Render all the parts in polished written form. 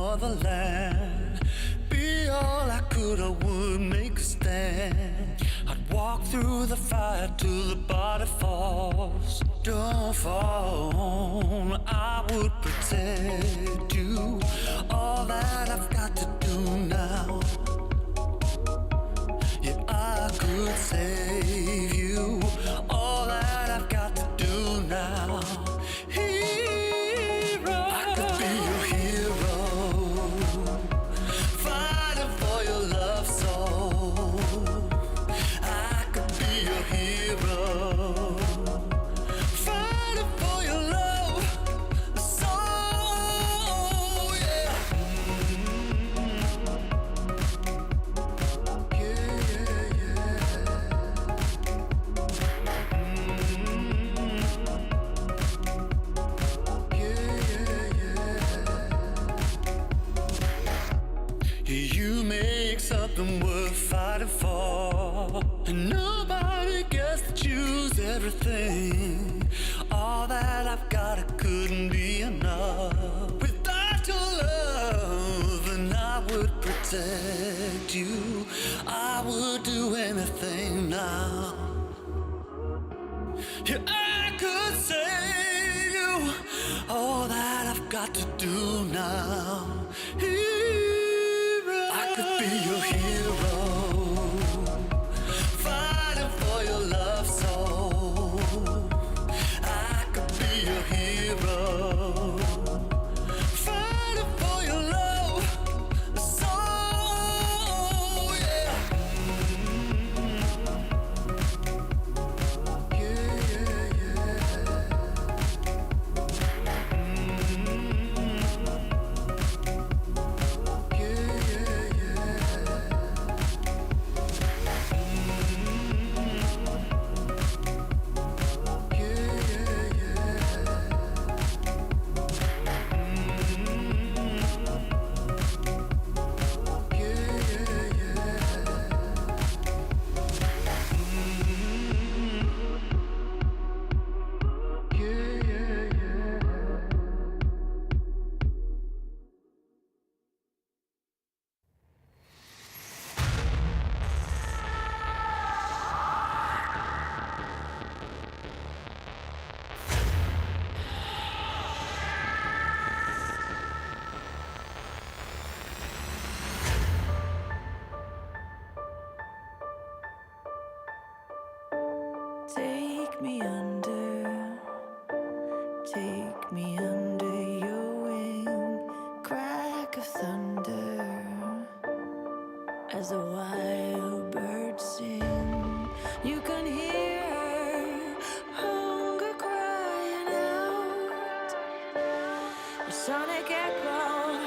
other land. Be all I could, I would make a stand. I'd walk through the fire till the body falls. Don't fall, I would protect you. All that I've got to do now, yeah, I could save you. All that I've got to do now, hero, I could be your hero, fighting for your love soul. I could be your hero, fighting for your love soul, yeah. You make something worth fighting for, and nobody gets to choose everything. All that I've got, it couldn't be enough. Without your love, and I would protect you. I would do anything now. Yeah, I could save you. All that I've got to do now. I could be your hero, fighting for your love soul. I could be your hero, fighting for your love soul, yeah. Take me under your wing, crack of thunder, as the wild birds sing. You can hear hunger crying out, a sonic echo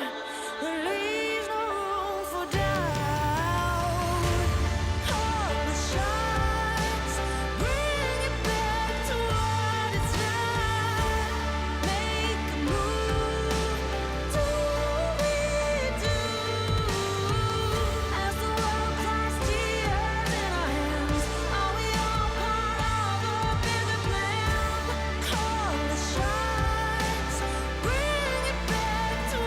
that leaves no room for doubt. All the shots bring it back to what it's not. Make a move, do we do? As the world cries tears in our hands, are we all part of a bigger plan? All the shots bring it back to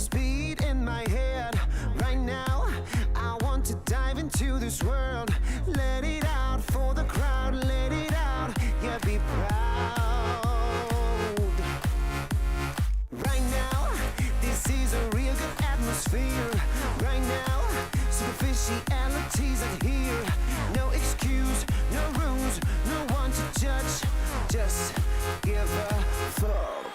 this beat in my head. Right now, I want to dive into this world. Let it out for the crowd, let it out, yeah, be proud. Right now, this is a real good atmosphere. Right now, superficialities are here. No excuse, no rules, no one to judge. Just give a fuck.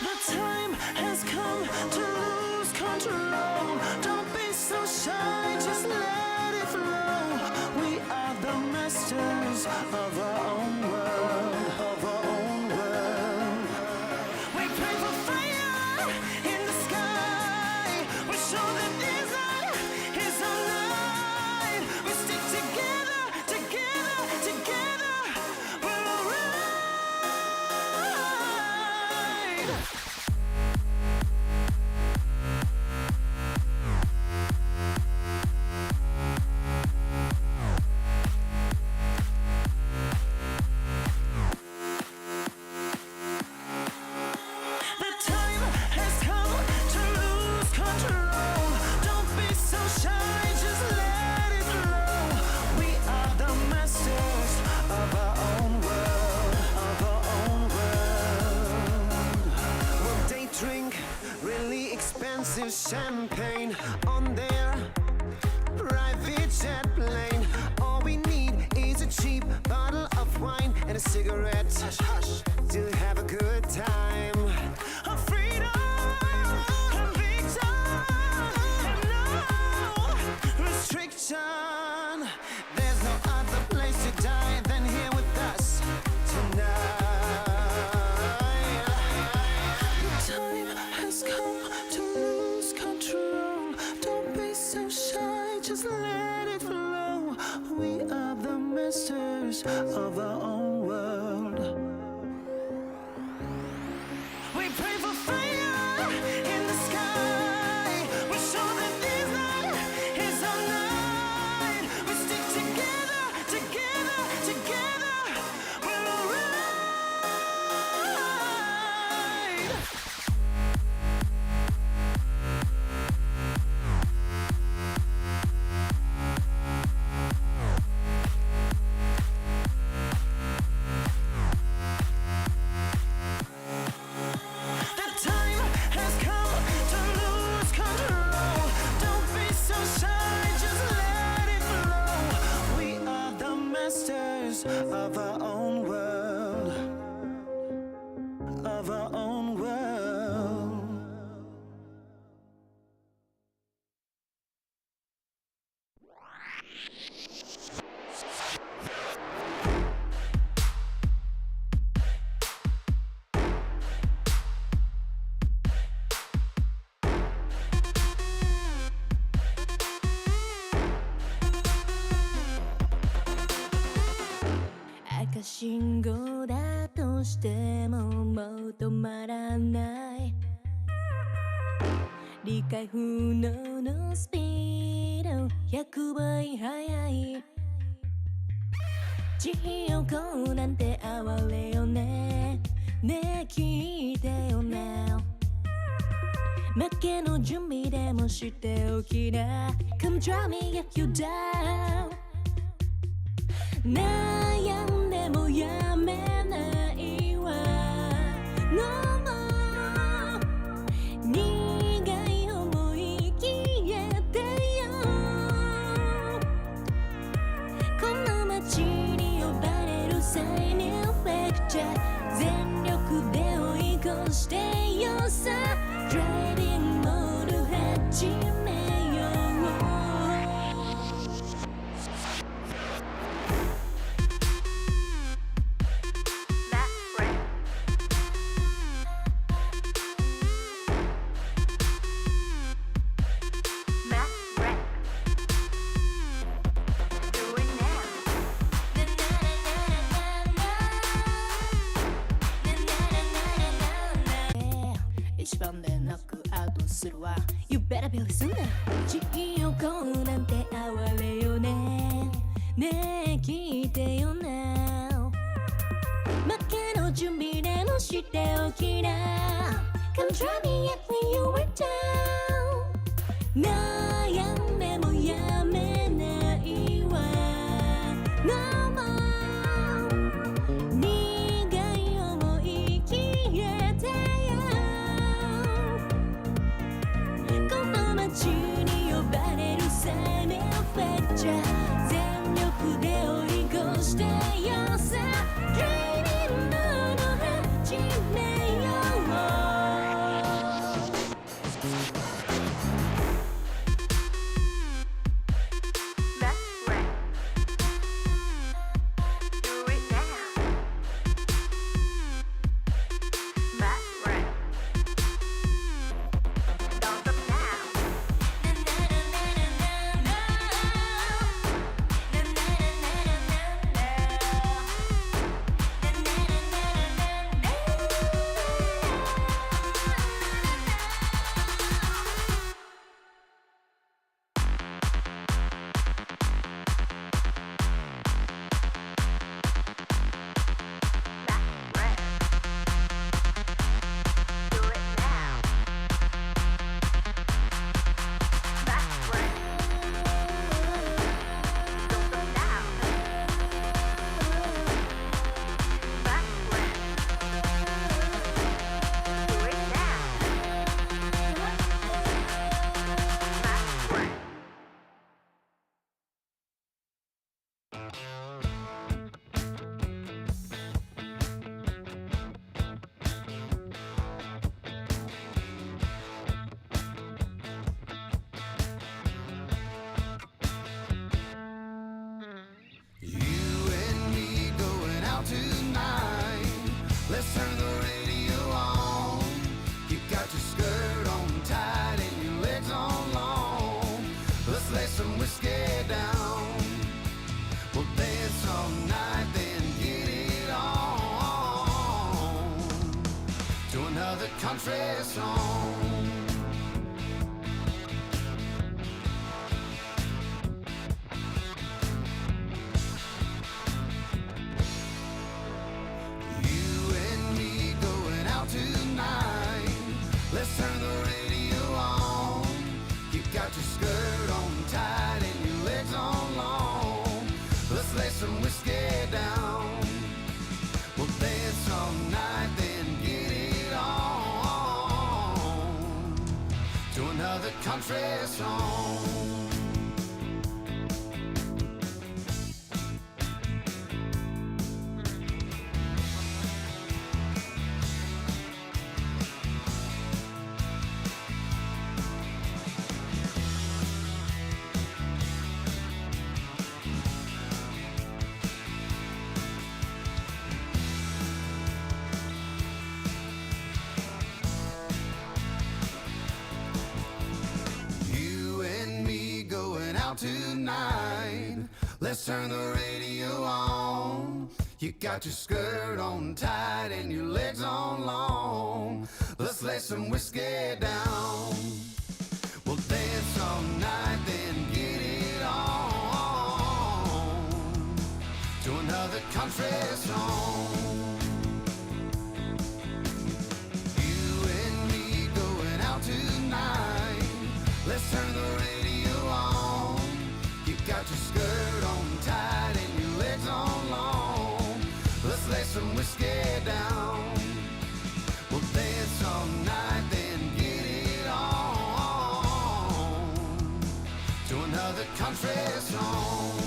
The time has come to lose control. Don't be so shy, just let it flow. We are the masters of our own world, of our own world. We pray for fire in the sky. We show that desire is alive. We stick together, together, together. We're alright. The time has come to lose control. Don't be so shy, just let it flow. We are the masters of our own world, of our own world. Well, they drink really expensive champagne on their private jet plane. All we need is a cheap bottle of wine and a cigarette to have a good time. A freedom, a victim, and no restriction. There's no other place to die than here with us tonight. The time has come to lose control. Don't be so shy, just let it flow. We are the masters of our own world. We pray for fire in the sky. We show that this night is our night. We stick together, together, together. We're alright. The time has come to lose control. Don't be so shy, just let it flow. We are the masters of our own world, of our own world.赤信号だとしてももう止まらない理解不能のスピード100倍速い地横なんて哀れよねねえ聞いてよな負けの準備でもしておきな Come try me get you down 悩んでもやめないわ No more 苦い思い消えてよこの街に呼ばれる際にレクチャー全力で追い越してよさ Driving モール始めよう一番でノックアウトするわ You better be listening 地横なんて哀れよねねえ聞いてよな負けの準備でもしておきな Come try me yet we you were down 悩んでもやめないわ No more 苦い思い消えてよこの街に呼ばれる生命フェクチャー全力で追い越してよさ Dreaming の始めよう Country song. You and me going out tonight. Let's turn the radio on. You got your skirt on tight and your legs on long. Let's lay some whiskey down. We'll dance all night, then get it on. Another country song. Tonight, let's turn the radio on. You got your skirt on tight and your legs on long. Let's lay some whiskey down. We'll dance all night, then get it on to another country song. You and me going out tonight. Let's turn the radio on. Got your skirt on tight and your legs on long. Let's lay some whiskey down. We'll dance all night, then get it on to another country song.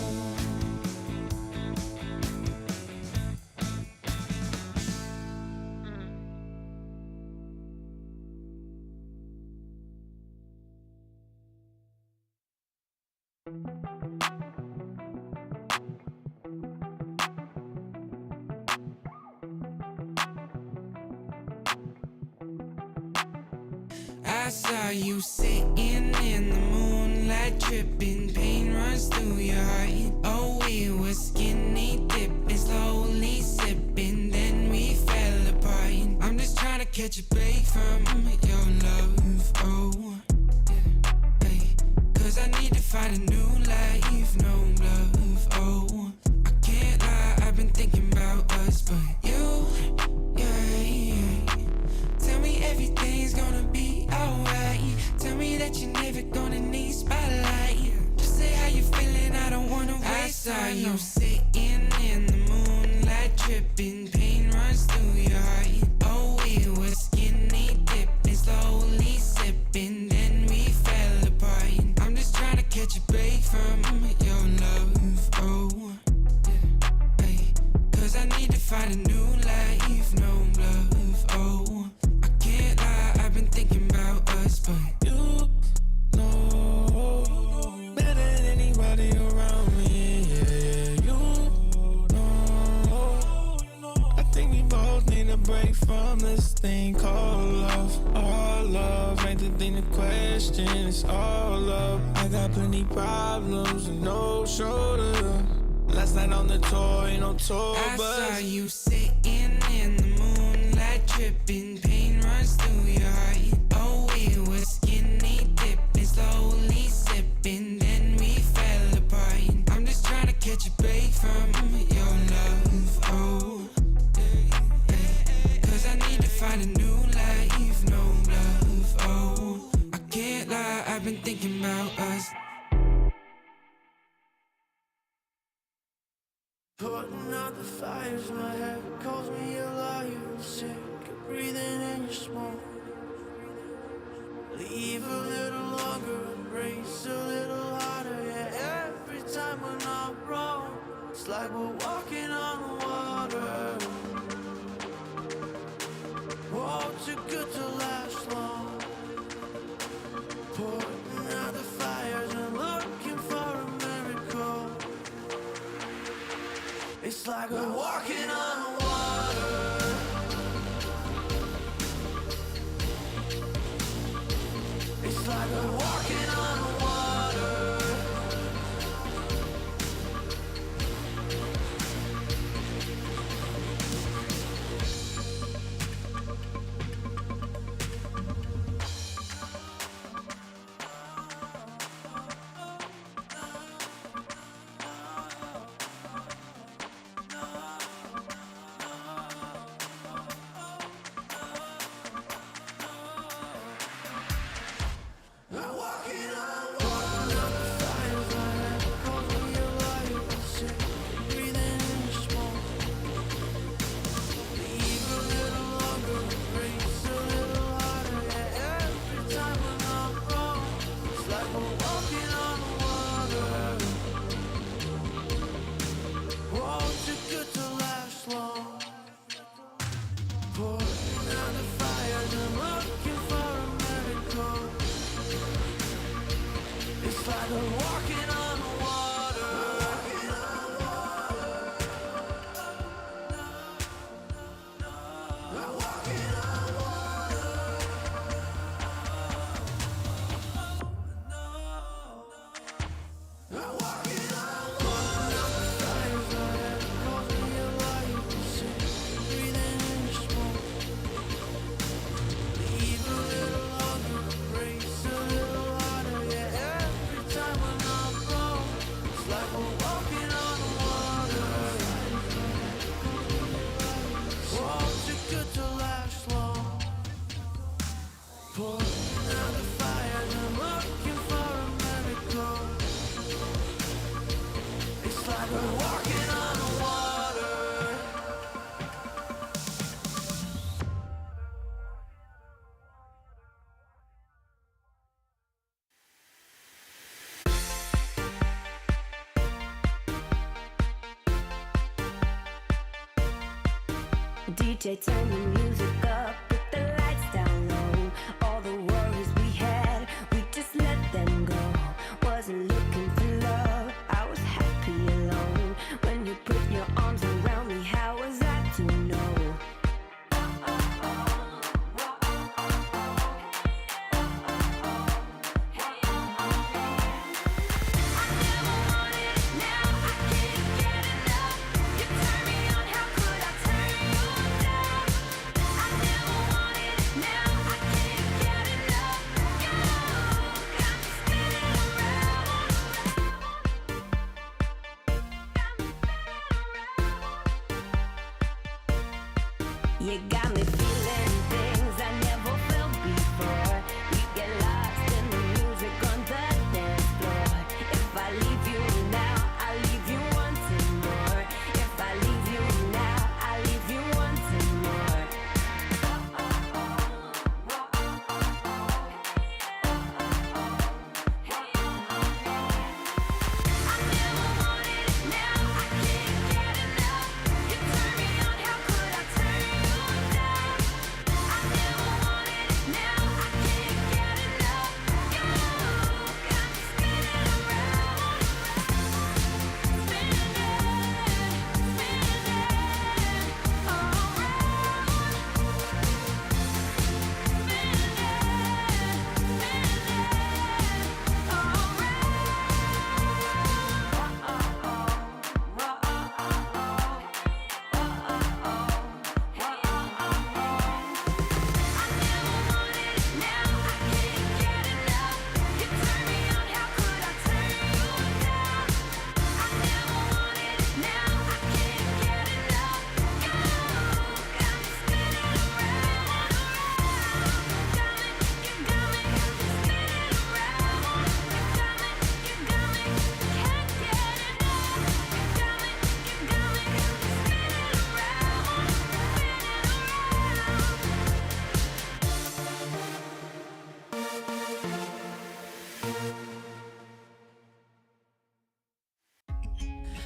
I saw you sitting in the moonlight, dripping, pain runs through your heart. Oh, we were skinny dipping, slowly sipping, then we fell apart. I'm just trying to catch a break from your love, oh, hey. Cause I need to find a new life, no love, oh. I can't lie, I've been thinking about us, but you, yeah. Tell me everything's gonna be alright. that you're never gonna need spotlight. Just say how you feeling, I don't wanna waste time. I saw you sitting in the moonlight, tripping, pain runs through your heart. Oh, we were skinny dipping, slowly sipping, then we fell apart. I'm just trying to catch a break from your love, oh, hey. Cause I need to find a new life, no love, oh. I can't lie, I've been thinking about us, but you know better than anybody around me, yeah, you know. I think we both need a break from this thing called love. All love ain't the thing to question, it's all love. I got plenty problems and no shoulder. Last night on the tour, ain't no tour bus. I saw you sitting in the moonlight, tripping, pain runs through your heart. Oh, we were skinny dipping, slowly sipping, then we fell apart. I'm just trying to catch a break from your love, oh, hey. Cause I need to find a new life, no love, oh. I can't lie, I've been thinking about us. Putting out the fires, my head calls me alive. I'm sick of breathing in your smoke. Leave a little longer, embrace a little harder. Yeah, every time we're not wrong, it's like we're walking on water. Oh, too good to last long. Putting out the fires and looking for a miracle. It's like we're walking on water. It's like we're walking on water. DJ, turn the music up, put the lights down low. All the worries we had, we just let them go. Wasn't looking for love, I was happy alone. When you put your arms around me, how was I to know? You got me feeling things I never felt before. We get lost in the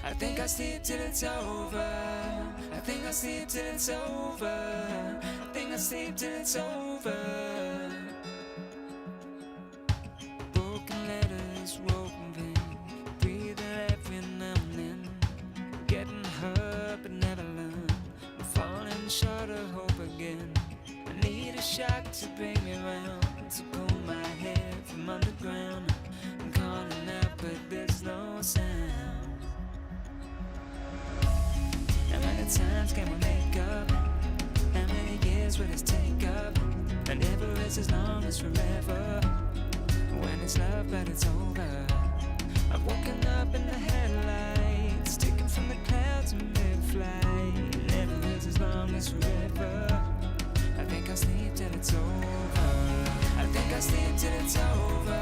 I think I'll sleep till it's over. I think I'll sleep till it's over. I think I'll sleep till it's over. Broken letters, broken vein, breathing every now and then. Getting hurt but never learn. I'm falling short of hope again. I need a shock to bring me round, to pull my head from underground. I'm calling out but there's no sound. How many times can we make up? How many years will this take up? And never is as long as forever. When it's love but it's over. I've woken up in the headlights, sticking from the clouds in mid-flight. Never is as long as forever. I think I'll sleep till it's over. I think I'll sleep till it's over.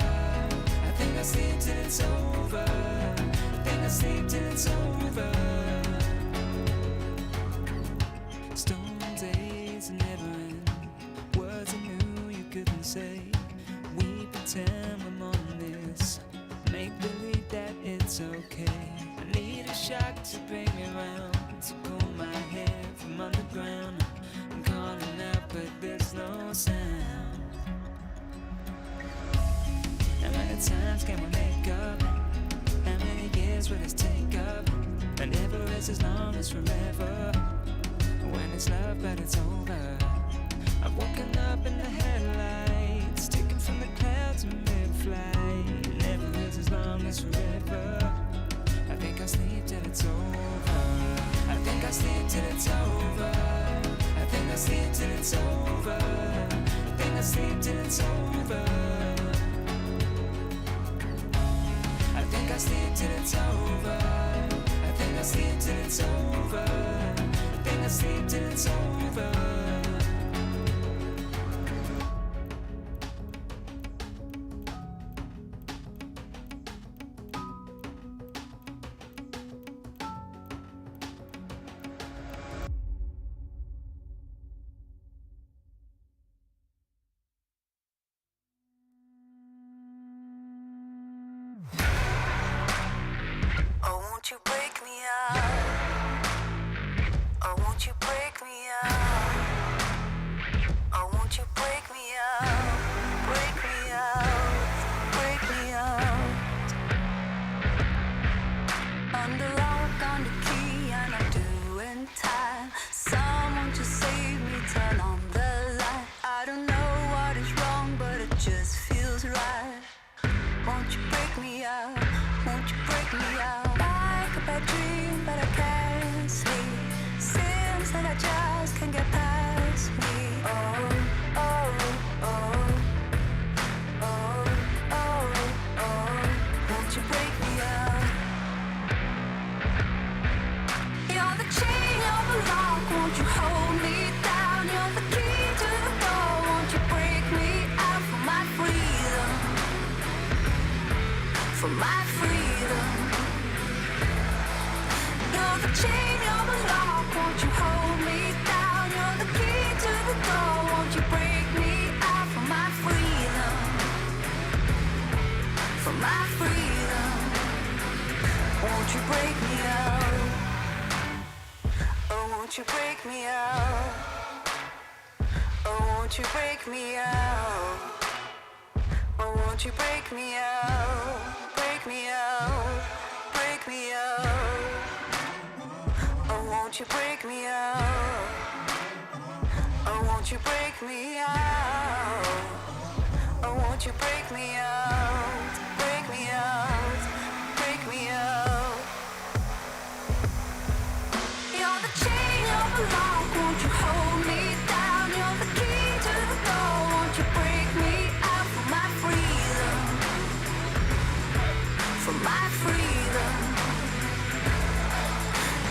I think I'll sleep till it's over. I think I'll sleep till it's over. Storm days never end. Words I knew you couldn't say. We pretend we're more than this. Make believe that it's okay. I need a shock to bring me round, to pull my head from underground. I'm calling out but there's no sound. How many times can we make up? How many years will this take up? And never is as long as forever. When it's love but it's over. I've woken up in the headlights, sticking from the clouds in mid-flight. Never is as long as forever. I think I'll sleep till it's over. I think I'll sleep till it's over. I think I'll sleep till it's over. I think I'll sleep till it's over. I think I'll sleep till it's over. I think I'll sleep till it's over. I think I'll sleep till it's over. Oh, won't you break me out? Oh, won't you break me out? Oh, won't you break me out? Break me out, break me out. Under lock, under key, and I'm doing time. Someone to save me, turn on the light. I don't know what is wrong, but it just feels right. Won't you break me out? Won't you break me out? Like a bad dream, but I can't sleep. Seems like I just can't get past me. Oh, oh, oh, oh, oh, oh. Won't you break me out? You're the chain, you're the lock. Won't you hold me down? You're the key to the door. Won't you break me out for my freedom? For my freedom. You're the chain, you're the lock. Won't you hold me down? You're the key to the door. Won't you break me out for my freedom? For my freedom. Won't you break me out? Oh, won't you break me out? Oh, won't you break me out? Oh, won't you break me out? Break me out, break me out. Oh, won't you break me out? Oh, won't you break me out? Oh, won't you break me out? Break me out, break me out. You're the chain, you're the lock. Won't you hold me down? You're the key to the door. Won't you break me out for my freedom? For my freedom.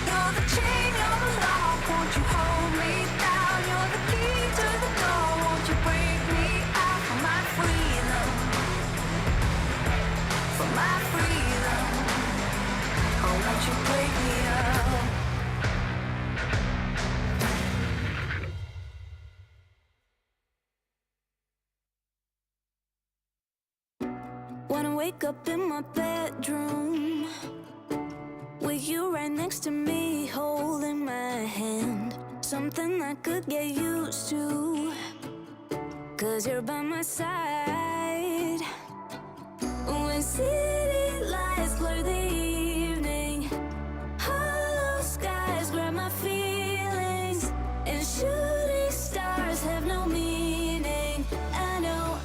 You're the chain, you're the lock. Won't you hold me down? You're the key to the door. Won't you break me out for my freedom? For my freedom. Oh, won't you break me out? Wanna wake up in my bedroom. We you right next to me, holding my hand. Something I could get used to, 'cause you're by my side. When city lights blur the evening, hollow skies grab my feelings, and shooting stars have no meaning. I know,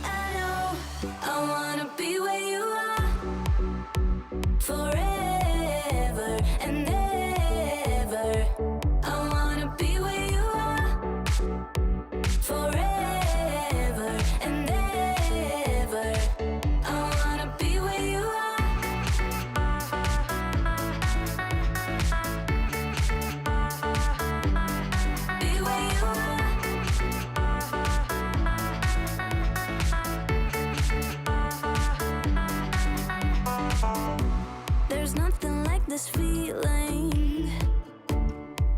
I wanna be where you are, forever and ever. I wanna be where you are, forever and ever. I wanna be where you are. Be where you are. There's nothing like this feeling.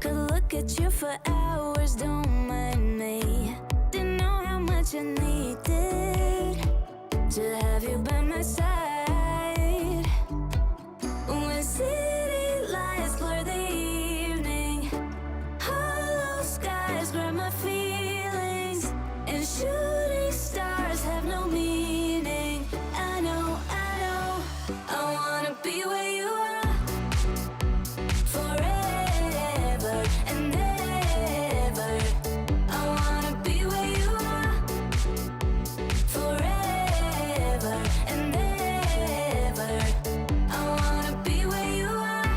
Could look at you for hours, don't mind me. Didn't know how much I needed to have you by my side. When city lights blur the evening, hollow skies grab my feelings, and shooting stars have no meaning. I know, I wanna be where you are, forever and ever. I wanna be where you are, forever and ever. I wanna be where you are.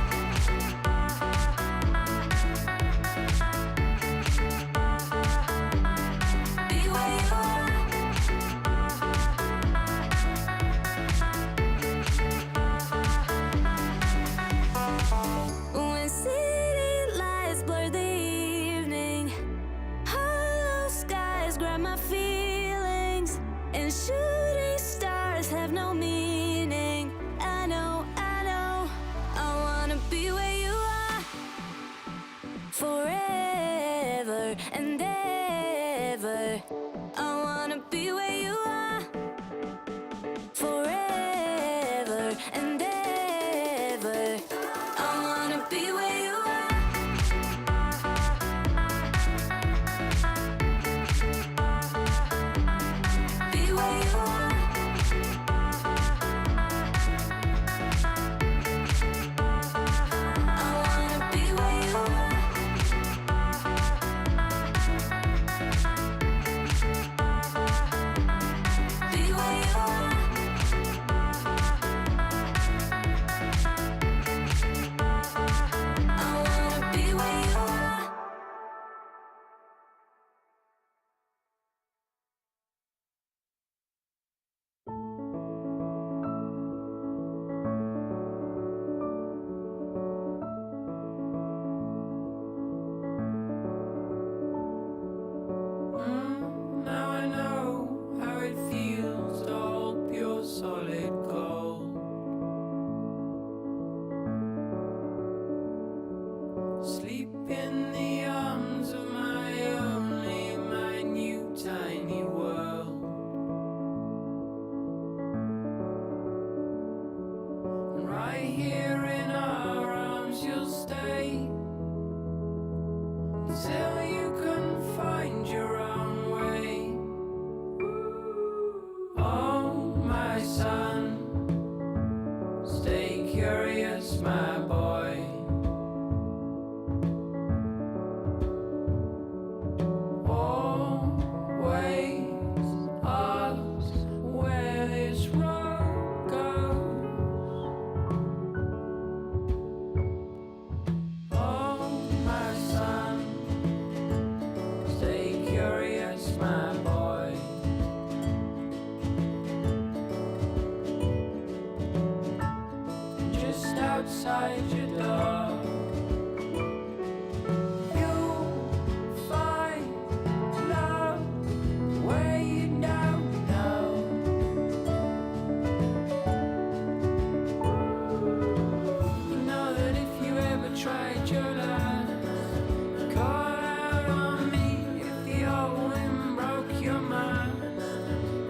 Be where you are. When city lights blur the evening, hollow skies grab my feelings, and shooting stars have no meaning. I know, I wanna be where you are, forever and ever. I wanna be where you are, forever and ever. I wanna be where you are. Be where you are. I wanna be where you are. Be where you are. I wanna be where you are. Now I know how it feels to hold pure solid gold. Sleep in the arms of my only minute tiny world. And right here in our arms you'll stay till you can find your own way. Oh, my son, stay curious, my boy. Always ask where this road goes. Oh, my son, stay curious, my boy. Just outside your door, you'll find love where you don't know. You know that if you ever tried your love, call out on me if the old wind broke your mind.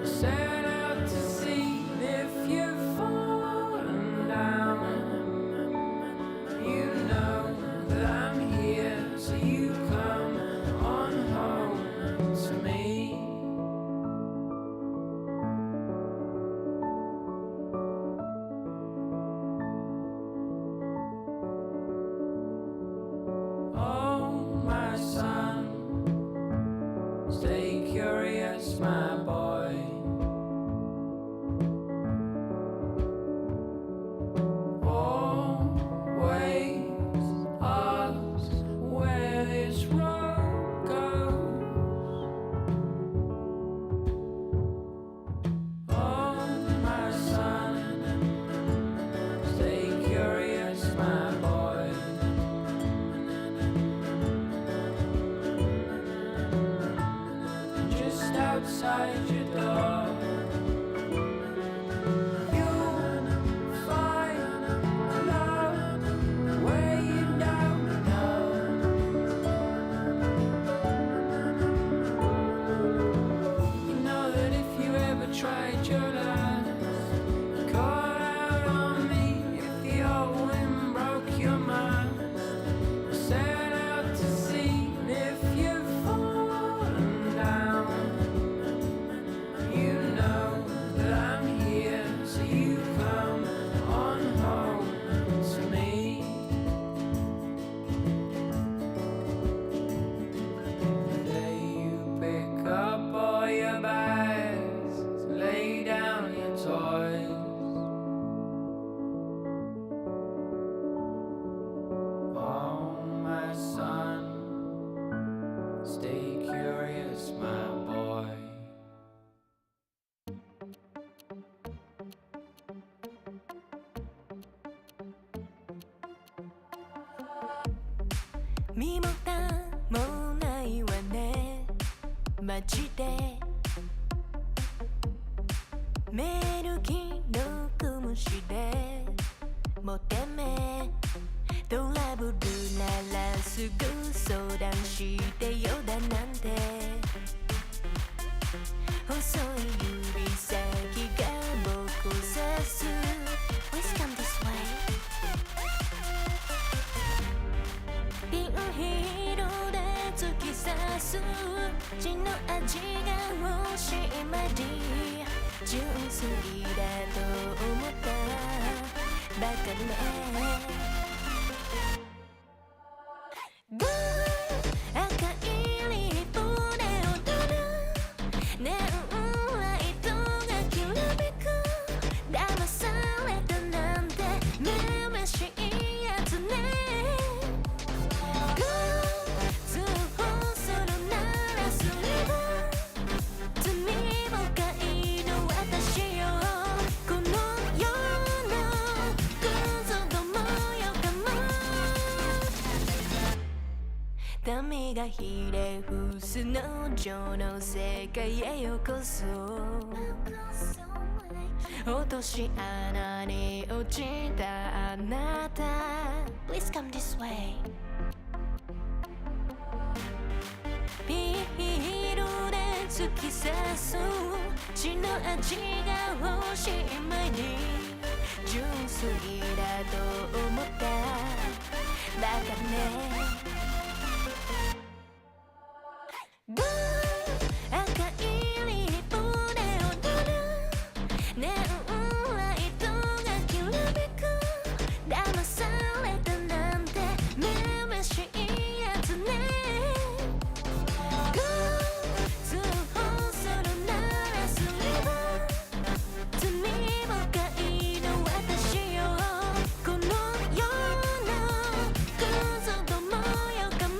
Set out to sea if you've fallen down. You 身も蓋もないわねマジでメール既読無視でもてめトラブルならすぐ相談してよだなんて細い指先が僕を指す Please come this way ピンヒールで突き刺す血の味が欲しいまで純粋だと思ったバカね赤いリップで踊るネオンライトがきらめく騙されたなんてめめしいやつね通報するならすれば罪深いの私よこの世のクズどもよかも民がひれ伏す農場の世界へようこそ落とし穴に落ちたあなた Please come this way ピールで突き刺す血の味が欲しい前に純粋だと思ったバカね赤いリップで踊るネオンライトがきらめく騙されたなんてめめしいやつね通報するならすれば罪深いの私よこの世のクズどもよかも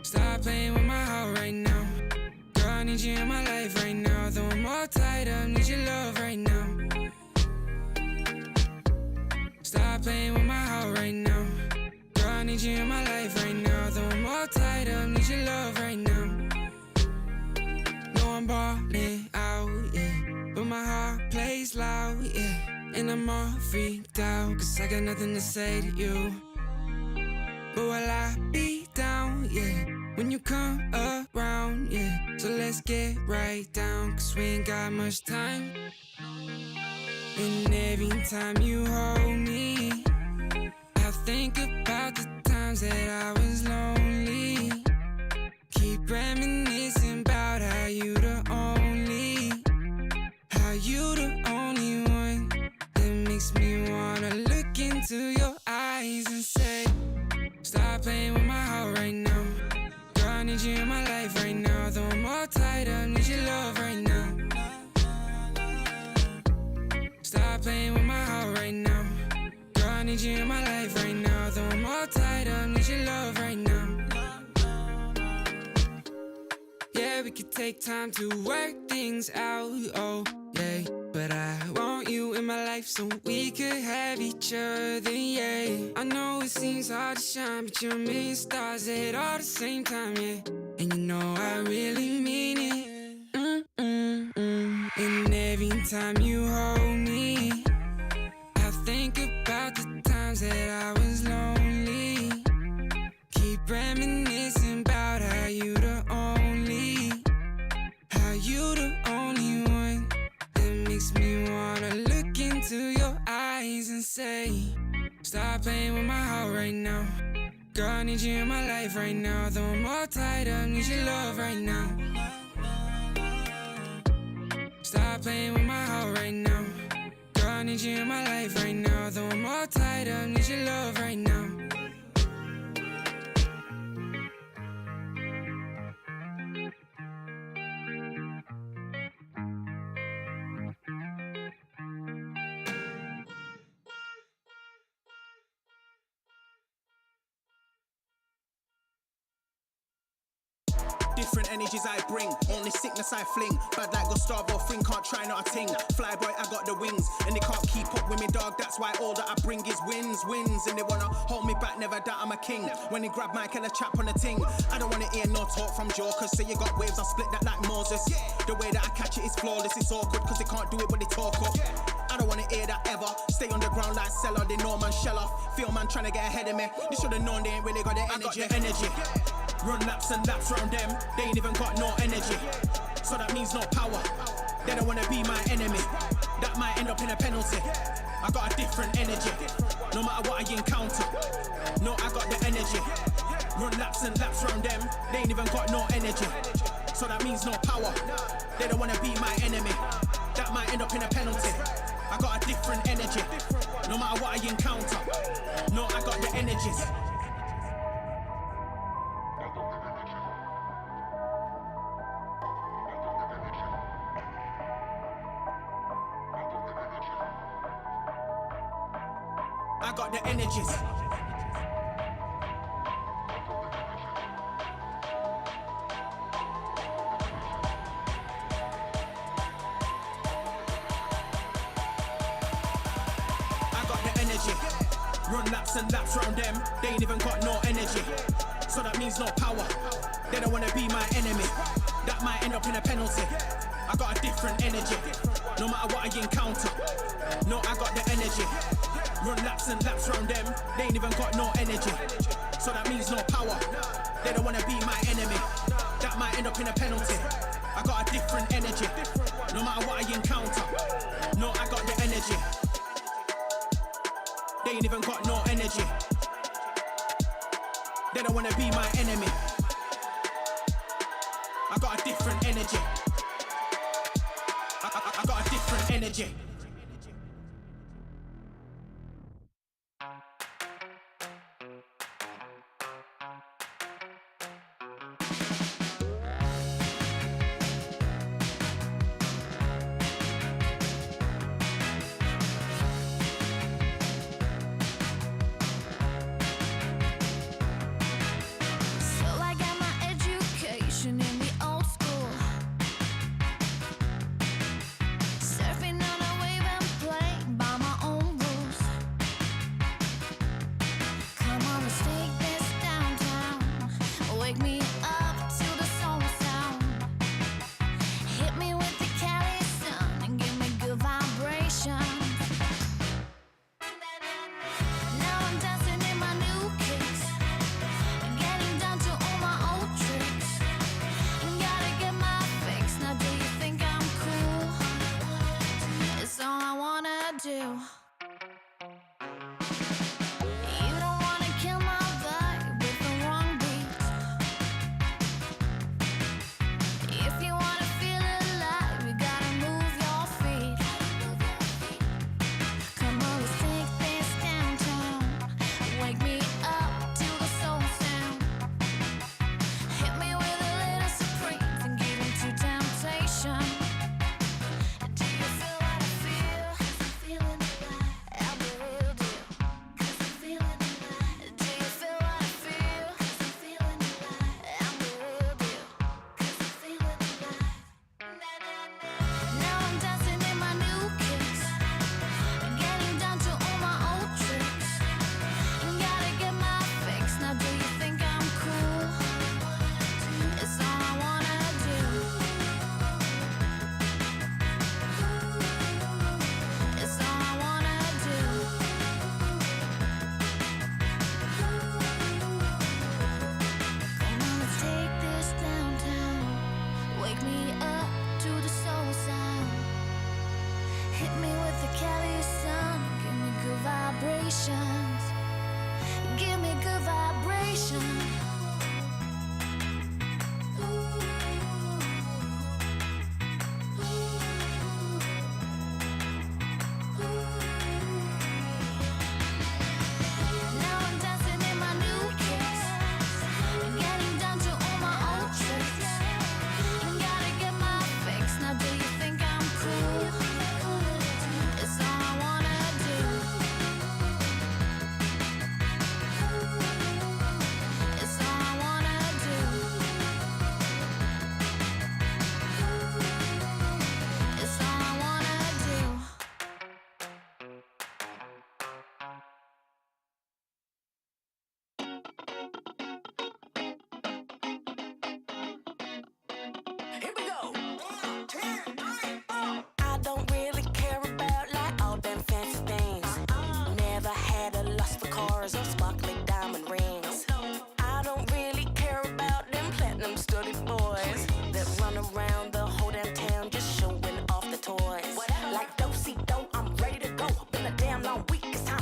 Stop playing with my heart right now. Girl, I need you in my life right now. Though I'm all tied up, need your love right now. Stop playing with my heart right now. Girl, I need you in my life right now. Though I'm all tied up, need your love right now. No, I'm balling out, yeah. But my heart plays loud, yeah. And I'm all freaked out, cause I got nothing to say to you. But will I be down, yeah, when you come around, yeah. So let's get right down, cause we ain't got much time. And every time you hold me, I think about the times that I was lonely. Keep reminiscing about how you the only one that makes me wanna look into your eyes and say, stop playing with my heart right now. Girl, I need you in my life right now. Though I'm all tied up, need your love right now. Stop playing with my heart right now. Girl, I need you in my life right now. Though I'm all tied up, need your love right now. Yeah, we could take time to work things out, oh yeah. But I want you in my life so we could have each other, yeah. I know it seems hard to shine, but you're a million stars at all the same time, yeah. And you know I really mean it. And every time you hold me, I think about the times that I was lonely. Keep reminiscing about how you the only one that makes me wanna look into your eyes and say, stop playing with my heart right now. Girl, I need you in my life right now. Though I'm all tied up, need your love right now. Stop playing with my heart right now. Girl, I need you in my life right now. Though I'm all tied up, need your love right now. different energies I bring. Only sickness I fling. Bad like Gustavo Fring, can't try not a ting. Flyboy, I got the wings, and they can't keep up with me, dog. That's why all that I bring is wins. And they wanna hold me back, never doubt I'm a king. When they grab Mike and a chap on the ting, I don't wanna hear no talk from jokers. Say you got waves, I'll split that like Moses. The way that I catch it is flawless. It's awkward cause they can't do it when they talk up. I don't wanna hear that ever. Stay on the ground like Cellar, they know man shell off. Feel man trying to get ahead of me. They should've known they ain't really got the energy. I got the energy. Run laps and laps round them. They ain't even got no energy. So that means no power. They don't wanna be my enemy. That might end up in a penalty. I got a different energy. No matter what I encounter. No, I got the energy. Run laps and laps round them. They ain't even got no energy. So that means no power. They don't wanna be my enemy. That might end up in a penalty. I got a different energy. No matter what I encounter. No, I got the energies. I got the energies. Run laps and laps round them. They ain't even got no energy. So that means no power. They don't wanna be my enemy. That might end up in a penalty. I got a different energy. No matter what I encounter. No, I got the energy. Run laps and laps round them. They ain't even got no energy. So that means no power. They don't wanna be my enemy. That might end up in a penalty. I got a different energy. No matter what I encounter. No, I got the energy. They ain't even got no energy. They don't wanna be my enemy. I got a different energy. I got a different energy.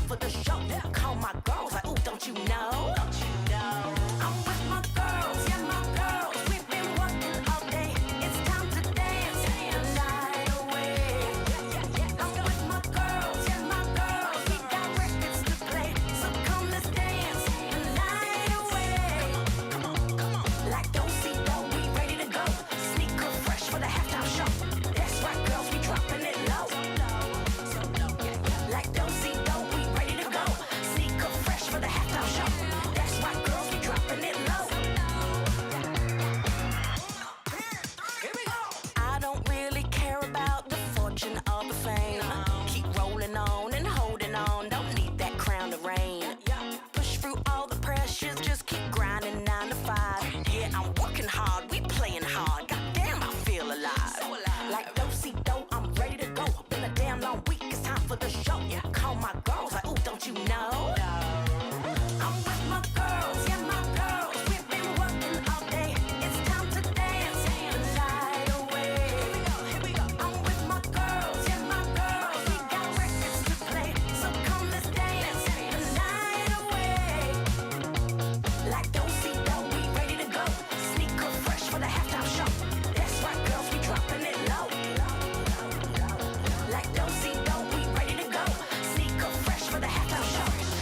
for the show. Call my girls like, ooh, don't you know? I'm with my girls, yeah, my girls. We've been working all day. It's time to dance the night away. I'm with my girls, yeah, my girls. We got records to play, so come let's dance the night away. Like don't see though, we ready to go. Sneaker fresh for the halftime show. That's right, girls, we dropping it low. Like don't see though, we ready to go. Sneaker fresh for the halftime show. That's right, girls, we dropping it low. Here we go. I don't really care about the fortune or the fame. Keep rolling on and holding on. Don't need that crown to reign. Push through all the pressures, just keep grinding 9 to 5. Yeah, I'm working hard, we playing hard. Goddamn, I feel alive. Like do-si-do, I'm ready to go. Been a damn long week, it's time for the show. Call my girls like, ooh, don't you know? I'm with my girls, yeah, my girls. We've been working all day. It's time to dance the night away. Here we go. I'm with my girls, yeah, my girls. We got records to play, so come let's dance the night away. Like don't see though, we ready to go. Sneaker fresh for the halftime show. That's right, girls, we dropping it low. Like don't see though, we ready to go. Sneaker fresh for the halftime show.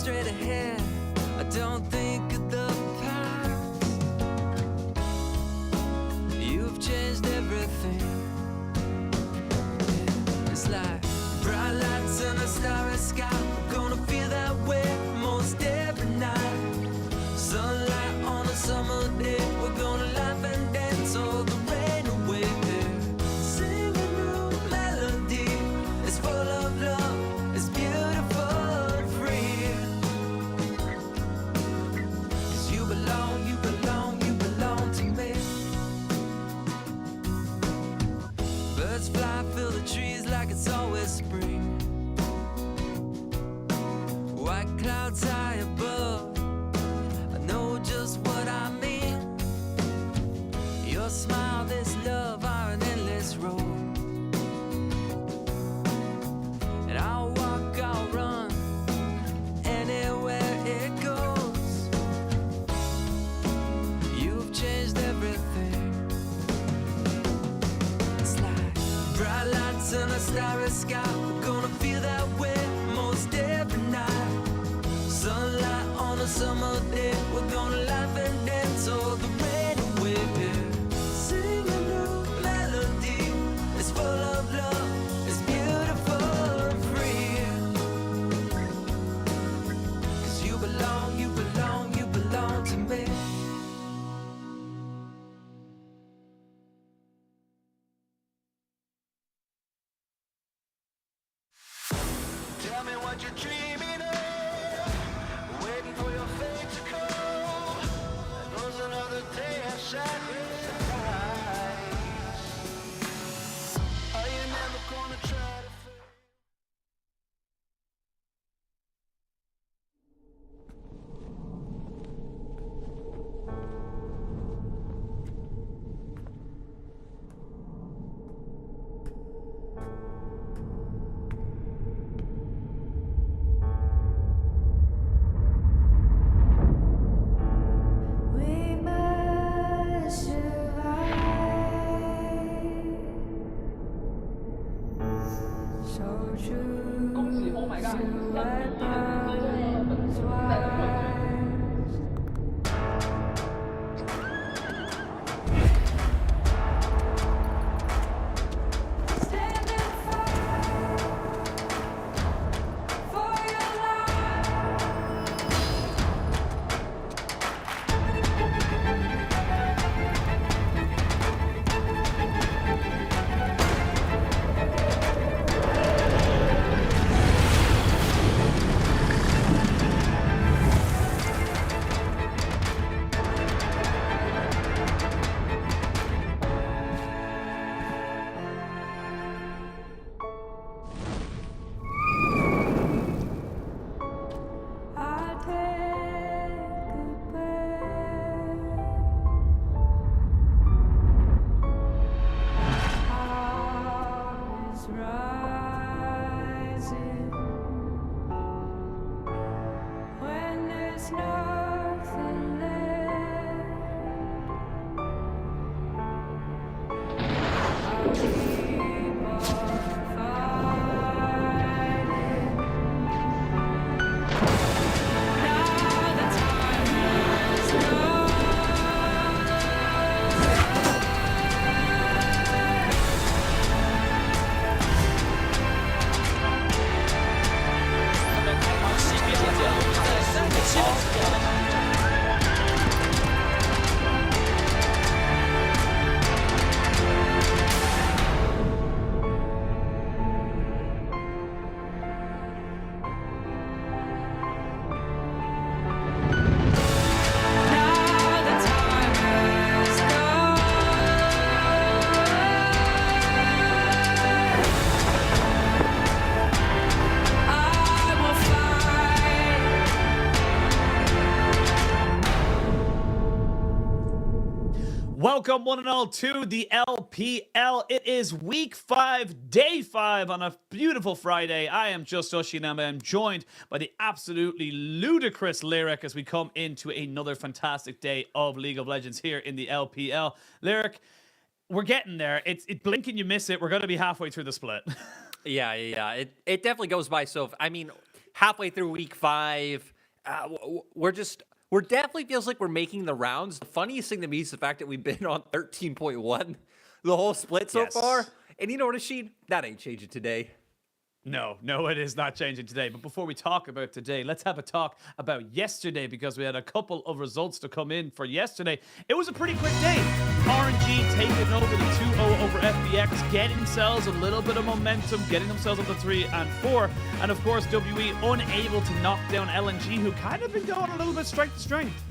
straight ahead. I don't think of the past. You've changed everything. It's like bright lights and a starry sky. We're gonna feel that way most every night. Sunlight on a summer day. We're gonna laugh and dance all the rain away. Sing a new melody. It's full of love. It's beautiful and free. 'Cause you belong, you belong, you belong to me. Birds fly, fill the trees like it's always spring. White clouds high above, I know just what I mean. Your smile, this love are an endless road. And I'll walk, I'll run, anywhere it goes. You've changed everything. It's like bright lights and a starry sky. We're gonna feel that way most every night. Sunlight on a summer day. We're gonna laugh and dance all the rain away. Sing a new melody. It's full of love. It's beautiful and free. 'Cause you belong, you belong, you belong to me. Tell me what you're dreaming of, waiting for your fate to come. There's another day of sacrifice. Are you never gonna try to fake? We must survive. So true to what was wise. Stand and fight for your life. I'll take a breath. Heart is rising when there's nothing left. I'll keep on fighting. Now the time has come. Now the time has come. I will fight. Welcome, one and all, to the LPL. It is week 5, day 5 on a beautiful Friday. I am just Ushinama. I'm joined by the absolutely ludicrous Lyric as we come into another fantastic day of League of Legends here in the LPL. Lyric, we're getting there. It's blink and you miss it. We're going to be halfway through the split. Yeah. It definitely goes by so. I mean, halfway through week 5, We're definitely feels like we're making the rounds. The funniest thing to me is the fact that we've been on 13.1 the whole split so far. And you know what, Asheen? That ain't changing today. No, it is not changing today. But before we talk about today, let's have a talk about yesterday, because we had a couple of results to come in for yesterday. It was a pretty quick day. RNG taking over the 2-0 over FBX, getting themselves a little bit of momentum, getting themselves up to 3 and 4. And of course, WE unable to knock down LNG, who kind of been going a little bit strength to strength.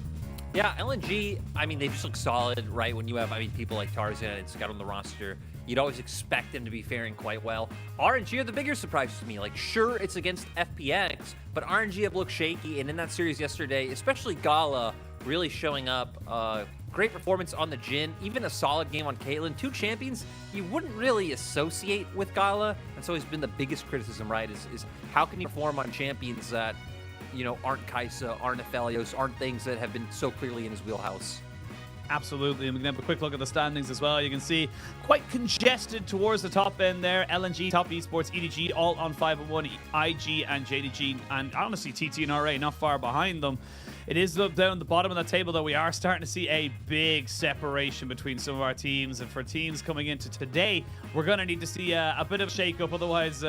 Yeah, LNG, I mean, they just look solid, right? When you have, people like Tarzan and Scott on the roster, you'd always expect them to be faring quite well. RNG are the bigger surprise to me. Like, sure, it's against FPX, but RNG have looked shaky, and in that series yesterday, especially Gala, really showing up. Great performance on the Jhin, even a solid game on Caitlyn. Two champions you wouldn't really associate with Gala. That's always been the biggest criticism, right? Is how can you perform on champions that, aren't Kaisa, aren't Aphelios, aren't things that have been so clearly in his wheelhouse. Absolutely, and we can have a quick look at the standings as well. You can see quite congested towards the top end there. LNG, Top Esports, EDG, all on 5-1, IG and JDG, and honestly TT and RA not far behind them. It is down the bottom of the table, though. We are starting to see a big separation between some of our teams, and for teams coming into today, we're going to need to see a bit of a shake-up, otherwise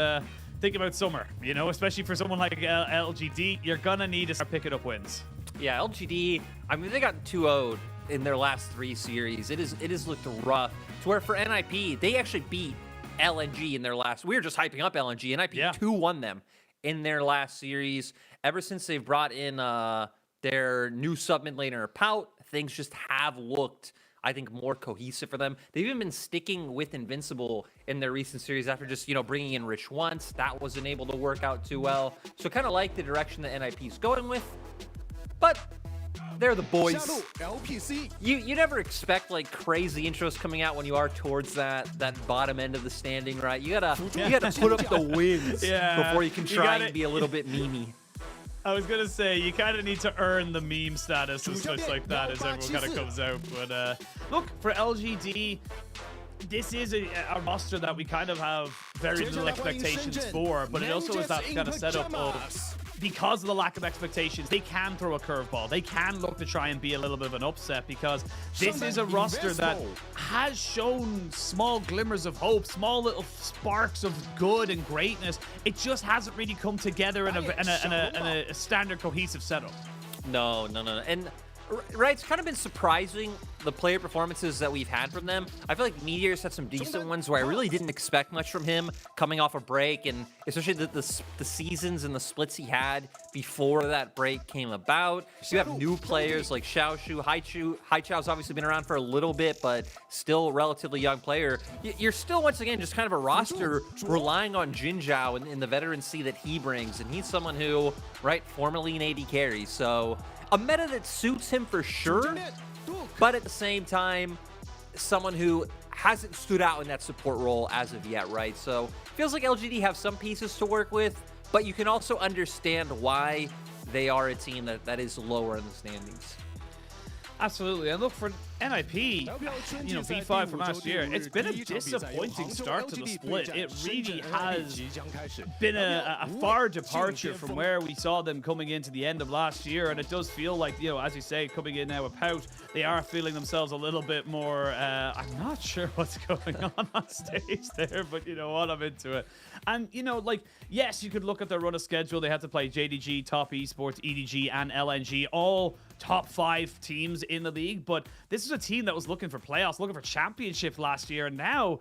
think about summer, especially for someone like LGD. You're going to need to start picking up wins. Yeah, LGD, they got 2-0'd in their last 3 series. It is looked rough. To where for NIP, they actually beat LNG in their last. We were just hyping up LNG. NIP 2-1 them in their last series. Ever since they've brought in their new sub mid laner Pout, things just have looked, I think, more cohesive for them. They've even been sticking with Invincible in their recent series after just, bringing in Rich once. That wasn't able to work out too well. So kind of like the direction that NIP is going with. But they're the boys. You never expect like crazy intros coming out when you are towards that bottom end of the standing, right? You gotta put up the wins before you can try and be a little bit memey. I was gonna say, you kind of need to earn the meme status as much like that as everyone kind of comes out. But look, for LGD, this is a roster that we kind of have very little expectations for, but it also is that kind of setup of, because of the lack of expectations, they can throw a curveball. They can look to try and be a little bit of an upset, because this is a roster that has shown small glimmers of hope, small little sparks of good and greatness. It just hasn't really come together in a standard cohesive setup. No. And right, it's kind of been surprising, the player performances that we've had from them. I feel like Meteor's had some decent ones where I really didn't expect much from him coming off a break, and especially the seasons and the splits he had before that break came about. You have new players like Xiaoshu, Haichu's obviously been around for a little bit, but still a relatively young player. You're still, once again, just kind of a roster relying on Jin Zhao and the veterancy that he brings, and he's someone who, right, formerly an AD carry, so a meta that suits him for sure, but at the same time, someone who hasn't stood out in that support role as of yet, right? So feels like LGD have some pieces to work with, but you can also understand why they are a team that is lower in the standings. Absolutely, and look, for NIP, V5 from last year, it's been a disappointing start to the split. It really has been a far departure from where we saw them coming into the end of last year, and it does feel like, as you say, coming in now with Pout, they are feeling themselves a little bit more, I'm not sure what's going on stage there, but you know what, I'm into it. And, yes, you could look at their run of schedule. They had to play JDG, Top Esports, EDG, and LNG, all top 5 teams in the league, but this is a team that was looking for playoffs, looking for championship last year, and now,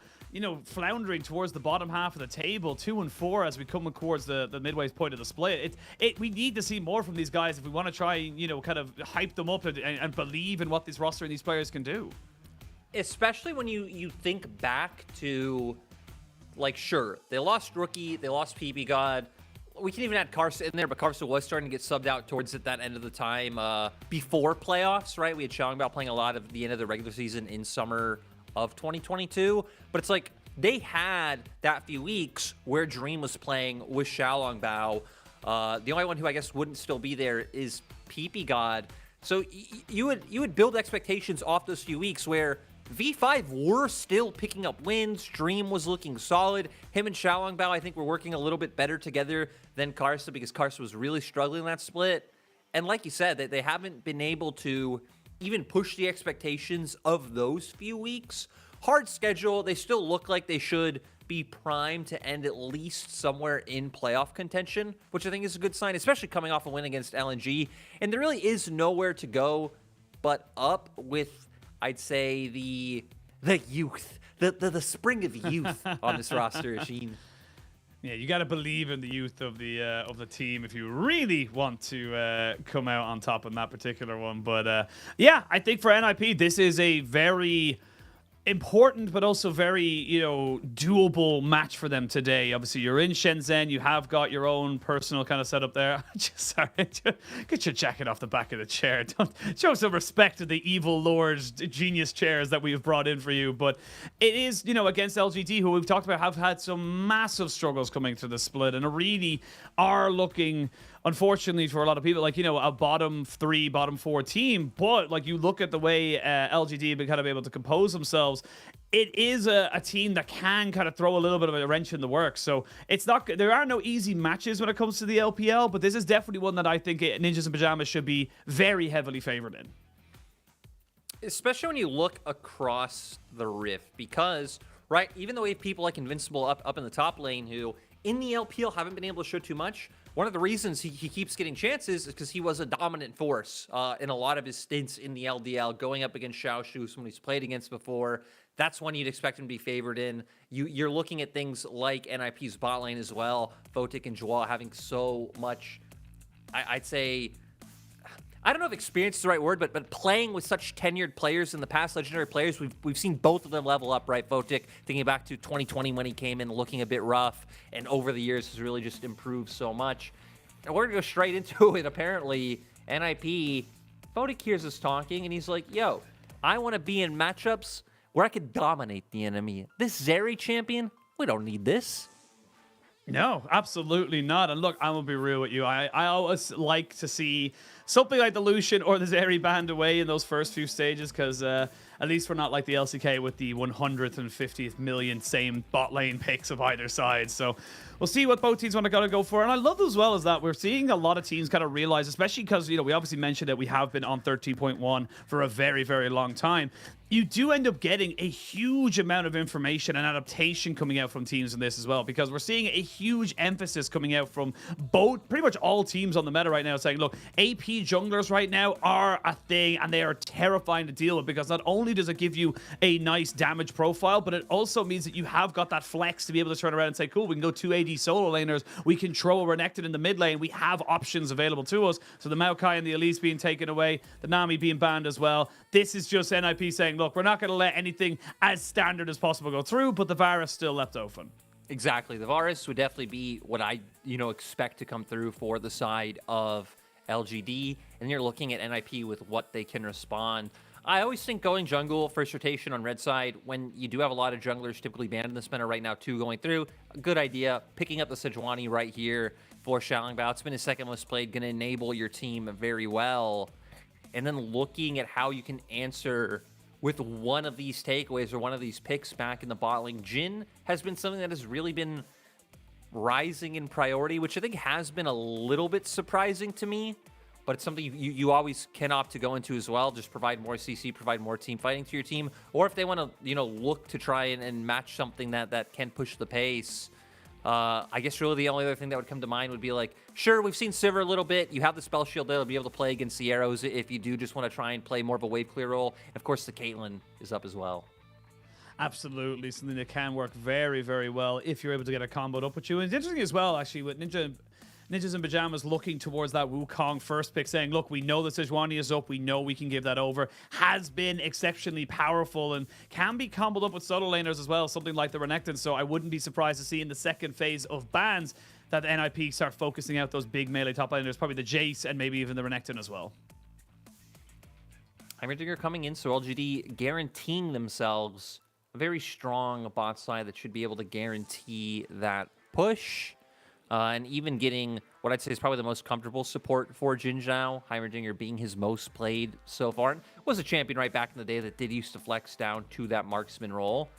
floundering towards the bottom half of the table, 2-4 as we come towards the midway point of the split. We need to see more from these guys if we want to try and, kind of hype them up and believe in what this roster and these players can do. Especially when you think back to, like, sure, they lost Rookie, they lost PB God. We can even add Karsa in there, but Karsa was starting to get subbed out towards that end of the time before playoffs, right? We had Xiao Longbao playing a lot of the end of the regular season in summer of 2022, but it's like they had that few weeks where Dream was playing with Xiao Longbao. The only one who I guess wouldn't still be there is PP God. So you would build expectations off those few weeks where V5 were still picking up wins. Dream was looking solid. Him and Xiao Longbao, I think, were working a little bit better together than Karsa, because Karsa was really struggling in that split. And like you said, they haven't been able to even push the expectations of those few weeks. Hard schedule. They still look like they should be primed to end at least somewhere in playoff contention, which I think is a good sign, especially coming off a win against LNG. And there really is nowhere to go but up with, I'd say, the youth, the spring of youth on this roster, Sheen. Yeah, you got to believe in the youth of the team if you really want to come out on top in that particular one. But yeah, I think for NIP, this is a very important but also very, doable match for them today. Obviously, you're in Shenzhen. You have got your own personal kind of setup there. Sorry, get your jacket off the back of the chair. Don't show some respect to the evil lords, genius chairs that we've brought in for you. But it is, against LGD, who we've talked about have had some massive struggles coming through the split and really are looking, unfortunately for a lot of people, like, a bottom 3, bottom 4 team. But like, you look at the way LGD have been kind of able to compose themselves, it is a team that can kind of throw a little bit of a wrench in the works. So it's not, there are no easy matches when it comes to the LPL, but this is definitely one that I think Ninjas in Pajamas should be very heavily favored in. Especially when you look across the Rift, because, right, even though we have people like Invincible up in the top lane who in the LPL haven't been able to show too much, one of the reasons he keeps getting chances is because he was a dominant force in a lot of his stints in the LDL, going up against Xiaoshu, someone he's played against before. That's one you'd expect him to be favored in. You're looking at things like NIP's bot lane as well, Photic and Joao having so much, I'd say, I don't know if experience is the right word, but playing with such tenured players in the past, legendary players, we've seen both of them level up, right? Photic, thinking back to 2020 when he came in looking a bit rough, and over the years has really just improved so much. And we're going to go straight into it, apparently. NIP, Photic hears us talking, and he's like, yo, I want to be in matchups where I could dominate the enemy. This Zeri champion, we don't need this. No, absolutely not. And look, I'm going to be real with you. I always like to see something like the Lucian or the Zeri banned away in those first few stages, because at least we're not like the LCK with the 150th million same bot lane picks of either side. So we'll see what both teams want to go for. And I love as well as that we're seeing a lot of teams kind of realize, especially because, we obviously mentioned that we have been on 13.1 for a very, very long time. You do end up getting a huge amount of information and adaptation coming out from teams in this as well, because we're seeing a huge emphasis coming out from pretty much all teams on the meta right now, saying, look, AP junglers right now are a thing and they are terrifying to deal with, because not only does it give you a nice damage profile, but it also means that you have got that flex to be able to turn around and say, cool, we can go 2 AD solo laners, we can throw a Renekton in the mid lane, we have options available to us. So the Maokai and the Elise being taken away, the Nami being banned as well. This is just NIP saying, look, we're not going to let anything as standard as possible go through, but the Varus still left open. Exactly. The Varus would definitely be what I, expect to come through for the side of LGD. And you're looking at NIP with what they can respond. I always think going jungle, first rotation on red side, when you do have a lot of junglers typically banned in this meta right now too going through, a good idea. Picking up the Sejuani right here for Xiaolongbao. It's been his second most played, going to enable your team very well. And then looking at how you can answer with one of these takeaways or one of these picks back in the bot lane. Jhin has been something that has really been rising in priority, which I think has been a little bit surprising to me, but it's something you always can opt to go into as well. Just provide more CC, provide more team fighting to your team, or if they want to, look to try and match something that can push the pace. I guess really the only other thing that would come to mind would be like, sure, we've seen Sivir a little bit. You have the spell shield there to be able to play against the arrows if you do just want to try and play more of a wave clear role. And of course, the Caitlyn is up as well. Absolutely, something that can work very, very well if you're able to get it comboed up with you. And it's interesting as well, actually, with Ninjas in Pajamas looking towards that Wukong first pick, saying, look, we know that Sejuani is up, we know we can give that over, has been exceptionally powerful and can be comboed up with solo laners as well, something like the Renekton. So I wouldn't be surprised to see in the second phase of bans that the NIP start focusing out those big melee top laners, probably the Jace and maybe even the Renekton as well. Heimerdinger coming in, so LGD guaranteeing themselves a very strong bot side that should be able to guarantee that push. And even getting what I'd say is probably the most comfortable support for Jhin Zhao, Heimerdinger being his most played so far. And was a champion right back in the day that did used to flex down to that marksman role.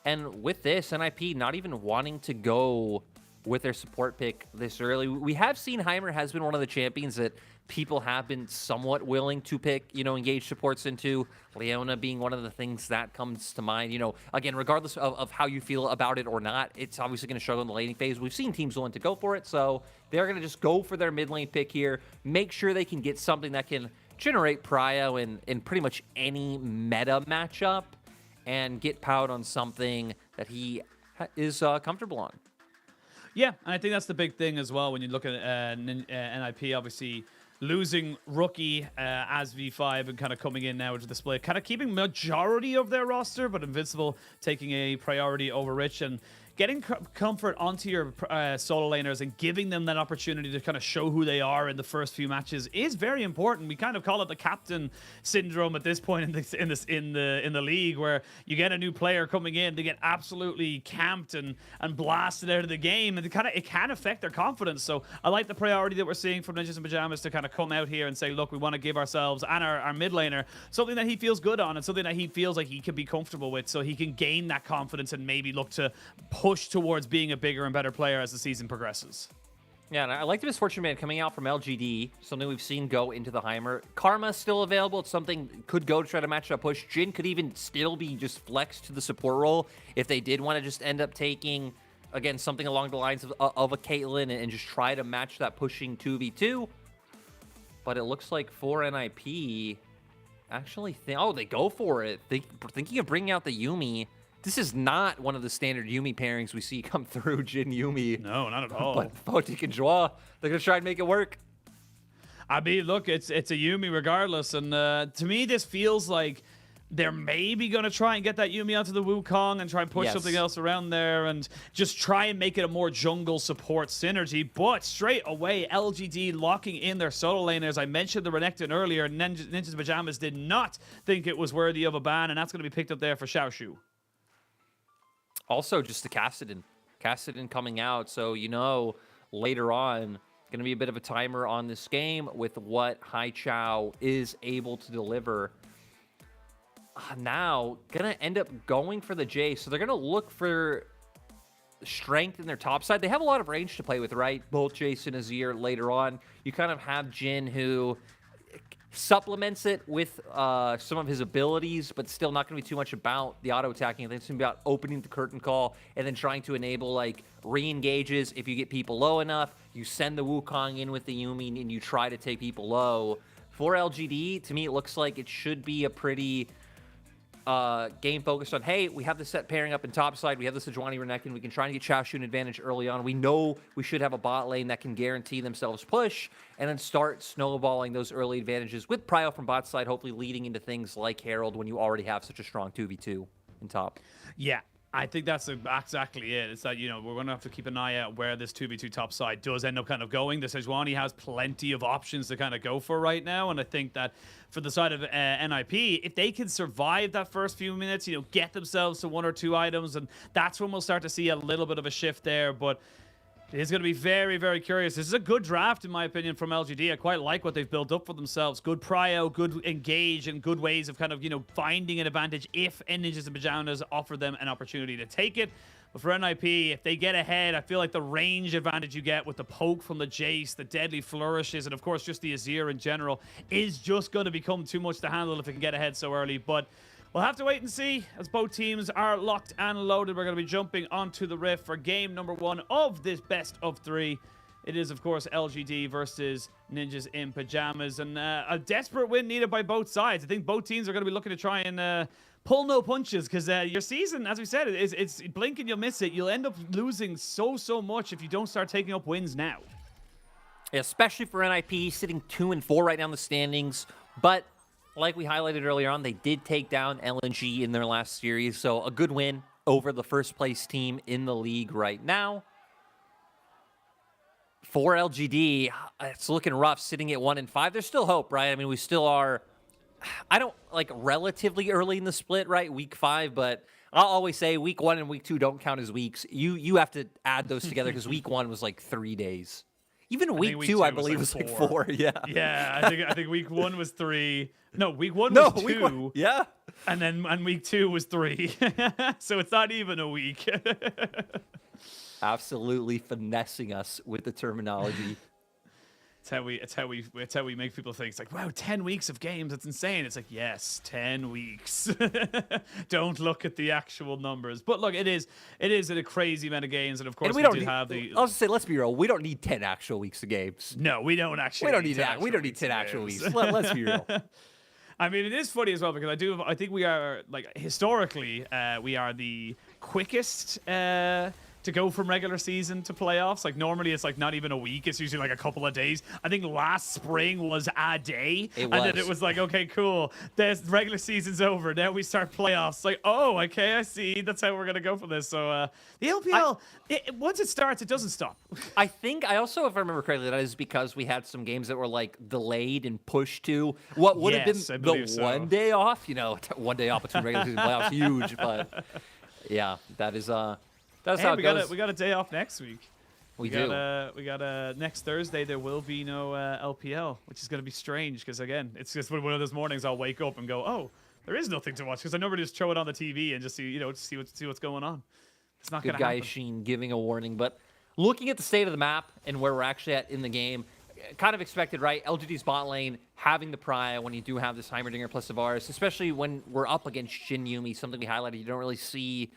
And with this, NIP not even wanting to go with their support pick this early. We have seen Heimer has been one of the champions that people have been somewhat willing to pick, engage supports into. Leona being one of the things that comes to mind. Again, regardless of how you feel about it or not, it's obviously going to struggle in the laning phase. We've seen teams willing to go for it, so they're going to just go for their mid lane pick here, make sure they can get something that can generate prio in pretty much any meta matchup, and get Pout on something that he is comfortable on. Yeah, and I think that's the big thing as well when you look at NIP, obviously losing Rookie as V5 and kind of coming in now into the split, kind of keeping majority of their roster, but Invincible taking a priority over Rich, and getting comfort onto your solo laners and giving them that opportunity to kind of show who they are in the first few matches is very important. We kind of call it the captain syndrome at this point in the league, where you get a new player coming in, they get absolutely camped and blasted out of the game, and it can affect their confidence. So I like the priority that we're seeing from Ninjas in Pajamas to kind of come out here and say, look, we want to give ourselves and our mid laner something that he feels good on and something that he feels like he can be comfortable with, so he can gain that confidence and maybe look to push towards being a bigger and better player as the season progresses. Yeah, and I like the Misfortune Man coming out from LGD, something we've seen go into the Heimer. Karma's still available. It's something could go to try to match that push. Jhin could even still be just flexed to the support role if they did want to just end up taking, again, something along the lines of a Caitlyn and just try to match that pushing 2v2. But it looks like for NIP, actually, they go for it. Thinking of bringing out the Yuumi. This is not one of the standard Yuumi pairings we see come through, Jhin Yuumi. No, not at all. But Potik and Joie, they're going to try and make it work. I mean, look, it's a Yuumi regardless. And to me, this feels like they're maybe going to try and get that Yuumi onto the Wukong and try and push something else around there and just try and make it a more jungle support synergy. But straight away, LGD locking in their solo laners. I mentioned the Renekton earlier. Ninjas Pajamas did not think it was worthy of a ban, and that's going to be picked up there for Xiaoshu. Also, just the Kassadin coming out, so later on, going to be a bit of a timer on this game with what Haichao is able to deliver. Now, going to end up going for the J, so they're going to look for strength in their top side. They have a lot of range to play with, right? Both Jason and Azir later on. You kind of have Jhin, who supplements it with some of his abilities, but still not going to be too much about the auto attacking. I think it's going to be about opening the curtain call and then trying to enable like re-engages. If you get people low enough, you send the Wukong in with the Yuumi and you try to take people low. For LGD, to me, it looks like it should be a pretty game focused on, hey, we have the set pairing up in top side. We have the Sejuani Renekton. We can try and get Xiaoshu an advantage early on. We know we should have a bot lane that can guarantee themselves push and then start snowballing those early advantages with prio from bot side, hopefully leading into things like Herald when you already have such a strong 2v2 in top. Yeah. I think that's exactly it. It's that, we're going to have to keep an eye out where this 2v2 top side does end up kind of going. The Sejuani has plenty of options to kind of go for right now. And I think that for the side of NIP, if they can survive that first few minutes, get themselves to 1 or 2 items, and that's when we'll start to see a little bit of a shift there. But it is going to be very, very curious. This is a good draft, in my opinion, from LGD. I quite like what they've built up for themselves. Good prio, good engage, and good ways of kind of, finding an advantage if Ninjas and Pajamas offer them an opportunity to take it. But for NIP, if they get ahead, I feel like the range advantage you get with the poke from the Jace, the deadly flourishes, and of course just the Azir in general is just going to become too much to handle if it can get ahead so early. But we'll have to wait and see as both teams are locked and loaded. We're going to be jumping onto the Rift for game number 1 of this best of 3. It is, of course, LGD versus Ninjas in Pajamas. And a desperate win needed by both sides. I think both teams are going to be looking to try and pull no punches because your season, as we said, it's blink and you'll miss it. You'll end up losing so much if you don't start taking up wins now. Especially for NIP, sitting 2-4 right now in the standings. But like we highlighted earlier on, they did take down LNG in their last series, so a good win over the first place team in the league right now. For LGD, it's looking rough, sitting at 1-5. There's still hope, right? I mean, we still are, relatively early in the split, right? Week 5, but I'll always say week 1 and week 2 don't count as weeks. You have to add those together because week 1 was like 3 days. Even week 2, I believe, was like 4. Yeah. Yeah, I think week 1 was 3. No, week 1 was 2. Week 1, yeah. And week 2 was 3. So it's not even a week. Absolutely finessing us with the terminology. It's how we make people think. It's like, wow, 10 weeks of games. It's insane. It's like, yes, 10 weeks. Don't look at the actual numbers. But look, it is a crazy amount of games, and of course And we don't did need, have the. I'll just say, let's be real. We don't need 10 actual weeks of games. No, we don't actually. We don't need 10 that. We actual don't need weeks 10 of actual games. weeks. Let's be real. I mean, it is funny as well because I think we are, like, historically, we are the quickest to go from regular season to playoffs. Like, normally it's like not even a week. It's usually like a couple of days. I think last spring was a day. It and was. then it was like, okay, cool. The regular season's over. Now we start playoffs. Like, oh, okay, I see. That's how we're going to go for this. So the LPL, once it starts, it doesn't stop. I think I also, if I remember correctly, that is because we had some games that were like delayed and pushed to what would have Yes, I been believe the so. 1 day off. 1 day off between regular season and playoffs, huge. But yeah, that's Hey, how it we goes. got a day off next week. We do. We got next Thursday. There will be no LPL, which is going to be strange because again, it's just one of those mornings I'll wake up and go, oh, there is nothing to watch because I normally just throw it on the TV and just see what's going on. It's not going Good to guy happen. Sheen giving a warning, but looking at the state of the map and where we're actually at in the game, kind of expected, right? LGD's bot lane having the prio when you do have this Heimerdinger plus Tavares, especially when we're up against Shin Yumi, something we highlighted you don't really see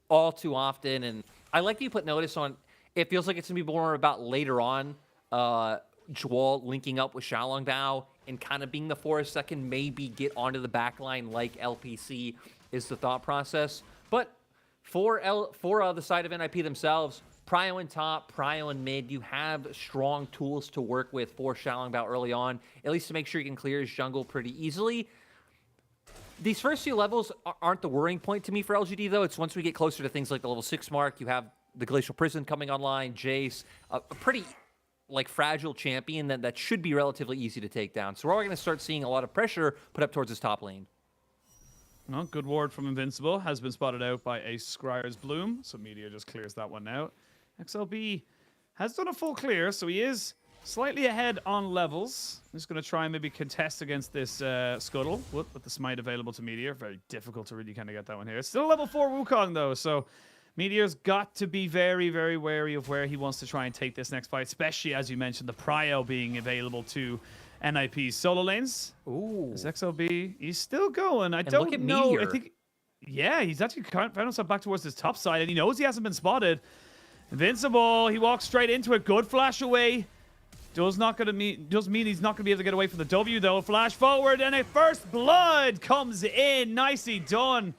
all too often. And I like that you put notice on, it feels like it's going to be more about later on, Jwal linking up with Xiaolong Bao and kind of being the force that can maybe get onto the back line like LPC is the thought process. But for the side of NIP themselves, prio in top, prio in mid, you have strong tools to work with for Xiaolong Bao early on, at least to make sure you can clear his jungle pretty easily. These first few levels aren't the worrying point to me for LGD, though. It's once we get closer to things like the level 6 mark, you have the Glacial Prison coming online, Jace, a pretty fragile champion that should be relatively easy to take down. So we're all going to start seeing a lot of pressure put up towards his top lane. Well, good ward from Invincible has been spotted out by a Scryer's Bloom, so Meteor just clears that one out. XLB has done a full clear, so he is slightly ahead on levels. I'm just going to try and maybe contest against this Scuttle with the smite available to Meteor. Very difficult to really kind of get that one here. It's still level 4 Wukong, though, so Meteor's got to be very, very wary of where he wants to try and take this next fight, especially, as you mentioned, the prio being available to NIP's solo lanes. Ooh. This XLB, he's still going. I And don't look at know. Meteor. I think, yeah, he's actually found himself back towards his top side, and he knows he hasn't been spotted. Invincible, he walks straight into it. Good flash away. Does mean he's not going to be able to get away from the W, though. Flash forward, and a first blood comes in. Nicely done.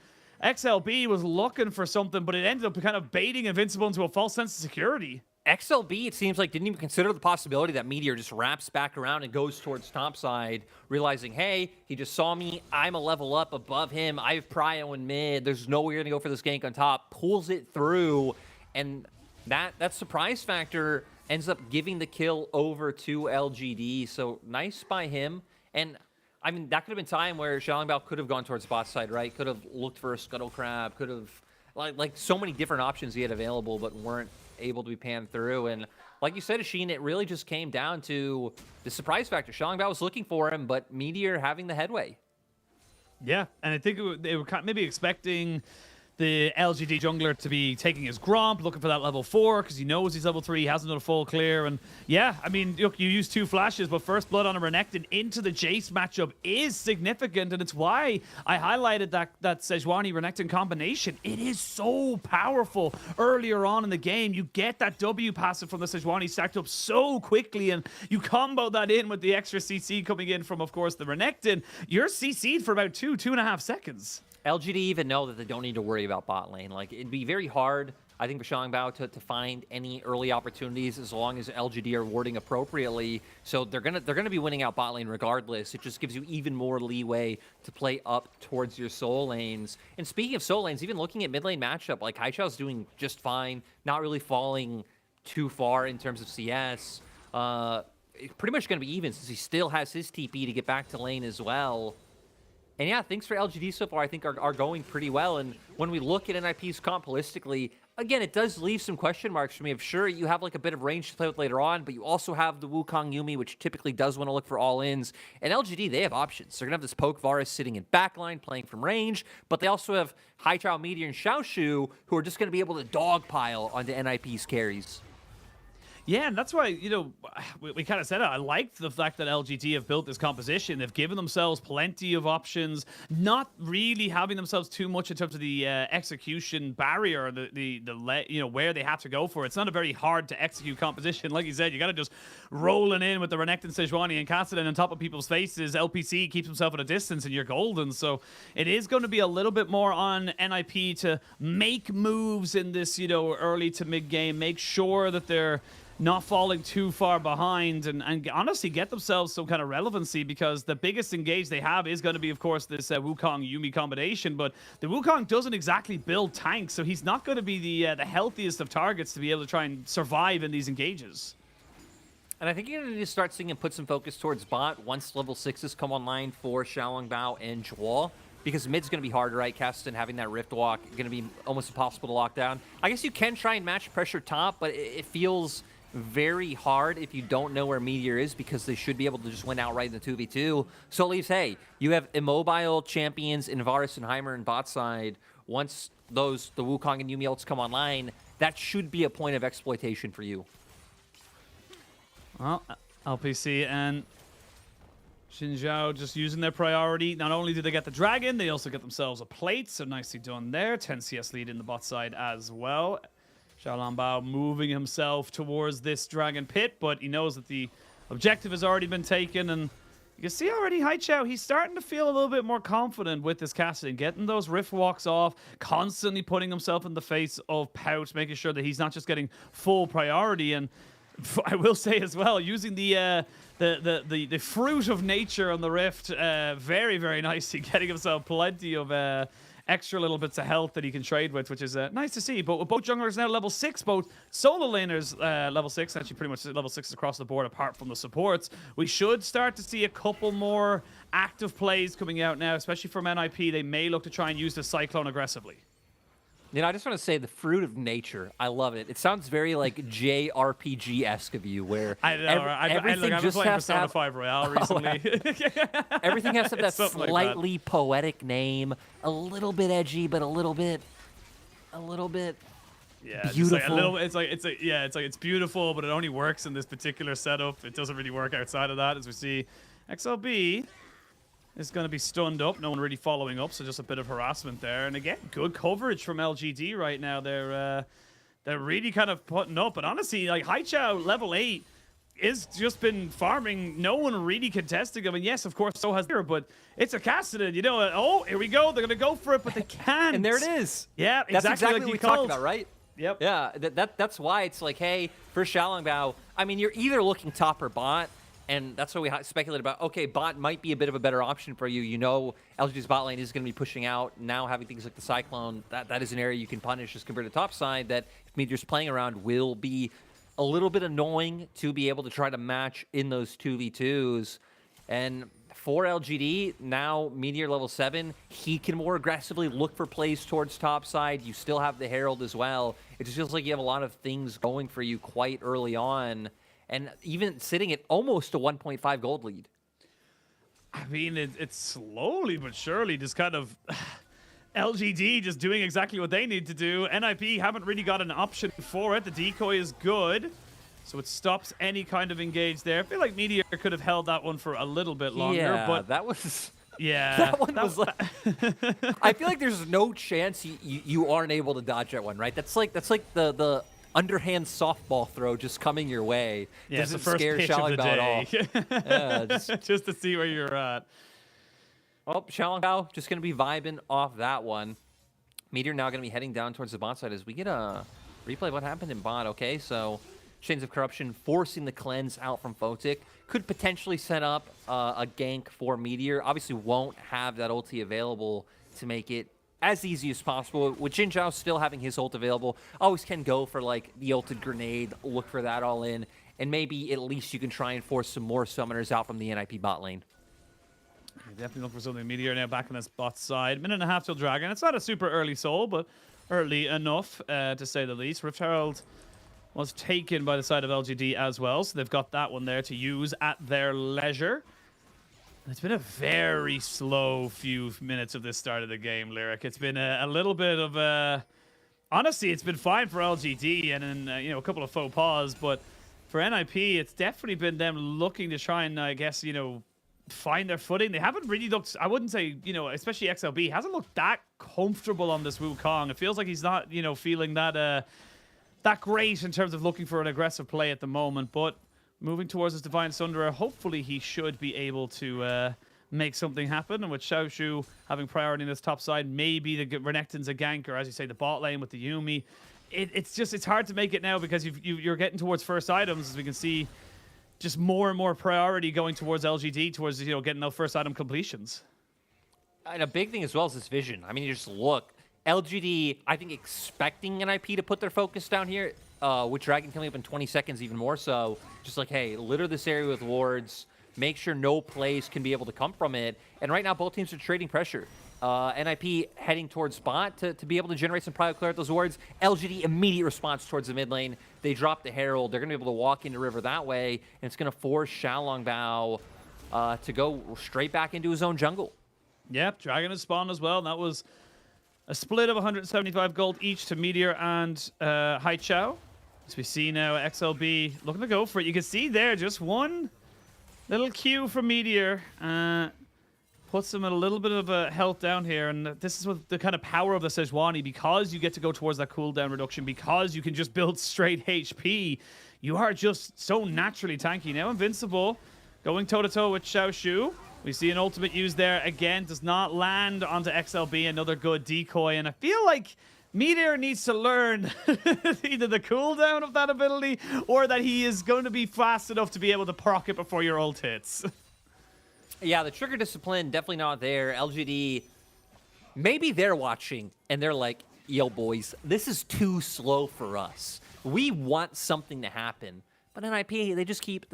XLB was looking for something, but it ended up kind of baiting Invincible into a false sense of security. XLB, it seems like, didn't even consider the possibility that Meteor just wraps back around and goes towards topside, realizing, hey, he just saw me. I'm a level up above him. I have prio in mid. There's no way you're going to go for this gank on top. Pulls it through, and that surprise factor ends up giving the kill over to LGD. So nice by him. And I mean, that could have been time where Xiaolong Bao could have gone towards bot side, right? Could have looked for a Scuttle Crab, could have, like so many different options he had available, but weren't able to be panned through. And like you said, Asheen, it really just came down to the surprise factor. Xiaolong Bao was looking for him, but Meteor having the headway. Yeah, and I think they were maybe expecting the LGD jungler to be taking his Gromp, looking for that level 4, because he knows he's level 3, he hasn't done a full clear. And yeah, I mean, look, you use 2 flashes, but first blood on a Renekton into the Jace matchup is significant, and it's why I highlighted that Sejuani Renekton combination. It is so powerful earlier on in the game. You get that W passive from the Sejuani stacked up so quickly, and you combo that in with the extra CC coming in from, of course, the Renekton. You're CC'd for about 2.5 seconds. LGD even know that they don't need to worry about bot lane. Like, it'd be very hard, I think, for Xiaolong Bao to find any early opportunities as long as LGD are warding appropriately. So they're gonna be winning out bot lane regardless. It just gives you even more leeway to play up towards your soul lanes. And speaking of soul lanes, even looking at mid lane matchup, like Haichao's doing just fine, not really falling too far in terms of CS. It's pretty much gonna be even since he still has his TP to get back to lane as well. And yeah, things for LGD so far I think are going pretty well. And when we look at NIP's comp holistically, again, it does leave some question marks for me. Of sure, you have like a bit of range to play with later on, but you also have the Wukong Yumi, which typically does want to look for all-ins. And LGD, they have options. They're going to have this Poke Varus sitting in backline, playing from range, but they also have Haichao, Meteor, and Xiaoshu, who are just going to be able to dogpile onto NIP's carries. Yeah, and that's why, you know, we kind of said it. I liked the fact that LGD have built this composition. They've given themselves plenty of options, not really having themselves too much in terms of the execution barrier, you know, where they have to go for it. It's not a very hard to execute composition. Like you said, you got to just rolling in with the Renekton, Sejuani, and Kassadin on top of people's faces. LPC keeps himself at a distance, and you're golden. So it is going to be a little bit more on NIP to make moves in this, you know, early to mid game, make sure that they're not falling too far behind, and honestly get themselves some kind of relevancy, because the biggest engage they have is going to be, of course, this Wukong Yumi combination. But the Wukong doesn't exactly build tanks, so he's not going to be the healthiest of targets to be able to try and survive in these engages. And I think you're going to need to start seeing him put some focus towards bot once level 6s come online for Xiaolongbao and Zhuo. Because mid's going to be hard, right? Kassadin having that Rift Walk, going to be almost impossible to lock down. I guess you can try and match pressure top, but it feels very hard if you don't know where Meteor is, because they should be able to just win outright in the 2v2. So at least, hey, you have immobile champions in Varus and Heimer and bot side. Once the Wukong and Yumi ults come online, that should be a point of exploitation for you. Well, LPC and Xinjiao just using their priority. Not only do they get the dragon, they also get themselves a plate, so nicely done there. 10 CS lead in the bot side as well. Xiaolongbao moving himself towards this dragon pit, but he knows that the objective has already been taken, and you can see already Haichao, he's starting to feel a little bit more confident with this Kassadin, getting those rift walks off, constantly putting himself in the face of Pout, making sure that he's not just getting full priority. And I will say as well, using the fruit of nature on the rift very, very nicely, getting himself plenty of extra little bits of health that he can trade with, which is nice to see. But with both junglers now level 6, both solo laners level 6, actually pretty much level 6 across the board apart from the supports, we should start to see a couple more active plays coming out now, especially from NIP. They may look to try and use the Cyclone aggressively. You know, I just want to say the fruit of nature. I love it. It sounds very like JRPG-esque of you, where I know, everything I've been just playing has to Persona have 5 Royale recently. everything has to have that something slightly poetic name, a little bit edgy, but a little bit Yeah, just beautiful. like a little. It's beautiful, but it only works in this particular setup. It doesn't really work outside of that, as we see. XLB is going to be stunned up. No one really following up, so just a bit of harassment there. And again, good coverage from LGD right now. They're really kind of putting up. But honestly, like Haichao level 8 is just been farming. No one really contesting him. And yes, of course, so has here, but it's a Kassadin. You know, oh, here we go. They're going to go for it, but they can't. And there it is. Yeah, That's exactly like what we called. talked about, right? Yep. Yeah, that's why it's like, hey, for Xiaolongbao, I mean, you're either looking top or bot, and that's what we speculate about. Okay, bot might be a bit of a better option for you. You know, LGD's bot lane is going to be pushing out. Now having things like the Cyclone, that is an area you can punish as compared to top side that if Meteor's playing around will be a little bit annoying to be able to try to match in those 2v2s. And for LGD, now Meteor level 7, he can more aggressively look for plays towards top side. You still have the Herald as well. It just feels like you have a lot of things going for you quite early on. And even sitting at almost a 1.5 gold lead. I mean, it's slowly but surely just kind of LGD just doing exactly what they need to do. NIP haven't really got an option for it. The decoy is good, so it stops any kind of engage there. I feel like Meteor could have held that one for a little bit longer, Yeah, but that was... Yeah. That one was like... I feel like there's no chance you aren't able to dodge that one, right? That's like the underhand softball throw just coming your way. Yeah, it's the Doesn't first scare pitch of the Xiaolongbao at all. day. Just to see where you're at. Oh, Xiaolongbao just going to be vibing off that one. Meteor now going to be heading down towards the bot side as we get a replay of what happened in bot. Okay, so Chains of Corruption forcing the cleanse out from Photic. Could potentially set up a gank for Meteor. Obviously won't have that ulti available to make it as easy as possible. With Jin Zhao still having his ult available, always can go for like the ulted grenade, look for that all in, and maybe at least you can try and force some more summoners out from the NIP bot lane. Definitely look for something. Meteor now back on this bot side. Minute and a half till Dragon. It's not a super early soul, but early enough, to say the least. Rift Herald was taken by the side of LGD as well, so they've got that one there to use at their leisure. It's been a very slow few minutes of this start of the game, Lyric. It's been a little bit of a... Honestly, it's been fine for LGD and then, a couple of faux pas, but for NIP, it's definitely been them looking to try and, I guess, find their footing. They haven't really looked, I wouldn't say, especially XLB, hasn't looked that comfortable on this Wukong. It feels like he's not, feeling that great in terms of looking for an aggressive play at the moment, but moving towards his Divine Sunderer, hopefully he should be able to make something happen. And with Xiaoshu having priority in this top side, maybe the Renekton's a gank, or as you say, the bot lane with the Yuumi. It's hard to make it now because you're getting towards first items, as we can see. Just more and more priority going towards LGD, towards getting those first item completions. And a big thing as well is this vision. I mean, you just look. LGD, I think, expecting NIP to put their focus down here, with Dragon coming up in 20 seconds even more so. Just like, hey, litter this area with wards, make sure no plays can be able to come from it. And right now, both teams are trading pressure. NIP heading towards spot to be able to generate some prio clear at those wards. LGD immediate response towards the mid lane. They drop the Herald. They're going to be able to walk into River that way, and it's going to force Xiaolongbao to go straight back into his own jungle. Yep, Dragon has spawned as well, and that was a split of 175 gold each to Meteor and Haichao. As we see now, XLB looking to go for it. You can see there just one little Q from Meteor. Puts him at a little bit of a health down here, and this is what the kind of power of the Sejuani, because you get to go towards that cooldown reduction, because you can just build straight HP, you are just so naturally tanky. Now Invincible going toe-to-toe with Xiaoshu. We see an ultimate used there again, does not land onto XLB, another good decoy, and I feel like Meteor needs to learn either the cooldown of that ability or that he is going to be fast enough to be able to proc it before your ult hits. Yeah, the trigger discipline definitely not there. LGD, maybe they're watching and they're like, yo, boys, this is too slow for us. We want something to happen. But NIP, they just keep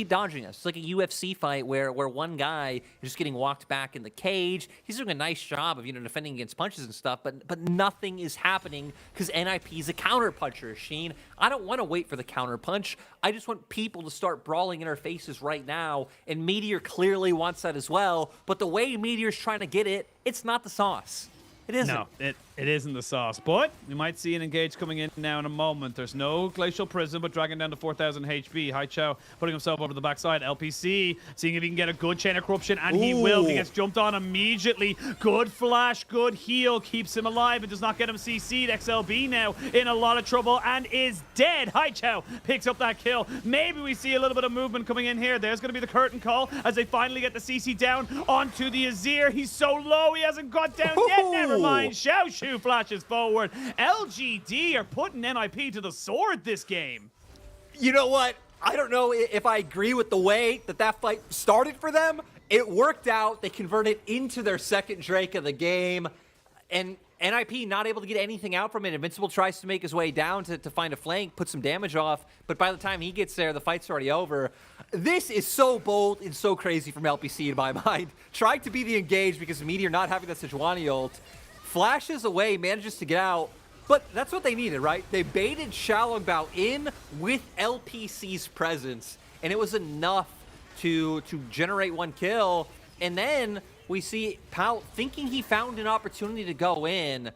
dodging us. It's like a UFC fight where one guy is just getting walked back in the cage. He's doing a nice job of defending against punches and stuff, but nothing is happening because NIP is a counter puncher, Sheen. I don't want to wait for the counter punch. I just want people to start brawling in our faces right now, and Meteor clearly wants that as well. But the way Meteor's trying to get it, it's not the sauce. It isn't. No, it isn't the sauce. But we might see an engage coming in now in a moment. There's no Glacial Prison, but dragging down to 4,000 HP. Haichao putting himself over the backside. LPC seeing if he can get a good Chain of Corruption, and he will. He gets jumped on immediately. Good flash, good heal. Keeps him alive and does not get him CC'd. XLB now in a lot of trouble and is dead. Haichao picks up that kill. Maybe we see a little bit of movement coming in here. There's going to be the curtain call as they finally get the CC down onto the Azir. He's so low, he hasn't got down yet. Never mind. Xiaoshu flashes forward. LGD are putting NIP to the sword this game. You know what? I don't know if I agree with the way that fight started for them. It worked out. They converted into their second Drake of the game. And NIP not able to get anything out from it. Invincible tries to make his way down to find a flank, put some damage off. But by the time he gets there, the fight's already over. This is so bold and so crazy from LPC in my mind. Trying to be the engage because of Meteor not having that Sejuani ult. Flashes away, manages to get out. But that's what they needed, right? They baited Xiaolongbao in with LPC's presence, and it was enough to generate one kill. And then we see Pal thinking he found an opportunity to go in.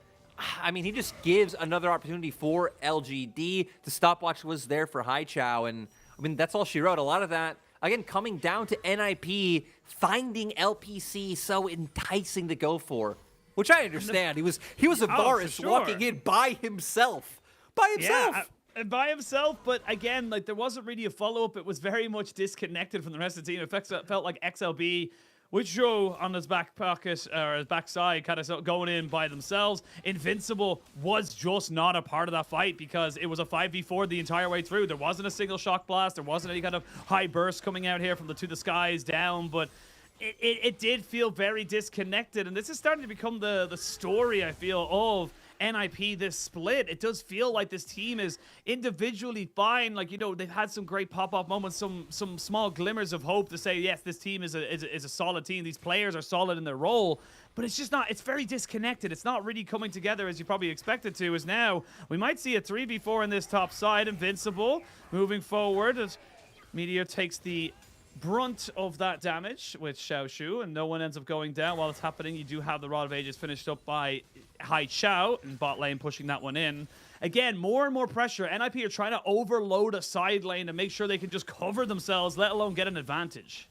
I mean, he just gives another opportunity for LGD. The stopwatch was there for Haichao, and I mean, that's all she wrote. A lot of that, again, coming down to NIP, finding LPC so enticing to go for. Which I understand. He was a Varus walking in by himself. Yeah, by himself, but again, like, there wasn't really a follow-up. It was very much disconnected from the rest of the team. It felt like XLB with Joe on his back pocket, or his backside, kind of going in by themselves. Invincible was just not a part of that fight because it was a 5v4 the entire way through. There wasn't a single shock blast. There wasn't any kind of high burst coming out here from the To The Skies down, but it did feel very disconnected, and this is starting to become the story, I feel, of NIP this split. It does feel like this team is individually fine. Like, you know, they've had some great pop-off moments, some small glimmers of hope to say, yes, this team is a solid team. These players are solid in their role. But it's just not, it's very disconnected. It's not really coming together as you probably expect it to. As now, we might see a 3v4 in this top side. Invincible moving forward as Meteor takes the brunt of that damage with Xiao Shu, and no one ends up going down while it's happening. You do have the Rod of Ages finished up by Hai Chao in bot lane, pushing that one in. Again, more and more pressure. NIP are trying to overload a side lane to make sure they can just cover themselves, let alone get an advantage.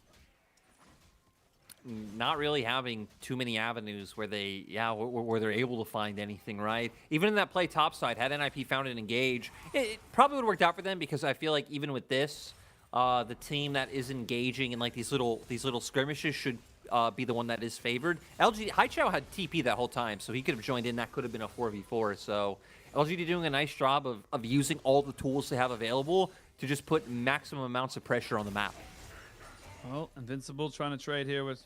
Not really having too many avenues where where they're able to find anything, right? Even in that play topside, had NIP found an engage, it probably would have worked out for them, because I feel like even with this, the team that is engaging in like these little skirmishes should be the one that is favored. Hai Chao had TP that whole time, so he could have joined in. That could have been a 4v4. So LGD doing a nice job of using all the tools they have available to just put maximum amounts of pressure on the map. Well, Invincible trying to trade here with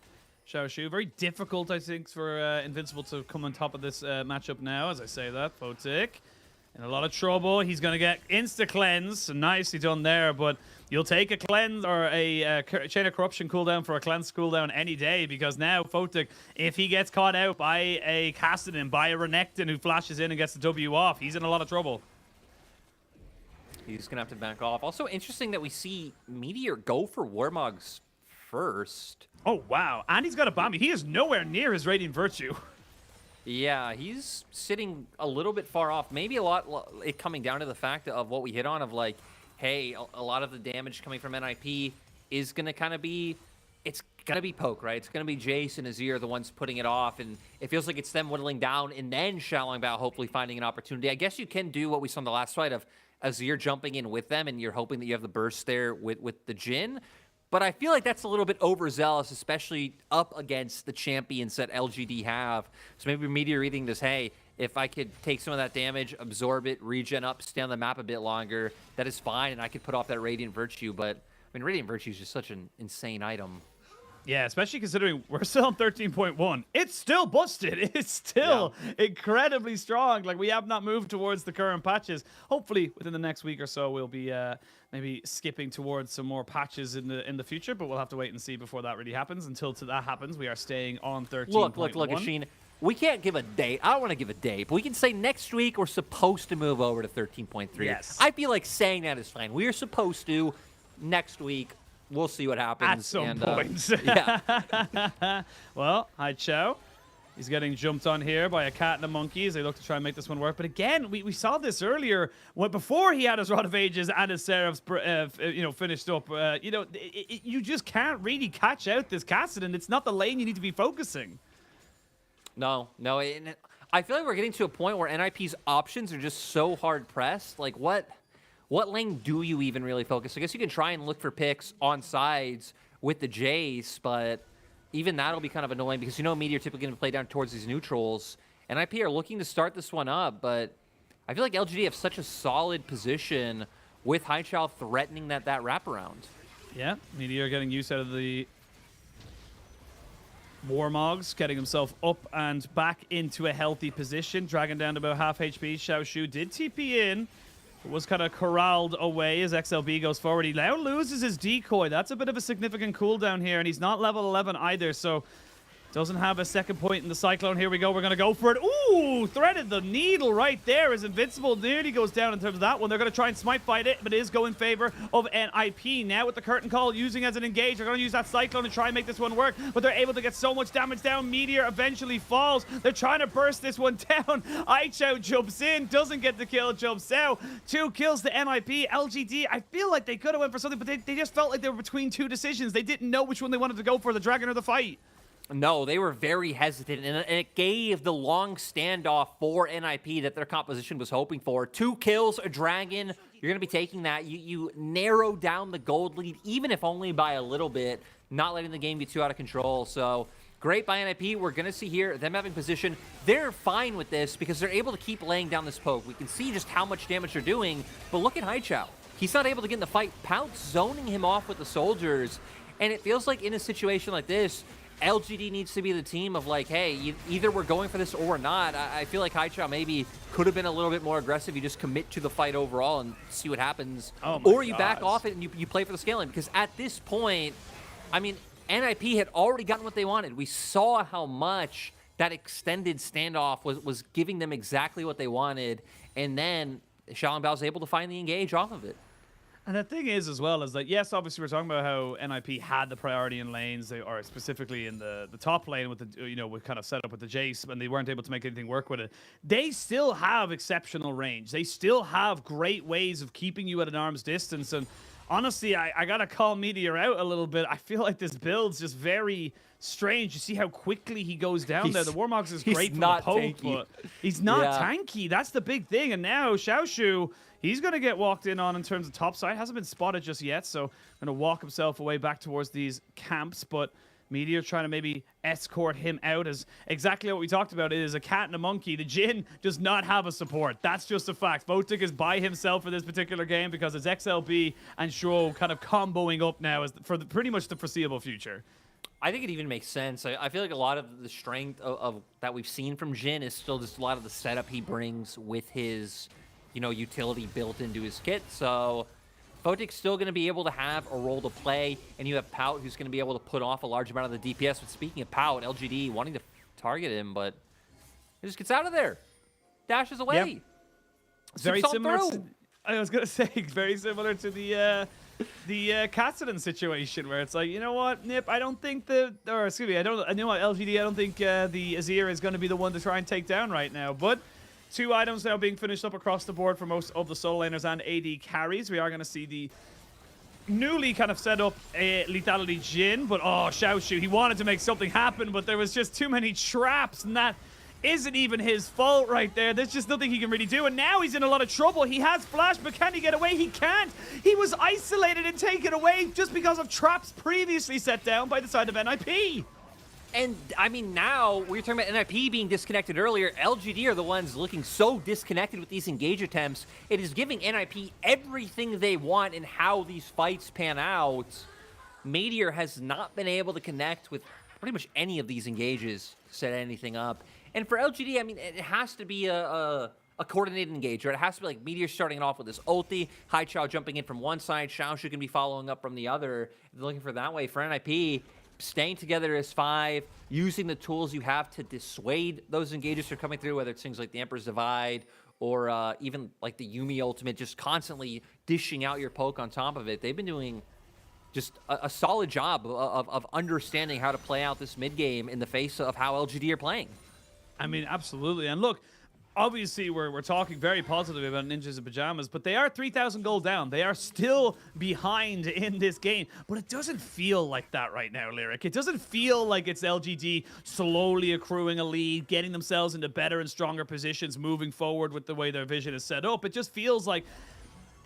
Xiao Shu. Very difficult, I think, for Invincible to come on top of this matchup now, as I say that. Photic in a lot of trouble. He's going to get insta-cleanse. Nicely done there, but you'll take a cleanse or a Chain of Corruption cooldown for a cleanse cooldown any day, because now Photic, if he gets caught out by a Cassidy, by a Renekton who flashes in and gets the W off, he's in a lot of trouble. He's going to have to back off. Also interesting that we see Meteor go for Warmogs first. Oh, wow. And he's got a bomb. He is nowhere near his Radiant Virtue. Yeah, he's sitting a little bit far off. Maybe a lot it coming down to the fact of what we hit on of like, hey, a lot of the damage coming from NIP is going to kind of be, it's going to be Poke, right? It's going to be Jace and Azir the ones putting it off, and it feels like it's them whittling down and then Xiaolongbao hopefully finding an opportunity. I guess you can do what we saw in the last fight of Azir jumping in with them, and you're hoping that you have the burst there with the Jhin. But I feel like that's a little bit overzealous, especially up against the champions that LGD have. So maybe Meteor reading this, hey, if I could take some of that damage, absorb it, regen up, stay on the map a bit longer, that is fine, and I could put off that Radiant Virtue. But, I mean, Radiant Virtue is just such an insane item. Yeah, especially considering we're still on 13.1. It's still busted. It's still incredibly strong. Like, we have not moved towards the current patches. Hopefully, within the next week or so, we'll be maybe skipping towards some more patches in the future, but we'll have to wait and see before that really happens. Until that happens, we are staying on 13.1. Look, Asheen, we can't give a date. I don't want to give a date, but we can say next week we're supposed to move over to 13.3. Yes. I feel like saying that is fine. We are supposed to. Next week, we'll see what happens. At some point. Yeah. Well, Hai Chao. He's getting jumped on here by a cat and a monkey as they look to try and make this one work. But again, we saw this earlier before he had his Rod of Ages and his Seraphs finished up. You just can't really catch out this Cassidy. It's not the lane you need to be focusing. No. I feel like we're getting to a point where NIP's options are just so hard pressed. Like, what lane do you even really focus? I guess you can try and look for picks on sides with the Jace, but even that'll be kind of annoying because Meteor typically going to play down towards these neutrals. NIP are looking to start this one up, but I feel like LGD have such a solid position with Hai Chao threatening that wraparound. Yeah, Meteor getting use out of the Warmogs, getting himself up and back into a healthy position, dragging down to about half HP. Xiao Shu did TP in, but was kind of corralled away as XLB goes forward. He now loses his decoy. That's a bit of a significant cooldown here, and he's not level 11 either, so doesn't have a second point in the Cyclone. Here we go. We're going to go for it. Ooh, threaded the needle right there as Invincible nearly goes down in terms of that one. They're going to try and smite fight it, but it is going in favor of NIP. Now with the Curtain Call using as an engage, they're going to use that Cyclone to try and make this one work, but they're able to get so much damage down. Meteor eventually falls. They're trying to burst this one down. Hai Chao jumps in, doesn't get the kill, jumps out. 2 kills to NIP. LGD, I feel like they could have went for something, but they just felt like they were between 2 decisions. They didn't know which one they wanted to go for, the Dragon or the fight. No, they were very hesitant, and it gave the long standoff for NIP that their composition was hoping for. 2 kills, a dragon. You're going to be taking that. You narrow down the gold lead, even if only by a little bit, not letting the game get too out of control. So great by NIP. We're going to see here them having position. They're fine with this because they're able to keep laying down this poke. We can see just how much damage they're doing, but look at Hai Chao. He's not able to get in the fight. Pounce zoning him off with the soldiers, and it feels like in a situation like this, LGD needs to be the team of like, hey, either we're going for this or we're not. I feel like Haichao maybe could have been a little bit more aggressive. You just commit to the fight overall and see what happens. Or you back off it and you play for the scaling. Because at this point, I mean, NIP had already gotten what they wanted. We saw how much that extended standoff was giving them exactly what they wanted. And then Xiaolongbao was able to find the engage off of it. And the thing is, as well, is that, yes, obviously we're talking about how NIP had the priority in lanes, or specifically in the top lane with the, with kind of set up with the Jace, and they weren't able to make anything work with it. They still have exceptional range. They still have great ways of keeping you at an arm's distance. And honestly, I got to call Meteor out a little bit. I feel like this build's just very strange. You see how quickly he goes down there. The Warmox is great from the poke, but he's not tanky. That's the big thing. And now Xiaoshu, he's going to get walked in on in terms of top side. Hasn't been spotted just yet, so going to walk himself away back towards these camps. But Meteor trying to maybe escort him out as exactly what we talked about. It is a cat and a monkey. The Jhin does not have a support. That's just a fact. Votic is by himself for this particular game because it's XLB and Shuo kind of comboing up now for pretty much the foreseeable future. I think it even makes sense. I feel like a lot of the strength of that we've seen from Jhin is still just a lot of the setup he brings with his, utility built into his kit. So Votic's still going to be able to have a role to play, and you have Pout who's going to be able to put off a large amount of the DPS. But speaking of Pout, LGD wanting to target him, but he just gets out of there, dashes away. Yep. Very similar. I was going to say very similar to the Kassadin situation where it's like, you know what, Nip, I don't think LGD, I don't think the Azir is going to be the one to try and take down right now. But 2 items now being finished up across the board for most of the solo laners and AD carries. We are going to see the newly kind of set up lethality Jhin, but Xiaoshu, he wanted to make something happen, but there was just too many traps, and that isn't even his fault right there. There's just nothing he can really do, and now he's in a lot of trouble. He has flash, but can he get away? He can't. He was isolated and taken away just because of traps previously set down by the side of NIP. And, I mean, now, we were talking about NIP being disconnected earlier. LGD are the ones looking so disconnected with these engage attempts. It is giving NIP everything they want in how these fights pan out. Meteor has not been able to connect with pretty much any of these engages to set anything up. And for LGD, I mean, it has to be a coordinated engage, right? It has to be like Meteor starting it off with his ulti, Haichao jumping in from one side, Xiaoshu can be following up from the other. They're looking for that way. For NIP, staying together as 5, using the tools you have to dissuade those engages from coming through, whether it's things like the Emperor's Divide or even like the Yuumi ultimate, just constantly dishing out your poke on top of it. They've been doing just a solid job of understanding how to play out this mid game in the face of how LGD are playing. I mean, absolutely. And look, obviously we're talking very positively about Ninjas in Pajamas, but they are 3,000 gold down. They are still behind in this game, but it doesn't feel like that right now, Lyric. It doesn't feel like it's LGD slowly accruing a lead, getting themselves into better and stronger positions, moving forward with the way their vision is set up. It just feels like,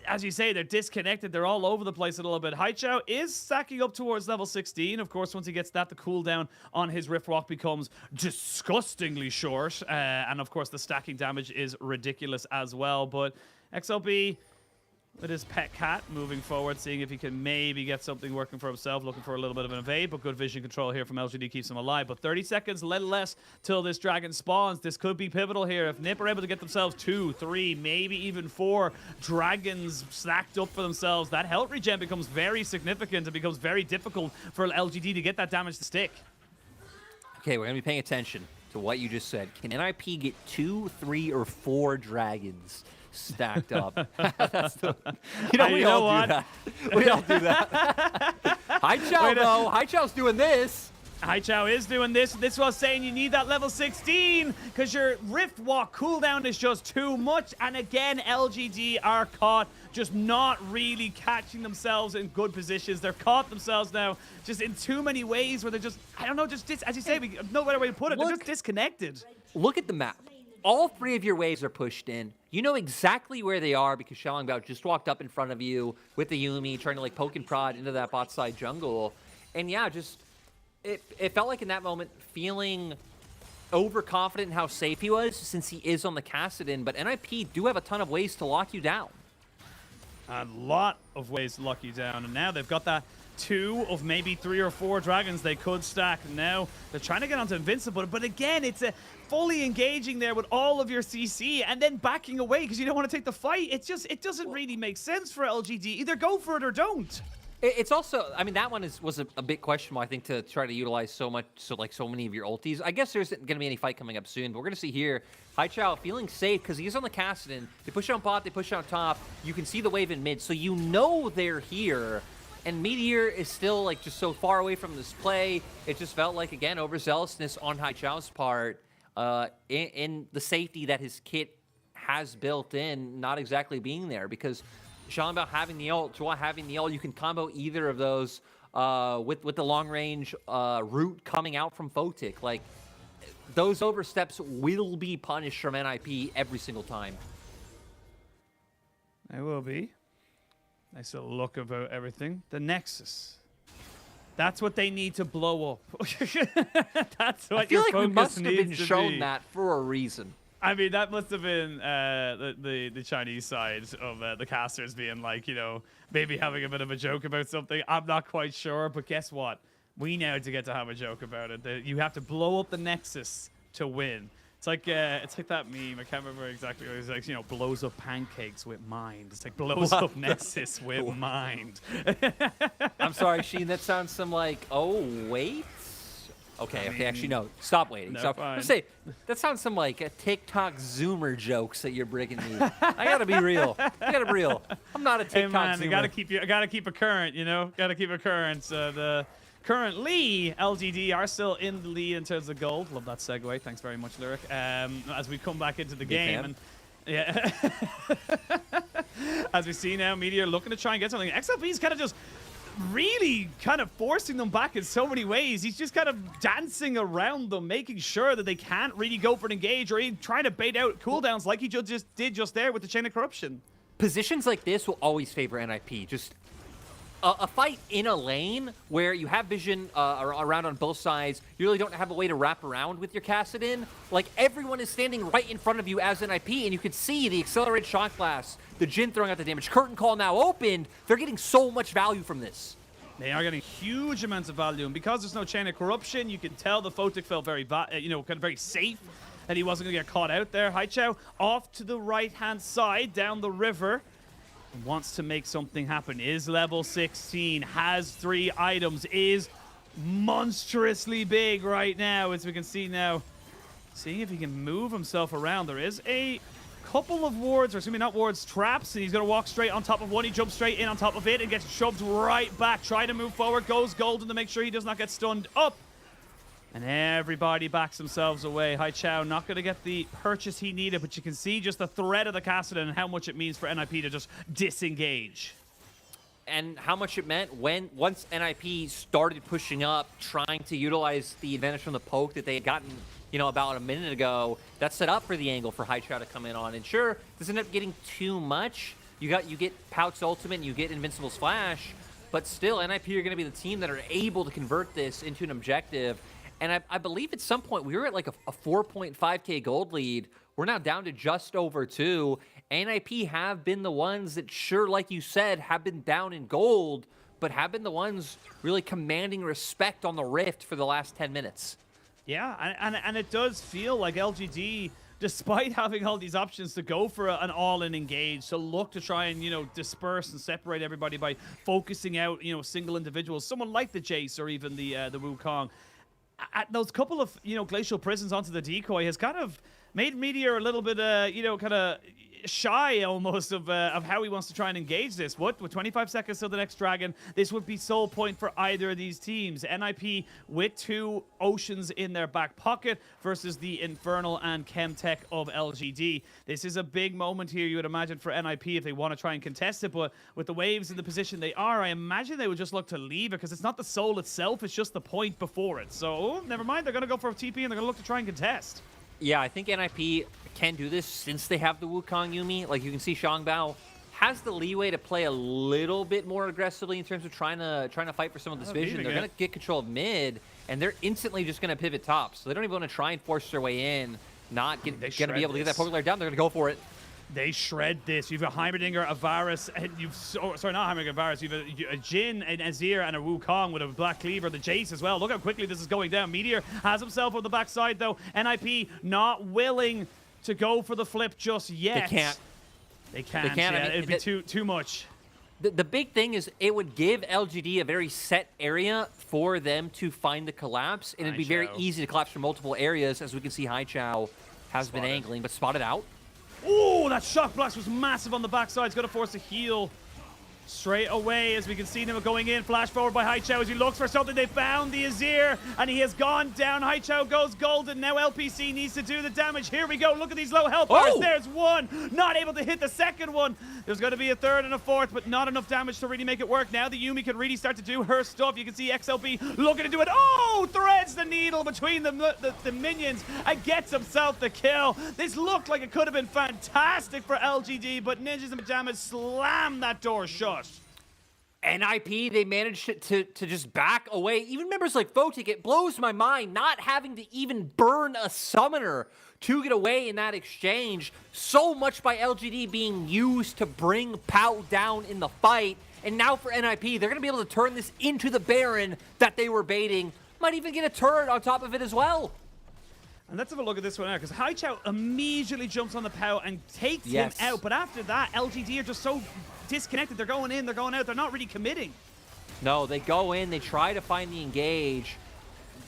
as you say, they're disconnected. They're all over the place a little bit. Haichao is stacking up towards level 16. Of course, once he gets that, the cooldown on his Rift Walk becomes disgustingly short. And of course, the stacking damage is ridiculous as well. But XLB with his pet cat moving forward, seeing if he can maybe get something working for himself, looking for a little bit of an evade, but good vision control here from LGD keeps him alive. But 30 seconds, a little less till this dragon spawns. This could be pivotal here. If Nip are able to get themselves 2, 3, maybe even 4 dragons stacked up for themselves, that health regen becomes very significant. It becomes very difficult for LGD to get that damage to stick. Okay, we're going to be paying attention to what you just said. Can NIP get 2, 3, or 4 dragons stacked up? We all do that. We all do that. Haichao, though. Haichao's doing this. Haichao is doing this. This was saying you need that level 16 because your Rift Walk cooldown is just too much. And again, LGD are caught just not really catching themselves in good positions. They're caught themselves now just in too many ways where they're just, I don't know, just as you say, no better way to put it, they're just disconnected. Look at the map. All 3 of your waves are pushed in. You know exactly where they are because Xiaolongbao just walked up in front of you with the Yuumi trying to like poke and prod into that bot side jungle. And yeah, just it felt like in that moment feeling overconfident in how safe he was since he is on the Kassadin, but NIP do have a ton of ways to lock you down. A lot of ways to lock you down, and now they've got that 2 of maybe 3 or 4 dragons they could stack. Now they're trying to get onto Invincible, but again, it's a fully engaging there with all of your CC and then backing away because you don't want to take the fight. It doesn't really make sense for LGD. Either go for it or don't. It's also, I mean, that one was a big question mark, I think, to try to utilize so many of your ultis. I guess there isn't going to be any fight coming up soon, but we're going to see here Haichao feeling safe because he's on the Kassadin. They push out bot, they push out top. You can see the wave in mid, so you know they're here. And Meteor is still like just so far away from this play. It just felt like, again, overzealousness on Haichao's part in the safety that his kit has built in, not exactly being there because Xiangbao having the ult, Joa having the ult, you can combo either of those with the long range route coming out from Photic. Like, those oversteps will be punished from NIP every single time. They will be. Nice little look about everything. The Nexus. That's what they need to blow up. That's what I feel your like we focus must have been needs to shown be. that for a reason. I mean, that must have been the Chinese side of the casters being like, you know, maybe having a bit of a joke about something. I'm not quite sure, but guess what? We now get to have a joke about it. You have to blow up the Nexus to win. It's like that meme. I can't remember exactly what it was like. You know, blows up pancakes with mind. It's like blows up Nexus with mind. I'm sorry, Sheen. That sounds some like, oh wait. Okay, actually, no. Stop waiting. No, Stop. fine. Let's say that sounds some like a TikTok Zoomer jokes that you're bringing me. I gotta be real. I'm not a TikTok Hey man, Zoomer. I gotta keep it current. You know, gotta keep it current. So currently LGD are still in the lead in terms of gold. Love that segue. Thanks very much, Lyric. As we come back into the game fan. and yeah, as we see now, Meteor looking to try and get something. XLP's kind of just really kind of forcing them back in so many ways. He's just kind of dancing around them, making sure that they can't really go for an engage or even trying to bait out cooldowns like he just did there with the Chain of Corruption. Positions like this will always favor NIP. Just a fight in a lane where you have vision around on both sides. You really don't have a way to wrap around with your Kassadin. Like, everyone is standing right in front of you as NIP, and you can see the accelerated shot blast, the Jhin throwing out the damage, curtain call now opened. They're getting so much value from this. They are getting huge amounts of value, and because there's no Chain of Corruption, you can tell the Photic felt very, kind of very safe that he wasn't going to get caught out there. Haichao off to the right-hand side, down the river. Wants to make something happen. Is level 16, has 3 items, is monstrously big right now, as we can see now. Seeing if he can move himself around. There is a couple of wards, or excuse me, not wards, traps, and he's going to walk straight on top of one. He jumps straight in on top of it and gets shoved right back. Try to move forward, goes golden to make sure he does not get stunned up. And everybody backs themselves away. Haichao not going to get the purchase he needed, but you can see just the threat of the Kassadin and how much it means for NIP to just disengage. And how much it meant once NIP started pushing up, trying to utilize the advantage from the poke that they had gotten, you know, about a minute ago. That set up for the angle for Haichao to come in on. And sure, this ended up getting too much. You get Pout's ultimate, and you get Invincible's flash, but still, NIP are going to be the team that are able to convert this into an objective. And I believe at some point we were at like a 4.5k gold lead. We're now down to just over 2. NIP have been the ones that, sure, like you said, have been down in gold, but have been the ones really commanding respect on the Rift for the last 10 minutes. Yeah, and it does feel like LGD, despite having all these options to go for an all-in engage, to look to try and, you know, disperse and separate everybody by focusing out, you know, single individuals, someone like the Jace or even the Wukong. At those couple of, you know, glacial prisons onto the decoy has kind of made Meteor a little bit, you know, kind of shy almost of how he wants to try and engage this. With 25 seconds till the next dragon, this would be sole point for either of these teams. NIP with 2 oceans in their back pocket versus the Infernal and Chemtech of LGD. This is a big moment here, you would imagine, for NIP if they want to try and contest it, but with the waves in the position they are, I imagine they would just look to leave it because it's not the soul itself, it's just the point before it. So, never mind, they're going to go for a TP and they're going to look to try and contest. Yeah, I think NIP can do this since they have the Wukong Yuumi. Like, you can see Xiangbao has the leeway to play a little bit more aggressively in terms of trying to fight for some of this vision. They're going to get control of mid, and they're instantly just going to pivot top. So they don't even want to try and force their way in. Not going to be able to get that poke layer down. They're going to go for it. They shred this. You've a Heimerdinger, a Varus, and sorry, not Heimerdinger, Varus. You've a Jin, an Azir, and a Wukong with a Black Cleaver, the Jace as well. Look how quickly this is going down. Meteor has himself on the backside, though. NIP not willing to go for the flip just yet. They can't. They can't. Yeah, I mean, it'd be too much. The big thing is it would give LGD a very set area for them to find the collapse, and it'd be very easy to collapse from multiple areas, as we can see Haichao has been angling, but spotted out. Oh, that shock blast was massive on the backside. It's going to force a heal straight away, as we can see them going in. Flash forward by Haichao as he looks for something. They found the Azir, and he has gone down. Haichao goes golden. Now LPC needs to do the damage. Here we go. Look at these low health bars. Oh! There's one. Not able to hit the second one. There's going to be a third and a fourth, but not enough damage to really make it work. Now the Yuumi can really start to do her stuff. You can see XLB looking to do it. Oh, threads the needle between the minions and gets himself the kill. This looked like it could have been fantastic for LGD, but Ninjas in Pajamas slammed that door shut. NIP, they managed to just back away. Even members like Photic, it blows my mind not having to even burn a summoner to get away in that exchange. So much by LGD being used to bring Pao down in the fight. And now for NIP, they're going to be able to turn this into the Baron that they were baiting. Might even get a turret on top of it as well. And let's have a look at this one now, because Haichao immediately jumps on the Pao and takes him out. But after that, LGD are just so disconnected. They're going in, they're going out. They're not really committing. No, they go in, they try to find the engage,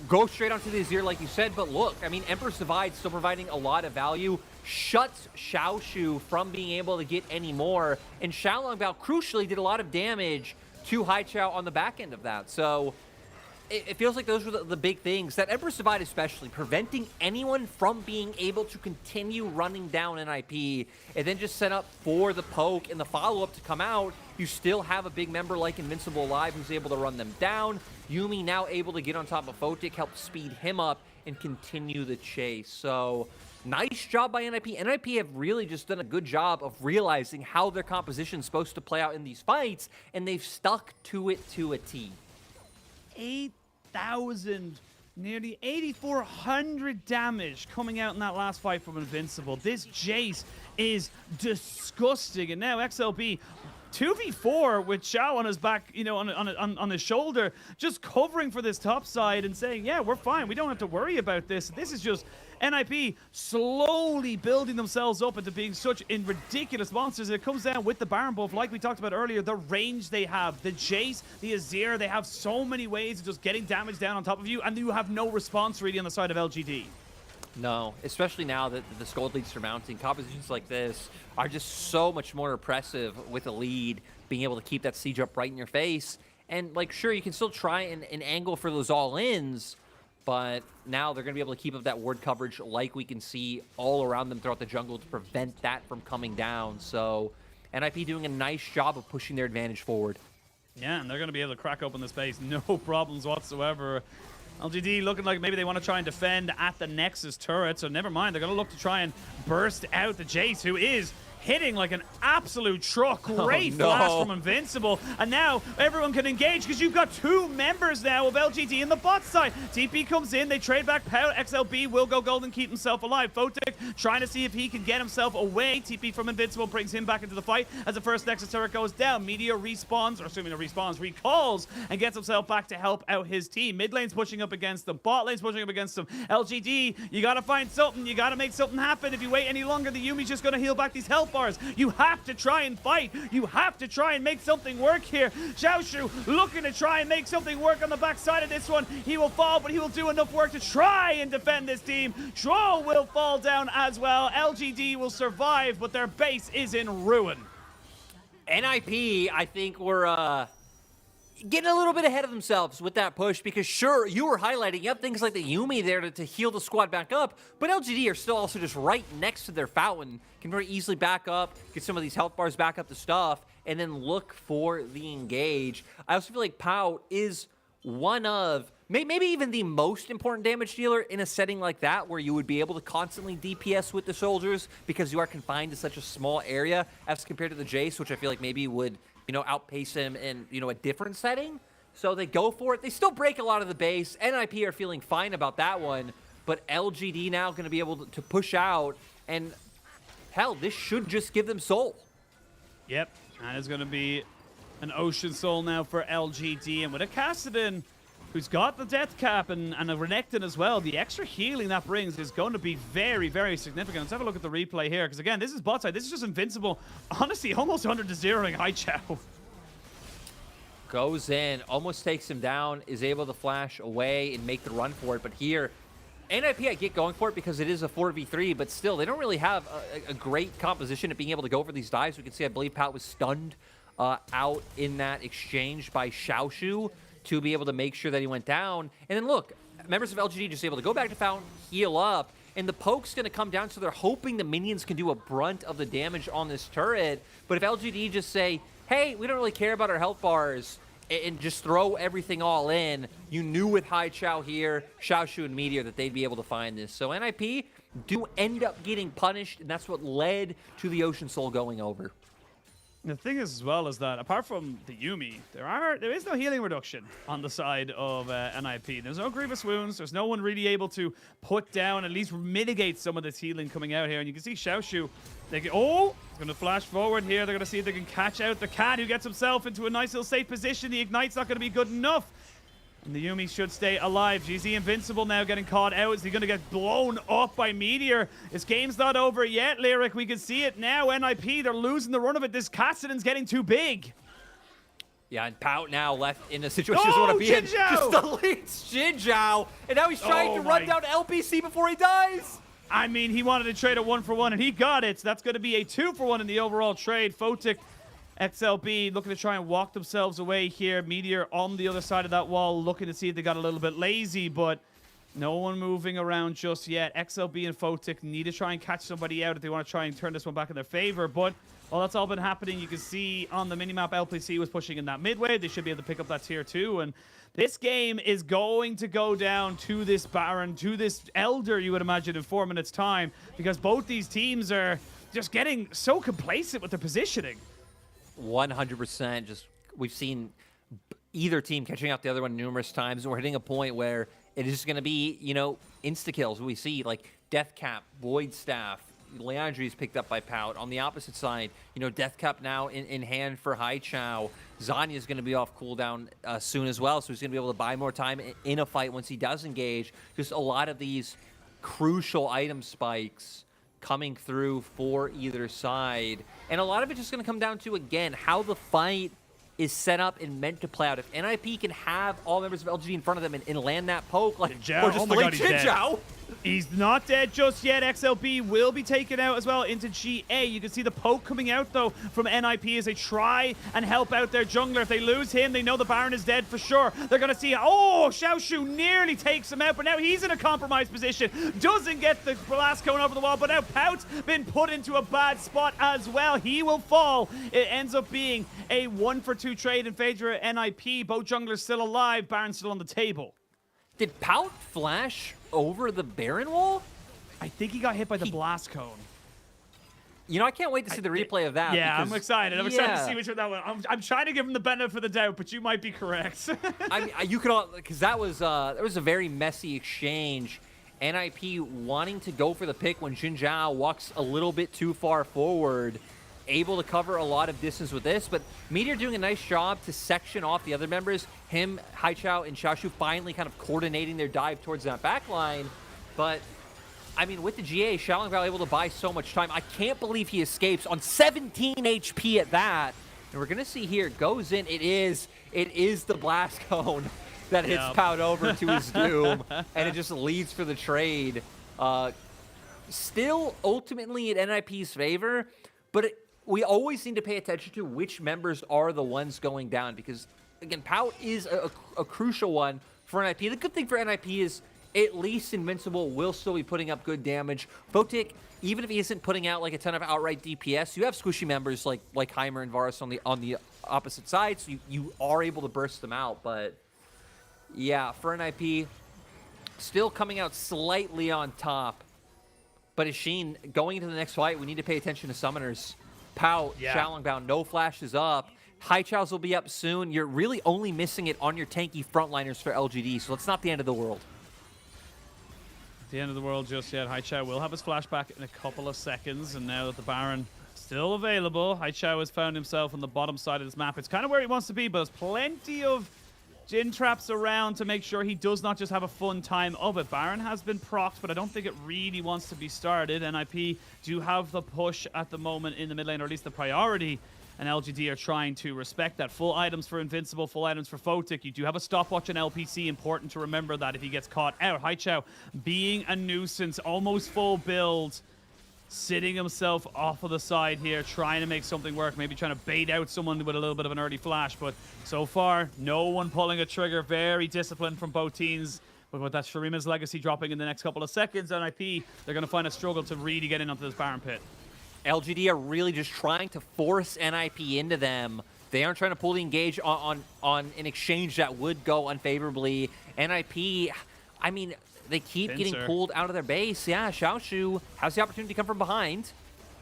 go straight onto the Azir like you said, but look, I mean, Empress Divide still providing a lot of value, shuts Xiaoshu from being able to get any more, and Xiaolongbao crucially did a lot of damage to Haichao on the back end of that. So it feels like those were the big things. That Empress Divide especially, preventing anyone from being able to continue running down NIP, and then just set up for the poke and the follow-up to come out. You still have a big member like Invincible alive who's able to run them down. Yuumi now able to get on top of Photic, help speed him up, and continue the chase. So nice job by NIP. NIP have really just done a good job of realizing how their composition is supposed to play out in these fights, and they've stuck to it to a T. 8,000, nearly 8,400 damage coming out in that last fight from Invincible. This Jace is disgusting. And now XLB 2v4 with Xiao on his back, you know, on his shoulder, just covering for this top side and saying, yeah, we're fine. We don't have to worry about this. This is just NIP slowly building themselves up into being such ridiculous monsters. It comes down with the Baron buff, like we talked about earlier, the range they have, the Jace, the Azir, they have so many ways of just getting damage down on top of you, and you have no response really on the side of LGD. No, especially now that the Gold Leads are mounting. Compositions like this are just so much more impressive with a lead, being able to keep that siege up right in your face. And, like, sure, you can still try and angle for those all-ins, but now they're going to be able to keep up that ward coverage like we can see all around them throughout the jungle to prevent that from coming down. So NIP doing a nice job of pushing their advantage forward. Yeah, and they're going to be able to crack open the space. No problems whatsoever. LGD looking like maybe they want to try and defend at the Nexus turret, so never mind. They're going to look to try and burst out the Jace, who is hitting like an absolute truck. Great flash from Invincible. And now everyone can engage because you've got two members now of LGD in the bot side. TP comes in, they trade back Pout. XLB will go gold and keep himself alive. Photic trying to see if he can get himself away. TP from Invincible brings him back into the fight as the first Nexus turret goes down. Meteor respawns, or assuming it respawns, recalls and gets himself back to help out his team. Mid lane's pushing up against them. Bot lane's pushing up against them. LGD, you got to find something. You got to make something happen. If you wait any longer, the Yuumi's just going to heal back these health bars. You have to try and fight. You have to try and make something work here. Xiaoshu looking to try and make something work on the backside of this one. He will fall, but he will do enough work to try and defend this team. Troll will fall down as well. LGD will survive, but their base is in ruin. NIP, I think, were getting a little bit ahead of themselves with that push, because sure, you were highlighting, you have things like the Yuumi there to heal the squad back up, but LGD are still also just right next to their fountain, can very easily back up, get some of these health bars back up to stuff, and then look for the engage. I also feel like Pao is one of, maybe even the most important damage dealer in a setting like that, where you would be able to constantly DPS with the soldiers because you are confined to such a small area as compared to the Jace, which I feel like maybe would, you know, outpace him in, you know, a different setting. So they go for it. They still break a lot of the base. NIP are feeling fine about that one, but LGD now going to be able to push out. And hell, this should just give them soul. Yep, and it's going to be an Ocean Soul now for LGD. And with a Kassadin who's got the death cap and a Renekton as well, the extra healing that brings is going to be very, very significant. Let's have a look at the replay here, because again, this is bot side. This is just invincible. Honestly, almost 100-0ing Haichao. Goes in, almost takes him down, is able to flash away and make the run for it. But here, NIP, I get going for it because it is a 4v3, but still, they don't really have a great composition at being able to go for these dives. We can see, I believe, Pat was stunned out in that exchange by Xiaoshu to be able to make sure that he went down. And then look, members of LGD just able to go back to Fountain, heal up, and the poke's going to come down, so they're hoping the minions can do a brunt of the damage on this turret. But if LGD just say, hey, we don't really care about our health bars, and just throw everything all in, you knew with Haichao here, Xiaoshu and Meteor, that they'd be able to find this. So NIP do end up getting punished, and that's what led to the Ocean Soul going over. The thing is, as well, is that apart from the Yuumi, there is no healing reduction on the side of NIP. There's no grievous wounds. There's no one really able to put down, at least mitigate some of this healing coming out here. And you can see Xiaoshu, they get, oh, it's going to flash forward here. They're going to see if they can catch out the cat, who gets himself into a nice little safe position. The Ignite's not going to be good enough. And the Yuumi should stay alive. GZ Invincible now getting caught out. Is he going to get blown up by Meteor? This game's not over yet, Lyric. We can see it now. NIP, they're losing the run of it. This Kassadin's getting too big. Yeah, and Pout now left in a situation he doesn't want to be in. Just deletes Jinzhao. And now he's trying to run down LPC before he dies. I mean, he wanted to trade a 1-for-1, and he got it. So that's going to be a 2-for-1 in the overall trade. Photic, XLB looking to try and walk themselves away here. Meteor on the other side of that wall, looking to see if they got a little bit lazy, but no one moving around just yet. XLB and Photic need to try and catch somebody out if they want to try and turn this one back in their favor. But while that's all been happening, you can see on the minimap LPC was pushing in that midway. They should be able to pick up that tier 2. And this game is going to go down to this Baron, to this Elder, you would imagine, in 4 minutes' time, because both these teams are just getting so complacent with their positioning. 100%. Just we've seen either team catching out the other one numerous times, and we're hitting a point where it is just going to be, you know, insta-kills. We see, like, Deathcap, Void Staff, Leandri's picked up by Pout. On the opposite side, you know, Deathcap now in hand for Haichao. Zanya's going to be off cooldown soon as well, so he's going to be able to buy more time in a fight once he does engage. Just a lot of these crucial item spikes coming through for either side. And a lot of it's just going to come down to, again, how the fight is set up and meant to play out. If NIP can have all members of LGD in front of them and land that poke, like, or just delete Jinzhao. He's not dead just yet. XLB will be taken out as well into GA. You can see the poke coming out, though, from NIP as they try and help out their jungler. If they lose him, they know the Baron is dead for sure. They're going to see, oh, Xiaoshu nearly takes him out, but now he's in a compromised position. Doesn't get the blast cone over the wall, but now Pout's been put into a bad spot as well. He will fall. It ends up being a 1-for-2 trade in favor of NIP. Both junglers still alive. Baron's still on the table. Did Pout flash over the Baron wall? I think he got hit by the blast cone. You know, I can't wait to see the replay of that. Yeah, because, I'm excited. I'm excited to see which one that one. I'm trying to give him the benefit of the doubt, but you might be correct. I mean, you could all, because that was a very messy exchange. NIP wanting to go for the pick when Jinzhao walks a little bit too far forward, able to cover a lot of distance with this, but Meteor doing a nice job to section off the other members. Him, Haichao, and Xiaoshu finally kind of coordinating their dive towards that back line. But, I mean, with the GA, Xiaolongbao able to buy so much time. I can't believe he escapes on 17 HP at that. And we're going to see here, goes in. It is the blast cone that hits Pout over to his doom. And it just leads for the trade. Still, ultimately, in NIP's favor, but we always need to pay attention to which members are the ones going down, because, again, Pout is a crucial one for NIP. The good thing for NIP is at least Invincible will still be putting up good damage. Photic, even if he isn't putting out like a ton of outright DPS, you have squishy members like Heimer and Varus on the opposite side, so you are able to burst them out. But yeah, for NIP, still coming out slightly on top. But Ashin, going into the next fight, we need to pay attention to summoners. Pout, Xiaolongbao, no flashes up. Haichao's will be up soon. You're really only missing it on your tanky frontliners for LGD, so it's not the end of the world. The end of the world just yet. Haichao will have his flashback in a couple of seconds, and now that the Baron still available, Haichao has found himself on the bottom side of this map. It's kind of where he wants to be, but there's plenty of Jin traps around to make sure he does not just have a fun time of it. Baron has been procced, but I don't think it really wants to be started. NIP do have the push at the moment in the mid lane, or at least the priority, and LGD are trying to respect that. Full items for Invincible, full items for Photic. You do have a stopwatch on LPC. Important to remember that if he gets caught out. Haichao being a nuisance, almost full build, sitting himself off of the side here, trying to make something work, maybe trying to bait out someone with a little bit of an early flash, but so far, no one pulling a trigger. Very disciplined from both teams. But with that Shurima's legacy dropping in the next couple of seconds, NIP, they're going to find a struggle to really get in onto this Baron pit. LGD are really just trying to force NIP into them. They aren't trying to pull the engage on an exchange that would go unfavorably. NIP, I mean, they keep getting pulled out of their base. Yeah, Xiaoshu has the opportunity to come from behind.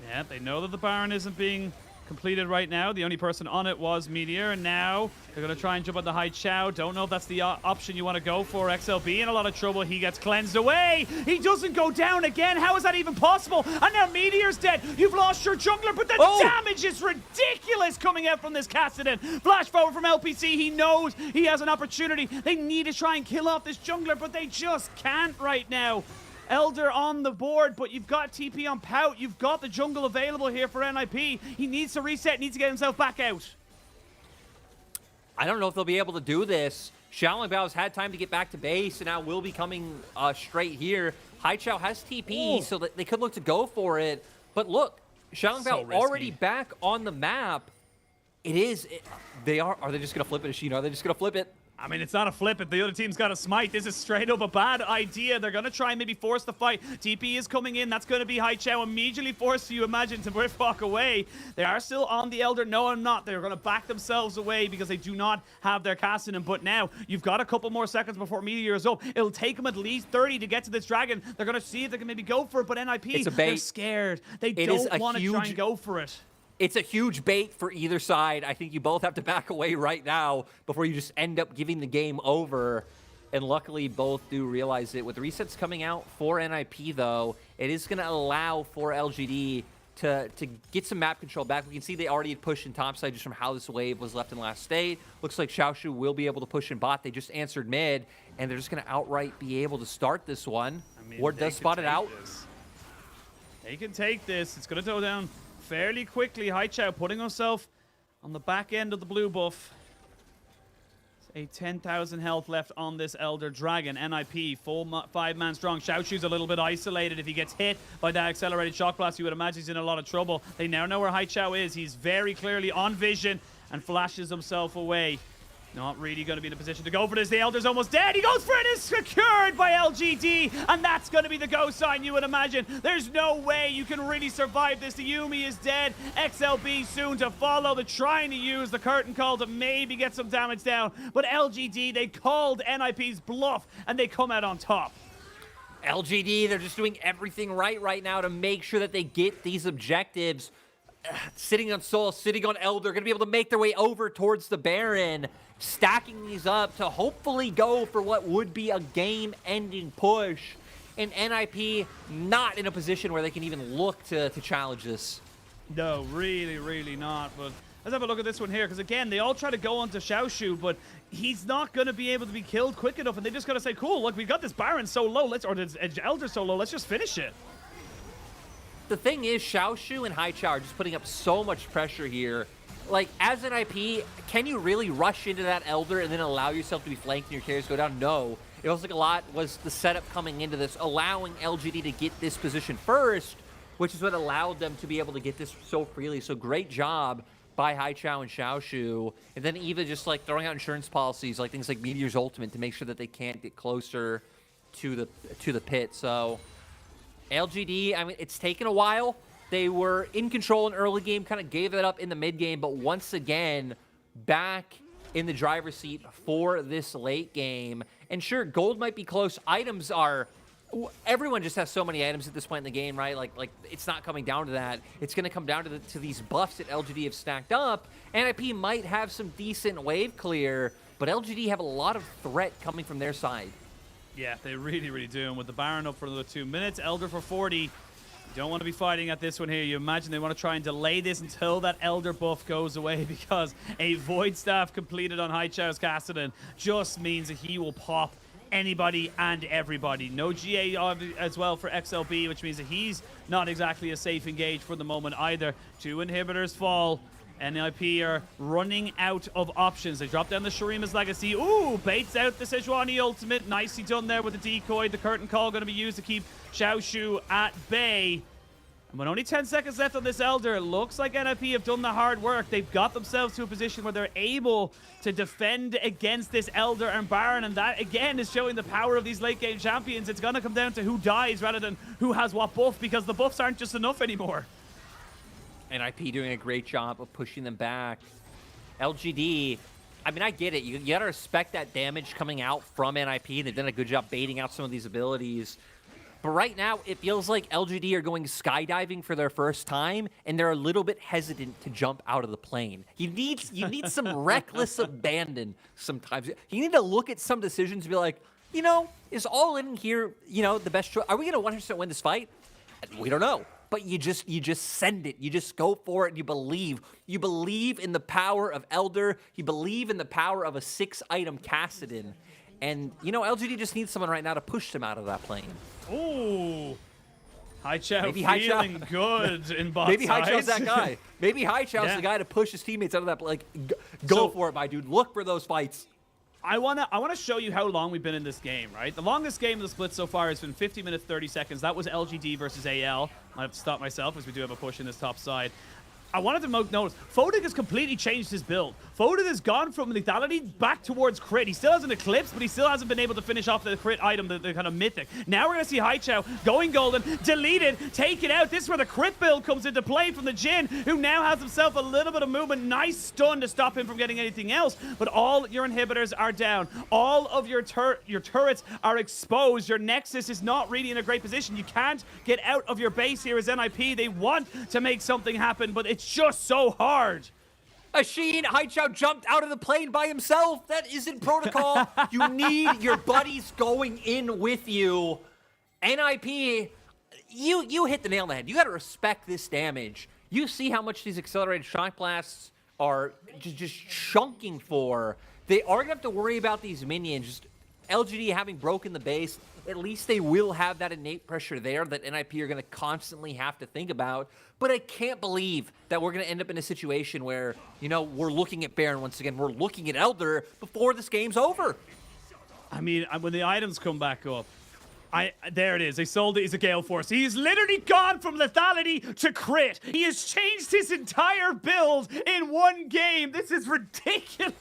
Yeah, they know that the Baron isn't being completed right now. The only person on it was Meteor, and now they're going to try and jump on the Haichao. Don't know if that's the option you want to go for. XLB in a lot of trouble. He gets cleansed away. He doesn't go down again. How is that even possible? And now Meteor's dead. You've lost your jungler, but the damage is ridiculous coming out from this Kassadin. Flash forward from LPC. He knows he has an opportunity. They need to try and kill off this jungler, but they just can't right now. Elder on the board, but you've got TP on Pout. You've got the jungle available here for NIP. He needs to reset, needs to get himself back out. I don't know if they'll be able to do this. Xiaolin Bao's had time to get back to base, and now will be coming straight here. Haichao has TP, so that they could look to go for it. But look, Xiaolin Bao already back on the map. Are they just going to flip it, Ashina? Are they just going to flip it? I mean, it's not a flip it. The other team's got a smite. This is straight up a bad idea. They're going to try and maybe force the fight. TP is coming in. That's going to be Haichao immediately forced, you imagine, to walk away. They are still on the Elder. No, I'm not. They're going to back themselves away because they do not have their Kassadin. But now, you've got a couple more seconds before Meteor is up. It'll take them at least 30 to get to this dragon. They're going to see if they can maybe go for it. But NIP, they're scared. They don't want to try and go for it. It's a huge bait for either side. I think you both have to back away right now before you just end up giving the game over. And luckily, both do realize it. With resets coming out for NIP, though, it is going to allow for LGD to get some map control back. We can see they already had pushed in topside just from how this wave was left in last state. Looks like Xiaoshu will be able to push in bot. They just answered mid, and they're just going to outright be able to start this one. I mean, Ward does spot it out. They can take this. It's going to go down fairly quickly. Haichao putting himself on the back end of the blue buff. A 10,000 health left on this Elder Dragon. NIP, full 5-man strong. Xiaoshu's a little bit isolated. If he gets hit by that accelerated shock blast, you would imagine he's in a lot of trouble. They now know where Haichao is. He's very clearly on vision and flashes himself away. Not really going to be in a position to go for this. The Elder's almost dead. He goes for it. It's secured by LGD. And that's going to be the go sign, you would imagine. There's no way you can really survive this. The Yumi is dead. XLB soon to follow. They're trying to use the curtain call to maybe get some damage down. But LGD, they called NIP's bluff, and they come out on top. LGD, they're just doing everything right now to make sure that they get these objectives. Sitting on Soul, sitting on Elder, going to be able to make their way over towards the Baron, stacking these up to hopefully go for what would be a game-ending push. And NIP not in a position where they can even look to challenge this. No, really not. But let's have a look at this one here, because again, they all try to go onto Xiaoshu, but he's not going to be able to be killed quick enough, and they just got to say, cool, look, we got this Baron so low, or this Elder so low, let's just finish it. The thing is, Xiaoshu and Haichao are just putting up so much pressure here. Like, as an IP, can you really rush into that Elder and then allow yourself to be flanked and your carries go down? No. It was like a lot was the setup coming into this, allowing LGD to get this position first, which is what allowed them to be able to get this so freely. So great job by Haichao and Xiaoshu. And then even just like throwing out insurance policies, like things like Meteor's Ultimate, to make sure that they can't get closer to the pit. So LGD, I mean, it's taken a while. They were in control in early game, kind of gave it up in the mid game, but once again, back in the driver's seat for this late game. And sure, gold might be close. Items are... Everyone just has so many items at this point in the game, right? Like it's not coming down to that. It's going to come down to these buffs that LGD have stacked up. NIP might have some decent wave clear, but LGD have a lot of threat coming from their side. Yeah, they really, really do. And with the Baron up for another 2 minutes, Elder for 40. You don't want to be fighting at this one here. You imagine they want to try and delay this until that Elder buff goes away, because a Void Staff completed on Haichao's Kassadin just means that he will pop anybody and everybody. No GA as well for XLB, which means that he's not exactly a safe engage for the moment either. 2 inhibitors fall. NIP are running out of options. They drop down the Shurima's Legacy. Ooh, baits out the Sejuani ultimate. Nicely done there with the decoy. The curtain call going to be used to keep Xiao Shu at bay. And with only 10 seconds left on this Elder, it looks like NIP have done the hard work. They've got themselves to a position where they're able to defend against this Elder and Baron, and that, again, is showing the power of these late-game champions. It's going to come down to who dies rather than who has what buff, because the buffs aren't just enough anymore. NIP doing a great job of pushing them back. LGD, I mean, I get it. You gotta respect that damage coming out from NIP. They've done a good job baiting out some of these abilities. But right now, it feels like LGD are going skydiving for their first time, and they're a little bit hesitant to jump out of the plane. You need some reckless abandon sometimes. You need to look at some decisions and be like, you know, is all in here, you know, the best choice? Are we going to 100% win this fight? We don't know. But you just send it. You just go for it. And you believe. You believe in the power of Elder. You believe in the power of a 6-item Kassadin. And, you know, LGD just needs someone right now to push them out of that plane. Ooh. Haichao feeling good in bot Maybe sides. Haichao's that guy. Maybe Haichao's the guy to push his teammates out of that. Like, go for it, my dude. Look for those fights. I wanna show you how long we've been in this game, right? The longest game of the split so far has been 50 minutes, 30 seconds. That was LGD versus AL. I have to stop myself as we do have a push in this top side. I wanted to notice, Foden has completely changed his build. Foden has gone from lethality back towards crit. He still has an Eclipse, but he still hasn't been able to finish off the crit item, the kind of mythic. Now we're going to see Haichao going golden, deleted, taken out. This is where the crit build comes into play from the Jhin, who now has himself a little bit of movement. Nice stun to stop him from getting anything else, but all your inhibitors are down. All of your turrets are exposed. Your Nexus is not really in a great position. You can't get out of your base here as NIP. They want to make something happen, but it's just so hard. Ashin, Haichao jumped out of the plane by himself. That isn't protocol. You need your buddies going in with you. NIP, you hit the nail on the head. You got to respect this damage. You see how much these accelerated shock blasts are just chunking for. They are going to have to worry about these minions. Just LGD having broken the base, at least they will have that innate pressure there that NIP are going to constantly have to think about. But I can't believe that we're going to end up in a situation where, you know, we're looking at Baron once again. We're looking at Elder before this game's over. I mean, when the items come back up, there it is. They sold it. He's a Gale Force. He's literally gone from lethality to crit. He has changed his entire build in one game. This is ridiculous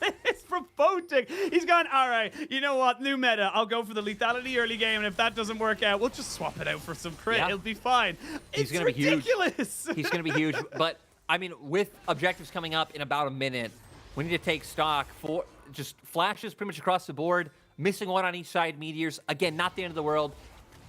from Foden. He's gone, all right, you know what? New meta. I'll go for the lethality early game, and if that doesn't work out, we'll just swap it out for some crit. Yeah. It'll be fine. He's It's gonna be huge. ridiculous. He's going to be huge. But, I mean, with objectives coming up in about a minute, we need to take stock for just flashes pretty much across the board. Missing one on each side, meteors. Again, not the end of the world.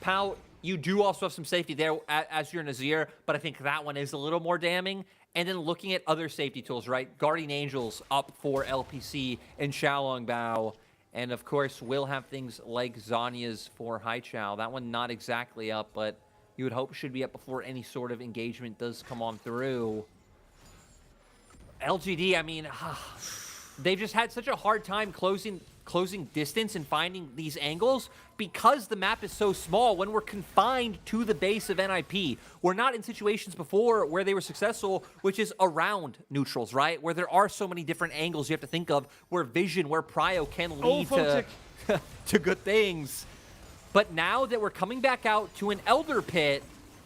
Pal, you do also have some safety there as your Nazir, but I think that one is a little more damning. And then looking at other safety tools, right? Guardian Angels up for LPC and Xiaolong Bao. And, of course, we'll have things like Zanya's for Haichao. That one not exactly up, but you would hope should be up before any sort of engagement does come on through. LGD, I mean, they've just had such a hard time closing distance and finding these angles because the map is so small. When we're confined to the base of NIP, we're not in situations before where they were successful, which is around neutrals, right? Where there are so many different angles you have to think of, where vision, where prio can lead to good things. But now that we're coming back out to an Elder Pit,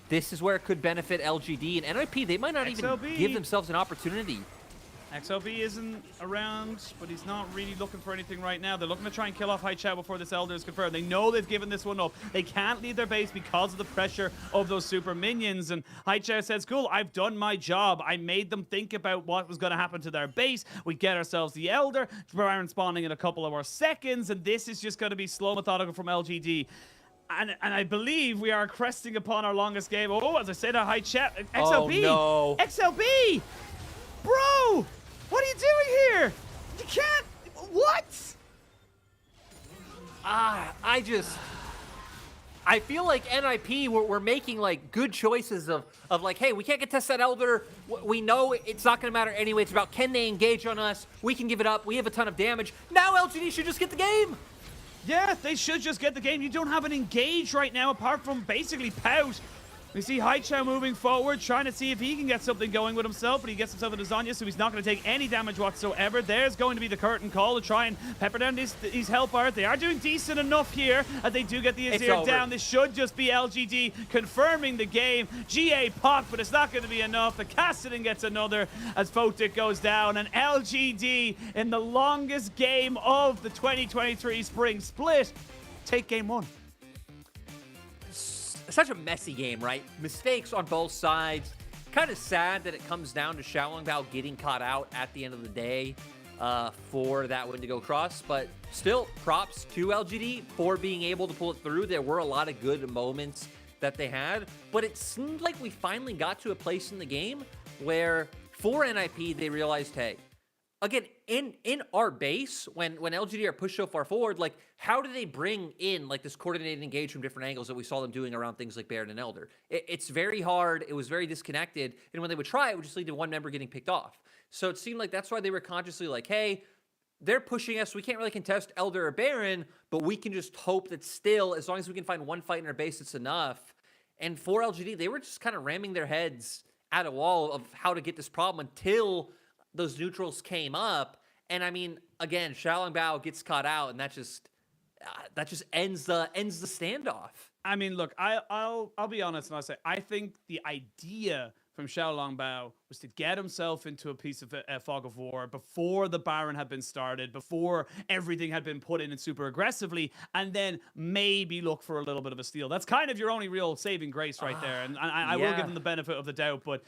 this is where it could benefit LGD and NIP. They might not even give themselves an opportunity. XLB isn't around, but he's not really looking for anything right now. They're looking to try and kill off Haichao before this Elder is confirmed. They know they've given this one up. They can't leave their base because of the pressure of those super minions. And Haichao says, cool, I've done my job. I made them think about what was going to happen to their base. We get ourselves the Elder. Baron spawning in a couple of more seconds. And this is just going to be slow, methodical from LGD. And I believe we are cresting upon our longest game. Oh, as I said, Haichao. XLB! Oh, no. XLB! Bro! What are you doing here? You can't. What? I feel like NIP, we're making like good choices of like, hey, we can't get test that Elder. We know it's not going to matter anyway. It's about can they engage on us? We can give it up. We have a ton of damage. Now LGD should just get the game. Yeah, they should just get the game. You don't have an engage right now apart from basically Pout. We see Haichao moving forward, trying to see if he can get something going with himself, but he gets himself into Zanya, so he's not going to take any damage whatsoever. There's going to be the curtain call to try and pepper down these help art. They are doing decent enough here as they do get the Azir down. This should just be LGD confirming the game. GA pop, but it's not going to be enough. The Kassadin gets another as Photic goes down, and LGD in the longest game of the 2023 spring split take game one. Such a messy game, right? Mistakes on both sides. Kind of sad that it comes down to Xiaolongbao getting caught out at the end of the day for that win to go cross. But still, props to LGD for being able to pull it through. There were a lot of good moments that they had, but it seemed like we finally got to a place in the game where for NIP, they realized, hey, again, in our base, when LGD are pushed so far forward, like, how do they bring in, like, this coordinated engage from different angles that we saw them doing around things like Baron and Elder? It's very hard. It was very disconnected. And when they would try, it would just lead to one member getting picked off. So it seemed like that's why they were consciously like, hey, they're pushing us. We can't really contest Elder or Baron, but we can just hope that still, as long as we can find one fight in our base, it's enough. And for LGD, they were just kind of ramming their heads at a wall of how to get this problem until those neutrals came up. And I mean, again, Xiaolongbao gets caught out, and that just ends the standoff. I mean, look, I'll be honest and I'll say I think the idea from Xiaolongbao was to get himself into a piece of fog of war before the Baron had been started, before everything had been put in super aggressively, and then maybe look for a little bit of a steal. That's kind of your only real saving grace right there. And I will give him the benefit of the doubt, but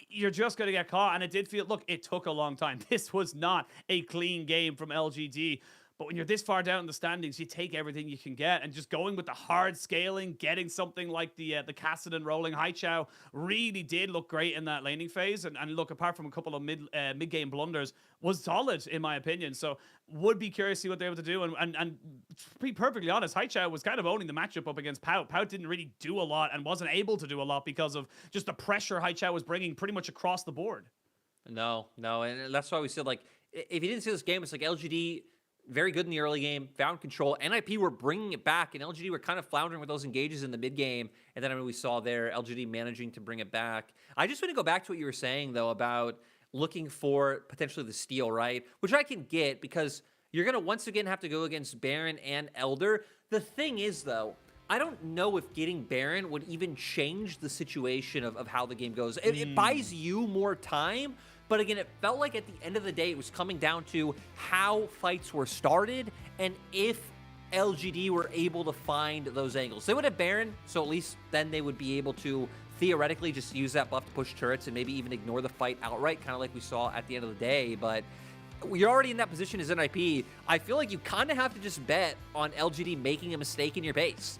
you're just going to get caught. And it did feel, look, it took a long time. This was not a clean game from LGD. But when you're this far down in the standings, you take everything you can get, and just going with the hard scaling, getting something like the Kassadin rolling. Haichao really did look great in that laning phase, and look, apart from a couple of mid-game blunders, was solid in my opinion. So would be curious to see what they're able to do. And to be perfectly honest, Haichao was kind of owning the matchup up against Pout. Pout didn't really do a lot and wasn't able to do a lot because of just the pressure Haichao was bringing pretty much across the board. No, and that's why we said, like, if you didn't see this game, it's like LGD very good in the early game, found control. NIP were bringing it back, and LGD were kind of floundering with those engages in the mid game. And then we saw there LGD managing to bring it back. I just want to go back to what you were saying though about looking for potentially the steal, right? Which I can get because you're gonna once again have to go against Baron and Elder. The thing is though, I don't know if getting Baron would even change the situation of how the game goes. It buys you more time. But again, it felt like at the end of the day, it was coming down to how fights were started and if LGD were able to find those angles. They would have Baron, so at least then they would be able to theoretically just use that buff to push turrets and maybe even ignore the fight outright, kind of like we saw at the end of the day. But you're already in that position as NIP. I feel like you kind of have to just bet on LGD making a mistake in your base.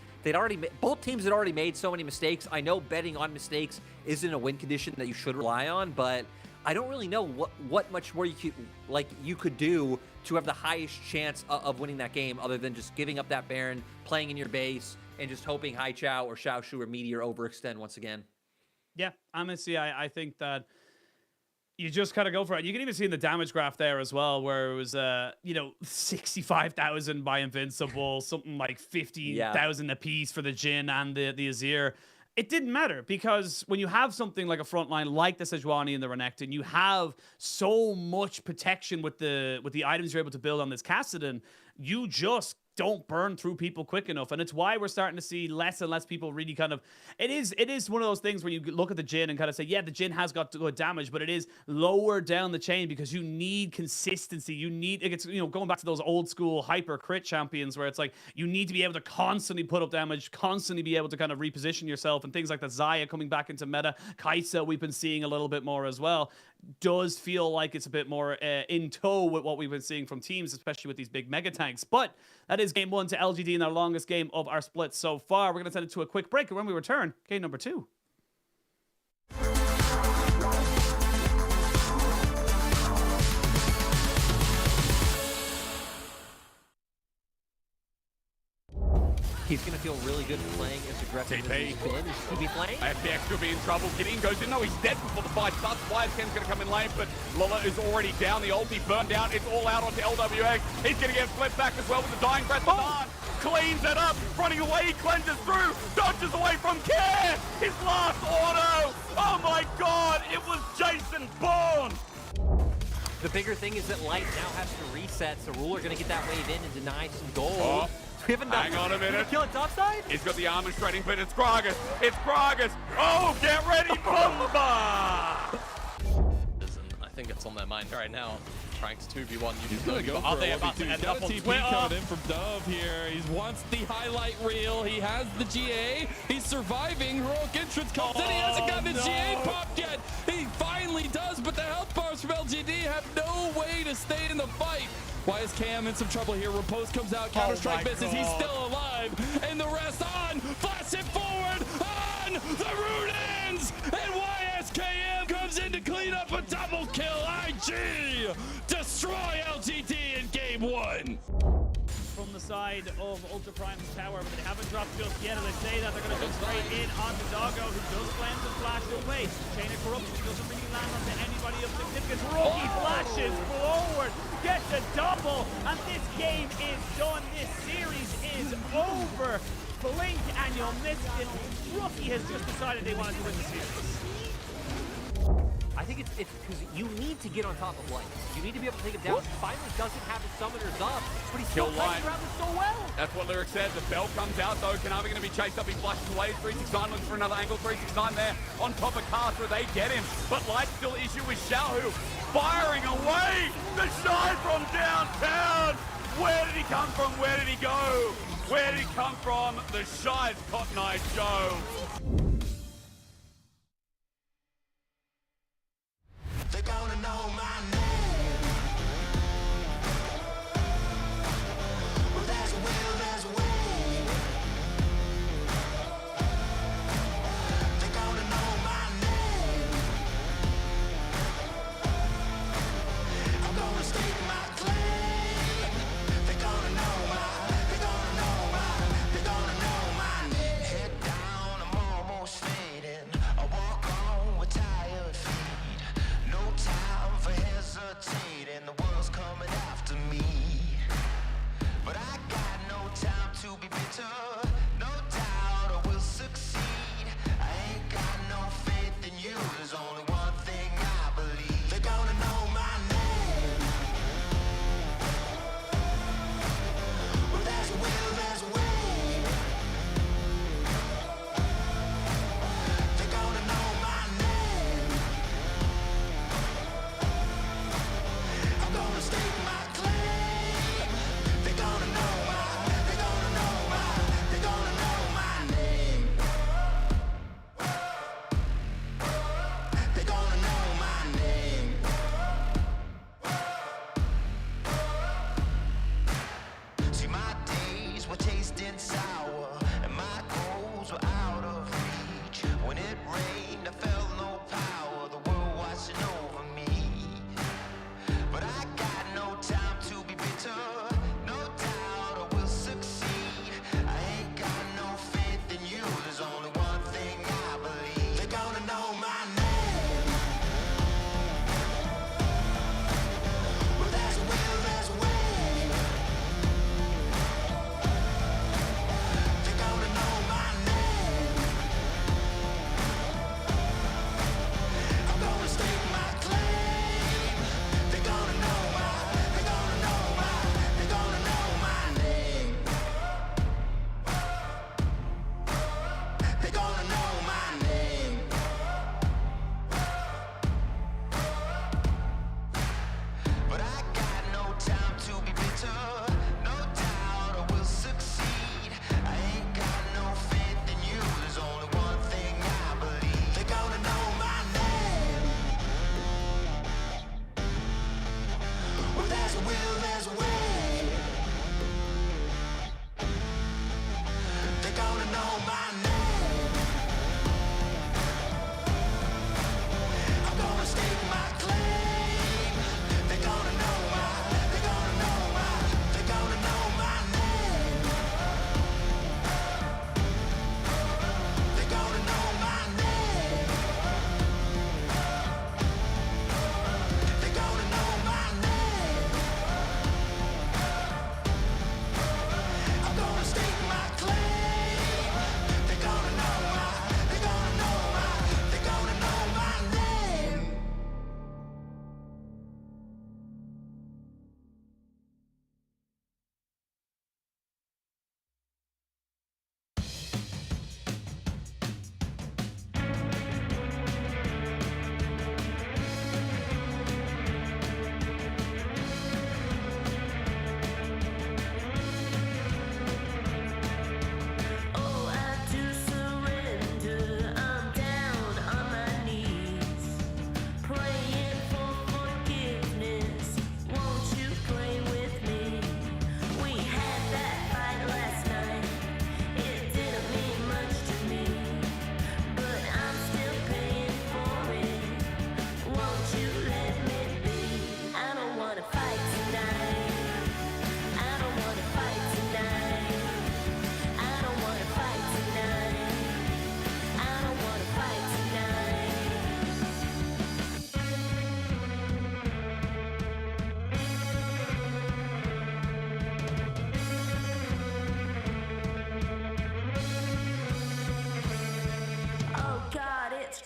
Both teams had already made so many mistakes. I know betting on mistakes isn't a win condition that you should rely on, but I don't really know what much more you could do to have the highest chance of winning that game other than just giving up that Baron, playing in your base, and just hoping Haichao or Xiaoshu or Meteor overextend once again. Yeah, honestly, I think that you just kind of go for it. You can even see in the damage graph there as well, where it was, 65,000 by Invincible, something like 50,000 apiece for the Jhin and the Azir. It didn't matter because when you have something like a frontline like the Sejuani and the Renekton, you have so much protection with the items you're able to build on this Kassadin. You just don't burn through people quick enough, and it's why we're starting to see less and less people really kind of. It is one of those things where you look at the Jhin and kind of say, yeah, the Jhin has got good damage, but it is lower down the chain because you need consistency. You need it's going back to those old school hyper crit champions where it's like you need to be able to constantly put up damage, constantly be able to kind of reposition yourself, and things like that. Xayah coming back into meta, Kai'Sa we've been seeing a little bit more as well. Does feel like it's a bit more in tow with what we've been seeing from teams, especially with these big mega tanks. But that is game one to LGD in our longest game of our split so far. We're going to send it to a quick break, and when we return, game number 2. he's going to feel really good playing as aggressive as TP. he's been. Is TP playing? FPX could be in trouble. Gideon goes in. No, he's dead before the fight starts. Firescan's going to come in late, but Lola is already down. The ulti burned down. It's all out onto LWX. He's going to get flipped back as well with the dying breath. Cleans it up. Running away. He cleanses through. Dodges away from Care. His last auto. Oh my god. It was Jason Bourne. The bigger thing is that Light now has to reset, so Ruler going to get that wave in and deny some gold. Oh. We haven't done Hang on a minute. Kill it topside? He's got the armor straighting, but it's Gragas. It's Gragas. Oh, get ready, Bomba! I think it's on their mind right now. Frank's 2v1. He's gonna go Are for they it. about to He's end got up a on TP Twitter? coming in from Dove here. He wants the highlight reel. He has the GA. He's surviving. Heroic entrance comes in. He hasn't got the GA popped yet. He finally does, but the health bars from LGD have no way to stay in the fight. Why is Cam in some trouble here? Repose comes out. Counter-Strike misses. He's still alive. And the rest on. Flash it forward. On. The root ends. And YSKM comes in to clean up a double kill. IG. Destroy LGD in game 1. From the side of Ultra Prime's tower, but they haven't dropped just yet. As they say that, they're going to go straight in onto Doggo, who does cleanse and flash away. Chain of Corruption doesn't really land onto anybody of significance. Rookie flashes forward, gets a double, and this game is done. This series is over. Blink and you'll miss it. Rookie has just decided they wanted to win the series. I think it's because you need to get on top of Light. You need to be able to take him down. He finally doesn't have his summoners up, but he's still playing around this so well. That's what Lyric said. The bell comes out though. Kanavi going to be chased up. He flashes away. 369 looks for another angle. 369 there on top of Caster. They get him. But Light still issue with Xiaohu firing away. The Shy from downtown. Where did he come from? Where did he go? Where did he come from? The Shy's Cotton Eye Joe. They're gonna know my name. Well, there's a will, there's a way. They're gonna know my name. I'm gonna stake my claim. They're gonna know my name. Head down, I'm almost fading. I walk on with tired feet. No time for hesitation.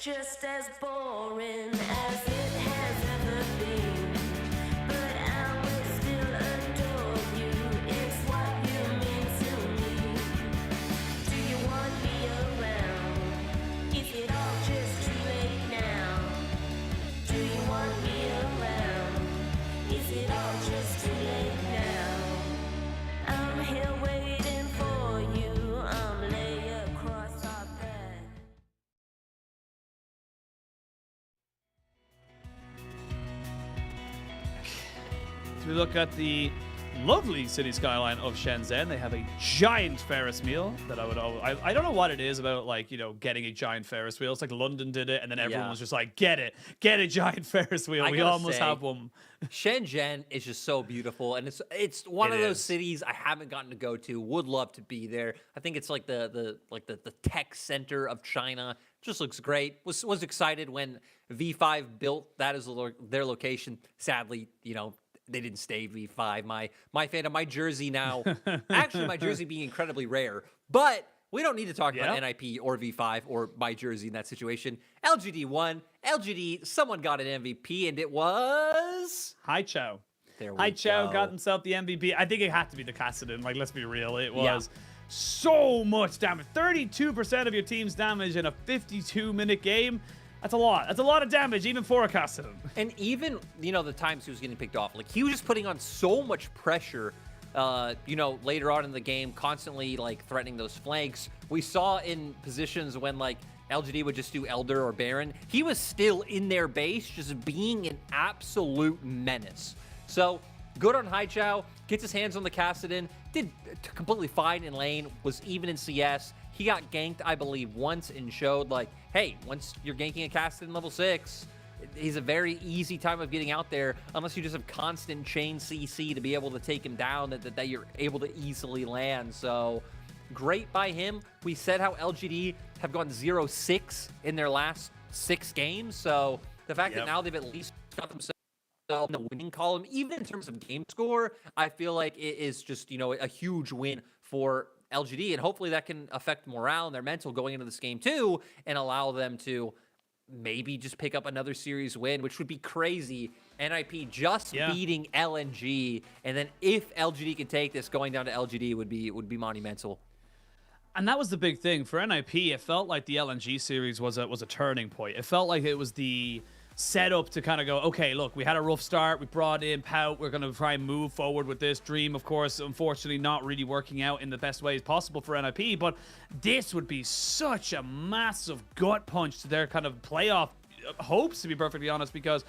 just as boring as it has ever been. But I will still adore you. It's what you mean to me. Do you want me around? Is it all just too late now? Do you want me around? Is it all just too late now? I'm here waiting for you. I'm lay across our bed. As we look at the lovely city skyline of Shenzhen, they have a giant Ferris wheel that I don't know what it is about, like, you know, getting a giant Ferris wheel. It's like London did it, and then everyone was just like, get a giant Ferris wheel. We almost have one. Shenzhen is just so beautiful, and it's one of those cities I haven't gotten to go to. Would love to be there. I think it's like the tech center of China. Just looks great. Was excited when V5 built that as their location. Sadly, you know, they didn't stay V5. My fan of my jersey now. Actually, my jersey being incredibly rare, but we don't need to talk about NIP or V5 or my jersey in that situation. LGD won. LGD, someone got an MVP, and it was Haichao. Haichao got himself the MVP. I think it had to be the Kassadin. Like, let's be real. It was so much damage. 32% of your team's damage in a 52-minute game. That's a lot. That's a lot of damage, even for a Kassadin. And even, you know, the times he was getting picked off, like, he was just putting on so much pressure, you know, later on in the game, constantly, like, threatening those flanks. We saw in positions when, like, LGD would just do Elder or Baron. He was still in their base, just being an absolute menace. So, good on Haichao. Gets his hands on the Kassadin. Did completely fine in lane. Was even in CS. He got ganked, I believe, once and showed, like, hey, once you're ganking a Kassadin level 6, he's a very easy time of getting out there, unless you just have constant chain CC to be able to take him down, that you're able to easily land. So, great by him. We said how LGD have gone 0-6 in their last 6 games. So, the fact that now they've at least got themselves in the winning column, even in terms of game score, I feel like it is just, you know, a huge win for LGD, and hopefully that can affect morale and their mental going into this game too, and allow them to maybe just pick up another series win, which would be crazy. NIP just beating LNG, and then if LGD can take this, going down to LGD would be monumental. And that was the big thing for NIP. It felt like the LNG series was a turning point. It felt like it was the set up to kind of go, okay, look, we had a rough start. We brought in Pout. We're going to try and move forward with this. Dream, of course, unfortunately not really working out in the best ways possible for NIP, but this would be such a massive gut punch to their kind of playoff hopes, to be perfectly honest, because,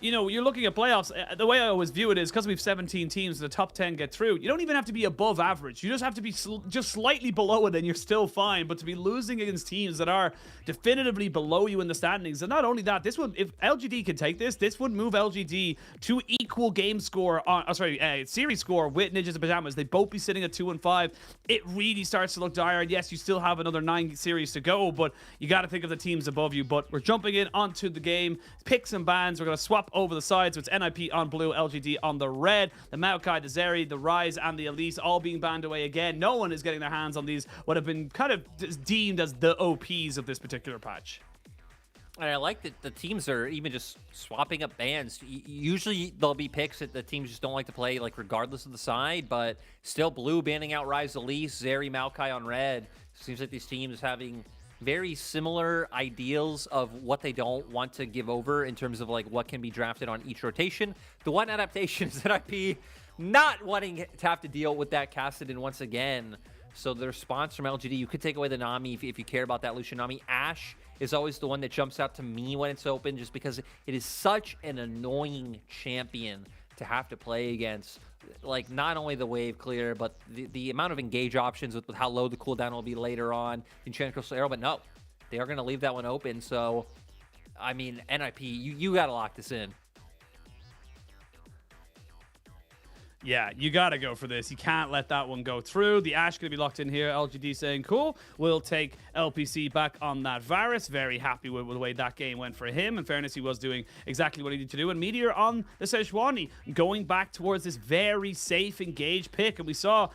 you know, you're looking at playoffs. The way I always view it is because we have 17 teams, the top 10 get through. You don't even have to be above average. You just have to be just slightly below it, and you're still fine. But to be losing against teams that are definitively below you in the standings, and not only that, this would, if LGD can take this, this would move LGD to equal game score on, series score with Ninjas and Pajamas. They'd both be sitting at 2-5. It really starts to look dire. And yes, you still have another 9 series to go, but you got to think of the teams above you. But we're jumping in onto the game. Picks and bans. We're going to swap over the sides. So it's NIP on blue, LGD on the red. The Maokai, the Zeri, the Rise, and the Elise all being banned away again. No one is getting their hands on these, what have been kind of deemed as the OPs of this particular patch. And I like that the teams are even just swapping up bans. Usually there'll be picks that the teams just don't like to play, like, regardless of the side, but still blue banning out Rise, Elise, Zeri, Maokai on red. Seems like these teams having very similar ideals of what they don't want to give over in terms of, like, what can be drafted on each rotation. The one adaptation is NIP not wanting to have to deal with that Kassadin once again. So the response from LGD, you could take away the Nami if you care about that Lucian Nami. Ashe is always the one that jumps out to me when it's open, just because it is such an annoying champion to have to play against. Like, not only the wave clear, but the amount of engage options with how low the cooldown will be later on in Enchanted Crystal Arrow. But no, they are going to leave that one open. So, I mean, NIP, you got to lock this in. Yeah, you got to go for this. You can't let that one go through. The Ashe going to be locked in here. LGD saying, cool. We'll take LPC back on that Varus. Very happy with the way that game went for him. In fairness, he was doing exactly what he needed to do. And Meteor on the Sejuani, going back towards this very safe, engaged pick. And we saw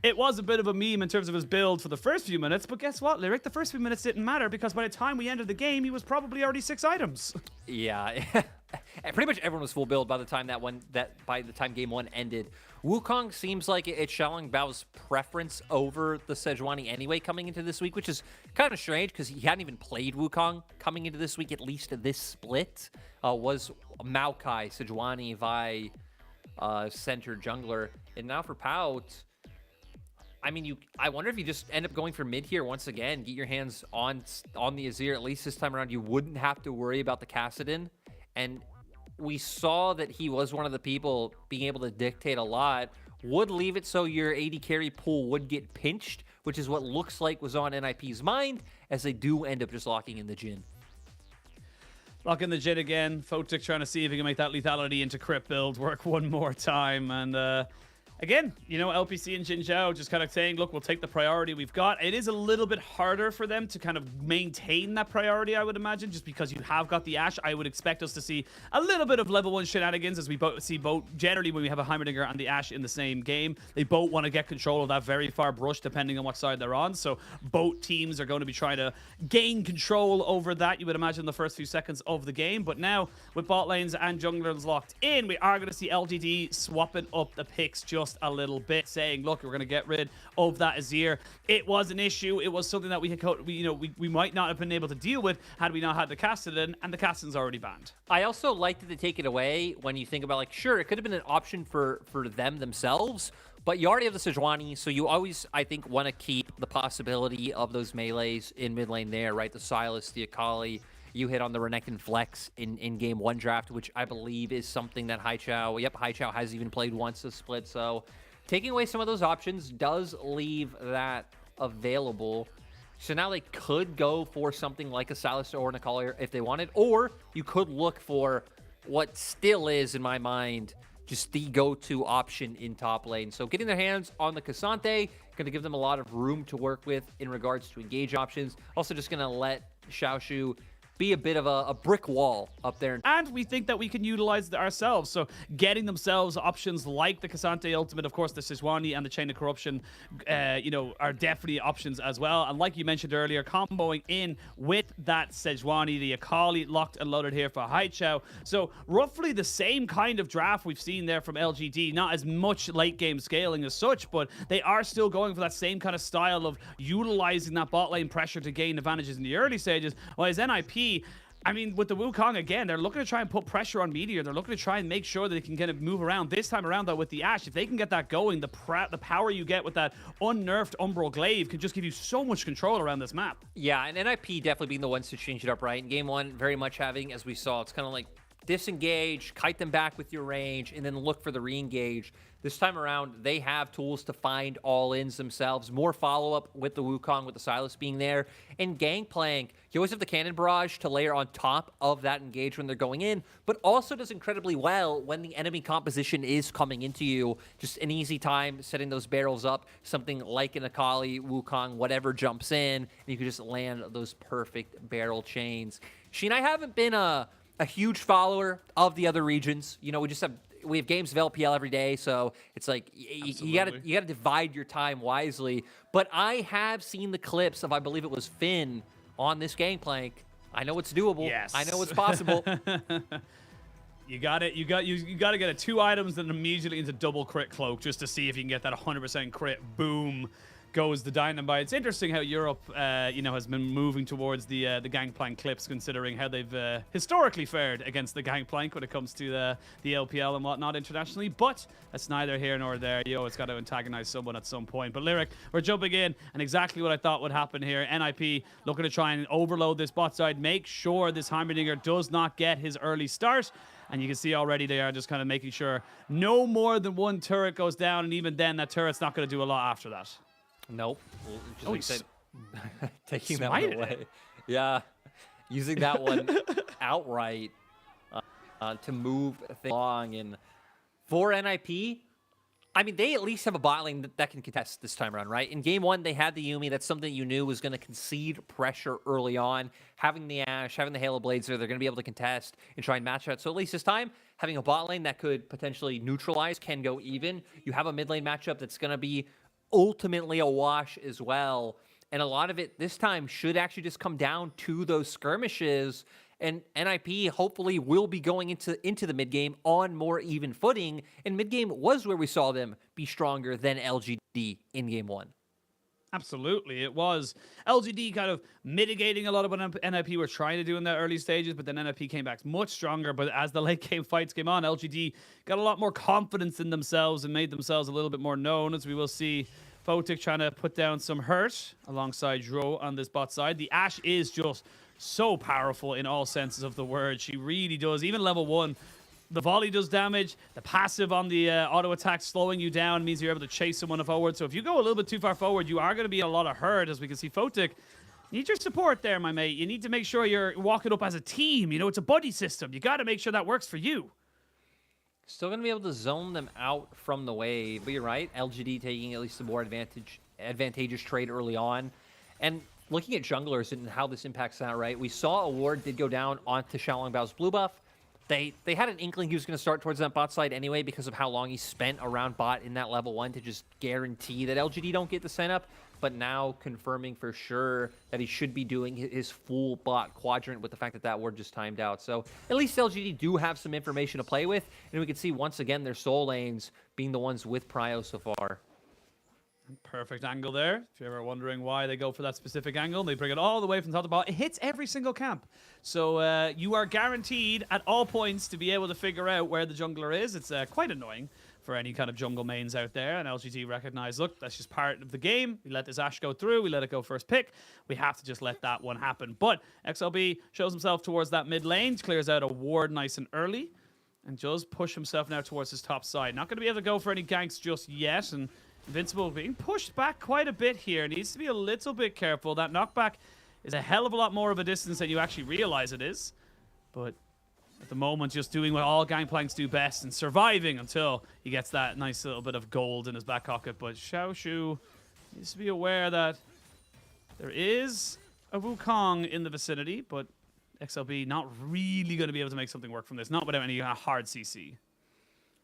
it was a bit of a meme in terms of his build for the first few minutes. But guess what, Lyric? The first few minutes didn't matter because by the time we ended the game, he was probably already 6 items. Yeah. Pretty much everyone was full build by the time by the time game 1 ended. Wukong seems like it's Xiaolong Bao's preference over the Sejuani anyway coming into this week, which is kind of strange because he hadn't even played Wukong coming into this week, at least this split. Was Maokai, Sejuani, Vi, center jungler. And now for Pout, I mean, I wonder if you just end up going for mid here once again, get your hands on the Azir. At least this time around, you wouldn't have to worry about the Kassadin. And we saw that he was one of the people being able to dictate a lot, would leave it so your AD carry pool would get pinched, which is what looks like was on NIP's mind, as they do end up just locking in the Jhin. Lock in the Jhin again. Photic trying to see if he can make that lethality into crit build work one more time. And again, you know, LPC and Jin Zhao just kind of saying, look, we'll take the priority we've got. It is a little bit harder for them to kind of maintain that priority, I would imagine, just because you have got the Ashe. I would expect us to see a little bit of level 1 shenanigans as we see both, generally when we have a Heimerdinger and the Ashe in the same game, they both want to get control of that very far brush depending on what side they're on. So both teams are going to be trying to gain control over that, you would imagine, the first few seconds of the game. But now, with bot lanes and junglers locked in, we are going to see LGD swapping up the picks just a little bit, saying, look, we're going to get rid of that Azir. It was an issue. It was something that we might not have been able to deal with had we not had the Kassadin, and the Kassadin's already banned. I also like that they take it away when you think about, like, sure, it could have been an option for them themselves, but you already have the Sejuani, so you always, I think, want to keep the possibility of those melees in mid lane there, right? The Sylas, the Akali. You hit on the Renekton Flex in game 1 draft, which I believe is something that Haichao has even played once this split. So taking away some of those options does leave that available. So now they could go for something like a Sylas or an Akali if they wanted, or you could look for what still is, in my mind, just the go-to option in top lane. So getting their hands on the Cassante, going to give them a lot of room to work with in regards to engage options. Also just going to let Xiaoshu be a bit of a brick wall up there. And we think that we can utilize it ourselves. So getting themselves options like the Cassante Ultimate, of course, the Sejuani and the Chain of Corruption, are definitely options as well. And like you mentioned earlier, comboing in with that Sejuani, the Akali locked and loaded here for Haichao. So roughly the same kind of draft we've seen there from LGD. Not as much late game scaling as such, but they are still going for that same kind of style of utilizing that bot lane pressure to gain advantages in the early stages. Whereas NIP, I mean, with the Wukong, again, they're looking to try and put pressure on Meteor. They're looking to try and make sure that they can kind of move around. This time around, though, with the Ashe, if they can get that going, the power you get with that unnerfed Umbral Glaive can just give you so much control around this map. Yeah, and NIP definitely being the ones to change it up, right? In game 1, very much having, as we saw, it's kind of like disengage, kite them back with your range, and then look for the re-engage. This time around, they have tools to find all-ins themselves. More follow-up with the Wukong, with the Sylas being there. And Gangplank, you always have the Cannon Barrage to layer on top of that engage when they're going in, but also does incredibly well when the enemy composition is coming into you. Just an easy time setting those barrels up, something like an Akali, Wukong, whatever jumps in, and you can just land those perfect barrel chains. Sheen, I haven't been a huge follower of the other regions. You know, we have games of LPL every day, so it's like you gotta divide your time wisely. But I have seen the clips of, I believe it was Finn on this Gangplank. I know it's doable. Yes. I know it's possible. You got it. You got to get 2 items and immediately into double crit cloak just to see if you can get that 100% crit. Boom goes the dynamite. It's interesting how Europe, has been moving towards the Gangplank clips, considering how they've historically fared against the Gangplank when it comes to the LPL and whatnot internationally. But that's neither here nor there. It's got to antagonize someone at some point. But Lyric, we're jumping in, and exactly what I thought would happen here. NIP looking to try and overload this bot side, make sure this Heimerdinger does not get his early start. And you can see already they are just kind of making sure no more than 1 turret goes down, and even then that turret's not going to do a lot after that. Nope. Just like you said, taking that Smited one away. it. Yeah. Using that one outright to move things along. And for NIP, I mean, they at least have a bot lane that can contest this time around, right? In game one, they had the Yumi. That's something you knew was going to concede pressure early on. Having the Ashe, having the Halo Blades there, they're going to be able to contest and try and match out. So at least this time, having a bot lane that could potentially neutralize, can go even. You have a mid lane matchup that's going to be ultimately a wash as well. And a lot of it this time should actually just come down to those skirmishes. And NIP hopefully will be going into the mid game on more even footing. And mid game was where we saw them be stronger than LGD in game one. Absolutely, it was. LGD kind of mitigating a lot of what NIP were trying to do in the early stages, but then NIP came back much stronger. But as the late game fights came on, LGD got a lot more confidence in themselves and made themselves a little bit more known, as we will see Photic trying to put down some hurt alongside Dro on this bot side. The Ashe is just so powerful in all senses of the word. She really does. Even level 1, the volley does damage. The passive on the auto attack slowing you down means you're able to chase someone forward. So if you go a little bit too far forward, you are going to be in a lot of hurt, as we can see. Photic, you need your support there, my mate. You need to make sure you're walking up as a team. You know, it's a buddy system. You got to make sure that works for you. Still going to be able to zone them out from the wave. But you're right, LGD taking at least a more advantageous trade early on. And looking at junglers and how this impacts that, right? We saw a ward did go down onto Xiaolong Bao's blue buff. They had an inkling he was going to start towards that bot side anyway because of how long he spent around bot in that level 1 to just guarantee that LGD don't get the sign up. But now confirming for sure that he should be doing his full bot quadrant with the fact that that ward just timed out. So at least LGD do have some information to play with. And we can see once again their soul lanes being the ones with Prio so far. Perfect angle there. If you're ever wondering why they go for that specific angle, they bring it all the way from top to bottom. It hits every single camp. So you are guaranteed at all points to be able to figure out where the jungler is. It's quite annoying for any kind of jungle mains out there. And LGD recognize, look, that's just part of the game. We let this Ashe go through. We let it go first pick. We have to just let that one happen. But XLB shows himself towards that mid lane, clears out a ward nice and early, and does push himself now towards his top side. Not going to be able to go for any ganks just yet. And Invincible being pushed back quite a bit here. Needs to be a little bit careful. That knockback is a hell of a lot more of a distance than you actually realize it is. But at the moment, just doing what all Gangplanks do best and surviving until he gets that nice little bit of gold in his back pocket. But Xiaoshu needs to be aware that there is a Wukong in the vicinity, but XLB not really going to be able to make something work from this. Not without any hard CC.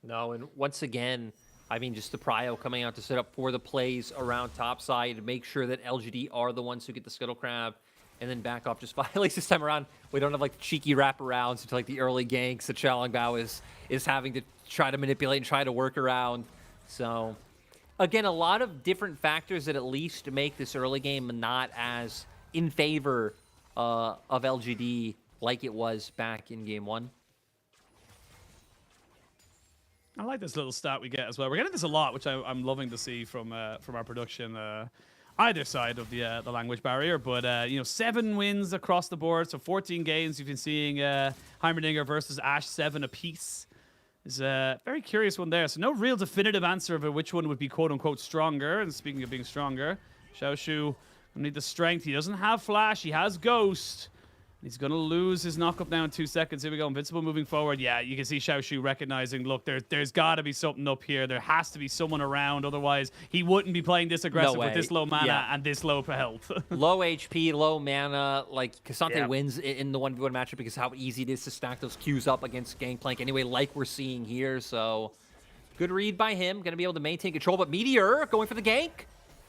No, and once again, I mean, just the Prio coming out to set up for the plays around topside to make sure that LGD are the ones who get the Scuttle Crab and then back off just fine. At least this time around, we don't have like the cheeky wraparounds into like the early ganks that Xiaolong Bao is having to try to manipulate and try to work around. So, again, a lot of different factors that at least make this early game not as in favor of LGD like it was back in game one. I like this little stat we get as well. We're getting this a lot, which I'm loving to see from our production, either side of the language barrier. But you know, 7 wins across the board, so 14 games. You've been seeing Heimerdinger versus Ashe 7 apiece. Is a very curious one there. So no real definitive answer of which one would be quote unquote stronger. And speaking of being stronger, Xiaoshu will need the strength. He doesn't have flash. He has ghost. He's going to lose his knock-up now in 2 seconds. Here we go. Invincible moving forward. Yeah, you can see Xiaoshu recognizing, look, there's got to be something up here. There has to be someone around. Otherwise, he wouldn't be playing this aggressive with this low mana and this low health. Low HP, low mana. Like, Cassante wins in the 1v1 matchup because how easy it is to stack those Qs up against Gangplank anyway, like we're seeing here. So, good read by him. Going to be able to maintain control. But Meteor going for the gank.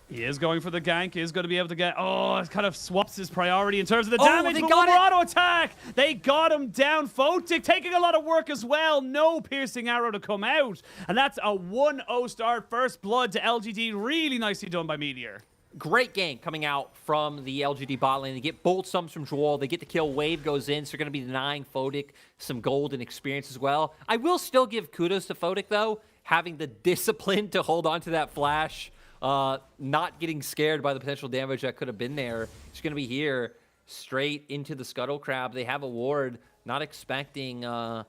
He is going for the gank. He is going to be able to get... Oh, it kind of swaps his priority in terms of the damage. They but got one more auto attack. They got him down. Photic taking a lot of work as well. No piercing arrow to come out. And that's a 1-0 start. First blood to LGD. Really nicely done by Meteor. Great gank coming out from the LGD bot lane. They get bolt sums from Joel. They get the kill. Wave goes in. So they're going to be denying Photic some gold and experience as well. I will still give kudos to Photic, though. Having the discipline to hold on to that flash. Not getting scared by the potential damage that could have been there. It's going to be here, straight into the Scuttle Crab. They have a ward, not expecting the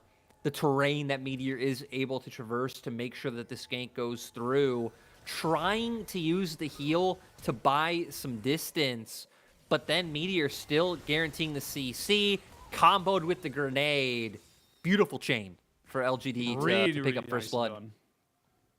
terrain that Meteor is able to traverse to make sure that this gank goes through. Trying to use the heal to buy some distance, but then Meteor still guaranteeing the CC, comboed with the grenade. Beautiful chain for LGD to pick up first blood.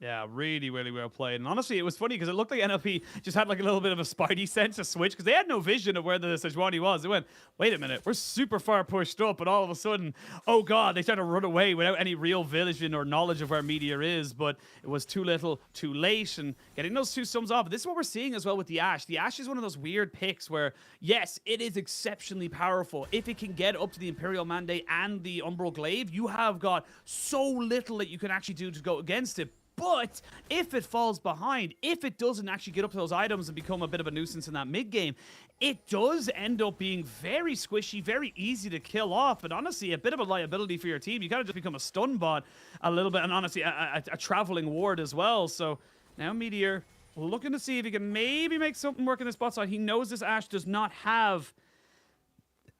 Yeah, really, really well played. And honestly, it was funny because it looked like NLP just had like a little bit of a spidey sense to switch because they had no vision of where the Sejuani was. They went, wait a minute, we're super far pushed up. And all of a sudden, oh God, they started to run away without any real vision or knowledge of where Meteor is. But it was too little, too late. And getting those two sums off. This is what we're seeing as well with the Ashe. The Ashe is one of those weird picks where, yes, it is exceptionally powerful. If it can get up to the Imperial Mandate and the Umbral Glaive, you have got so little that you can actually do to go against it. But if it falls behind, if it doesn't actually get up to those items and become a bit of a nuisance in that mid game, it does end up being very squishy, very easy to kill off, and honestly, a bit of a liability for your team. You kind of just become a stun bot a little bit, and honestly, a traveling ward as well. So now Meteor looking to see if he can maybe make something work in this bot side. He knows this Ashe does not have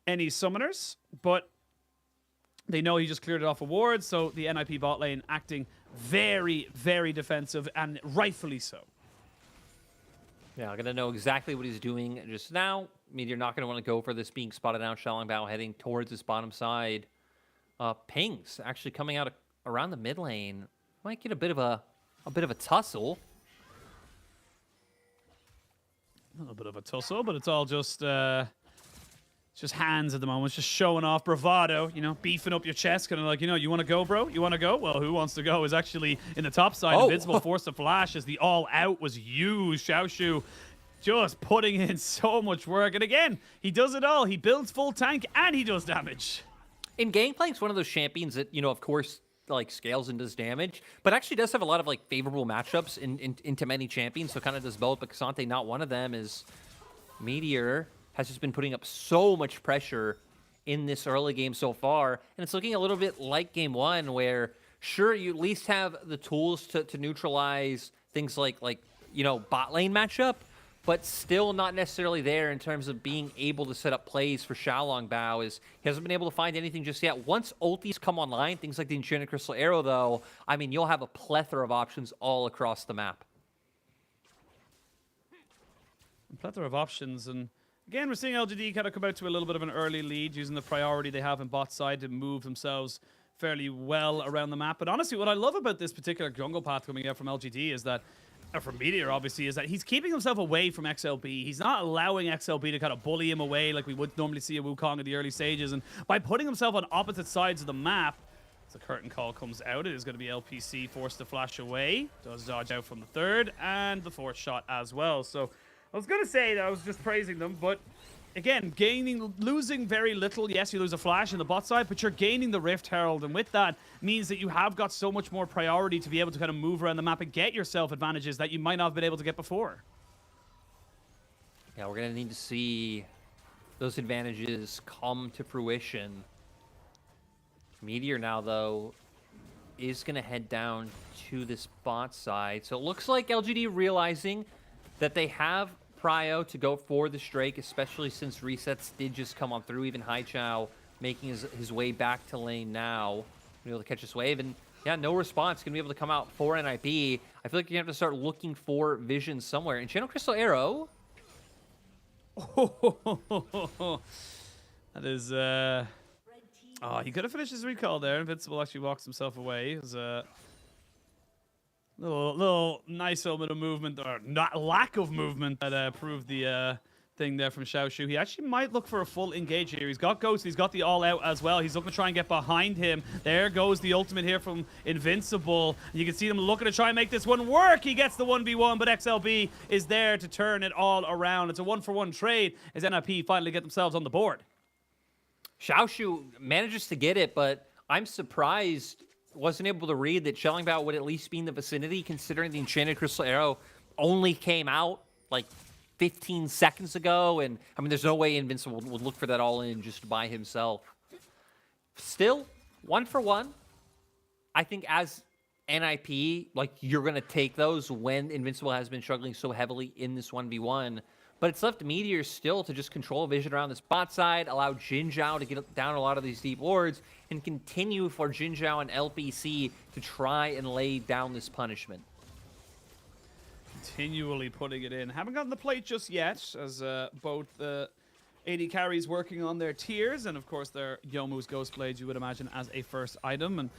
any summoners, but they know he just cleared it off a ward, so the NIP bot lane acting very, very defensive, and rightfully so. Yeah, I'm going to know exactly what he's doing just now. Meteor not going to want to go for this being spotted out. Xiaolongbao heading towards this bottom side. Pings actually coming out around the mid lane. Might get a bit of a tussle. A little bit of a tussle, but it's all just hands at the moment. It's just showing off bravado, you know, beefing up your chest, kind of like, you know, you want to go, bro? You want to go? Well, who wants to go is actually in the top side. Invincible forced to flash as the all-out was used. Xiaoshu just putting in so much work. And again, he does it all. He builds full tank and he does damage. In Gangplank, it's one of those champions that, you know, of course, like scales and does damage, but actually does have a lot of like favorable matchups into many champions, so kind of does both, but Kasante not one of them. Is Meteor has just been putting up so much pressure in this early game so far, and it's looking a little bit like game one, where sure, you at least have the tools to neutralize things like you know, bot lane matchup, but still not necessarily there in terms of being able to set up plays for Xiaolongbao. Is he hasn't been able to find anything just yet. Once ultis come online, things like the Enchanted Crystal Arrow, though, I mean, you'll have a plethora of options all across the map. A plethora of options, and again, we're seeing LGD kind of come out to a little bit of an early lead, using the priority they have in bot side to move themselves fairly well around the map. But honestly, what I love about this particular jungle path coming out from LGD is that, from Meteor obviously, is that he's keeping himself away from XLB. He's not allowing XLB to kind of bully him away like we would normally see a Wukong in the early stages. And by putting himself on opposite sides of the map, as the curtain call comes out, it is going to be LPC forced to flash away. Does dodge out from the third and the fourth shot as well. So I was going to say that I was just praising them, but again, losing very little. Yes, you lose a flash in the bot side, but you're gaining the Rift Herald, and with that means that you have got so much more priority to be able to kind of move around the map and get yourself advantages that you might not have been able to get before. Yeah, we're going to need to see those advantages come to fruition. Meteor now, though, is going to head down to this bot side. So it looks like LGD realizing that they have prio to go for this Drake, especially since resets did just come on through. Even Haichao making his way back to lane now. Be able to catch this wave, and yeah, no response. Gonna be able to come out for NIP. I feel like you have to start looking for vision somewhere. And Channel Crystal Arrow. That is, oh, he could have finished his recall there. Invincible actually walks himself away. It was a little nice little bit of movement, or not lack of movement, that proved the thing there from Xiaoshu. He actually might look for a full engage here. He's got Ghost, he's got the all-out as well. He's looking to try and get behind him. There goes the ultimate here from Invincible. You can see them looking to try and make this one work. He gets the 1v1, but XLB is there to turn it all around. It's a 1-for-1 trade as NIP finally get themselves on the board. Xiaoshu manages to get it, but I'm surprised wasn't able to read that Xiaolongbao would at least be in the vicinity, considering the Enchanted Crystal Arrow only came out like 15 seconds ago. And I mean, there's no way Invincible would look for that all in just by himself. Still, 1-for-1. I think as NIP, like, you're going to take those when Invincible has been struggling so heavily in this 1v1. But it's left Meteor still to just control vision around this bot side, allow Jin Zhao to get down a lot of these deep wards, and continue for Jin Zhao and LPC to try and lay down this punishment. Continually putting it in. Haven't gotten the plate just yet, as both the AD carries working on their tiers, and of course their Yomu's Ghost Blades, you would imagine, as a first item. And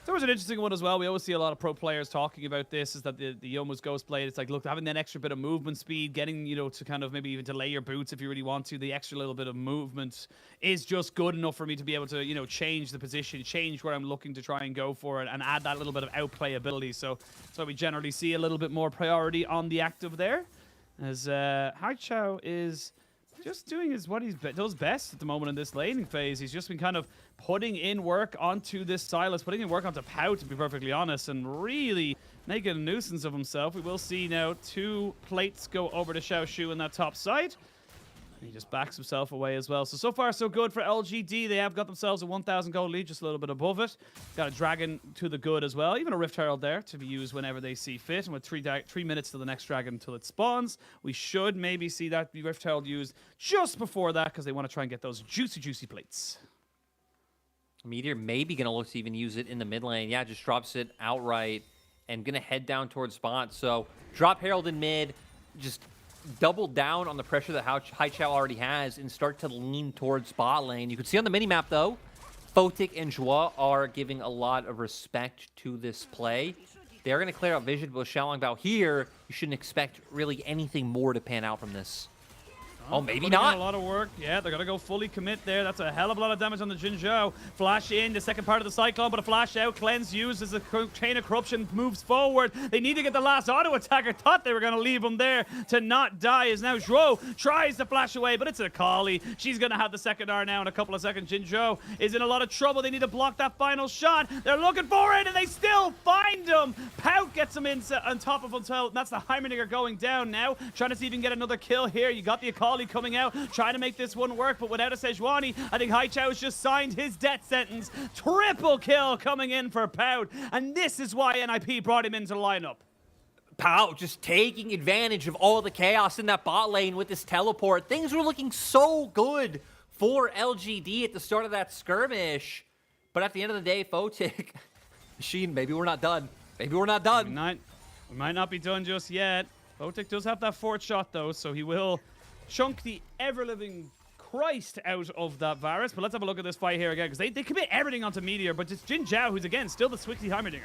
There was an interesting one as well. We always see a lot of pro players talking about this, is that the almost Ghost Blade, it's like, look, having that extra bit of movement speed, getting, you know, to kind of maybe even delay your boots if you really want to, the extra little bit of movement is just good enough for me to be able to, you know, change the position, change where I'm looking to try and go for it, and add that little bit of outplay ability. So that's why we generally see a little bit more priority on the active there, as Haichao is just doing what he does best at the moment in this laning phase. He's just been kind of putting in work onto this Silas, putting in work onto Pout, to be perfectly honest, and really making a nuisance of himself. We will see now 2 plates go over to Xiaoshu in that top side. He just backs himself away as well. So far, so good for LGD. They have got themselves a 1,000 gold lead, just a little bit above it. Got a dragon to the good as well. Even a Rift Herald there to be used whenever they see fit. And with 3 minutes to the next dragon until it spawns, we should maybe see that Rift Herald used just before that, because they want to try and get those juicy, juicy plates. Meteor maybe going to look to even use it in the mid lane. Yeah, just drops it outright and going to head down towards spot. So drop Herald in mid, just double down on the pressure that Haichao already has and start to lean towards bot lane. You can see on the minimap, though, Photic and Joie are giving a lot of respect to this play. They're going to clear out vision, but with Xiaolongbao here, you shouldn't expect really anything more to pan out from this. Oh, maybe not. A lot of work. Yeah, they're going to go fully commit there. That's a hell of a lot of damage on the Jin Zhao. Flash in, the second part of the Cyclone, but a flash out. Cleanse used as the Chain of Corruption moves forward. They need to get the last auto attack. I thought they were going to leave him there to not die, as now Zhuo tries to flash away, but it's a Kali. She's going to have the second R now in a couple of seconds. Jin Zhao is in a lot of trouble. They need to block that final shot. They're looking for it, and they still find him. Pout gets him in on top of himself. And that's the Heimerdinger going down now. Trying to see if he can get another kill here. You got the Akali coming out, trying to make this one work, but without a Sejuani, I think Haichao has just signed his death sentence. Triple kill coming in for Pout, and this is why NIP brought him into the lineup. Pout just taking advantage of all the chaos in that bot lane with this teleport. Things were looking so good for LGD at the start of that skirmish, but at the end of the day, Photic, Machine, maybe we're not done. Maybe we're not done. We might not be done just yet. Photic does have that 4th shot, though, so he will chunk the ever-living Christ out of that Varus. But let's have a look at this fight here again, because they commit everything onto Meteor, but it's Jin Zhao who's, again, still the Swickly Heimerdinger.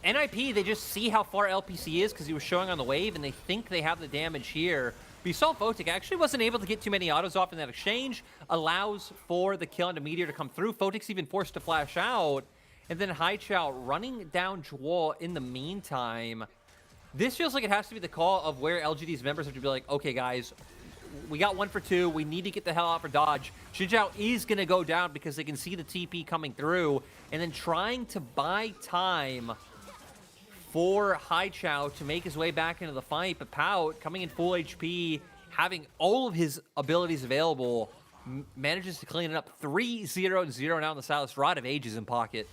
NIP, they just see how far LPC is because he was showing on the wave, and they think they have the damage here. But you saw Photic actually wasn't able to get too many autos off in that exchange. Allows for the kill onto Meteor to come through. Photic's even forced to flash out. And then Haichao running down Joie in the meantime. This feels like it has to be the call of where LGD's members have to be like, okay, guys, we got 1 for 2. We need to get the hell out for dodge. Jin Zhao is going to go down because they can see the TP coming through. And then trying to buy time for Haichao to make his way back into the fight. But Pout, coming in full HP, having all of his abilities available, manages to clean it up. 3-0-0 now in the Silas. Rod of Ages in pocket.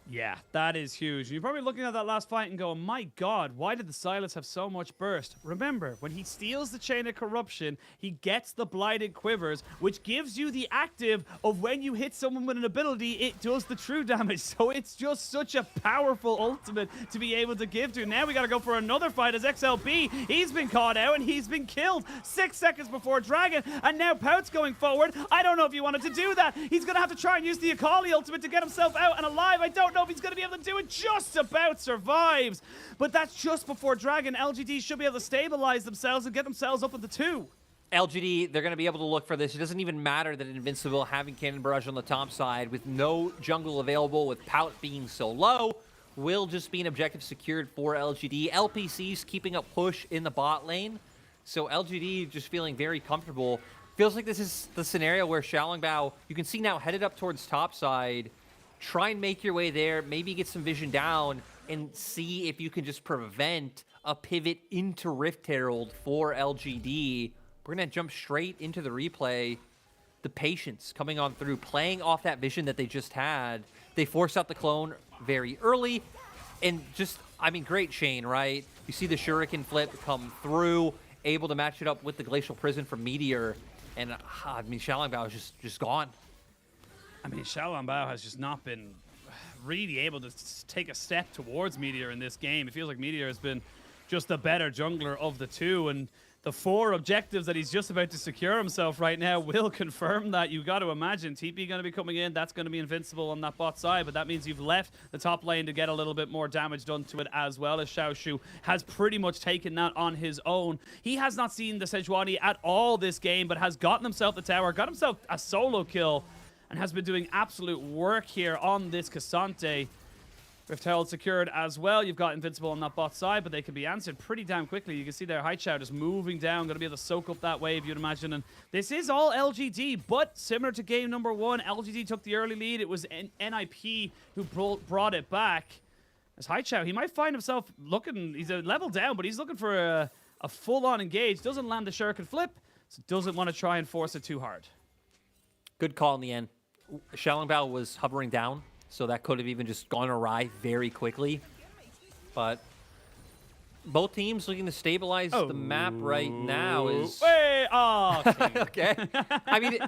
Yeah, that is huge. You're probably looking at that last fight and going, my God, why did the Silas have so much burst? Remember, when he steals the Chain of Corruption, he gets the Blighted Quivers, which gives you the active of when you hit someone with an ability, it does the true damage. So it's just such a powerful ultimate to be able to give to. Now we got to go for another fight as XLB. He's been caught out and he's been killed 6 seconds before Dragon. And now Pout's going forward. I don't know if he wanted to do that. He's going to have to try and use the Akali ultimate to get himself out and alive. I don't know if he's going to be able to do it. Just about survives, but that's just before Dragon. LGD should be able to stabilize themselves and get themselves up at the 2. LGD, they're going to be able to look for this. It doesn't even matter that Invincible having Cannon Barrage on the top side with no jungle available, with Pout being so low, will just be an objective secured for LGD. LPC's keeping up push in the bot lane, so LGD just feeling very comfortable. Feels like this is the scenario where Xiaolongbao, you can see now headed up towards top side. Try and make your way there, maybe get some vision down, and see if you can just prevent a pivot into Rift Herald for LGD. We're going to jump straight into the replay. The patience coming on through, playing off that vision that they just had. They forced out the clone very early, and just, I mean, great chain, right? You see the Shuriken flip come through, able to match it up with the Glacial Prison from Meteor, and, I mean, Xiaolongbao is just gone. I mean, Xiaolongbao has just not been really able to take a step towards Meteor in this game. It feels like Meteor has been just the better jungler of the two, and the 4 objectives that he's just about to secure himself right now will confirm that. You got to imagine TP going to be coming in. That's going to be invincible on that bot side, but that means you've left the top lane to get a little bit more damage done to it as well, as Xiaoshu has pretty much taken that on his own. He has not seen the Sejuani at all this game, but has gotten himself the tower, got himself a solo kill, and has been doing absolute work here on this Cassante. Rift Herald secured as well. You've got Invincible on that bot side, but they can be answered pretty damn quickly. You can see there, Haichao just moving down, going to be able to soak up that wave, you'd imagine. And this is all LGD, but similar to game number 1, LGD took the early lead. It was NIP who brought it back. As Haichao, he might find himself looking, he's a level down, but he's looking for a full-on engage. Doesn't land the shuriken flip, so doesn't want to try and force it too hard. Good call in the end. Xiaolongbao was hovering down, so that could have even just gone awry very quickly. But both teams looking to stabilize the map right now is... Wait, oh, okay. I mean,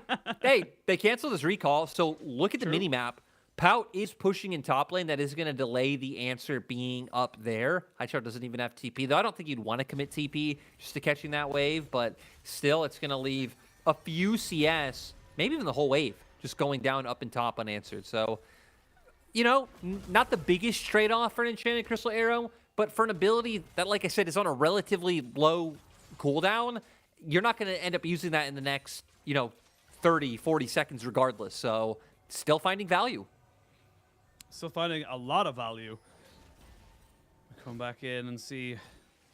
hey, they canceled this recall, so look at the mini-map. Pout is pushing in top lane. That is going to delay the answer being up there. Haichao doesn't even have TP, though I don't think you'd want to commit TP just to catching that wave, but still, it's going to leave a few CS, maybe even the whole wave, just going down up and top unanswered. So... you know, not the biggest trade-off for an Enchanted Crystal Arrow, but for an ability that, like I said, is on a relatively low cooldown, you're not going to end up using that in the next, 30, 40 seconds regardless. So, still finding value. Still finding a lot of value. Come back in and see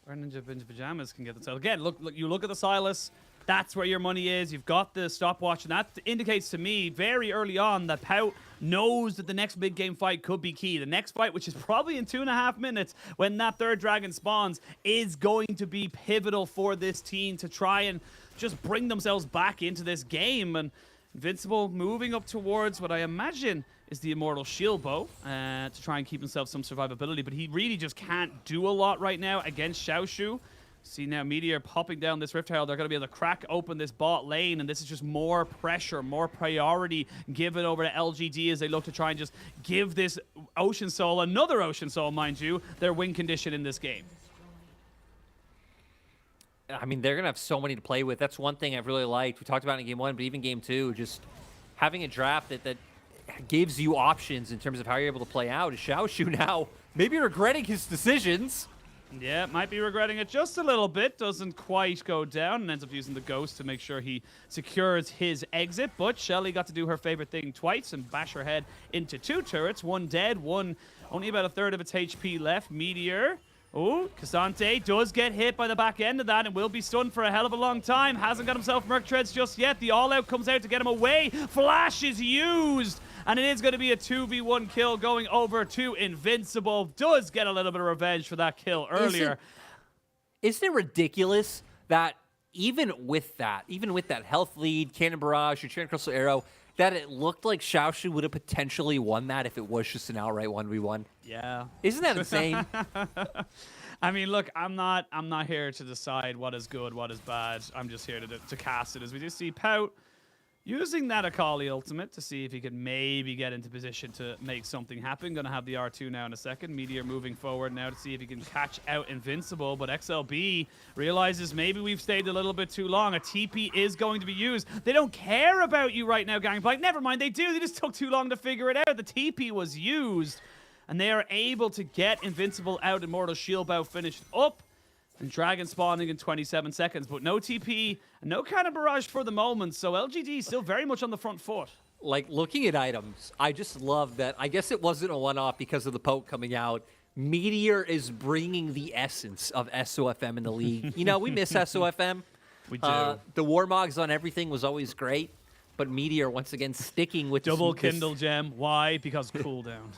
where Ninja Pajamas can get the title. Again, look, you look at the Silas. That's where your money is. You've got the stopwatch, and that indicates to me very early on that Pout knows that the next big game fight could be key. The next fight, which is probably in 2.5 minutes when that third dragon spawns, is going to be pivotal for this team to try and just bring themselves back into this game. And Invincible moving up towards what I imagine is the Immortal Shield Bow to try and keep himself some survivability, but he really just can't do a lot right now against Xiaoshu. See now Meteor popping down this Rift Herald. They're going to be able to crack open this bot lane, and this is just more pressure, more priority given over to LGD as they look to try and just give this Ocean Soul, another Ocean Soul, mind you, their win condition in this game. I mean, they're going to have so many to play with. That's one thing I've really liked. We talked about it in game 1, but even game 2, just having a draft that gives you options in terms of how you're able to play out. Is Xiaoshu now maybe regretting his decisions? Yeah, might be regretting it just a little bit. Doesn't quite go down and ends up using the Ghost to make sure he secures his exit. But Shelly got to do her favorite thing twice and bash her head into 2 turrets. One dead, one only about a third of its HP left. Meteor. Oh, Cassante does get hit by the back end of that and will be stunned for a hell of a long time. Hasn't got himself Merc Treads just yet. The all-out comes out to get him away. Flash is used. And it is going to be a 2v1 kill going over to Invincible. Does get a little bit of revenge for that kill earlier. Isn't it ridiculous that even with that health lead, Cannon Barrage, Enchanted Crystal Arrow, that it looked like Xiaoshu would have potentially won that if it was just an outright 1v1? Yeah. Isn't that insane? I mean, look, I'm not here to decide what is good, what is bad. I'm just here to cast it, as we do see Pout using that Akali ultimate to see if he could maybe get into position to make something happen. Gonna have the R2 now in a second. Meteor moving forward now to see if he can catch out Invincible, but XLB realizes maybe we've stayed a little bit too long. A TP is going to be used. They don't care about you right now, Gangplank. Never mind, they do. They just took too long to figure it out. The TP was used, and they are able to get Invincible out. Immortal Shield Bow finished up. And Dragon spawning in 27 seconds, but no TP, no Cannon Barrage for the moment, so LGD still very much on the front foot. Like, looking at items, I just love that. I guess it wasn't a one-off because of the poke coming out. Meteor is bringing the essence of SOFM in the league. You know, we miss SOFM. We do. The Warmogs on everything was always great, but Meteor, once again, sticking with Double Kindle Gem. Why? Because cooldown.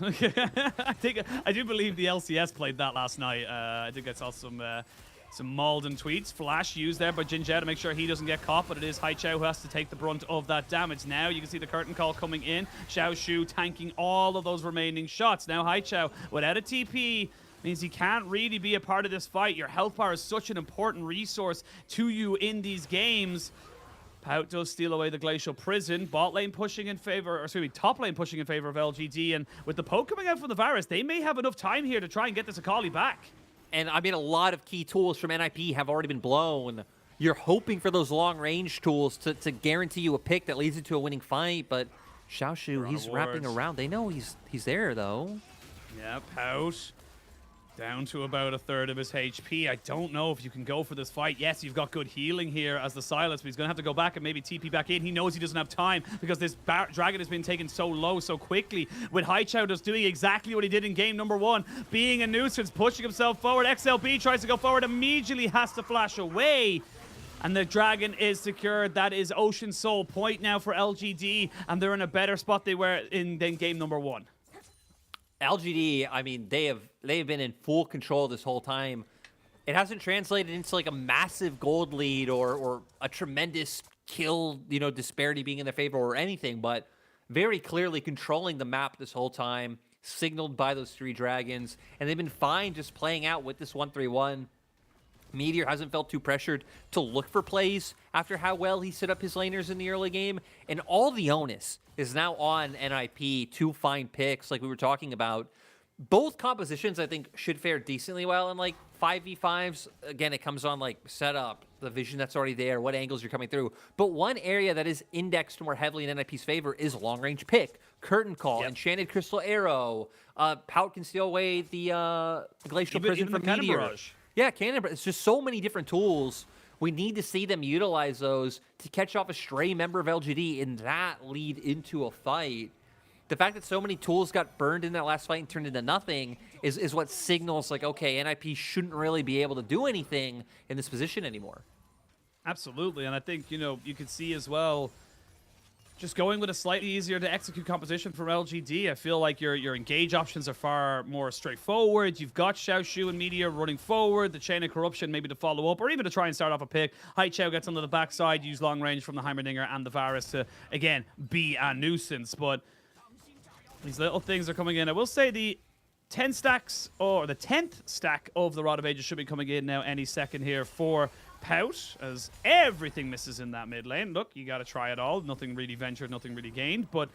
I do believe the LCS played that last night. I think I saw some Malden tweets. Flash used there by Jinjao to make sure he doesn't get caught, but it is Haichao who has to take the brunt of that damage. Now you can see the curtain call coming in. Xiaoshu tanking all of those remaining shots. Now Haichao, without a TP, means he can't really be a part of this fight. Your health bar is such an important resource to you in these games. Pout does steal away the Glacial Prison. Bot lane pushing in favor, or excuse me, top lane pushing in favor of LGD. And with the poke coming out from the Varus, they may have enough time here to try and get this Akali back. And I mean, a lot of key tools from NIP have already been blown. you're hoping for those long-range tools to guarantee you a pick that leads into a winning fight, but Xiaoshu, he's wrapping around. They know he's there, though. Yeah, Pout. Down to about a third of his HP. I don't know if you can go for this fight. Yes, you've got good healing here as the Silas, but he's going to have to go back and maybe TP back in. He knows he doesn't have time because this dragon has been taken so low so quickly. With Haichao just doing exactly what he did in game number 1, being a nuisance, pushing himself forward. XLB tries to go forward, immediately has to flash away. And the dragon is secured. That is Ocean Soul point now for LGD, and they're in a better spot they were in than game number 1. LGD, I mean, they've been in full control this whole time. It hasn't translated into like a massive gold lead or a tremendous kill, disparity being in their favor or anything, but very clearly controlling the map this whole time, signaled by those 3 dragons, and they've been fine just playing out with this 1-3-1. Meteor hasn't felt too pressured to look for plays after how well he set up his laners in the early game, and all the onus is now on NIP to find picks like we were talking about. Both compositions, I think, should fare decently well in like 5v5s. Again, it comes on like setup, the vision that's already there, what angles you're coming through. But one area that is indexed more heavily in NIP's favor is long-range pick, curtain call, enchanted crystal arrow. Pout can steal away the glacial prison from Meteor. Barrage. Yeah, Cannon, it's just so many different tools. We need to see them utilize those to catch off a stray member of LGD and that lead into a fight. The fact that so many tools got burned in that last fight and turned into nothing is what signals like, okay, NIP shouldn't really be able to do anything in this position anymore. Absolutely, and I think, you could see as well, just going with a slightly easier to execute composition from LGD. I feel like your engage options are far more straightforward. You've got Xiaoshu and Meteor running forward, the Chain of Corruption maybe to follow up, or even to try and start off a pick. Haichao gets onto the backside, use long range from the Heimerdinger and the Varus to, again, be a nuisance. But these little things are coming in. I will say the 10 stacks, or the 10th stack of the Rod of Ages should be coming in now any second here for Pout, as everything misses in that mid lane. Look, you got to try it all. Nothing really ventured, nothing really gained. But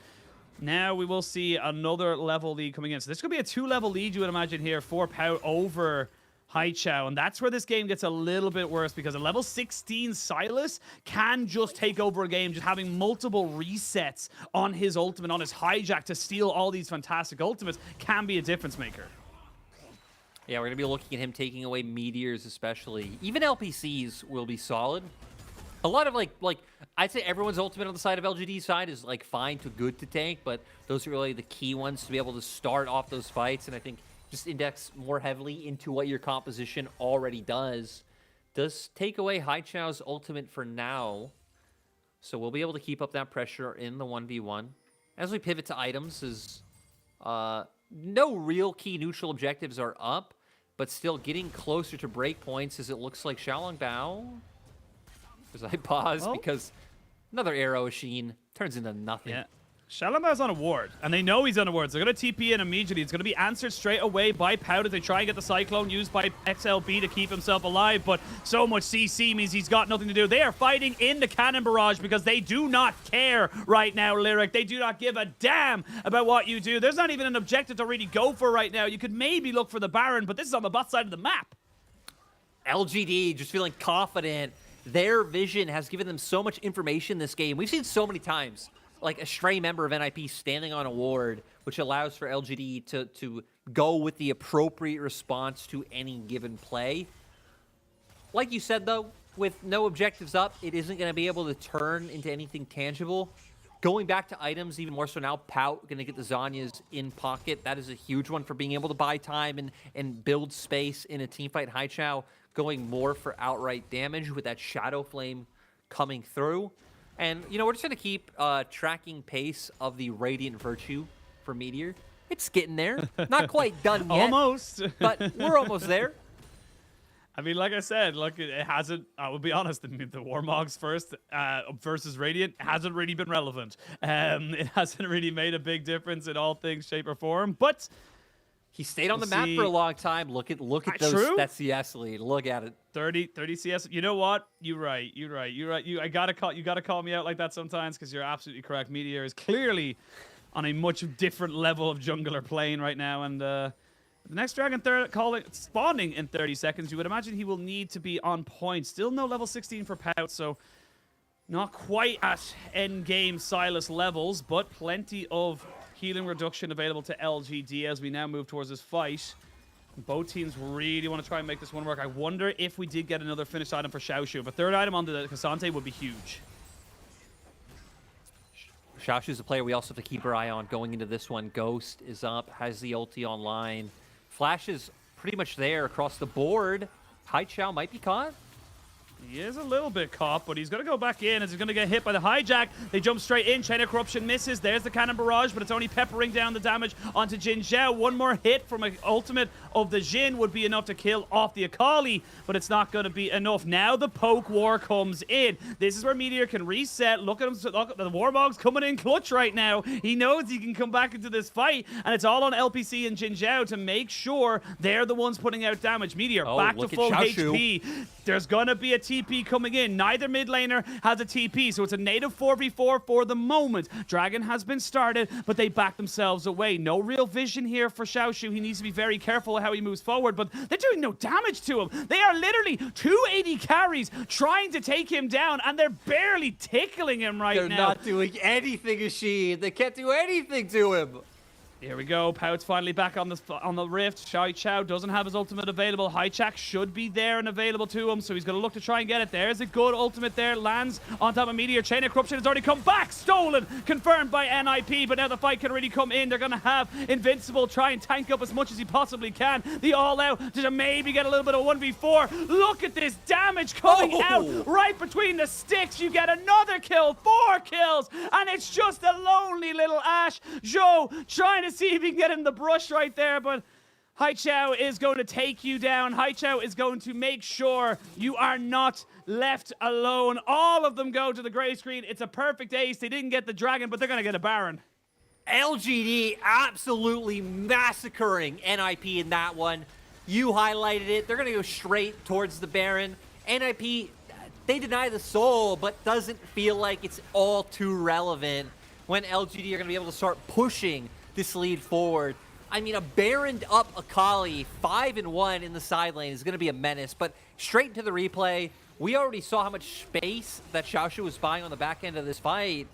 now we will see another level lead coming in. So this could be a 2-level lead, you would imagine, here for Pout over Haichao. And that's where this game gets a little bit worse, because a level 16 Silas can just take over a game, just having multiple resets on his ultimate, on his hijack to steal all these fantastic ultimates can be a difference maker. Yeah, we're going to be looking at him taking away meteors especially. Even LPCs will be solid. A lot of, like I'd say everyone's ultimate on the side of LGD's side is, like, fine to good to tank, but those are really the key ones to be able to start off those fights, and I think just index more heavily into what your composition already does. Does take away Haichao's ultimate for now, so we'll be able to keep up that pressure in the 1v1. As we pivot to items, is no real key neutral objectives are up, but still getting closer to break points as it looks like Xiaolong Bao. As I pause because another arrow sheen turns into nothing. Yeah. Xiaolong Bao's on a ward, and they know he's on a ward, so they're going to TP in immediately. It's going to be answered straight away by Pout as they try and get the Cyclone used by XLB to keep himself alive, but so much CC means he's got nothing to do. They are fighting in the Cannon Barrage because they do not care right now, Lyric. They do not give a damn about what you do. There's not even an objective to really go for right now. You could maybe look for the Baron, but this is on the bot side of the map. LGD just feeling confident. Their vision has given them so much information this game. We've seen so many times, like a stray member of NIP standing on a ward, which allows for LGD to go with the appropriate response to any given play. Like you said, though, with no objectives up, it isn't going to be able to turn into anything tangible. Going back to items, even more so now, Pout going to get the Zhonya's in pocket. That is a huge one for being able to buy time and build space in a teamfight. Haichao going more for outright damage with that Shadow Flame coming through. And, you know, we're just going to keep tracking pace of the Radiant Virtue for Meteor. It's getting there. Not quite done yet. Almost. But we're almost there. I mean, like I said, look, it hasn't, I will be honest, the Warmogs first versus Radiant hasn't really been relevant. It hasn't really made a big difference in all things, shape, or form, but he stayed on the map for a long time. Look at those, that CS lead. Look at it. 30 CS. You know what? You're right. I gotta call me out like that sometimes, because you're absolutely correct. Meteor is clearly on a much different level of jungler playing right now, and The next Dragon spawning in 30 seconds, you would imagine he will need to be on point. Still no level 16 for Pout, so not quite at endgame Silas levels, but plenty of healing reduction available to LGD as we now move towards this fight. Both teams really want to try and make this one work. I wonder if we did get another finished item for Xiaoshu. If a third item on the Cassante would be huge. Xiaoshu's a player we also have to keep our eye on going into this one. Ghost is up, has the ulti online. Flash is pretty much there across the board. Haichao might be caught. He is a little bit caught, but he's going to go back in as he's going to get hit by the hijack. They jump straight in. Chain of Corruption misses. There's the Cannon Barrage, but it's only peppering down the damage onto Jin Zhao. One more hit from an ultimate of the Jin would be enough to kill off the Akali, but it's not going to be enough. Now the poke war comes in. This is where Meteor can reset. Look at him. Look at the Warmog's coming in clutch right now. He knows he can come back into this fight, and it's all on LPC and Jin Zhao to make sure they're the ones putting out damage. Meteor back to full HP. There's going to be a TP coming in. Neither mid laner has a TP, so it's a native 4v4 for the moment. Dragon has been started, but they back themselves away. No real vision here for Xiaoshu. He needs to be very careful how he moves forward, but they're doing no damage to him. They are literally 280 carries trying to take him down, and they're barely tickling him right now. They're not doing anything, Asheen. They can't do anything to him. Here we go. Pout's finally back on the rift. Haichao doesn't have his ultimate available. Haichak should be there and available to him, so he's going to look to try and get it. There's a good ultimate there. Lands on top of Meteor. Chain of Corruption has already come back. Stolen. Confirmed by NIP, but now the fight can really come in. They're going to have Invincible try and tank up as much as he possibly can. The all-out to maybe get a little bit of 1v4. Look at this damage coming out right between the sticks. You get another kill. 4 kills. And it's just a lonely little Ash. Zhou trying to see if he can get in the brush right there, but Haichao is going to take you down. Haichao is going to make sure you are not left alone. All of them go to the gray screen. It's a perfect ace. They didn't get the dragon, but they're going to get a Baron. LGD absolutely massacring NIP in that one. You highlighted it. They're going to go straight towards the Baron. NIP, they deny the soul, but doesn't feel like it's all too relevant when LGD are going to be able to start pushing this lead forward. I mean, a Baroned up Akali, 5-1 in the side lane is going to be a menace, but straight into the replay, we already saw how much space that Xiaoshu was buying on the back end of this fight,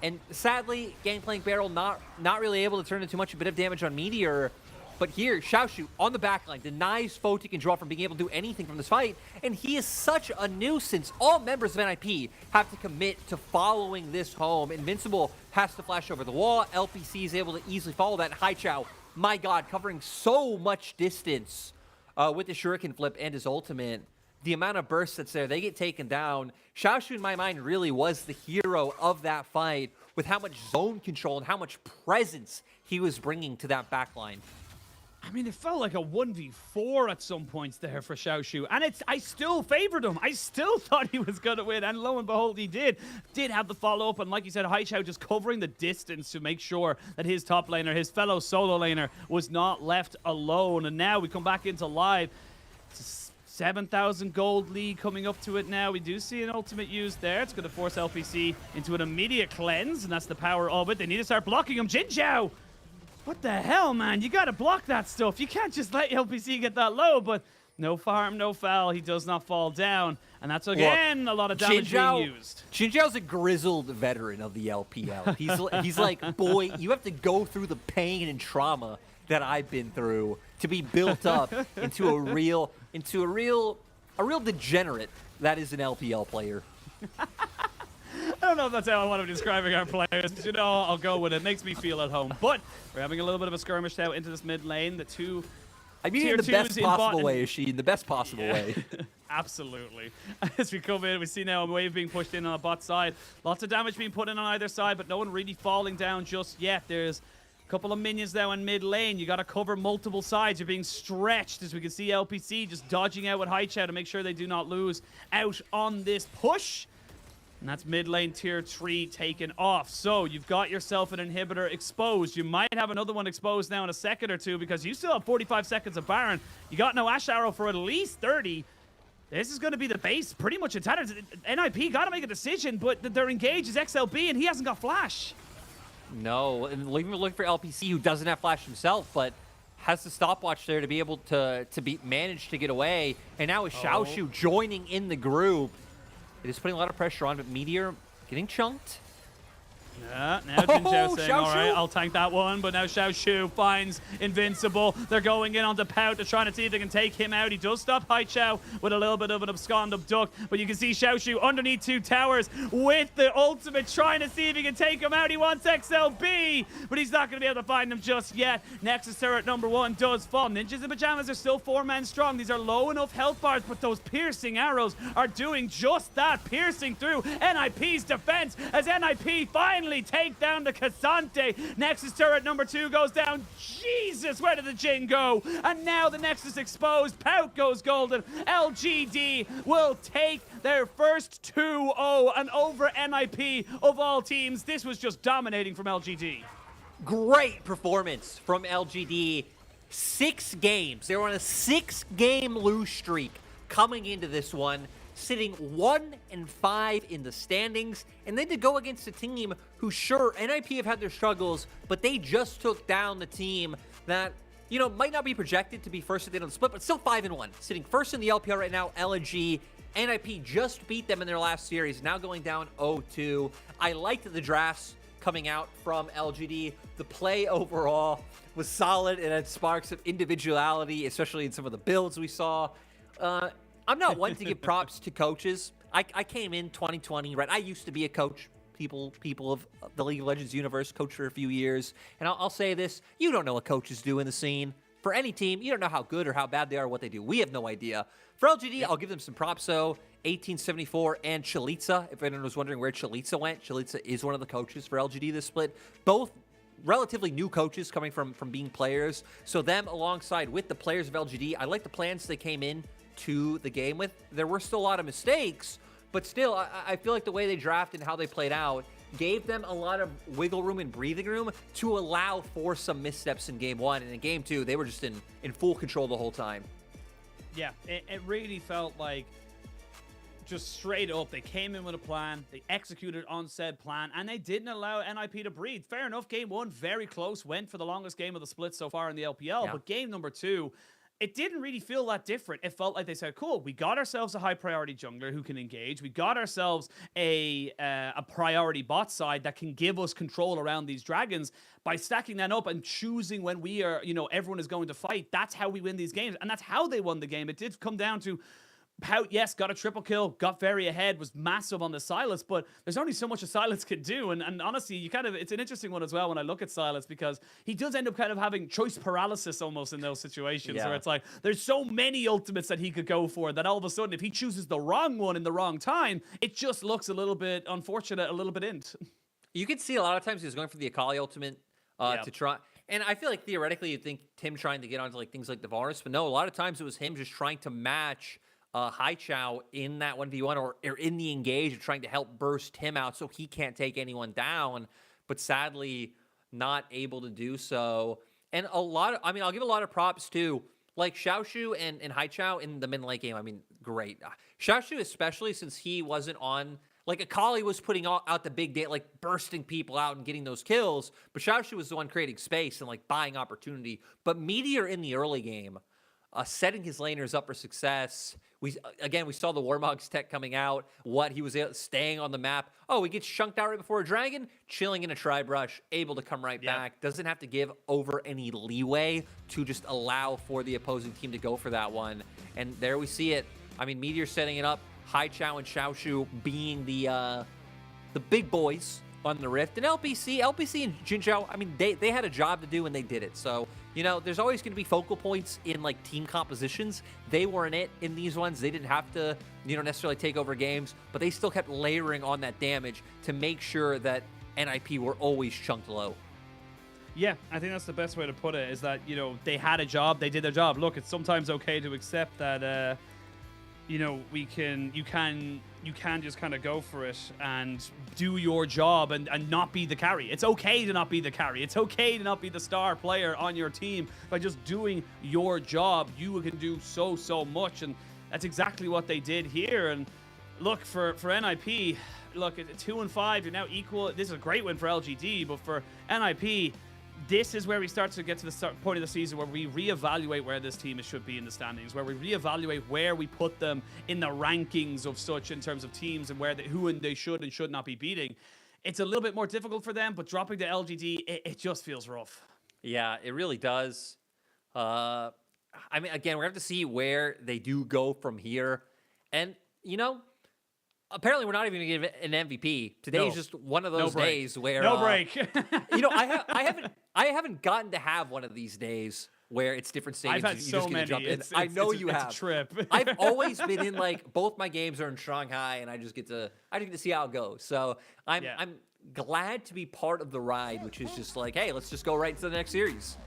and sadly, Gangplank Barrel not really able to turn into much a bit of damage on Meteor. But here, Xiaoshu on the backline denies Photic and Draw from being able to do anything from this fight, and he is such a nuisance. All members of NIP have to commit to following this home. Invincible has to flash over the wall. LPC is able to easily follow that. Haichao, my God, covering so much distance with the Shuriken flip and his ultimate. The amount of bursts that's there, they get taken down. Xiaoshu, in my mind, really was the hero of that fight with how much zone control and how much presence he was bringing to that backline. I mean, it felt like a 1v4 at some points there for Xiaoshu, and I still favored him. I still thought he was going to win, and lo and behold, he did. Did have the follow-up, and like you said, Haichao just covering the distance to make sure that his top laner, his fellow solo laner, was not left alone. And now we come back into live. It's a 7,000 gold lead coming up to it now. We do see an ultimate used there. It's going to force LPC into an immediate cleanse, and that's the power of it. They need to start blocking him. Jin Zhao! What the hell, man? You gotta block that stuff. You can't just let LPC get that low, but no harm, no foul. He does not fall down. And that's, again, a lot of damage being used. Jin Zhao's a grizzled veteran of the LPL. He's like, boy, you have to go through the pain and trauma that I've been through to be built up into a real degenerate that is an LPL player. I don't know if that's how I want to be describing our players. You know, I'll go with it. Makes me feel at home. But we're having a little bit of a skirmish now into this mid lane. The two I mean, in the best possible way, is she? In the best possible way. Absolutely. As we come in, we see now a wave being pushed in on the bot side. Lots of damage being put in on either side, but no one really falling down just yet. There's a couple of minions now in mid lane. You got to cover multiple sides. You're being stretched, as we can see LPC just dodging out with Haichao to make sure they do not lose out on this push. And that's mid lane tier 3 taken off. So you've got yourself an inhibitor exposed. You might have another one exposed now in a second or two because you still have 45 seconds of Baron. You got no Ash Arrow for at least 30. This is going to be the base pretty much in tatters. NIP got to make a decision, but they're engaged as XLB and he hasn't got Flash. No, and even look for LPC who doesn't have Flash himself, but has the stopwatch there to be able to manage to get away. And now with Xiaoshu joining in the group, it is putting a lot of pressure on, but Meteor getting chunked. Yeah, now Jin Zhao saying, all right, Xiaoshu. I'll tank that one, but now Xiaoshu finds Invincible. They're going in onto Pout. They're trying to see if they can take him out. He does stop Haichao with a little bit of an abscond abduct, but you can see Xiaoshu underneath 2 towers with the ultimate, trying to see if he can take him out. He wants XLB, but he's not going to be able to find him just yet. Nexus turret number 1 does fall. Ninjas in Pajamas are still 4 men strong. These are low enough health bars, but those piercing arrows are doing just that, piercing through NIP's defense as NIP finally take down the Cassante. Nexus turret number 2 goes down. Jesus, where did the Jin go? And now the Nexus exposed. Pout goes golden. LGD will take their first 2-0 and over NIP of all teams. This was just dominating from LGD. Great performance from LGD. 6 games. They were on a 6-game lose streak coming into this one, sitting 1-5 in the standings, and then to go against a team who, sure, NIP have had their struggles, but they just took down the team that, you know, might not be projected to be first at the end of the split, but still 5-1, sitting first in the LPL right now. LNG, NIP just beat them in their last series, now going down 0-2. I liked the drafts coming out from LGD. The play overall was solid and had sparks of individuality, especially in some of the builds we saw. I'm not one to give props to coaches. I came in 2020, right? I used to be a coach. People of the League of Legends universe, coach for a few years. And I'll say this, you don't know what coaches do in the scene. For any team, you don't know how good or how bad they are, what they do. We have no idea. For LGD, I'll give them some props, though. 1874 and Chalitza. If anyone was wondering where Chalitza went, Chalitza is one of the coaches for LGD this split. Both relatively new coaches coming from being players. So them alongside with the players of LGD, I like the plans they came in to the game with. There were still a lot of mistakes, but still, I feel like the way they drafted and how they played out gave them a lot of wiggle room and breathing room to allow for some missteps in game 1. And in game 2, they were just in full control the whole time. Yeah, it really felt like just straight up, they came in with a plan, they executed on said plan, and they didn't allow NIP to breathe. Fair enough, game 1, very close, went for the longest game of the split so far in the LPL, but game number 2, it didn't really feel that different. It felt like they said, cool, we got ourselves a high priority jungler who can engage. We got ourselves a priority bot side that can give us control around these dragons. By stacking that up and choosing when we are, you know, everyone is going to fight, that's how we win these games. And that's how they won the game. It did come down to Pout, yes, got a triple kill, got very ahead, was massive on the Silas, but there's only so much a Silas can do. And honestly, it's an interesting one as well when I look at Silas, because he does end up kind of having choice paralysis almost in those situations where it's like, there's so many ultimates that he could go for that all of a sudden, if he chooses the wrong one in the wrong time, it just looks a little bit unfortunate, a little bit int. You could see a lot of times he was going for the Akali ultimate to try. And I feel like theoretically you'd think him trying to get onto like things like the Varus, but no, a lot of times it was him just trying to match Haichao in that 1v1 or in the engage and trying to help burst him out so he can't take anyone down, but sadly not able to do so. And I'll give a lot of props to like Xiaoshu and Haichao in the mid lane game. I mean, great. Xiaoshu, especially since he wasn't on, like Akali was putting out the big day, like bursting people out and getting those kills, but Xiaoshu was the one creating space and like buying opportunity. But Meteor in the early game, setting his laners up for success. We saw the Warmog's tech coming out, he was staying on the map. Oh, he gets chunked out right before a dragon, chilling in a tri-brush, able to come right back. Doesn't have to give over any leeway to just allow for the opposing team to go for that one. And there we see it. I mean, Meteor setting it up, Haichao and Xiaoshu being the big boys on the Rift. And LPC and Jinzhou, I mean, they had a job to do and they did it. So, you know, there's always going to be focal points in like team compositions. They weren't it in these ones. They didn't have to, you know, necessarily take over games, but they still kept layering on that damage to make sure that NIP were always chunked low. Yeah, I think that's the best way to put it, is that, you know, they had a job, they did their job. Look, it's sometimes okay to accept that, you know, you can just kind of go for it and do your job and not be the carry. It's okay to not be the carry. It's okay to not be the star player on your team. By just doing your job, you can do so much. And that's exactly what they did here. And look, for NIP, look, at 2-5, you're now equal. This is a great win for LGD, but for NIP, this is where we start to get to the point of the season where we reevaluate where this team should be in the standings, where we reevaluate where we put them in the rankings of such in terms of teams and who they should and should not be beating. It's a little bit more difficult for them, but dropping to LGD, it just feels rough. Yeah, it really does. I mean, again, we're going to have to see where they do go from here. And, you know, apparently we're not even going to give it an MVP. Today is just one of those days where... No break. You know, I haven't gotten to have one of these days where it's different stadiums. I've had you so just many. Jump in. I know you have. It's a trip. I've always been in, like, both my games are in Shanghai, and I just get to see how it goes. So I'm glad to be part of the ride, which is just like, hey, let's just go right into the next series.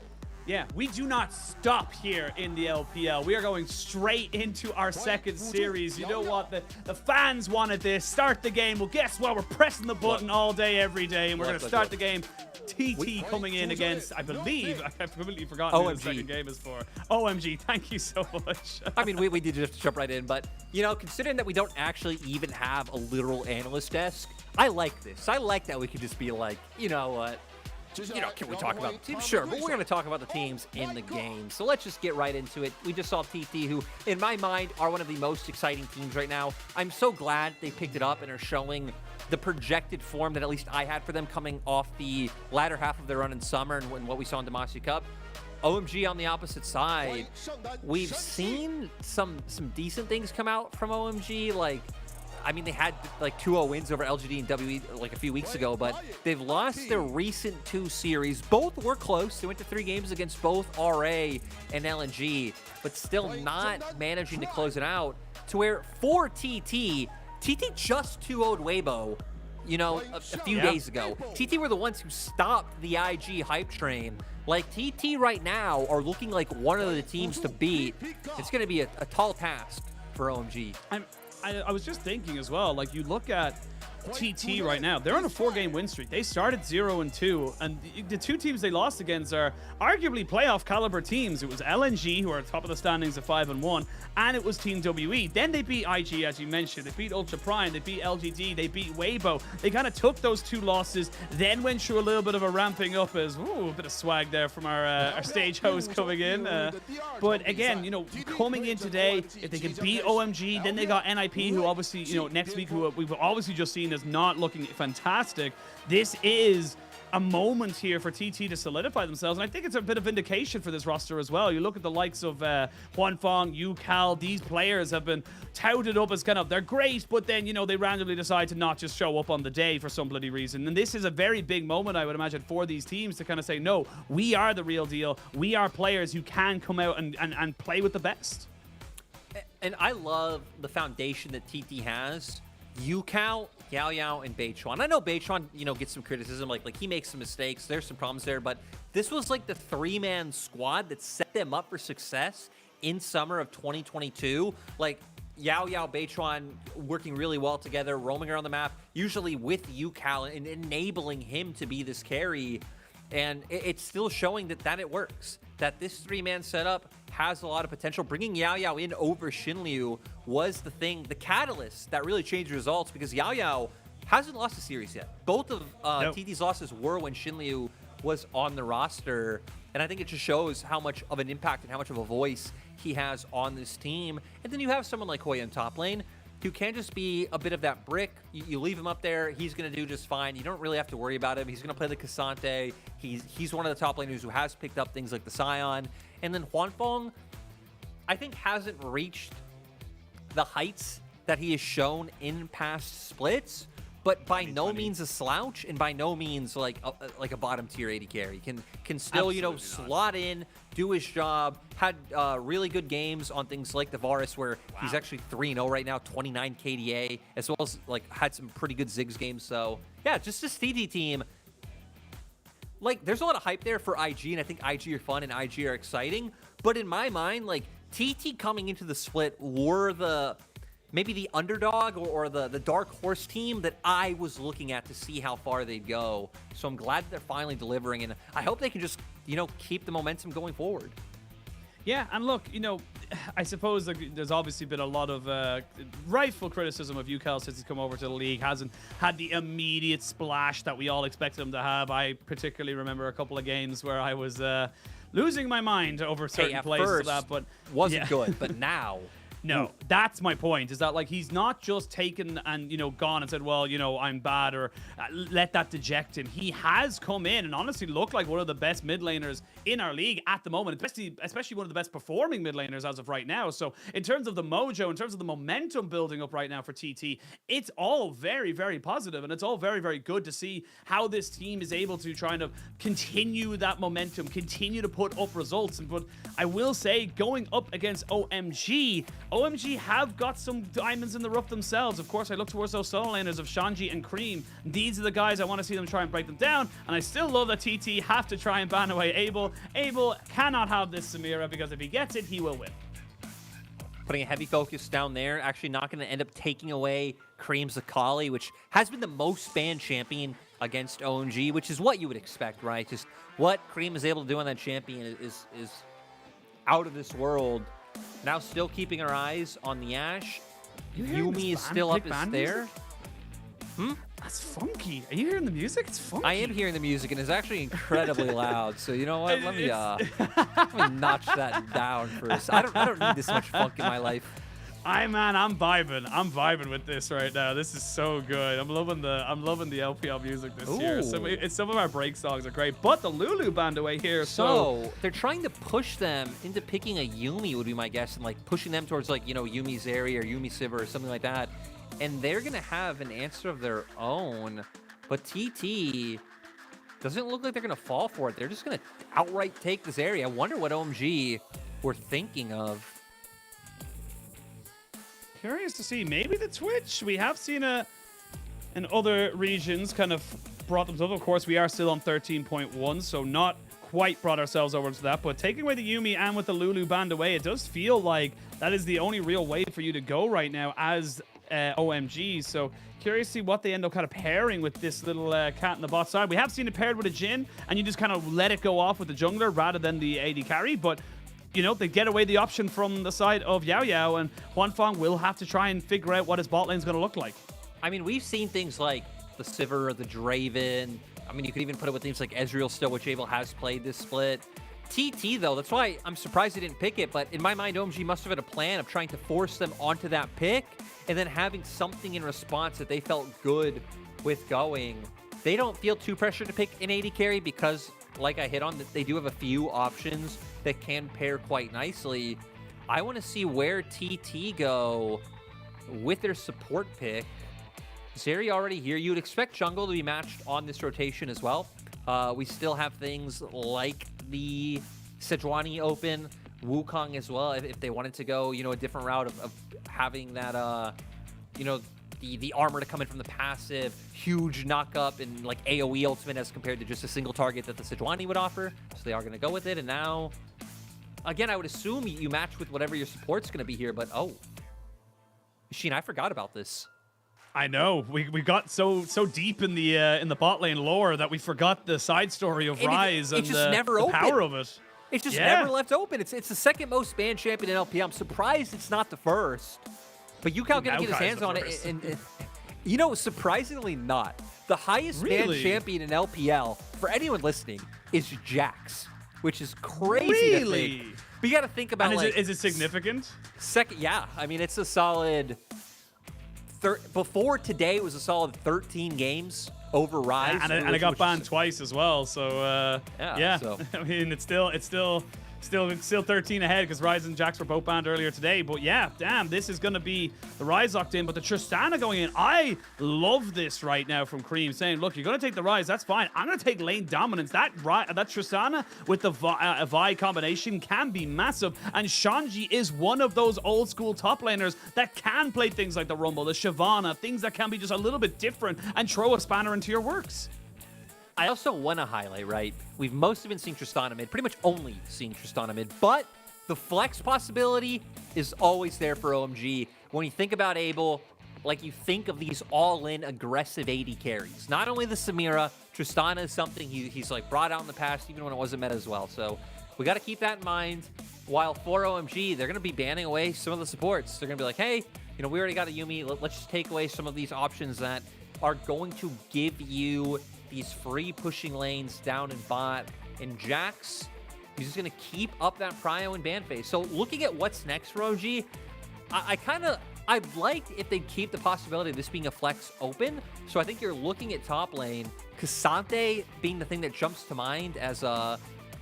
Yeah, we do not stop here in the LPL. We are going straight into our second series. You know what? The fans wanted this. Start the game. Well, guess what? We're pressing the button all day, every day, and we're going to start the game. TT coming in against, I believe, I've completely forgotten who the second game is for. OMG, thank you so much. I mean, we did just jump right in, but, you know, considering that we don't actually even have a literal analyst desk, I like this. I like that we could just be like, you know what? You know, can we talk about the teams? Sure, but we're going to talk about the teams in the game. So let's just get right into it. We just saw TT, who, in my mind, are one of the most exciting teams right now. I'm so glad they picked it up and are showing the projected form that at least I had for them coming off the latter half of their run in summer and what we saw in Demacia Cup. OMG on the opposite side, we've seen some decent things come out from OMG, like, I mean, they had like 2-0 wins over LGD and WE like a few weeks ago, but they've lost their recent 2 series. Both were close. They went to 3 games against both RA and LNG, but still not managing to close it out to where for TT just 2-0'd Weibo, you know, a few days ago. TT were the ones who stopped the IG hype train. Like, TT right now are looking like one of the teams to beat. It's going to be a tall task for OMG. I was just thinking as well, like, you look at TT right now, they're on a 4-game win streak. They started 0-2, and the 2 teams they lost against are arguably playoff caliber teams. It was LNG, who are at top of the standings at 5-1, and it was Team WE. Then they beat IG, as you mentioned. They beat Ultra Prime, they beat LGD, they beat Weibo. They kind of took those 2 losses, then went through a little bit of a ramping up as, a bit of swag there from our stage host coming in. But again, you know, coming in today, if they can beat OMG, then they got NIP, who obviously, you know, next week, who we've obviously just seen is not looking fantastic. This is a moment here for TT to solidify themselves, and I think it's a bit of vindication for this roster as well. You look at the likes of Huanfeng, Yucal, these players have been touted up as kind of, they're great, but then, you know, they randomly decide to not just show up on the day for some bloody reason. And this is a very big moment, I would imagine, for these teams to kind of say, no, we are the real deal. We are players who can come out and play with the best. And I love the foundation that TT has. Yucal, Yao Yao, and Beichuan. I know Beichuan, you know, gets some criticism, like he makes some mistakes. There's some problems there, but this was like the 3-man squad that set them up for success in summer of 2022. Like, Yao Yao, Beichuan working really well together, roaming around the map, usually with Yucal and enabling him to be this carry. And it's still showing that it works. That this 3-man setup has a lot of potential. Bringing Yao Yao in over Xinliu was the thing, the catalyst that really changed results, because Yao Yao hasn't lost a series yet. Both of TT's losses were when Xinliu was on the roster. And I think it just shows how much of an impact and how much of a voice he has on this team. And then you have someone like Hoya in top lane, who can just be a bit of that brick. You leave him up there, he's going to do just fine. You don't really have to worry about him. He's going to play the Cassante. He's one of the top laners who has picked up things like the Scion. And then Huanfeng, I think, hasn't reached the heights that he has shown in past splits, but by no means a slouch, and by no means like a bottom tier 80 carry. Can still, you know, slot in, do his job. Had really good games on things like the Varus, where he's actually 3-0 right now, 29 KDA, as well as like had some pretty good Ziggs games. So yeah, just this TT team. Like, there's a lot of hype there for IG, and I think IG are fun and IG are exciting. But in my mind, like, TT coming into the split were maybe the underdog or the dark horse team that I was looking at to see how far they'd go. So I'm glad that they're finally delivering, and I hope they can just, you know, keep the momentum going forward. Yeah, and look, you know, I suppose like, there's obviously been a lot of rightful criticism of UCal since he's come over to the league. Hasn't had the immediate splash that we all expected him to have. I particularly remember a couple of games where I was losing my mind over certain plays of that. But wasn't good, but now. No, that's my point, is that like he's not just taken and, gone and said, well, I'm bad, or let that deject him. He has come in and honestly looked like one of the best mid laners in our league at the moment, especially one of the best performing mid laners as of right now. So in terms of the mojo, in terms of the momentum building up right now for TT, it's all very, very positive, and it's all very, very good to see how this team is able to try to continue that momentum, continue to put up results. But I will say, going up against OMG have got some diamonds in the rough themselves. Of course, I look towards those solo laners of Shanji and Cream. These are the guys I want to see them try and break them down, and I still love that TT have to try and ban away Abel. Abel cannot have this Samira, because if he gets it, he will win. Putting a heavy focus down there, actually not going to end up taking away Cream's Akali, which has been the most banned champion against OMG, which is what you would expect, right? Just what Cream is able to do on that champion is out of this world. Now still keeping our eyes on the Ashe. Yumi is still up as there. That's funky. Are you hearing the music? It's funky. I am hearing the music, and it's actually incredibly loud. So you know what? Let me notch that down first. I don't need this much funk in my life. I'm vibing. I'm vibing with this right now. This is so good. I'm loving the LPL music this year. Some of our break songs are great, but the Lulu band away here. So they're trying to push them into picking a Yumi, would be my guess, and like pushing them towards like Yumi's area or Yumi Sivir or something like that. And they're gonna have an answer of their own, but TT doesn't look like they're gonna fall for it. They're just gonna outright take this area. I wonder what OMG were thinking of. Curious to see. Maybe the Twitch. We have seen in other regions kind of brought them up. Of course, we are still on 13.1, so not quite brought ourselves over to that. But taking away the Yumi and with the Lulu band away, it does feel like that is the only real way for you to go right now as OMG. So curious to see what they end up kind of pairing with this little cat in the bot side. We have seen it paired with a Jhin, and you just kind of let it go off with the jungler rather than the AD carry. But they get away the option from the side of Yao Yao, and Huanfeng will have to try and figure out what his bot lane is going to look like. I mean, we've seen things like the Sivir or the Draven. I mean, you could even put it with things like Ezreal still, which Abel has played this split. TT, though, that's why I'm surprised he didn't pick it, but in my mind, OMG must have had a plan of trying to force them onto that pick and then having something in response that they felt good with going. They don't feel too pressured to pick an AD carry because, like I hit on, that they do have a few options that can pair quite nicely. I want to see where TT go with their support pick. Zeri already here. You would expect jungle to be matched on this rotation as well. We still have things like the Sejuani open, Wukong as well, if they wanted to go, a different route of having that, the armor to come in from the passive, huge knock-up and like AoE ultimate as compared to just a single target that the Sejuani would offer. So they are going to go with it. And now, again, I would assume you match with whatever your support's going to be here, but Machine, I forgot about this. I know. We got so deep in the bot lane lore that we forgot the side story of Ryze and the power of it. It's just never left open. It's the second most banned champion in LPL. I'm surprised it's not the first. But Yukao gonna get his hands on it, and surprisingly not. The highest banned champion in LPL, for anyone listening, is Jax, which is crazy to think. But you gotta think about, and is it significant? Second, yeah. I mean, it's a solid... Before today, it was a solid 13 games over Ryze. And it got banned twice as well, so yeah. So. I mean, it's still 13 ahead because Ryze and Jax were both banned earlier today. But yeah, damn, this is going to be the Ryze locked in. But the Tristana going in, I love this right now from Cream, saying, look, you're going to take the Ryze, that's fine. I'm going to take lane dominance. That Tristana with the Vi combination can be massive. And Shanji is one of those old school top laners that can play things like the Rumble, the Shyvana, things that can be just a little bit different and throw a spanner into your works. I also want to highlight, right? We've mostly been seeing Tristana mid, pretty much only seeing Tristana mid, but the flex possibility is always there for OMG. When you think about Abel, like you think of these all-in aggressive AD carries. Not only the Samira, Tristana is something he's like brought out in the past, even when it wasn't meta as well. So we got to keep that in mind. While for OMG, they're going to be banning away some of the supports. They're going to be like, hey, you know, we already got a Yumi. Let's just take away some of these options that are going to give you these free pushing lanes down in bot. And Jax, he's just going to keep up that prio and ban phase. So looking at what's next for OMG, I'd like if they'd keep the possibility of this being a flex open. So I think you're looking at top lane, Cassante being the thing that jumps to mind as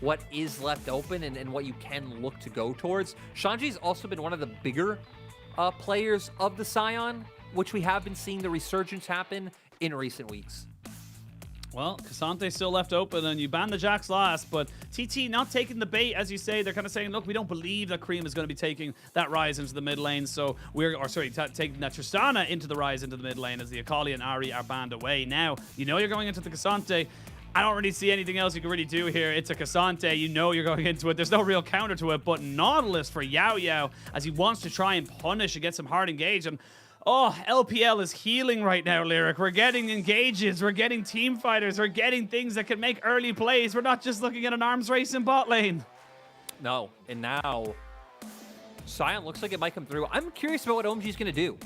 what is left open and what you can look to go towards. Shanji's also been one of the bigger players of the Scion, which we have been seeing the resurgence happen in recent weeks. Well, Cassante still left open, and you banned the Jax last, but TT not taking the bait, as you say. They're kind of saying, look, we don't believe that Cream is going to be taking that Rise into the mid lane, so taking that Tristana into the Rise into the mid lane as the Akali and Ahri are banned away. Now, you know you're going into the Cassante. I don't really see anything else you can really do here. It's a Cassante. You know you're going into it. There's no real counter to it, but Nautilus for Yao Yao as he wants to try and punish and get some hard engage. And oh, LPL is healing right now, Lyric. We're getting engages. We're getting team fighters. We're getting things that can make early plays. We're not just looking at an arms race in bot lane. No, and now Sion looks like it might come through. I'm curious about what OMG is going to do.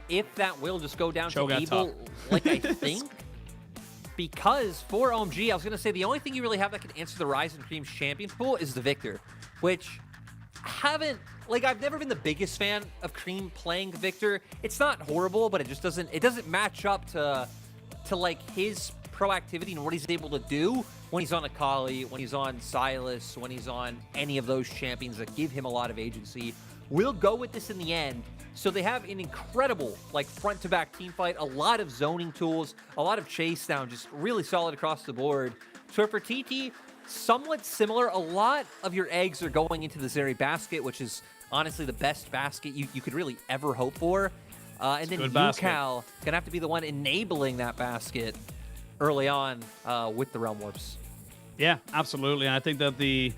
If that will just go down to Abel, like I think. Because for OMG, I was going to say the only thing you really have that can answer the Rise and Cream's champions pool is the Victor, which I've never been the biggest fan of Cream playing Victor. It's not horrible, but it just doesn't match up to like his proactivity and what he's able to do when he's on Akali, when he's on Silas, when he's on any of those champions that give him a lot of agency. We'll go with this in the end. So they have an incredible, like, front-to-back team fight, a lot of zoning tools, a lot of chase down, just really solid across the board. So for TT, somewhat similar. A lot of your eggs are going into the Zeri basket, which is honestly the best basket you could really ever hope for. And then UCal gonna have to be the one enabling that basket early on with the Realm Warps. Yeah, absolutely. And I think that the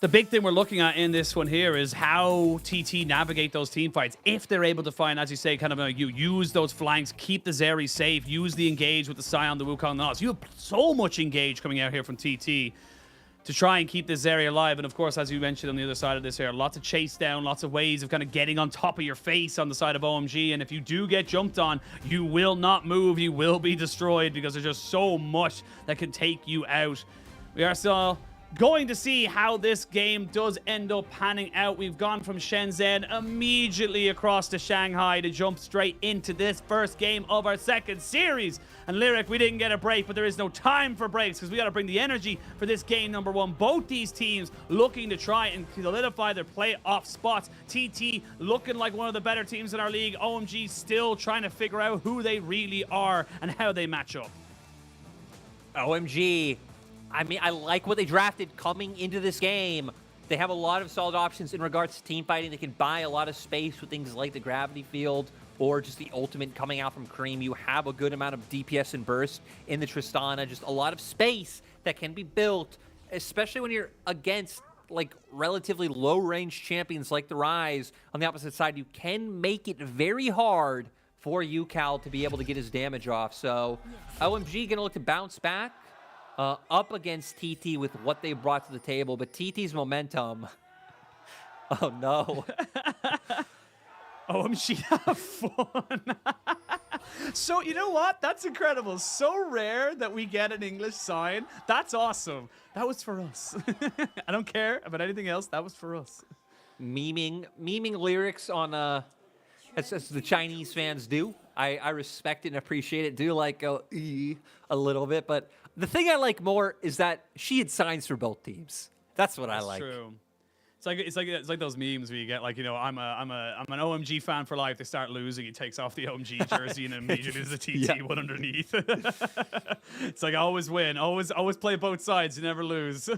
big thing we're looking at in this one here is how TT navigate those team fights. If they're able to find, as you say, kind of you use those flanks, keep the Zeri safe, use the engage with the Scion, the Wukong, and all. So you have so much engage coming out here from TT to try and keep this Zeri alive. And of course, as you mentioned on the other side of this here, lots of chase down, lots of ways of kind of getting on top of your face on the side of OMG. And if you do get jumped on, you will not move. You will be destroyed because there's just so much that can take you out. We are still going to see how this game does end up panning out. We've gone from Shenzhen immediately across to Shanghai to jump straight into this first game of our second series. And Lyric, we didn't get a break, but there is no time for breaks because we got to bring the energy for this game number one. Both these teams looking to try and solidify their playoff spots. TT looking like one of the better teams in our league. OMG still trying to figure out who they really are and how they match up. OMG, I mean, I like what they drafted coming into this game. They have a lot of solid options in regards to team fighting. They can buy a lot of space with things like the gravity field or just the ultimate coming out from Cream. You have a good amount of DPS and burst in the Tristana. Just a lot of space that can be built, especially when you're against like relatively low-range champions like the Rise. On the opposite side, you can make it very hard for UCal to be able to get his damage off. So OMG gonna look to bounce back up against TT with what they brought to the table, but TT's momentum, oh no. OMG, have fun. So, you know what? That's incredible. So rare that we get an English sign. That's awesome. That was for us. I don't care about anything else. That was for us. Memeing lyrics on, as the Chinese fans do. I respect it and appreciate it. Do like a little bit, but the thing I like more is that she had signs for both teams. That's what I like. True. It's like those memes where you get like, you know, I'm an OMG fan for life. They start losing, he takes off the OMG jersey and immediately there's a TT one underneath. It's like always win, always play both sides, you never lose.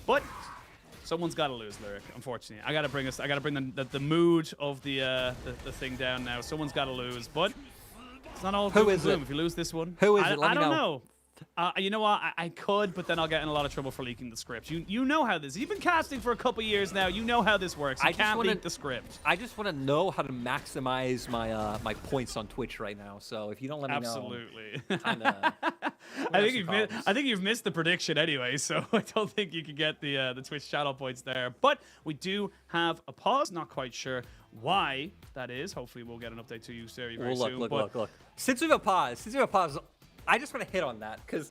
But someone's got to lose, Lyric. Unfortunately, I got to bring the mood of the thing down now. Someone's got to lose, but it's not all doom and gloom. If you lose this one, who is it? I don't know. You know what? I could, but then I'll get in a lot of trouble for leaking the script. You know how this. You've been casting for a couple years now. You know how this works. You can't leak the script. I just want to know how to maximize my my points on Twitch right now. So if you don't let me know, absolutely. I think you've missed the prediction anyway, so I don't think you can get the Twitch channel points there. But we do have a pause. Not quite sure why that is. Hopefully, we'll get an update to you very soon. Look. Since we have a pause, I just want to hit on that because,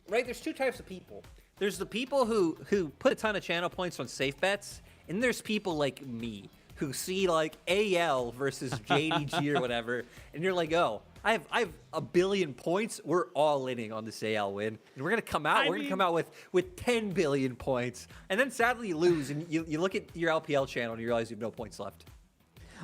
right, there's two types of people. There's the people who put a ton of channel points on safe bets, and there's people like me who see like AL versus JDG or whatever, and you're like, oh, I have a billion points. We're all inning on this AL win, and we're gonna come out with 10 billion points, and then sadly you lose, and you look at your LPL channel and you realize you have no points left.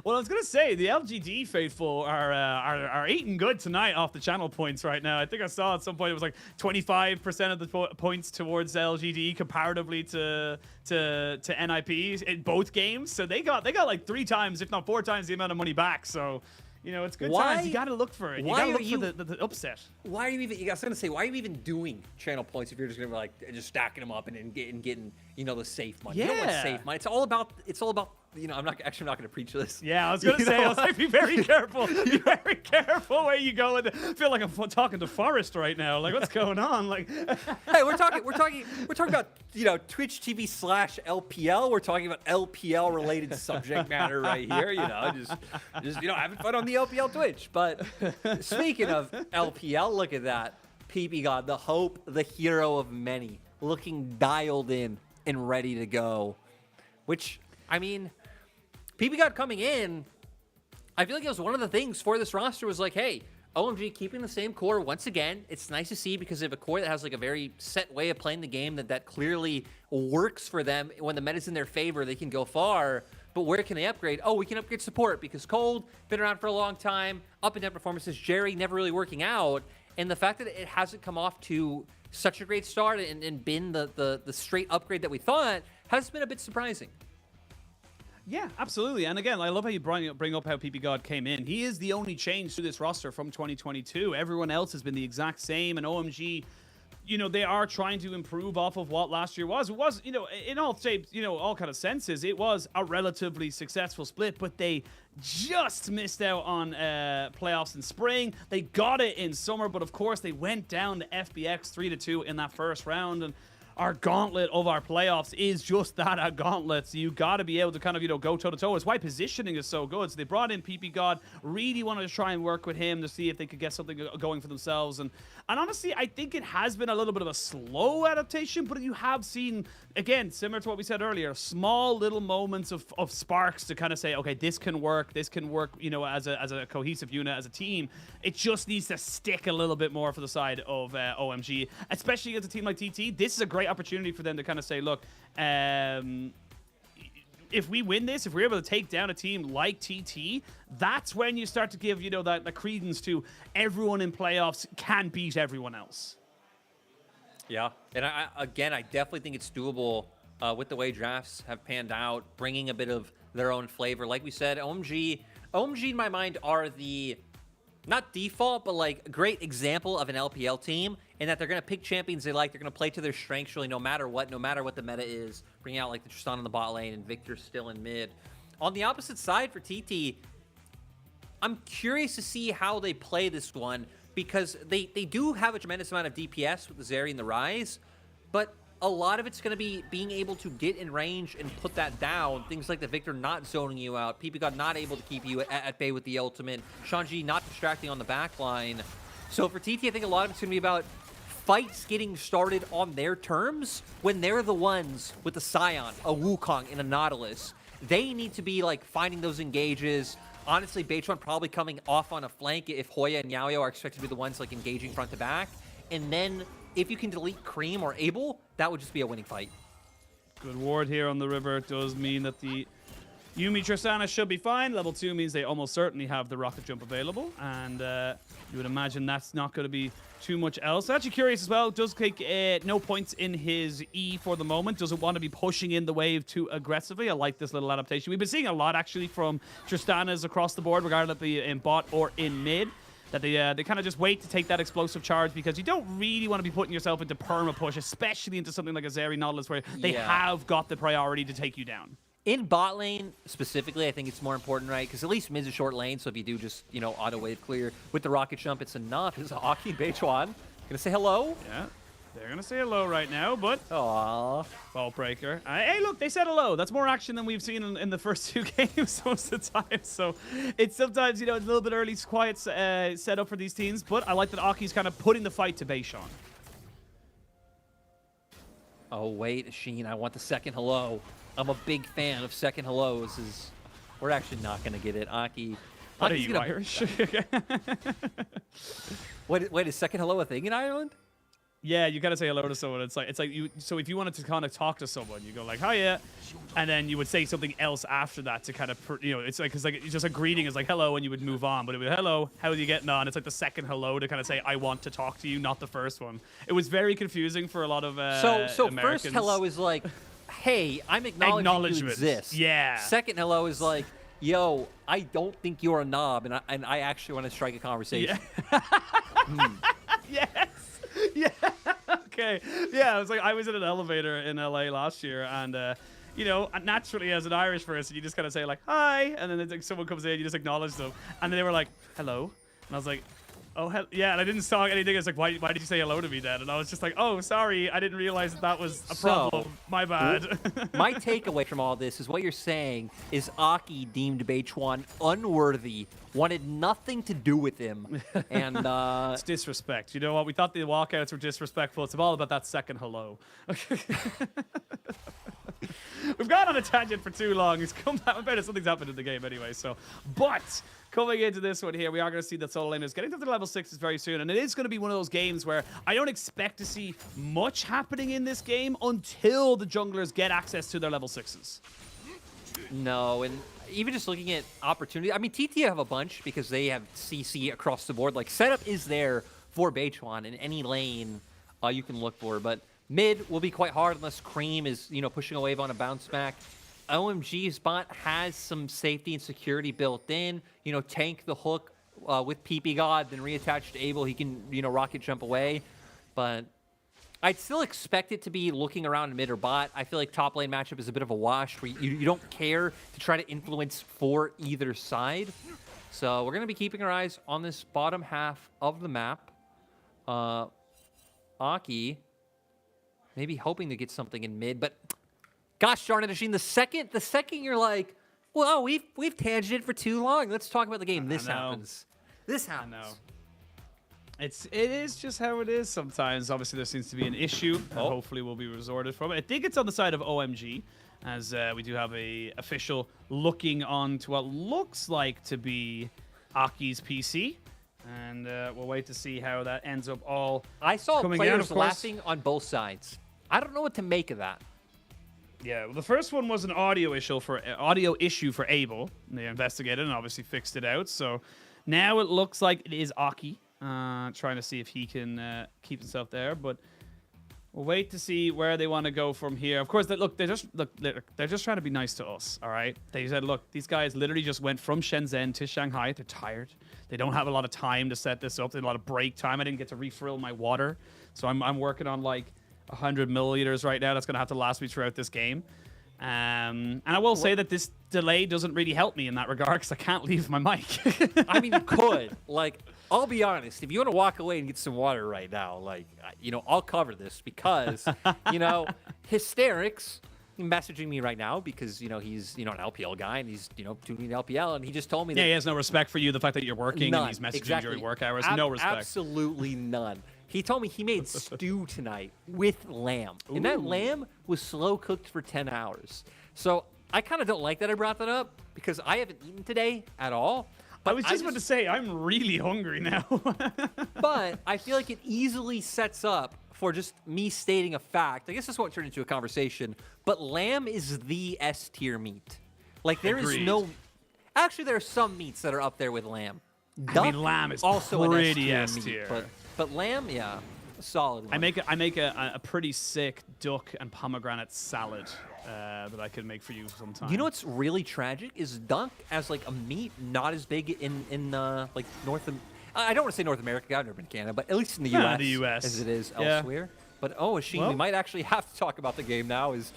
Well, I was gonna say the LGD faithful are eating good tonight off the channel points right now. I think I saw at some point it was like 25% of the points towards LGD comparatively to NIP in both games. So they got like 3 times, if not 4 times, the amount of money back. So it's good times. You gotta look for it. You gotta look for the upset. Why are you even? I was gonna say, why are you even doing channel points if you're just gonna be like just stacking them up and getting the safe money? Yeah. You don't want safe money. It's all about. I'm not gonna preach this. Yeah, I was gonna say, I was like, be very careful. Be very careful where you go. I feel like I'm talking to Forrest right now. Like, what's going on? Like, hey, we're talking about Twitch TV /LPL. We're talking about LPL related subject matter right here. Just having fun on the LPL Twitch. But speaking of LPL, look at that. PP God, the hope, the hero of many, looking dialed in and ready to go. Which, I mean, PP God coming in, I feel like it was one of the things for this roster was like, hey, OMG keeping the same core once again. It's nice to see because they have a core that has like a very set way of playing the game that clearly works for them. When the meta's in their favor, they can go far. But where can they upgrade? Oh, we can upgrade support because Cold, been around for a long time, up and down performances, Jerry never really working out. And the fact that it hasn't come off to such a great start and been the straight upgrade that we thought has been a bit surprising. Yeah, absolutely. And again, I love how you bring up how PP God came in. He is the only change to this roster from 2022. Everyone else has been the exact same. And OMG, they are trying to improve off of what last year was. It was, in all shapes, all kind of senses, it was a relatively successful split, but they just missed out on playoffs in spring. They got it in summer, but of course they went down to FBX 3-2 in that first round. And our gauntlet of our playoffs is just that, a gauntlet. So you got to be able to kind of, go toe-to-toe. It's why positioning is so good. So they brought in PP God, really wanted to try and work with him to see if they could get something going for themselves. And honestly, I think it has been a little bit of a slow adaptation, but you have seen, again, similar to what we said earlier, small little moments of sparks to kind of say, okay, this can work, as a cohesive unit, as a team. It just needs to stick a little bit more for the side of OMG, especially against a team like TT. This is a great opportunity for them to kind of say, look, if we win this, if we're able to take down a team like TT, that's when you start to give, that credence to everyone in playoffs can beat everyone else. Yeah, and I definitely think it's doable with the way drafts have panned out, bringing a bit of their own flavor. Like we said, OMG in my mind are the, not default, but like a great example of an LPL team in that they're going to pick champions they like. They're going to play to their strengths really no matter what the meta is. Bring out like the Tristan in the bot lane and Victor still in mid. On the opposite side for TT, I'm curious to see how they play this one because they do have a tremendous amount of DPS with the Zeri and the Ryze, but a lot of it's going to be being able to get in range and put that down. Things like the Victor not zoning you out, PP God not able to keep you at bay with the ultimate, Shanji not distracting on the back line. So for TT, I think a lot of it's going to be about fights getting started on their terms when they're the ones with the Scion, a Wukong, and a Nautilus. They need to be like finding those engages. Honestly, Beitron probably coming off on a flank if Hoya and Yaoyo are expected to be the ones like engaging front to back. And then if you can delete Cream or Abel, that would just be a winning fight. Good ward here on the river. It does mean that the Yuumi Tristana should be fine. Level 2 means they almost certainly have the rocket jump available. And you would imagine that's not going to be too much else. Actually curious as well. Does take no points in his E for the moment. Doesn't want to be pushing in the wave too aggressively. I like this little adaptation. We've been seeing a lot actually from Tristanas across the board, regardless of the in bot or in mid. That they kind of just wait to take that explosive charge because you don't really want to be putting yourself into perma push, especially into something like a Zeri Nautilus where they have got the priority to take you down. In bot lane, specifically, I think it's more important, right? Because at least mid's a short lane, so if you do just, auto wave clear with the rocket jump, it's enough. It's Aki and Beitwan Gonna say hello. Yeah. They're going to say hello right now, but... Aww. Ball breaker. Hey, look, they said hello. That's more action than we've seen in the first 2 games most of the time. So it's sometimes, you know, it's a little bit early, quiet setup for these teams. But I like that Aki's kind of putting the fight to Beishan. Oh, wait, Sheen, I want the second hello. I'm a big fan of second hellos. We're actually not going to get it. Aki. What are you, Irish? Wait, is second hello a thing in Ireland? Yeah, you gotta say hello to someone. It's like you. So if you wanted to kind of talk to someone, you go like, "Hiya," and then you would say something else after that to kind of, it's like it's just a greeting is like hello, and you would move on. But it would be hello, how are you getting on? It's like the second hello to kind of say I want to talk to you, not the first one. It was very confusing for a lot of So Americans. first hello is like, hey, I'm acknowledging you exist. Yeah. Second hello is like, yo, I don't think you're a knob, and I actually want to strike a conversation. Yeah. Yes. Yeah. Okay. Yeah. It's like I was in an elevator in LA last year, and you know, naturally as an Irish person, you just kind of say like hi, and then it's like someone comes in, you just acknowledge them, and then they were like hello, and I was like, oh yeah, and I didn't saw anything. It's like why did you say hello to me then? And I was just like, oh sorry, I didn't realize that was a problem. My bad. My takeaway from all this is what you're saying is Aki deemed Beichuan unworthy, wanted nothing to do with him, and it's disrespect. You know what? We thought the walkouts were disrespectful. It's all about that second hello. We've gone on a tangent for too long. It's come back. I bet something's happened in the game anyway. So, but coming into this one here, we are going to see that solo laners getting to the level 6s very soon, and it is going to be one of those games where I don't expect to see much happening in this game until the junglers get access to their level 6s. No, and even just looking at opportunity, I mean, TT have a bunch because they have CC across the board. Like, setup is there for Beichuan in any lane you can look for, but mid will be quite hard unless Cream is, you know, pushing a wave on a bounce back. OMG's bot has some safety and security built in. You know, tank the hook with PP God, then reattach to Abel. He can, you know, rocket jump away. But I'd still expect it to be looking around mid or bot. I feel like top lane matchup is a bit of a wash where you don't care to try to influence for either side. So we're going to be keeping our eyes on this bottom half of the map. Aki maybe hoping to get something in mid, but gosh darn it, Ashin, the second you're like, well, we've tangented for too long. Let's talk about the game. This happens. This happens. I know. It is just how it is sometimes. Obviously, there seems to be an issue, and hopefully will be resorted from it. I think it's on the side of OMG, as we do have a official looking on to what looks like to be Aki's PC. And we'll wait to see how that ends up all I saw coming players out, laughing on both sides. I don't know what to make of that. Yeah, well, the first one was an audio issue for Abel. They investigated and obviously fixed it out. So now it looks like it is Aki trying to see if he can keep himself there. But we'll wait to see where they want to go from here. Of course, they're just trying to be nice to us. All right, they said, look, these guys literally just went from Shenzhen to Shanghai. They're tired. They don't have a lot of time to set this up. They have a lot of break time. I didn't get to refill my water, so I'm working on like 100 milliliters right now. That's going to have to last me throughout this game. And I will say that this delay doesn't really help me in that regard because I can't leave my mic. I mean, you could. Like, I'll be honest. If you want to walk away and get some water right now, like, you know, I'll cover this because, you know, Hysterics messaging me right now because, you know, he's, you know, an LPL guy and he's, you know, tuning LPL, and he just told me that he has no respect for you, the fact that you're working none. And he's messaging Exactly. during work hours. No respect. Absolutely none. He told me he made stew tonight with lamb. Ooh. And that lamb was slow cooked for 10 hours. So I kind of don't like that I brought that up because I haven't eaten today at all. I was just about to say, I'm really hungry now. But I feel like it easily sets up for just me stating a fact. I guess this won't turn into a conversation, but lamb is the S tier meat. Like there Agreed. is no... Actually, there are some meats that are up there with lamb. I mean, lamb is also pretty an S S tier. tier. But lamb, yeah, a solid one. I make a pretty sick duck and pomegranate salad that I could make for you sometime. You know what's really tragic is duck as like a meat not as big in like I don't want to say North America. I've never been to Canada, but at least in the U.S. The US as it is yeah. elsewhere. But Ashin, we might actually have to talk about the game now. Is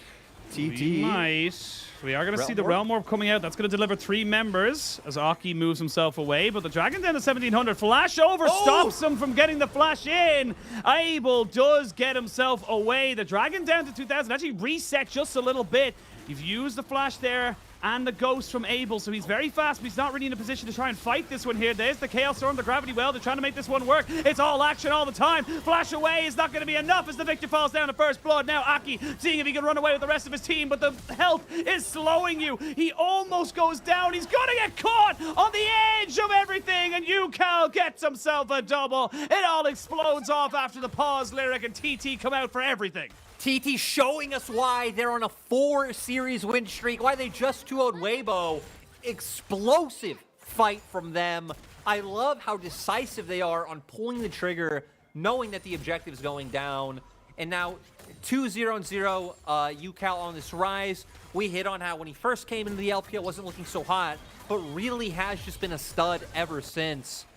We might. We are going to see the Realm Orb coming out. That's going to deliver 3 members as Aki moves himself away. But the Dragon down to 1700. Flash over stops him from getting the flash in. Abel does get himself away. The Dragon down to 2000. Actually reset just a little bit. You've used the flash there and the ghost from Abel, so he's very fast, but he's not really in a position to try and fight this one here. There's the Chaos Storm, the Gravity Well. They're trying to make this one work. It's all action all the time. Flash away is not going to be enough as the victor falls down to first blood. Now Aki seeing if he can run away with the rest of his team, but the health is slowing you. He almost goes down. He's going to get caught on the edge of everything, and Yukal gets himself a double. It all explodes off after the pause lyric, and TT come out for everything. TT showing us why they're on a 4-series win streak, why they just 2-0'd Weibo. Explosive fight from them. I love how decisive they are on pulling the trigger, knowing that the objective is going down. And now 2-0-0, Yukal on this rise. We hit on how when he first came into the LPL wasn't looking so hot, but really has just been a stud ever since.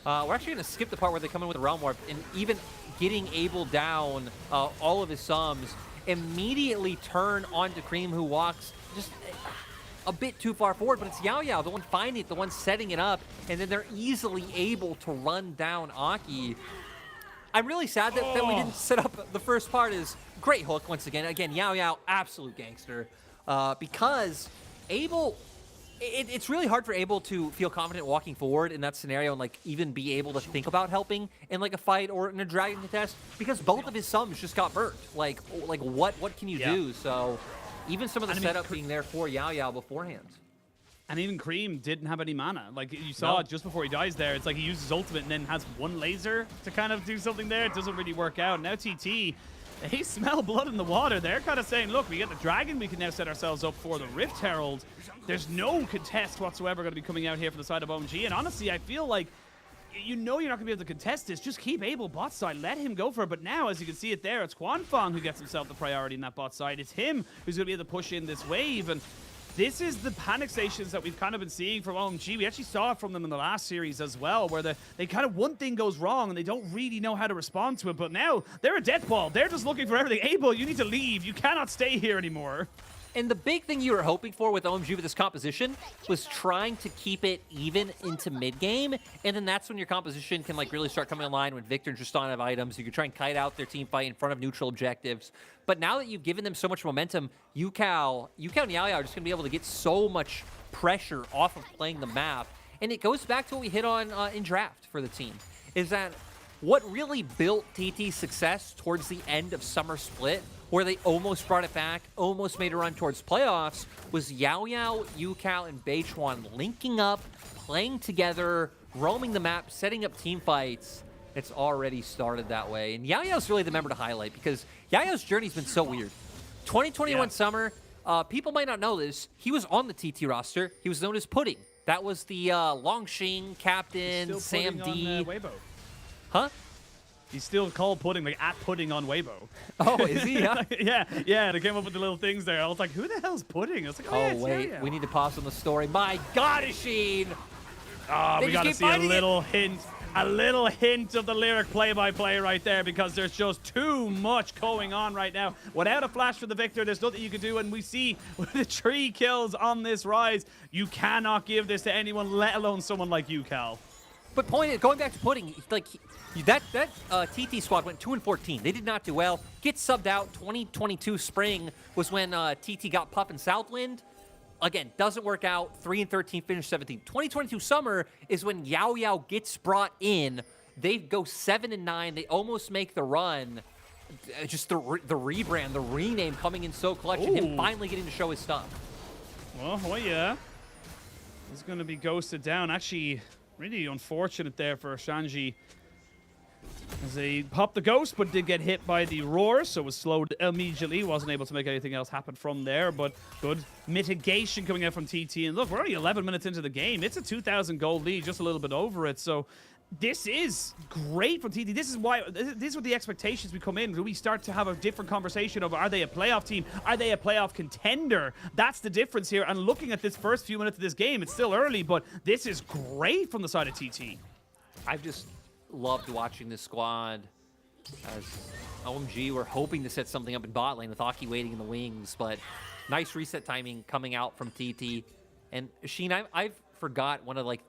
We're actually going to skip the part where they come in with the Realm Warp, and even getting Abel down all of his sums, immediately turn onto Cream, who walks just a bit too far forward, but it's Yao Yao, the one finding it, the one setting it up, and then they're easily able to run down Aki. I'm really sad that we didn't set up the first part. Is great hook once again. Again, Yao Yao, absolute gangster, because Abel... It's really hard for Abel to feel confident walking forward in that scenario and like even be able to think about helping in like a fight or in a Dragon contest, because both of his sums just got burnt. Like what can you do? So even some of the setup being there for Yao Yao beforehand. And even Cream didn't have any mana. Like you saw just before he dies there, it's like he uses his ultimate and then has one laser to kind of do something there. It doesn't really work out. Now TT, they smell blood in the water. They're kind of saying, look, we get the Dragon, we can now set ourselves up for the Rift Herald. There's no contest whatsoever going to be coming out here from the side of OMG. And honestly, I feel like, you know you're not going to be able to contest this. Just keep Abel bot side. Let him go for it. But now, as you can see it there, it's Quanfang who gets himself the priority in that bot side. It's him who's going to be able to push in this wave. And this is the panic stations that we've kind of been seeing from OMG. We actually saw it from them in the last series as well, where they kind of one thing goes wrong and they don't really know how to respond to it. But now they're a death ball. They're just looking for everything. Abel, you need to leave. You cannot stay here anymore. And the big thing you were hoping for with OMG with this composition was trying to keep it even into mid-game, and then that's when your composition can like really start coming online when Victor and Tristan have items. You can try and kite out their team fight in front of neutral objectives. But now that you've given them so much momentum, Yukal and Yao Yao are just going to be able to get so much pressure off of playing the map. And it goes back to what we hit on in draft for the team, is that what really built TT's success towards the end of Summer Split, where they almost brought it back, almost made a run towards playoffs, was Yao Yao, Yukal, and Beichuan linking up, playing together, roaming the map, setting up team fights. It's already started that way. And Yao Yao's really the member to highlight, because Yao Yao's journey's been so weird. 2021 summer, people might not know this, he was on the TT roster. He was known as Pudding. That was the Longxing captain, Sam D. Weibo. Huh? He's still called Pudding, like at Pudding on Weibo. Oh, is he? Yeah. yeah. They came up with the little things there. I was like, who the hell's Pudding? I was like, oh wait, we need to pause on the story. My God, Ashin! We got to see a little hint of the lyric play-by-play right there, because there's just too much going on right now. Without a flash for the victor, there's nothing you can do, and we see the 3 kills on this rise. You cannot give this to anyone, let alone someone like you, Cal. But going back to Pudding, like that TT squad went 2-14. They did not do well. Get subbed out. 2022 spring was when TT got Puff and Southwind. Again, doesn't work out. 3-13, finished 17th. 2022 summer is when Yao Yao gets brought in. They go 7-9. They almost make the run. Just the rebrand, the rename coming in so clutch, and him finally getting to show his stuff. Oh yeah. He's going to be ghosted down. Actually, really unfortunate there for Shanji, as they popped the ghost, but did get hit by the roar, so was slowed immediately. Wasn't able to make anything else happen from there, but good mitigation coming out from TT. And look, we're only 11 minutes into the game. It's a 2,000 gold lead, just a little bit over it. So this is great from TT. This is why, these are the expectations we come in. Do we start to have a different conversation of, are they a playoff team? Are they a playoff contender? That's the difference here. And looking at this first few minutes of this game, it's still early, but this is great from the side of TT. I've just loved watching this squad as OMG were hoping to set something up in bot lane with Aki waiting in the wings, but nice reset timing coming out from TT. And Sheen, I've forgot one of like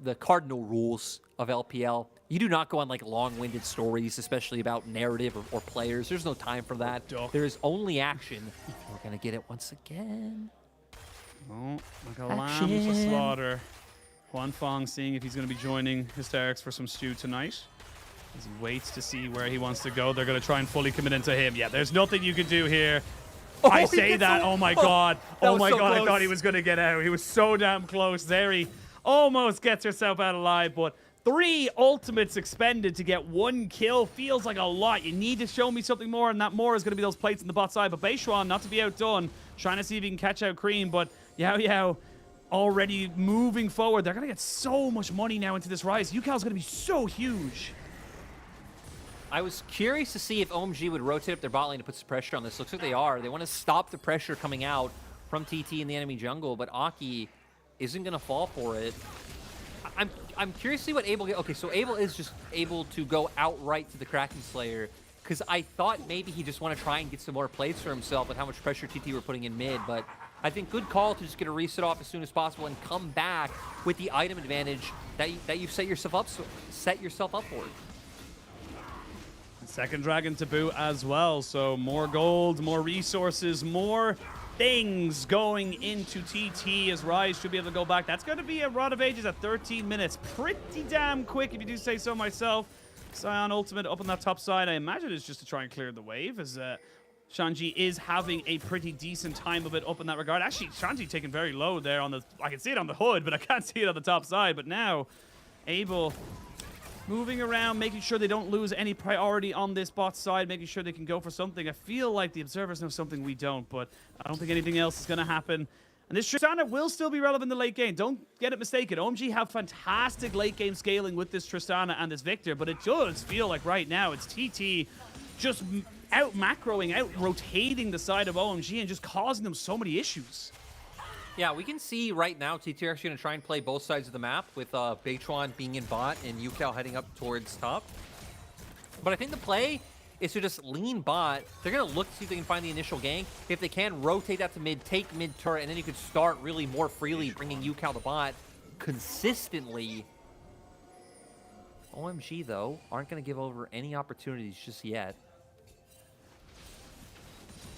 the cardinal rules of LPL. You do not go on like long-winded stories, especially about narrative or players. There's no time for that. There is only action. We're gonna get it once again. Oh, like a lamb to slaughter. Juan Fong seeing if he's going to be joining Hysterics for some stew tonight. As he waits to see where he wants to go. They're going to try and fully commit into him. Yeah, there's nothing you can do here. Oh, I say that. Oh my God. Oh my so God. close. I thought he was going to get out. He was so damn close. There he almost gets herself out alive, but 3 ultimates expended to get 1 kill feels like a lot. You need to show me something more, and that more is going to be those plates in the bot side. But Beishuan, not to be outdone, trying to see if he can catch out Cream, but Yao already moving forward. They're going to get so much money now into this Rise. UCal's going to be so huge. I was curious to see if OMG would rotate up their bot lane to put some pressure on this. Looks like they are. They want to stop the pressure coming out from TT in the enemy jungle, but Aki isn't going to fall for it. I'm curious to see what Abel get. Okay, so Abel is just able to go outright to the Kraken Slayer, because I thought maybe he just want to try and get some more plays for himself with how much pressure TT were putting in mid, but I think good call to just get a reset off as soon as possible and come back with the item advantage that you've set yourself up for. Second Dragon to boot as well, so more gold, more resources, more things going into TT as Rise should be able to go back. That's going to be a Rod of Ages at 13 minutes. Pretty damn quick, if you do say so myself. Sion ultimate up on that top side. I imagine it's just to try and clear the wave, as Shanji is having a pretty decent time of it up in that regard. Actually, Shanji taken very low there on the... I can see it on the hood, but I can't see it on the top side. But now, Abel moving around, making sure they don't lose any priority on this bot side, making sure they can go for something. I feel like the Observers know something we don't, but I don't think anything else is going to happen. And this Tristana will still be relevant in the late game. Don't get it mistaken. OMG have fantastic late game scaling with this Tristana and this Victor, but it does feel like right now it's TT just out macroing, out rotating the side of OMG and just causing them so many issues. Yeah, we can see right now TT are actually going to try and play both sides of the map with Beichuan being in bot and UCal heading up towards top. But I think the play is to just lean bot. They're going to look to see if they can find the initial gank. If they can, rotate that to mid, take mid turret, and then you could start really more freely bringing UCal to bot consistently. OMG, though, aren't going to give over any opportunities just yet.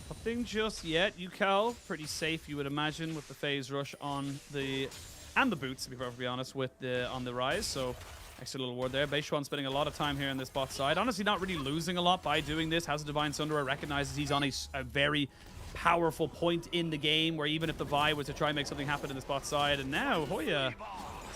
Nothing just yet. UCal, pretty safe, you would imagine, with the phase rush on the... and the boots, to be perfectly honest, with the on the Rise. So, extra little word there. Beishuan spending a lot of time here in this bot side. Honestly, not really losing a lot by doing this. Has a Divine Sunderer, recognizes he's on a very powerful point in the game, where even if the Vi was to try and make something happen in this bot side. And now, Hoya,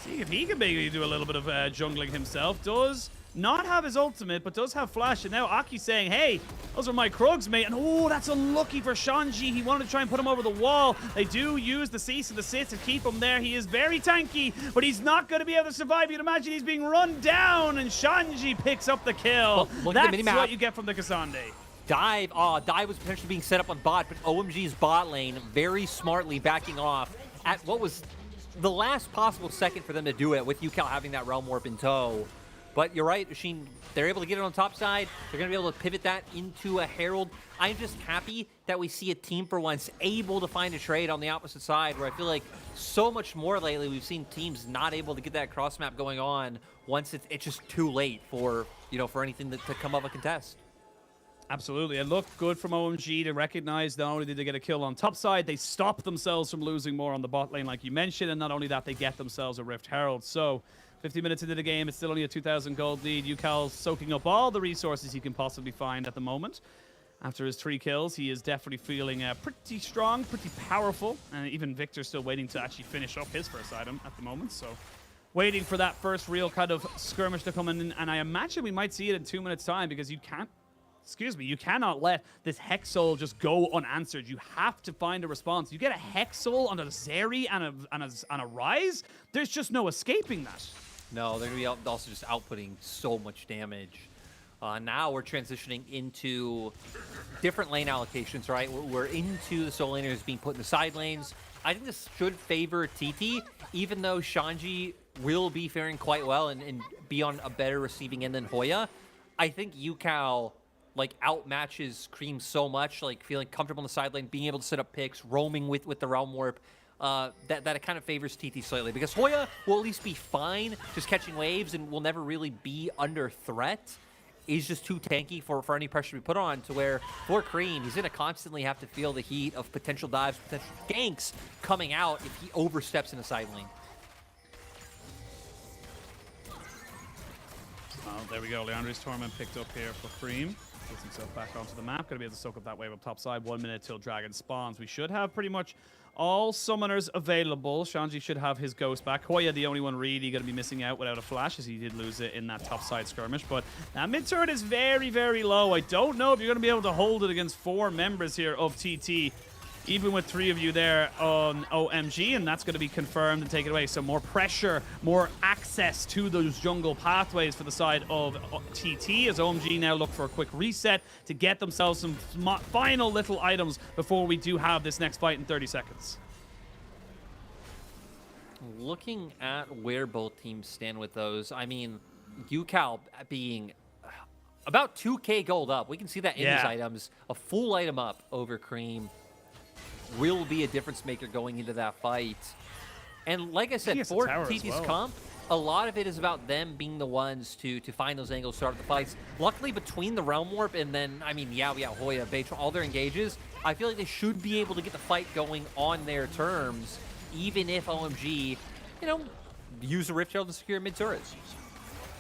seeing if he can maybe do a little bit of jungling himself. Does not have his ultimate, but does have flash. And now Aki saying, hey, those are my Krugs, mate. And oh, that's unlucky for Shanji. He wanted to try and put him over the wall. They do use the cease and desist to keep him there. He is very tanky, but he's not going to be able to survive. You'd imagine he's being run down, and Shanji picks up the kill. That's what you get from the Cassandre. Dive. Dive was potentially being set up on bot, but OMG's bot lane very smartly backing off at what was the last possible second for them to do it, with UCal having that Realm Warp in tow. But you're right, Sheen, they're able to get it on top side. They're going to be able to pivot that into a Herald. I'm just happy that we see a team for once able to find a trade on the opposite side, where I feel like so much more lately we've seen teams not able to get that cross map going on once it's just too late for, for anything to come up a contest. Absolutely. It looked good from OMG to recognize not only did they get a kill on top side, they stopped themselves from losing more on the bot lane, like you mentioned, and not only that, they get themselves a Rift Herald. So 50 minutes into the game, it's still only a 2,000 gold lead. UCal soaking up all the resources he can possibly find at the moment. After his 3 kills, he is definitely feeling pretty strong, pretty powerful. And even Victor's still waiting to actually finish up his first item at the moment. So waiting for that first real kind of skirmish to come in. And I imagine we might see it in 2 minutes' time, because you cannot let this Hex Soul just go unanswered. You have to find a response. You get a Hex Soul on a Zeri and a Rise, there's just no escaping that. No, they're going to be also just outputting so much damage. Now we're transitioning into different lane allocations, right? We're into the solo laners being put in the side lanes. I think this should favor TT, even though Shanji will be faring quite well and be on a better receiving end than Hoya. I think UCal like outmatches Cream so much, like feeling comfortable on the side lane, being able to set up picks, roaming with the Realm Warp, that it kind of favors TT slightly. Because Hoya will at least be fine just catching waves and will never really be under threat. He's just too tanky for any pressure to be put on, to where for Cream, he's going to constantly have to feel the heat of potential dives, potential ganks coming out if he oversteps in the side lane. Well, there we go. Leandri's Torment picked up here for Cream. Gets himself back onto the map. Going to be able to soak up that wave up top side. 1 minute till Dragon spawns. We should have pretty much all summoners available. Shanji should have his ghost back. Hoya, the only one really going to be missing out without a flash, as he did lose it in that top side skirmish. But that mid turret is very, very low. I don't know if you're going to be able to hold it against 4 members here of TT. Even with 3 of you there on OMG, and that's going to be confirmed and taken away. So more pressure, more access to those jungle pathways for the side of TT, as OMG now look for a quick reset to get themselves some final little items before we do have this next fight in 30 seconds. Looking at where both teams stand with those, I mean, UCal being about 2k gold up. We can see that in his items. A full item up over Cream will be a difference maker going into that fight. And like I said, for TT's comp, a lot of it is about them being the ones to find those angles, start the fights. Luckily, between the Realm Warp and then, I mean, Hoya, Beitron, all their engages, I feel like they should be able to get the fight going on their terms, even if OMG, you know, use a Rift Herald to secure mid-turrets.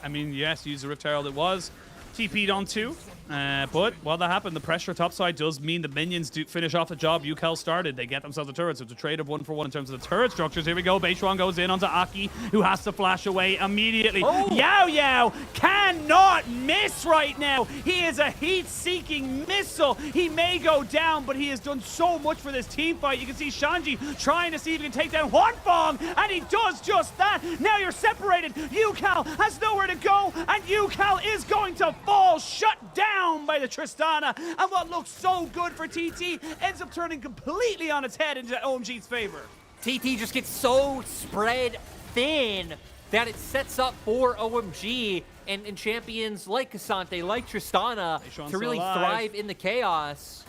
I mean, yes, use the Rift Herald it was. TP'd on 2. But while that happened, the pressure topside does mean the minions do finish off the job UCal started. They get themselves a turret, so it's a trade of 1-for-1 in terms of the turret structures. Here we go. Beitron goes in onto Aki, who has to flash away immediately. Yao cannot miss right now. He is a heat-seeking missile. He may go down, but he has done so much for this team fight. You can see Shanji trying to see if he can take down Huanfeng, and he does just that. Now you're separated. UCal has nowhere to go, and UCal is going to fall, shut down by the Tristana, and what looks so good for TT ends up turning completely on its head into OMG's favor. TT just gets so spread thin that it sets up for OMG and champions like Cassante, like Tristana, to really thrive in the chaos.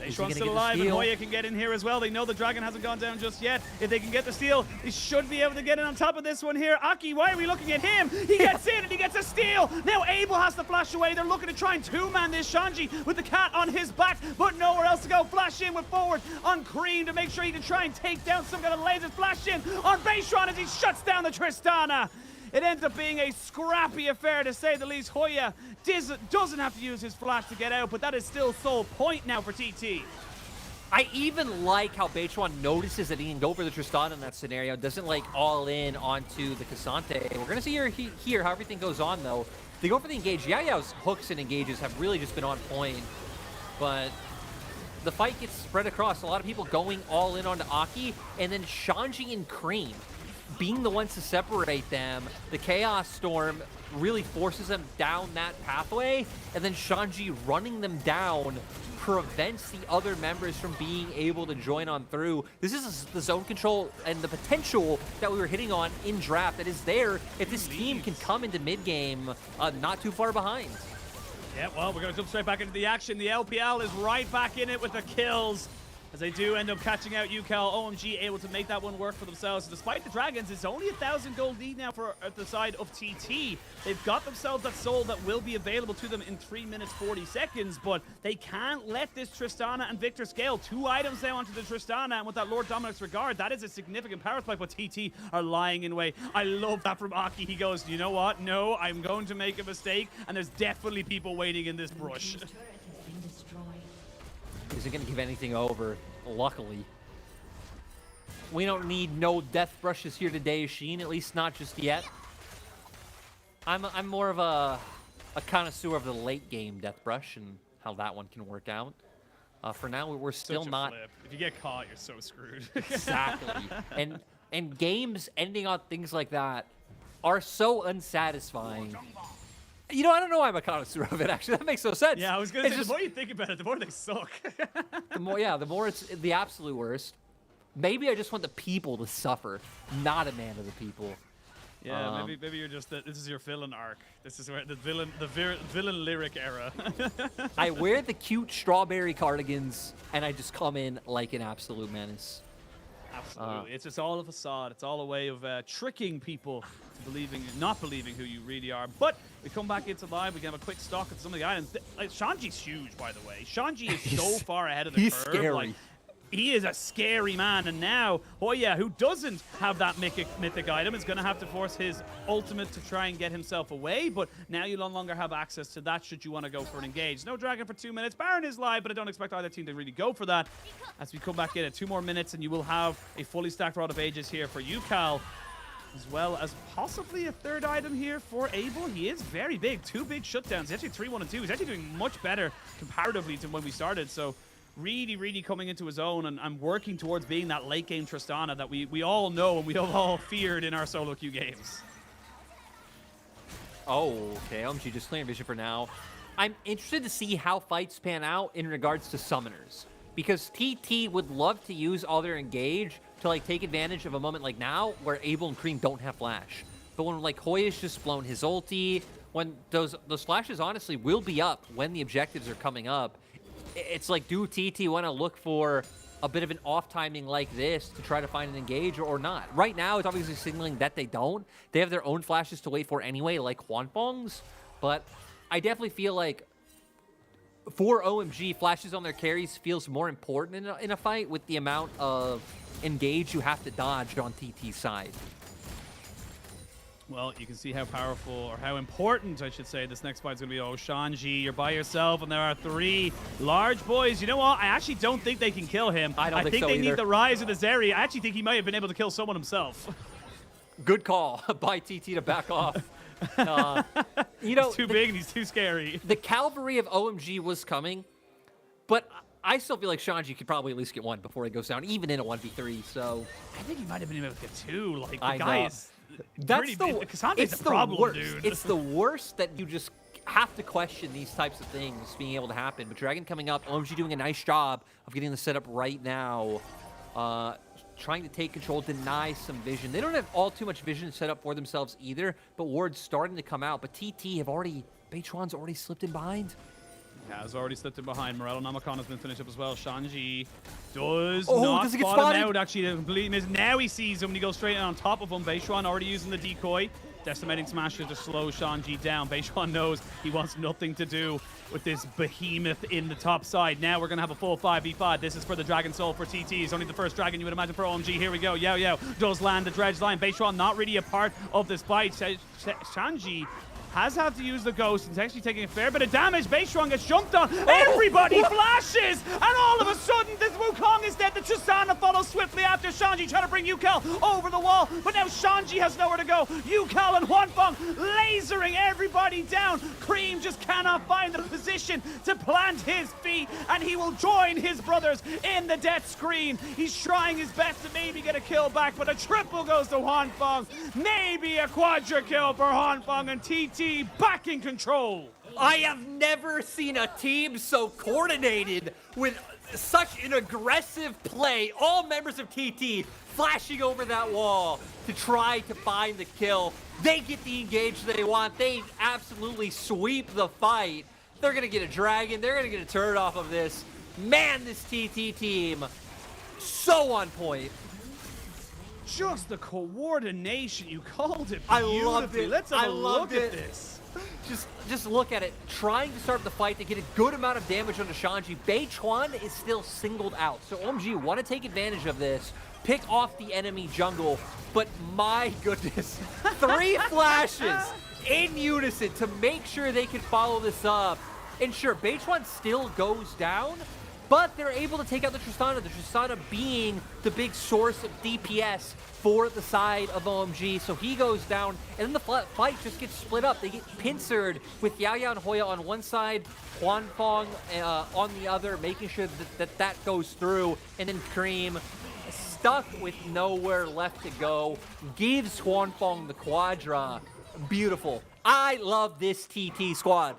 Daishuan's still alive, and Hoya can get in here as well. They know the dragon hasn't gone down just yet. If they can get the steal, they should be able to get in on top of this one here. Aki, why are we looking at him? He gets in, and he gets a steal. Now Abel has to flash away. They're looking to try and two-man this Shanji with the cat on his back, but nowhere else to go. Flash in with forward on Cream to make sure he can try and take down some kind of lasers. Flash in on Beitron as he shuts down the Tristana. It ends up being a scrappy affair, to say the least. Hoya doesn't have to use his flash to get out, but that is still sole point now for TT. I even like how Beitron notices that he can go for the Tristana in that scenario, doesn't like all in onto the Cassante. We're going to see here how everything goes on, though. They go for the engage. Yao's hooks and engages have really just been on point, but the fight gets spread across. A lot of people going all in onto Aki, and then Shanji and Cream being the ones to separate them. The Chaos Storm really forces them down that pathway, and then Shanji running them down prevents the other members from being able to join on through. This is the zone control and the potential that we were hitting on in draft that is there if this team can come into mid-game not too far behind. Yeah, well, we're going to jump straight back into the action. The LPL is right back in it with the kills, as they do end up catching out UCal. OMG able to make that one work for themselves. Despite the Dragons, it's only 1,000 gold lead now for at the side of TT. They've got themselves that soul that will be available to them in 3 minutes 40 seconds, but they can't let this Tristana and Victor scale. 2 items now onto the Tristana, and with that Lord Dominic's regard, that is a significant power spike, but TT are lying in way. I love that from Aki. He goes, you know what? No, I'm going to make a mistake, and there's definitely people waiting in this brush. Isn't going to give anything over, luckily. We don't need no death brushes here today, Sheen, at least not just yet. I'm more of a connoisseur of the late game death brush and how that one can work out. For now, we're still not. Flip. If you get caught, you're so screwed. Exactly. And games ending on things like that are so unsatisfying. You know, I don't know why I'm a connoisseur of it, actually. That makes no sense. Yeah, I was going to say, the more you think about it, the more they suck. the more it's the absolute worst. Maybe I just want the people to suffer, not a man of the people. Yeah, maybe you're just this is your villain arc. This is where the villain lyric era. I wear the cute strawberry cardigans, and I just come in like an absolute menace. Absolutely, it's just all a facade. It's all a way of tricking people to not believing who you really are. But we come back into live. We can have a quick stalk at some of the items. Shanji's huge, by the way. Shanji is so far ahead of the curve. He's scary. Like, he is a scary man, and now Hoya, who doesn't have that mythic item, is going to have to force his ultimate to try and get himself away, but now you no longer have access to that should you want to go for an engage. No Dragon for 2 minutes. Baron is live, but I don't expect either team to really go for that. As we come back in at 2 more minutes, and you will have a fully stacked Rod of Ages here for you, Cal, as well as possibly a third item here for Abel. He is very big. 2 big shutdowns. He's actually 3-1 and 2. He's actually doing much better comparatively to when we started, so really coming into his own and working towards being that late game Tristana that we all know and we have all feared in our solo queue games. Oh, okay. OMG just clearing vision for now. I'm interested to see how fights pan out in regards to summoners, because TT would love to use all their engage to like take advantage of a moment like now where Abel and Cream don't have flash. But when like Hoya's just blown his ulti, when those flashes honestly will be up when the objectives are coming up, it's like, do TT want to look for a bit of an off timing like this to try to find an engage or not? Right now, it's obviously signaling that they don't. They have their own flashes to wait for anyway, like Hwanfeng's. But I definitely feel like for OMG, flashes on their carries feels more important in a fight with the amount of engage you have to dodge on TT's side. Well, you can see how powerful, or how important, I should say, this next fight's going to be. Oh, Shanji, you're by yourself, and there are 3 large boys. You know what? I actually don't think they can kill him. I think so they either. need the rise of this area. I actually think he might have been able to kill someone himself. Good call by TT to back off. You know, he's too big and he's too scary. The cavalry of OMG was coming, but I still feel like Shanji could probably at least get 1 before he goes down, even in a 1v3, so... I think he might have been able to get 2. Like, the I guy know. is... It's the problem, worst. dude. It's the worst that you just have to question these types of things being able to happen. But Dragon coming up, OMG doing a nice job of getting the setup right now. Trying to take control, deny some vision. They don't have all too much vision set up for themselves either, but ward's starting to come out. But TT have already, Beichuan's already slipped in behind. Has already slipped in behind. Morello Namakon has been finished up as well. Shanji does Oh, not does he get spot him spotted? out. Actually, the complete miss. Now he sees him when he goes straight in on top of him. Beichuan already using the decoy. Decimating Smasher to slow Shanji down. Beichuan knows he wants nothing to do with this behemoth in the top side. Now we're going to have a full 5v5. This is for the Dragon Soul for TT. It's only the first Dragon you would imagine for OMG. Here we go. Yo. Does land the dredge line. Beichuan not really a part of this fight. Shanji has had to use the ghost. He's actually taking a fair bit of damage. Beichuan gets jumped on. Everybody flashes! And all of a sudden, this Wukong is dead. The Tristana follows swiftly after Shanji, trying to bring Yukal over the wall. But now Shanji has nowhere to go. Yukal and Hwanfeng lasering everybody down. Cream just cannot find the position to plant his feet, and he will join his brothers in the death screen. He's trying his best to maybe get a kill back, but a triple goes to Hwanfeng. Maybe a quadra kill for Hwanfeng, and TT back in control. I have never seen a team so coordinated with such an aggressive play. All members of TT flashing over that wall to try to find the kill. They get the engage they want. They absolutely sweep the fight. They're going to get a dragon. They're going to get a turret off of this. Man, this TT team, so on point. Just the coordination, you called it beautifully. I loved it. Let's have a look it. at this. Just look at it. Trying to start the fight to get a good amount of damage onto Shanji. Beichuan is still singled out. So OMG want to take advantage of this, pick off the enemy jungle, but my goodness, 3 flashes in unison to make sure they can follow this up. And sure, Beichuan still goes down, but they're able to take out the Tristana being the big source of DPS for the side of OMG. So he goes down, and then the fight just gets split up. They get pincered with Yao and Hoya on one side, Hwanfeng on the other, making sure that goes through. And then Cream, stuck with nowhere left to go, gives Hwanfeng the quadra. Beautiful. I love this TT squad.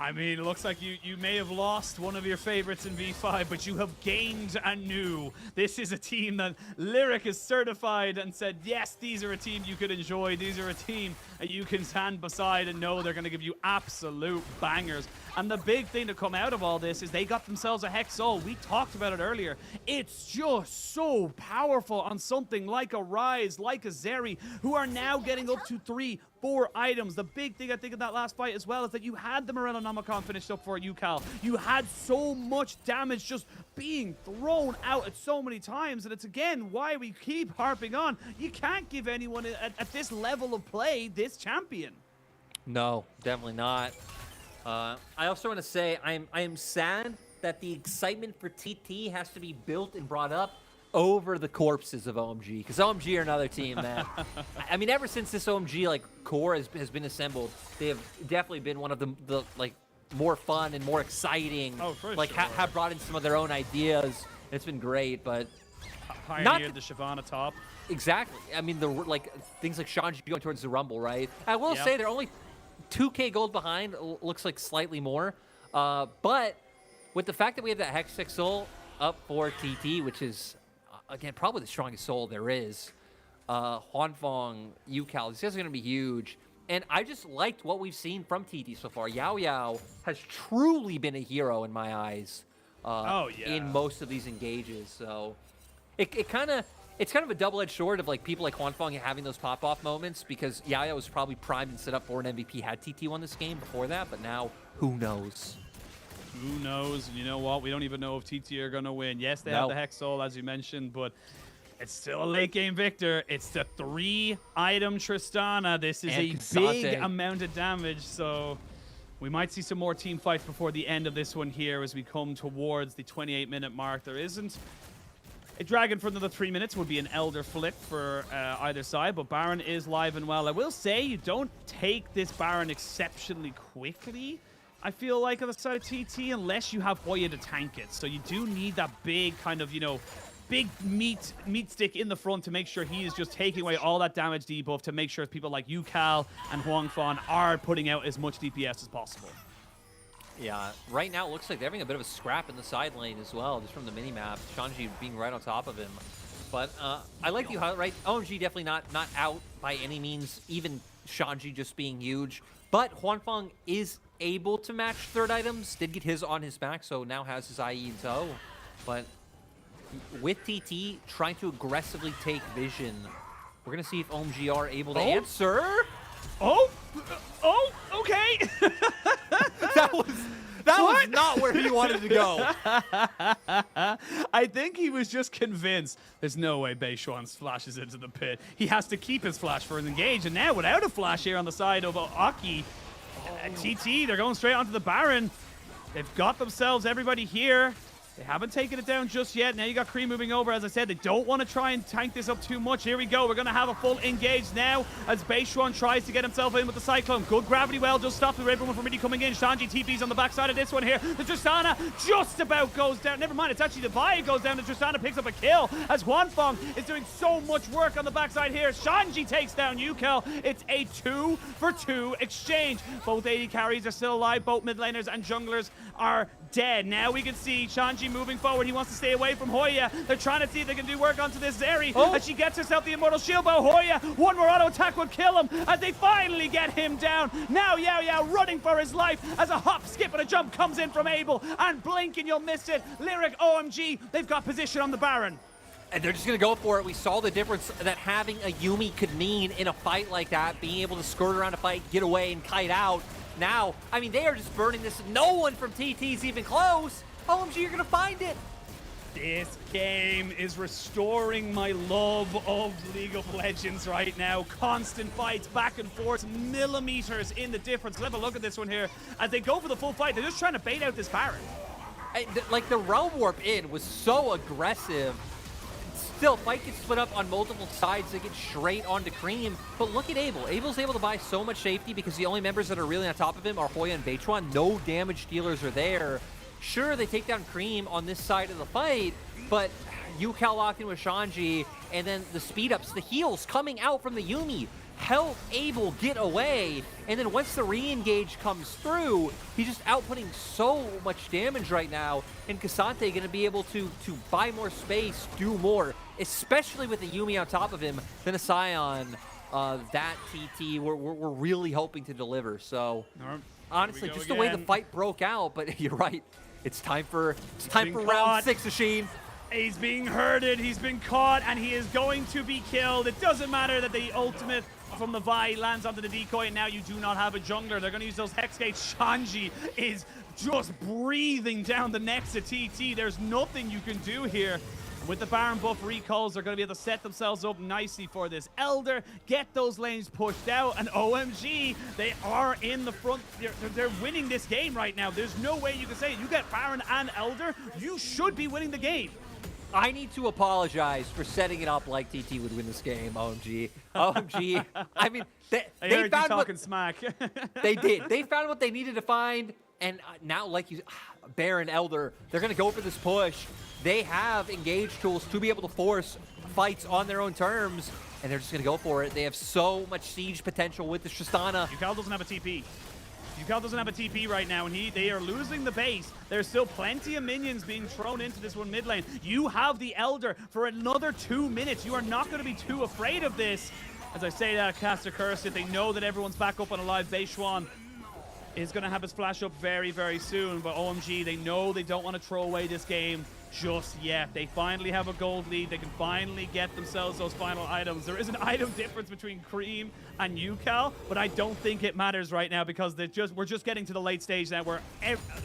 I mean, it looks like you may have lost one of your favorites in V5, but you have gained a new. This is a team that Lyric is certified and said, yes, these are a team you could enjoy. These are a team that you can stand beside and know they're going to give you absolute bangers. And the big thing to come out of all this is they got themselves a Hex Soul. We talked about it earlier. It's just so powerful on something like a Rise, like a Zeri, who are now getting up to 3-4 items. The big thing I think in that last fight as well is that you had the Morellonomicon finished up for UCal. You had so much damage just being thrown out at so many times, and it's again why we keep harping on. You can't give anyone at this level of play this champion. No, definitely not. I also want to say I am sad that the excitement for TT has to be built and brought up over the corpses of OMG, because OMG are another team that, I mean, ever since this OMG like core has been assembled, they have definitely been one of the like more fun and more exciting. Oh, for like sure. Have brought in some of their own ideas. It's been great, but pioneered the Shyvana top. Exactly. I mean, the like things like Shanji going towards the Rumble, right? I will say they're only 2K gold behind. Looks like slightly more, but with the fact that we have that Hex Soul up for TT, which is again probably the strongest soul there is, Hwanfeng, UCal, these guys are going to be huge. And I just liked what we've seen from TT so far. Yao Yao has truly been a hero in my eyes in most of these engages. So it's kind of a double-edged sword of like people like Hwanfeng having those pop-off moments, because Yao Yao was probably primed and set up for an MVP had TT won this game before that, but now who knows? Who knows? And you know what? We don't even know if TT are going to win. Yes, they have the Hex Soul, as you mentioned, but it's still a late game victor. It's the 3-item Tristana. This is a big amount of damage, so we might see some more team fights before the end of this one here as we come towards the 28-minute mark. There isn't a dragon for another 3 minutes. Would be an Elder flip for either side, but Baron is live and well. I will say you don't take this Baron exceptionally quickly, I feel like, on the side of TT, unless you have Hoya to tank it. So you do need that big kind of, you know, big meat stick in the front to make sure he is just taking away all that damage debuff, to make sure people like UCal and Hwanfeng are putting out as much DPS as possible. Yeah, right now it looks like they're having a bit of a scrap in the side lane as well, just from the mini-map. Shanji being right on top of him. But I like you highlight, OMG definitely not out by any means, even Shanji just being huge. But Hwanfeng is able to match third items, did get his on his back, so now has his IE in tow. But with TT trying to aggressively take vision, we're going to see if OMG are able to answer. Okay. That was not where he wanted to go. I think he was just convinced there's no way Beishuan flashes into the pit. He has to keep his flash for his engage, and now without a flash here on the side of Aki, TT, they're going straight onto the Baron. They've got themselves everybody here. They haven't taken it down just yet. Now you got Cream moving over. As I said, they don't want to try and tank this up too much. Here we go. We're going to have a full engage now as Beishuan tries to get himself in with the Cyclone. Good gravity well does stop the everyone from really coming in. Shanji TP's on the backside of this one here. The Tristana just about goes down. Never mind, it's actually the Vi goes down. The Tristana picks up a kill as Hwanfeng is doing so much work on the backside here. Shanji takes down UCal. It's a 2-for-2 exchange. Both AD carries are still alive. Both mid laners and junglers are dead. Now we can see Shanji moving forward. He wants to stay away from Hoya. They're trying to see if they can do work onto this Zeri as she gets herself the Immortal Shield Bow. Hoya, one more auto attack would kill him as they finally get him down. Now Yao Yao running for his life as a hop, skip, and a jump comes in from Abel, and blink and you'll miss it. Lyric, OMG, they've got position on the Baron. And they're just going to go for it. We saw the difference that having a Yuumi could mean in a fight like that, being able to skirt around a fight, get away, and kite out. Now, I mean, they are just burning this. No one from TT's even close. OMG, you're going to find it. This game is restoring my love of League of Legends right now. Constant fights, back and forth, millimeters in the difference. Let's have a look at this one here. As they go for the full fight, they're just trying to bait out this Baron. Like, the Realm Warp in was so aggressive. Still, fight gets split up on multiple sides. They get straight onto Cream. But look at Abel. Abel's able to buy so much safety because the only members that are really on top of him are Hoya and Beishuan. No damage dealers are there. Sure, they take down Cream on this side of the fight, but UCal locked in with Shanji, and then the speed-ups, the heals coming out from the Yuumi. help Abel get away. And then once the re-engage comes through, he's just outputting so much damage right now. And Cassante going to be able to buy more space, do more, especially with the Yuumi on top of him, then a Scion. That TT, we're really hoping to deliver. So honestly, just the way the fight broke out, but you're right. It's time for round 6, Ashin. He's being herded, he's been caught, and he is going to be killed. It doesn't matter that the ultimate from the Vi lands onto the decoy, and now you do not have a jungler. They're going to use those Hex Gates. Shanji is just breathing down the necks of TT. There's nothing you can do here. With the Baron buff recalls, they're going to be able to set themselves up nicely for this Elder, get those lanes pushed out, and OMG, they are in the front. They're winning this game right now. There's no way you can say it. You get Baron and Elder, you should be winning the game. I need to apologize for setting it up like TT would win this game, OMG. OMG. I mean, they heard found you talking smack. They did. They found what they needed to find, and now, like you, Baron, Elder, they're going to go for this push. They have engaged tools to be able to force fights on their own terms, and they're just going to go for it. They have so much siege potential with this Tristana. Yukal doesn't have a TP. Yukal doesn't have a TP right now, and they are losing the base. There's still plenty of minions being thrown into this one mid lane. You have the Elder for another 2 minutes. You are not going to be too afraid of this. As I say that, Caster Curse, if they know that everyone's back up on a live base, Schwan is going to have his flash up very, very soon. But OMG, they know they don't want to throw away this game just yet. They finally have a gold lead. They can finally get themselves those final items. There is an item difference between Cream and Yukal, but I don't think it matters right now because we're just getting to the late stage now where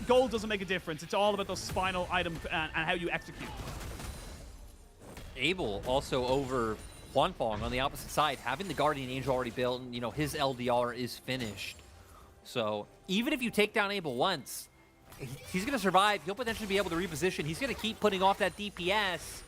gold doesn't make a difference. It's all about those final items and how you execute. Abel also over Huanfeng on the opposite side, having the Guardian Angel already built, and his LDR is finished. So even if you take down Abel once, he's going to survive. He'll potentially be able to reposition. He's going to keep putting off that DPS.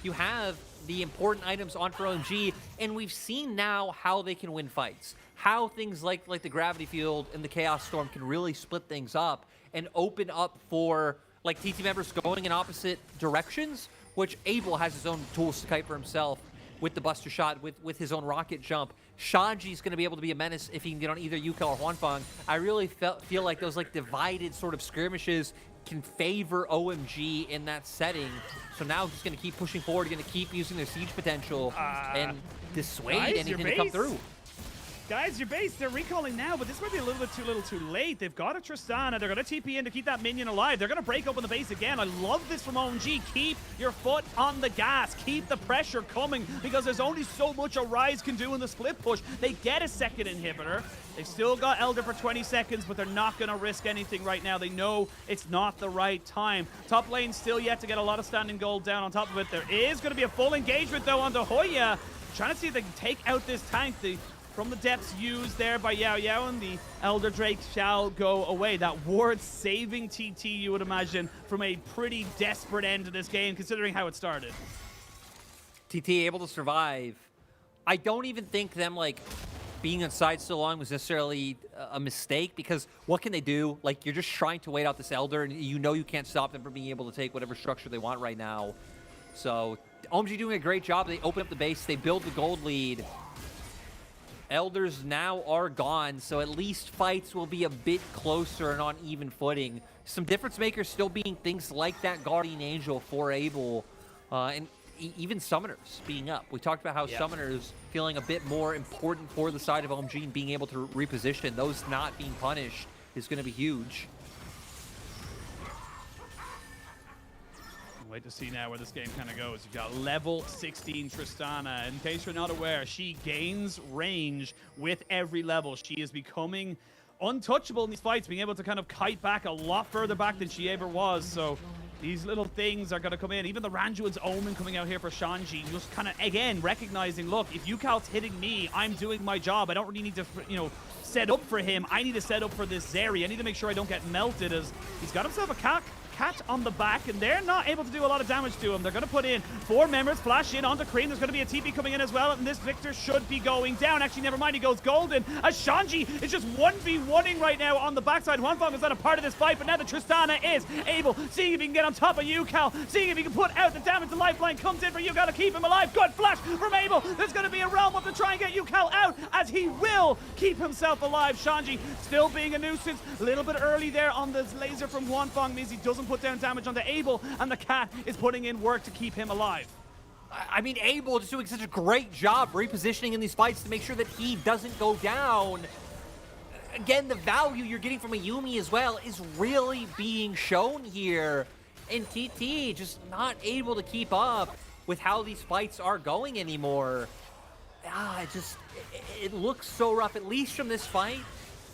You have the important items on for OMG, and we've seen now how they can win fights. How things like the Gravity Field and the Chaos Storm can really split things up and open up for TT members going in opposite directions, which Abel has his own tools to kite for himself with the Buster Shot, with his own rocket jump. Shanji's going to be able to be a menace if he can get on either Yukal or Huanfeng. I really feel like those divided sort of skirmishes can favor OMG in that setting. So now he's going to keep pushing forward, going to keep using their siege potential and dissuade anything to come through. Guys, your base, they're recalling now, but this might be a little bit too late. They've got a Tristana. They're going to TP in to keep that minion alive. They're going to break open the base again. I love this from OMG. Keep your foot on the gas. Keep the pressure coming because there's only so much a Ryze can do in the split push. They get a second inhibitor. They've still got Elder for 20 seconds, but they're not going to risk anything right now. They know it's not the right time. Top lane still yet to get a lot of standing gold down on top of it. There is going to be a full engagement, though, onto Hoya. Trying to see if they can take out this tank. From the depths used there by Yao Yao, and the Elder Drake shall go away. That ward saving TT, you would imagine, from a pretty desperate end to this game, considering how it started. TT able to survive. I don't even think them, being inside so long was necessarily a mistake, because what can they do? You're just trying to wait out this Elder, and you can't stop them from being able to take whatever structure they want right now. So, OMG doing a great job. They open up the base. They build the gold lead. Elders now are gone, so at least fights will be a bit closer and on even footing. Some difference makers still being things like that Guardian Angel for Abel, and even Summoners being up. We talked about how Summoners feeling a bit more important for the side of OMG and being able to reposition. Those not being punished is going to be huge. Wait to see now where this game kind of goes. You've got level 16 Tristana. In case you're not aware, she gains range with every level. She is becoming untouchable in these fights, being able to kind of kite back a lot further back than she ever was. So these little things are going to come in. Even the Randuin's Omen coming out here for Shanji, just kind of, again, recognizing, look, if Yukal's hitting me, I'm doing my job. I don't really need to, set up for him. I need to set up for this Zeri. I need to make sure I don't get melted, as he's got himself a cat on the back, and they're not able to do a lot of damage to him. They're going to put in 4 members, flash in onto Cream. There's going to be a TP coming in as well, and this Victor should be going down. Actually, never mind, he goes golden, as Shanji is just 1v1ing right now on the backside. Hwanfeng is not a part of this fight, but now the Tristana is able, seeing if he can get on top of Yukal, seeing if he can put out the damage. The lifeline comes in for Yukal to keep him alive. Good flash from Abel. There's going to be a realm up to try and get Yukal out, as he will keep himself alive. Shanji still being a nuisance. A little bit early there on this laser from Hwanfeng means he doesn't put down damage onto Abel, and the cat is putting in work to keep him alive. I mean, Abel just doing such a great job repositioning in these fights to make sure that he doesn't go down. Again, the value you're getting from a Yuumi as well is really being shown here. And TT just not able to keep up with how these fights are going anymore. It looks so rough, at least from this fight.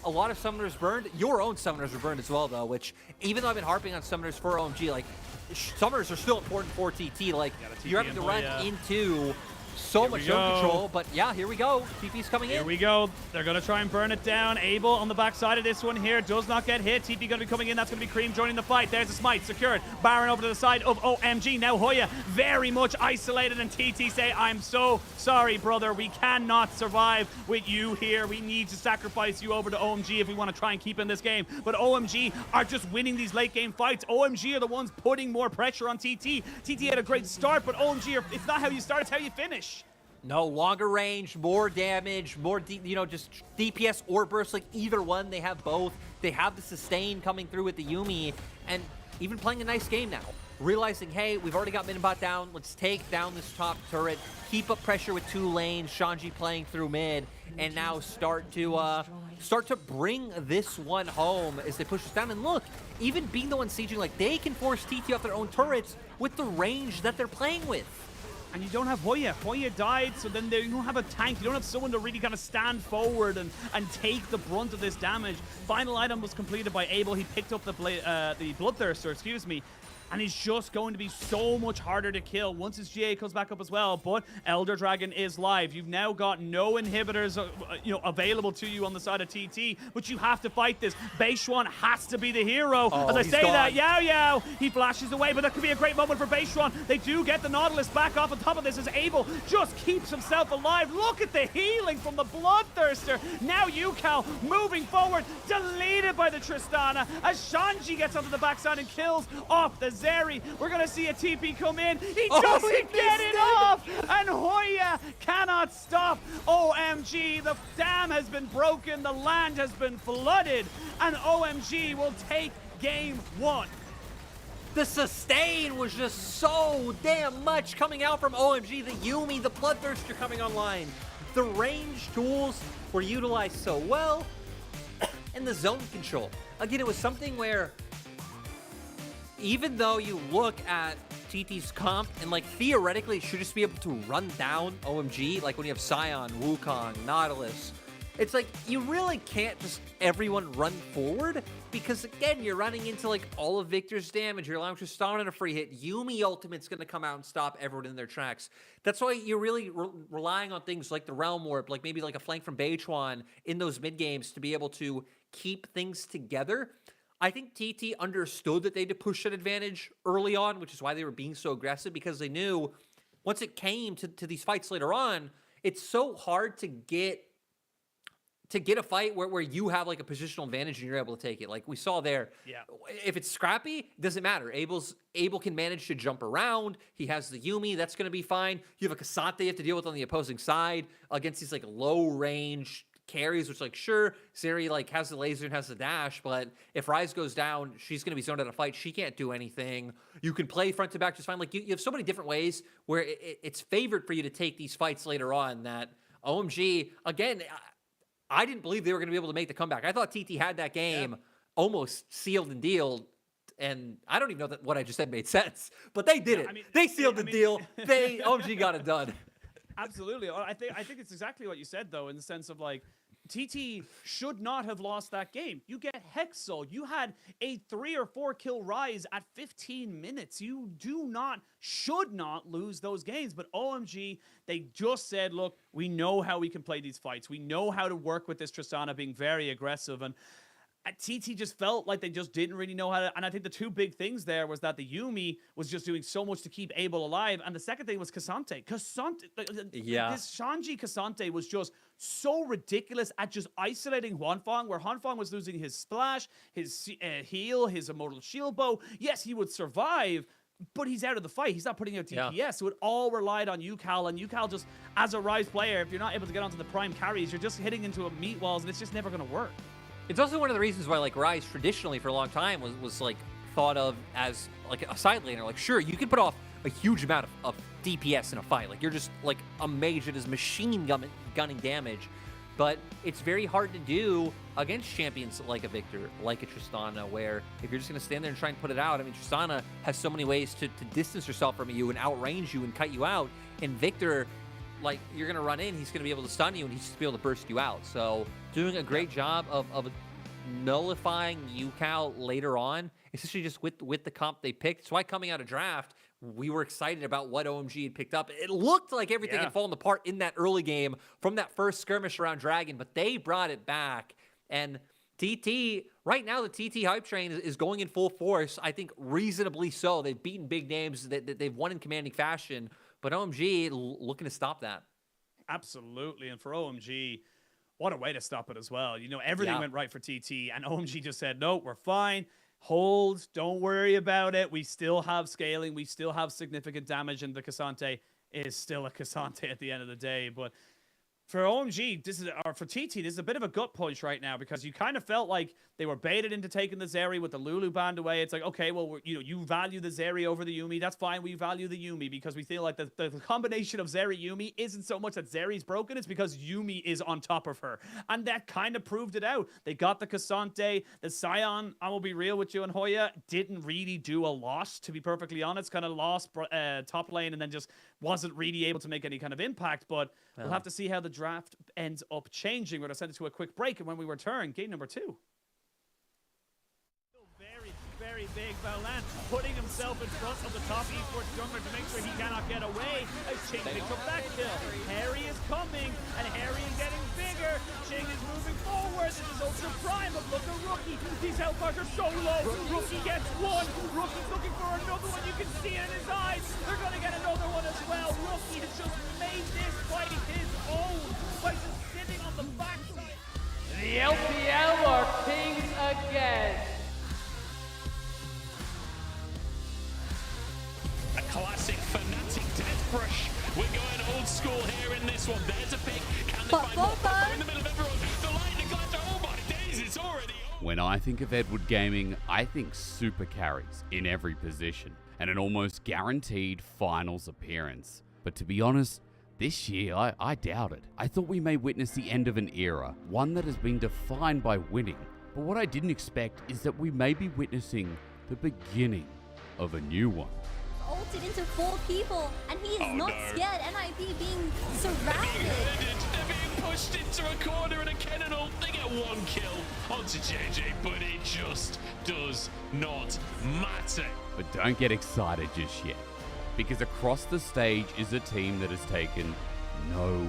A lot of summoners burned. Your own summoners were burned as well, though, which, even though I've been harping on summoners for OMG, like, summoners are still important for TT. Like, you're having to run into so much zone control, but yeah, here we go. TP's coming in. Here we go. They're going to try and burn it down. Abel on the backside of this one here does not get hit. TP going to be coming in. That's going to be Cream joining the fight. There's a smite secured. Baron over to the side of OMG. Now Hoya very much isolated, and TT say, I'm so sorry, brother. We cannot survive with you here. We need to sacrifice you over to OMG if we want to try and keep in this game. But OMG are just winning these late game fights. OMG are the ones putting more pressure on TT. TT had a great start, but OMG, it's not how you start, it's how you finish. No, longer range, more damage, more, just DPS or burst, like either one. They have both. They have the sustain coming through with the Yuumi, and even playing a nice game now. Realizing, hey, we've already got Minbot down. Let's take down this top turret, keep up pressure with 2 lanes, Shanji playing through mid, and now start to bring this one home as they push us down. And look, even being the one sieging, like, they can force TT off their own turrets with the range that they're playing with. And you don't have Hoya. Hoya died, so then you don't have a tank. You don't have someone to really kind of stand forward and take the brunt of this damage. Final item was completed by Abel. He picked up the Bloodthirster, excuse me. And he's just going to be so much harder to kill once his GA comes back up as well. But Elder Dragon is live. You've now got no inhibitors available to you on the side of TT, but you have to fight this. Beishuan has to be the hero. As I say that, Yao, he flashes away, but that could be a great moment for Beishuan. They do get the Nautilus back off on top of this as Abel just keeps himself alive. Look at the healing from the Bloodthirster. Now Yukal moving forward, deleted by the Tristana as Shanji gets onto the backside and kills off the Zeri. We're going to see a TP come in. He doesn't get it off, and Hoya cannot stop. OMG, the dam has been broken, the land has been flooded, and OMG will take game 1. The sustain was just so damn much coming out from OMG. The Yuumi, the Bloodthirster coming online. The range tools were utilized so well, and the zone control. Again, it was something where even though you look at TT's comp and, like, theoretically it should just be able to run down OMG, like when you have Scion, Wukong, Nautilus, it's like you really can't just everyone run forward because, again, you're running into, like, all of Victor's damage. You're allowing Tristana in a free hit. Yuumi Ultimate's going to come out and stop everyone in their tracks. That's why you're really relying on things like the Realm Warp, like maybe like a flank from Beichuan in those mid games to be able to keep things together. I think TT understood that they had to push that advantage early on, which is why they were being so aggressive, because they knew once it came to these fights later on, it's so hard to get a fight where you have, like, a positional advantage and you're able to take it. Like we saw there. Yeah. If it's scrappy, it doesn't matter. Abel can manage to jump around. He has the Yuumi. That's going to be fine. You have a Cassante you have to deal with on the opposing side against these, like, low range carries, which, like, sure, Zeri, like, has the laser and has the dash, but if Ryze goes down, she's going to be zoned out of fight. She can't do anything. You can play front to back just fine. Like, you have so many different ways where it's favored for you to take these fights later on that OMG, again, I didn't believe they were going to be able to make the comeback. I thought TT had that game almost sealed and dealed, and I don't even know that what I just said made sense, but they did it. I mean, they sealed the deal. OMG got it done. Absolutely. I think it's exactly what you said, though, in the sense of, like, TT should not have lost that game. You get Hexal. You had a 3 or 4 kill Ryze at 15 minutes. You should not lose those games. But OMG, they just said, look, we know how we can play these fights. We know how to work with this Tristana being very aggressive. And TT just felt like they just didn't really know how to. And I think the two big things there was that the Yuumi was just doing so much to keep Abel alive. And the second thing was Cassante. Yeah. This Shanji Cassante was just so ridiculous at just isolating Huanfeng, where Huanfeng was losing his splash, his heal, his immortal shield bow. Yes, he would survive, but he's out of the fight. He's not putting out DPS. Yeah. So it all relied on UCal. And UCal just, as a Rise player, if you're not able to get onto the prime carries, you're just hitting into a meat walls, and it's just never going to work. It's also one of the reasons why like Rise traditionally for a long time was like thought of as like a side laner. Like sure, you can put off a huge amount of DPS in a fight. Like you're just like a mage that is machine gunning damage. But it's very hard to do against champions like a Victor, like a Tristana, where if you're just going to stand there and try and put it out, I mean, Tristana has so many ways to distance herself from you and outrange you and cut you out. And Victor, like, you're going to run in, he's going to be able to stun you, and he's just be able to burst you out. So doing a great job of nullifying UCal later on, especially just with the comp they picked. That's why coming out of draft, we were excited about what OMG had picked up. It looked like everything had fallen apart in that early game from that first skirmish around Dragon, but they brought it back. And TT, right now the TT hype train is going in full force. I think reasonably so. They've beaten big names that they've won in commanding fashion, but OMG looking to stop that. Absolutely. And for OMG, what a way to stop it as well. You know, everything went right for TT, and OMG just said, no, we're fine. Hold, don't worry about it. We still have scaling. We still have significant damage, and the Cassante is still a Cassante at the end of the day. But for OMG, for TT, this is a bit of a gut punch right now, because you kind of felt like they were baited into taking the Zeri with the Lulu band away. It's like, okay, well, you value the Zeri over the Yuumi. That's fine. We value the Yuumi because we feel like the combination of Zeri Yuumi isn't so much that Zeri's broken. It's because Yuumi is on top of her. And that kind of proved it out. They got the Cassante. The Sion, I will be real with you and Hoya, didn't really do a lot, to be perfectly honest. Kind of lost top lane and then just wasn't really able to make any kind of impact. But we'll have to see how the draft ends up changing. We're going to send it to a quick break, and when we return, game number 2. Very big. Valan putting himself in front of the top esports jungler to make sure he cannot get away. As Ching picks up that kill. Harry is coming, and Harry is getting bigger. Ching is moving forward. This is Ultra Prime, but look at Rookie. These health bars are so low. Rookie gets one. Rookie's looking for another one. You can see it in his eyes. They're going to get another one as well. Rookie has just made this fight his own by just sitting on the backside. The LPL are kings again. A classic Fnatic death brush. We're going old school here in this one. There's a pick. Can they find more Papa in the middle of everyone? The lightning glider. Oh my days, it's already over. When I think of Edward Gaming, I think super carries in every position and an almost guaranteed finals appearance. But to be honest, this year I doubt it. I thought we may witness the end of an era, one that has been defined by winning. But what I didn't expect is that we may be witnessing the beginning of a new one. Ulted into 4 people, and he is not scared. NIP being surrounded. They're being pushed into a corner, and a cannon ult. They get 1 kill onto JJ, but it just does not matter. But don't get excited just yet, because across the stage is a team that has taken no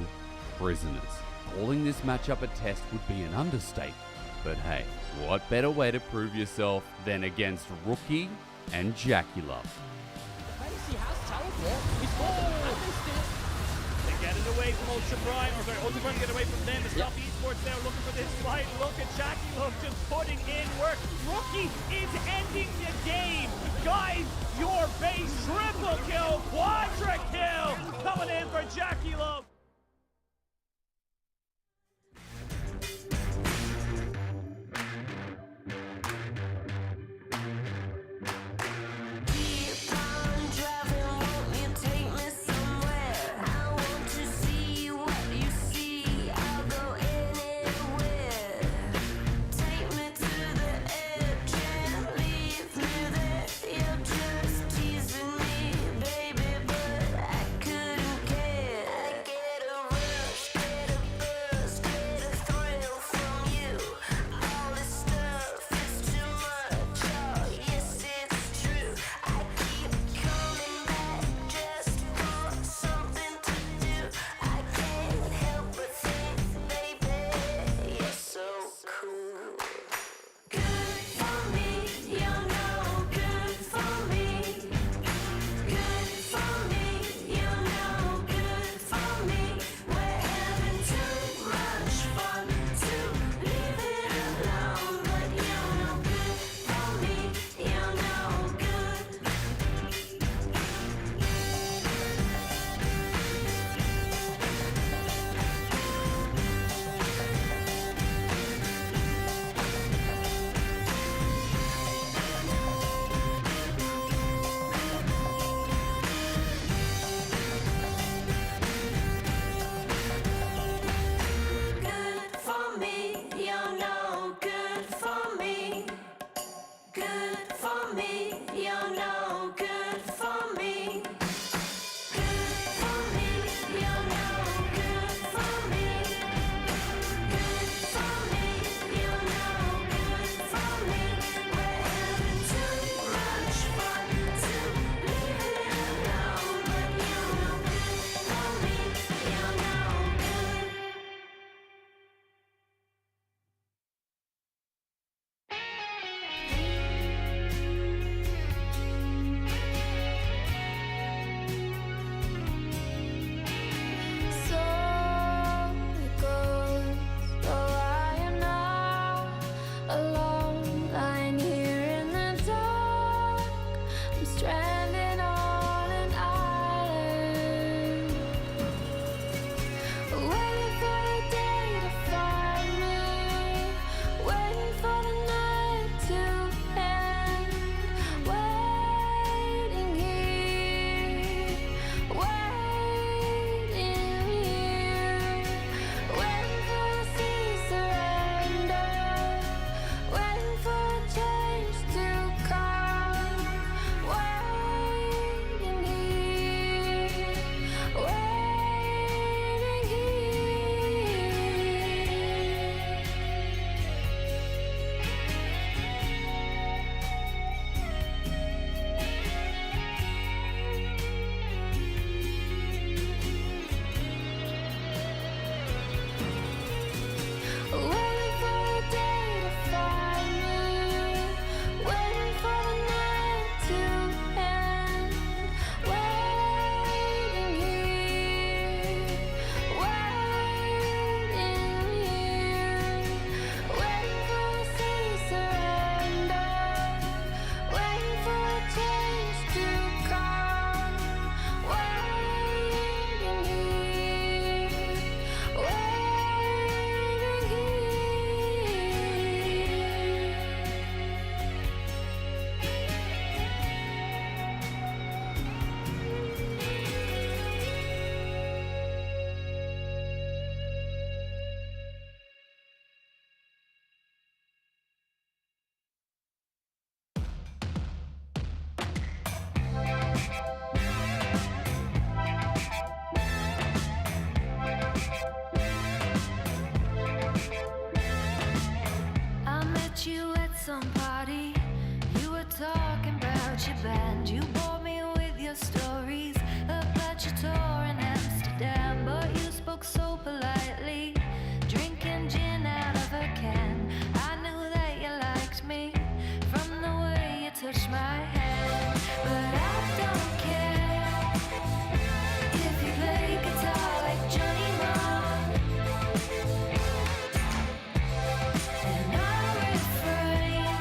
prisoners. Calling this matchup a test would be an understatement. But hey, what better way to prove yourself than against Rookie and Jackie Love? He has teleport. He's They're getting away from Ultra Prime, or sorry, Ultra Prime getting away from them. The Stop Esports there looking for this fight. Look at Jackie Love just putting in work. Rookie is ending the game. Guys, your base triple kill, quadra kill coming in for Jackie Love. good for me. You're no good for me. Good for me. You're no good for me. Good for me. You're no good for me. We're having too much fun to leave it alone. But you're no good for me. You're no good. So it goes, though I am now alone, lying here in the dark. I'm stranded on an island, waiting for the day to find me, waiting for the night to end, waiting here, waiting for the sea surrender, waiting for a change to come, waiting here, waiting waiting for a day to find me, waiting for the night to end, waiting here, waiting for the sea surrender, waiting for a change to come, waiting here, I met you at some party. You were talking about your band. You bored me with your stories about your tour in Amsterdam. But you spoke so politely, drinking gin out of a can. I knew that you liked me from the way you touched my hand. But I don't care if you play guitar like Johnny Marr. And I refrain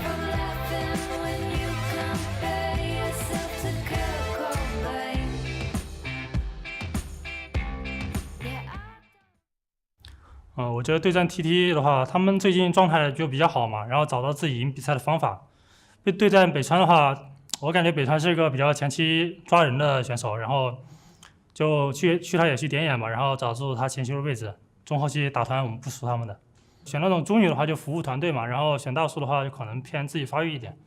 from laughing when you compare yourself to Kurt Cobain. Yeah, I 我觉得对战 TT 的话，他们最近状态就比较好嘛，然后找到自己赢比赛的方法。对战北川的话，我感觉北川是一个比较前期抓人的选手，然后就去他野区点眼嘛，然后找住他前期的位置，中后期打团我们不输他们的。选那种中女的话就服务团队嘛，然后选大树的话就可能偏自己发育一点。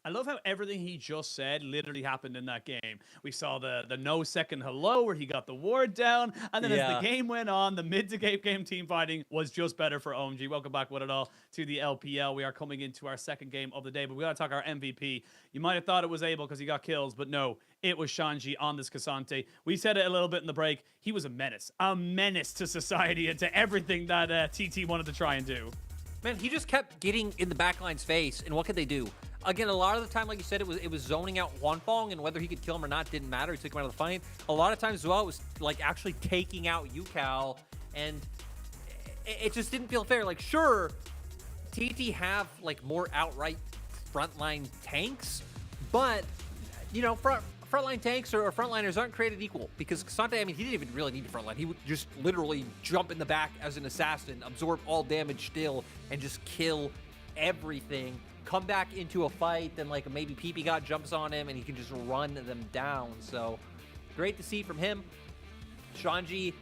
I love how everything he just said literally happened in that game. We saw the no second hello where he got the ward down, and then as the game went on, the mid to game team fighting was just better for OMG. Welcome back with it all to the LPL. We are coming into our second game of the day, but we got to talk our MVP. You might have thought it was Abel because he got kills, but no, it was Shanji on this Cassante. We said it a little bit in the break. He was a menace to society and to everything that TT wanted to try and do. Man, he just kept getting in the backline's face, and what could they do? Again, a lot of the time, like you said, it was zoning out Huanfeng, and whether he could kill him or not didn't matter. He took him out of the fight. A lot of times as well, it was like actually taking out Yukao, and it just didn't feel fair. Like, sure, TT have like more outright frontline tanks, but you know, frontline tanks or frontliners aren't created equal, because Cassante, I mean, he didn't even really need to frontline. He would just literally jump in the back as an assassin, absorb all damage still, and just kill everything. Come back into a fight, then like maybe PP God jumps on him and he can just run them down. So great to see from him. Shanji,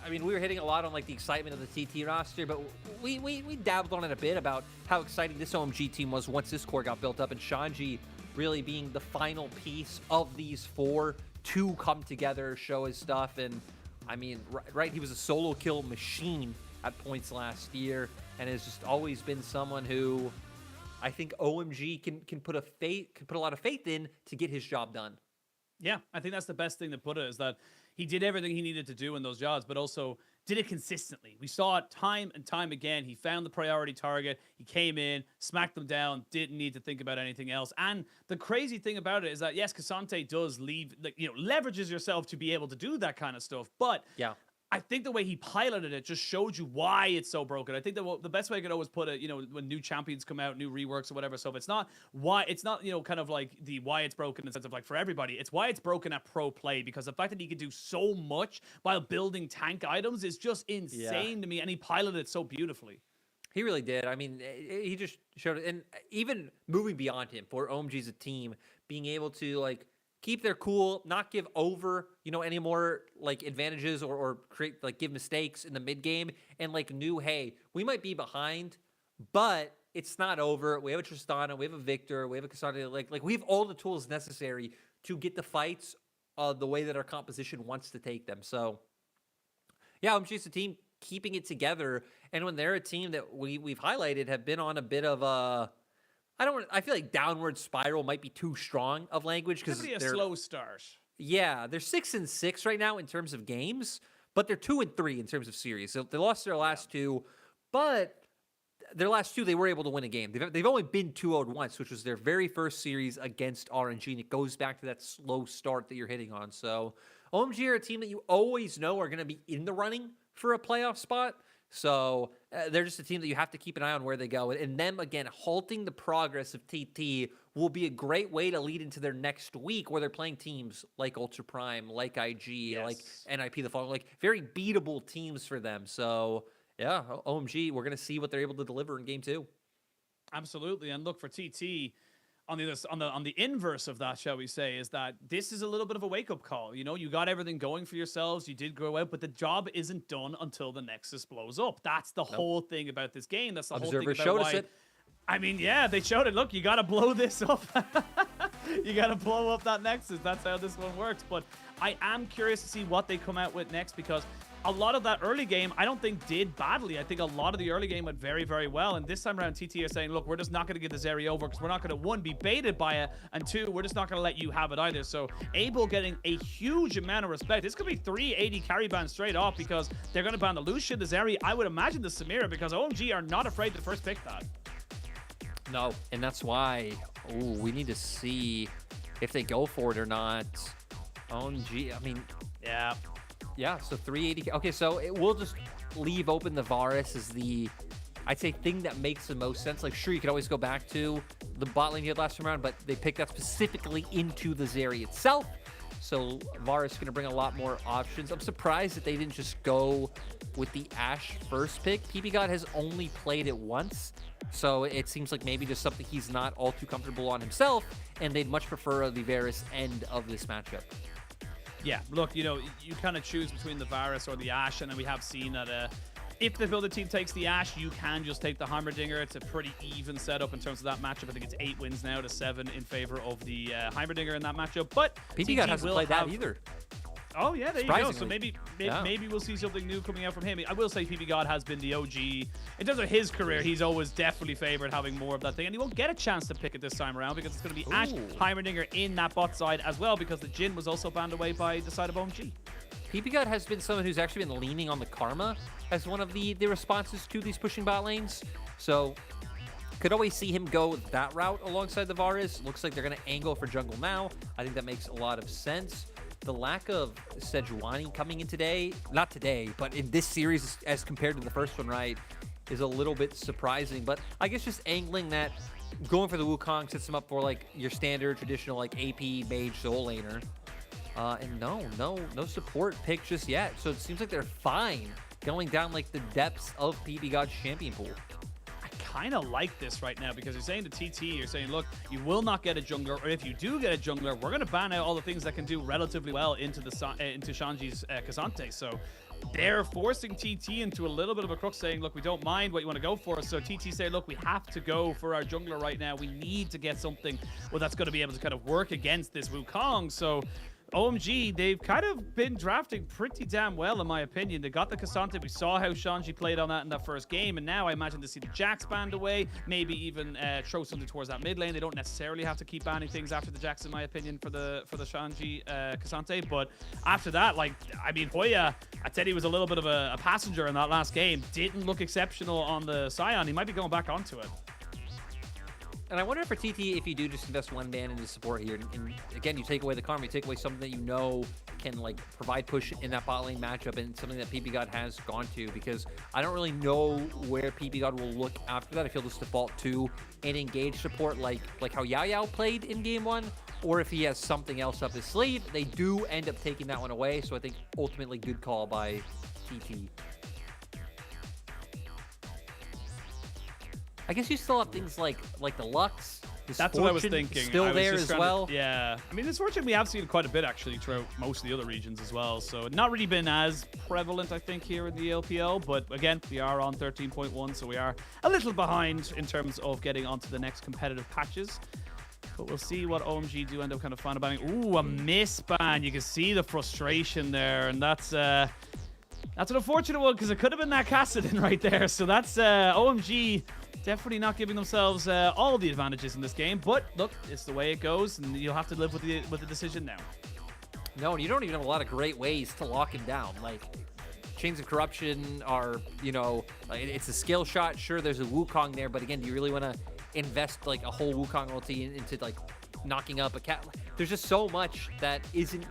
I mean, we were hitting a lot on like the excitement of the TT roster, but we dabbled on it a bit about how exciting this OMG team was once this core got built up, and Shanji really being the final piece of these four to come together, show his stuff. And I mean, right, he was a solo kill machine at points last year, and has just always been someone who I think OMG can put a lot of faith in to get his job done. Yeah, I think that's the best thing to put it, is that he did everything he needed to do in those jobs, but also did it consistently. We saw it time and time again. He found the priority target. He came in, smacked them down, didn't need to think about anything else. And the crazy thing about it is that, yes, Cassante does leverages yourself to be able to do that kind of stuff. But yeah, I think the way he piloted it just showed you why it's so broken. I think that the best way I could always put it, when new champions come out, new reworks or whatever, so if it's not why, it's not, kind of like the why it's broken in the sense of like for everybody, it's why it's broken at pro play, because the fact that he can do so much while building tank items is just insane to me, and he piloted it so beautifully. He really did. I mean, he just showed it. And even moving beyond him, for OMG as a team, being able to like keep their cool, not give over, any more like advantages or create like give mistakes in the mid game, and like knew, hey, we might be behind, but it's not over. We have a Tristana, we have a Victor, we have a Cassandra. Like we have all the tools necessary to get the fights the way that our composition wants to take them. So yeah, OMG is a team keeping it together, and when they're a team that we've highlighted have been on a bit of a, I feel like downward spiral might be too strong of language, because they're a slow start. Yeah, they're 6-6 right now in terms of games, but they're 2-3 in terms of series. So they lost their last two, but their last two they were able to win a game. They've only been 2-0 once, which was their very first series against RNG, and it goes back to that slow start that you're hitting on. So OMG are a team that you always know are going to be in the running for a playoff spot. So they're just a team that you have to keep an eye on where they go. And them, again, halting the progress of TT will be a great way to lead into their next week, where they're playing teams like Ultra Prime, like IG, like NIP the following, like very beatable teams for them. So yeah, OMG, we're going to see what they're able to deliver in game 2. Absolutely. And look, for TT, on the inverse of that, shall we say, is that this is a little bit of a wake-up call. You got everything going for yourselves. You did go out, but the job isn't done until the Nexus blows up. That's the whole thing about this game. That's the whole thing about why. I mean, yeah, they showed it. Look, you got to blow this up. You got to blow up that Nexus. That's how this one works. But I am curious to see what they come out with next, because a lot of that early game, I don't think did badly. I think a lot of the early game went very, very well. And this time around, TT are saying, look, we're just not going to give this area over, because we're not going to, one, be baited by it, and two, we're just not going to let you have it either. So Abel getting a huge amount of respect. This could be 380 carry bans straight off, because they're going to ban the Lucian, the Zeri, I would imagine the Samira, because OMG are not afraid to first pick that. No, and that's why we need to see if they go for it or not. OMG, I mean, yeah, so 380. Okay, so we'll just leave open the Varus as the, I'd say, thing that makes the most sense. Like, sure, you could always go back to the bot lane you had last time around, but they picked that specifically into the Zeri itself. So Varus is going to bring a lot more options. I'm surprised that they didn't just go with the Ashe first pick. PBGod has only played it once, so it seems like maybe just something he's not all too comfortable on himself, and they'd much prefer the Varus end of this matchup. Yeah, look, you kind of choose between the Varus or the Ashe, and then we have seen that if the builder team takes the Ashe, you can just take the Heimerdinger. It's a pretty even setup in terms of that matchup. I think it's 8 wins now to 7 in favor of the Heimerdinger in that matchup. But PBGod hasn't played that either. Oh, yeah, there you go. So maybe we'll see something new coming out from him. I will say PBGod has been the OG. In terms of his career, he's always definitely favored having more of that thing. And he won't get a chance to pick it this time around, because it's going to be Ashe, Heimerdinger in that bot side as well, because the Jhin was also banned away by the side of OMG. PBGod has been someone who's actually been leaning on the Karma as one of the responses to these pushing bot lanes. So could always see him go that route alongside the Varus. Looks like they're going to angle for jungle now. I think that makes a lot of sense. The lack of Sejuani coming in today, not today, but in this series as compared to the first one, right, is a little bit surprising. But I guess just angling that, going for the Wukong sets him up for like your standard traditional like AP mage soul laner. And no support pick just yet. So it seems like they're fine going down like the depths of PBGod's champion pool. Kind of like this right now, because you're saying to TT, you're saying, look, you will not get a jungler, or if you do get a jungler, we're going to ban out all the things that can do relatively well into Shanji's Cassante. So they're forcing TT into a little bit of a crux, saying, look, we don't mind what you want to go for. So TT say, look, we have to go for our jungler right now. We need to get something that's going to be able to kind of work against this Wukong. So OMG, they've kind of been drafting pretty damn well, in my opinion. They got the Cassante. We saw how Shanji played on that in that first game, and now I imagine to see the Jax banned away, maybe even throw something towards that mid lane. They don't necessarily have to keep banning things after the Jax, in my opinion, for the Shanji Cassante. But after that, like, I mean, Hoya, I said he was a little bit of a passenger in that last game. Didn't look exceptional on the Scion. He might be going back onto it. And I wonder for TT, if you do just invest one man into support here, and again, you take away the karma, you take away something that you know can like provide push in that bot lane matchup, and something that PP God has gone to, because I don't really know where PP God will look after that, if he'll just default to an engaged support like how Yao Yao played in game 1, or if he has something else up his sleeve. They do end up taking that one away, so I think ultimately good call by TT. I guess you still have things like the Lux. That's what I was thinking. Still there as well. Yeah. I mean, this fortune we have seen quite a bit, actually, throughout most of the other regions as well. So not really been as prevalent, I think, here in the LPL. But again, we are on 13.1, so we are a little behind in terms of getting onto the next competitive patches. But we'll see what OMG do end up kind of final banning. Ooh, a miss ban. You can see the frustration there. And that's an unfortunate one, because it could have been that Kassadin right there. So that's OMG definitely not giving themselves all the advantages in this game. But look, it's the way it goes, and you'll have to live with the decision now. No, and you don't even have a lot of great ways to lock him down. Like, Chains of Corruption are, you know, it's a skill shot. Sure, there's a Wukong there, but again, do you really want to invest like a whole Wukong ulti into like knocking up a cat? There's just so much that isn't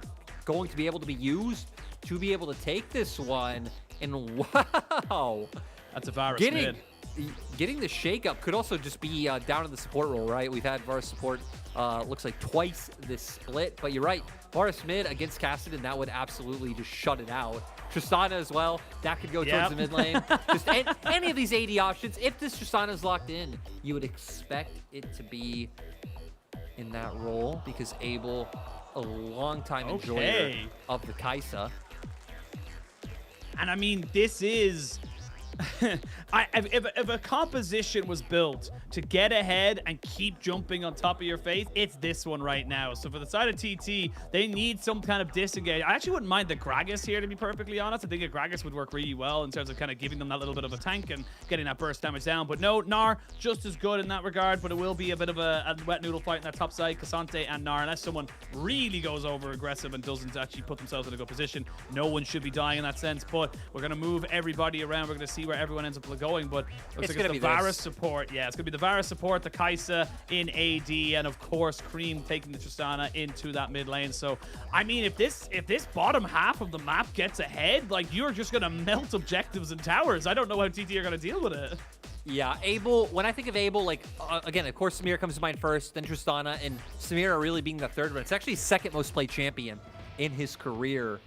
going to be able to be used to be able to take this one. And wow, that's a Varus mid. Getting the shakeup could also just be down in the support role, right? We've had Varus support, looks like twice this split, but you're right. Varus mid against Kassadin, that would absolutely just shut it out. Tristana as well, that could go towards the mid lane. Just any of these AD options, if this Tristana is locked in, you would expect it to be in that role, because Abel, a long-time enjoyer of the Kai'Sa. And I mean, this is... if a composition was built to get ahead and keep jumping on top of your face, it's this one right now. So for the side of TT, they need some kind of disengage. I actually wouldn't mind the Gragas here, to be perfectly honest. I think a Gragas would work really well in terms of kind of giving them that little bit of a tank and getting that burst damage down. But no, Gnar just as good in that regard, but it will be a bit of a wet noodle fight in that top side. Cassante and Gnar, unless someone really goes over aggressive and doesn't actually put themselves in a good position, no one should be dying in that sense. But we're going to move everybody around. We're going to see where everyone ends up going, but looks like it's the Varus support. Yeah, it's gonna be the Varus support, the Kai'Sa in AD, and of course Cream taking the Tristana into that mid lane. So I mean, if this bottom half of the map gets ahead, like, you're just gonna melt objectives and towers. I don't know how TT are gonna deal with it. Yeah, Abel, when I think of Abel, like, again, of course Samir comes to mind first, then Tristana, and Samir really being the third one. It's actually second most played champion in his career.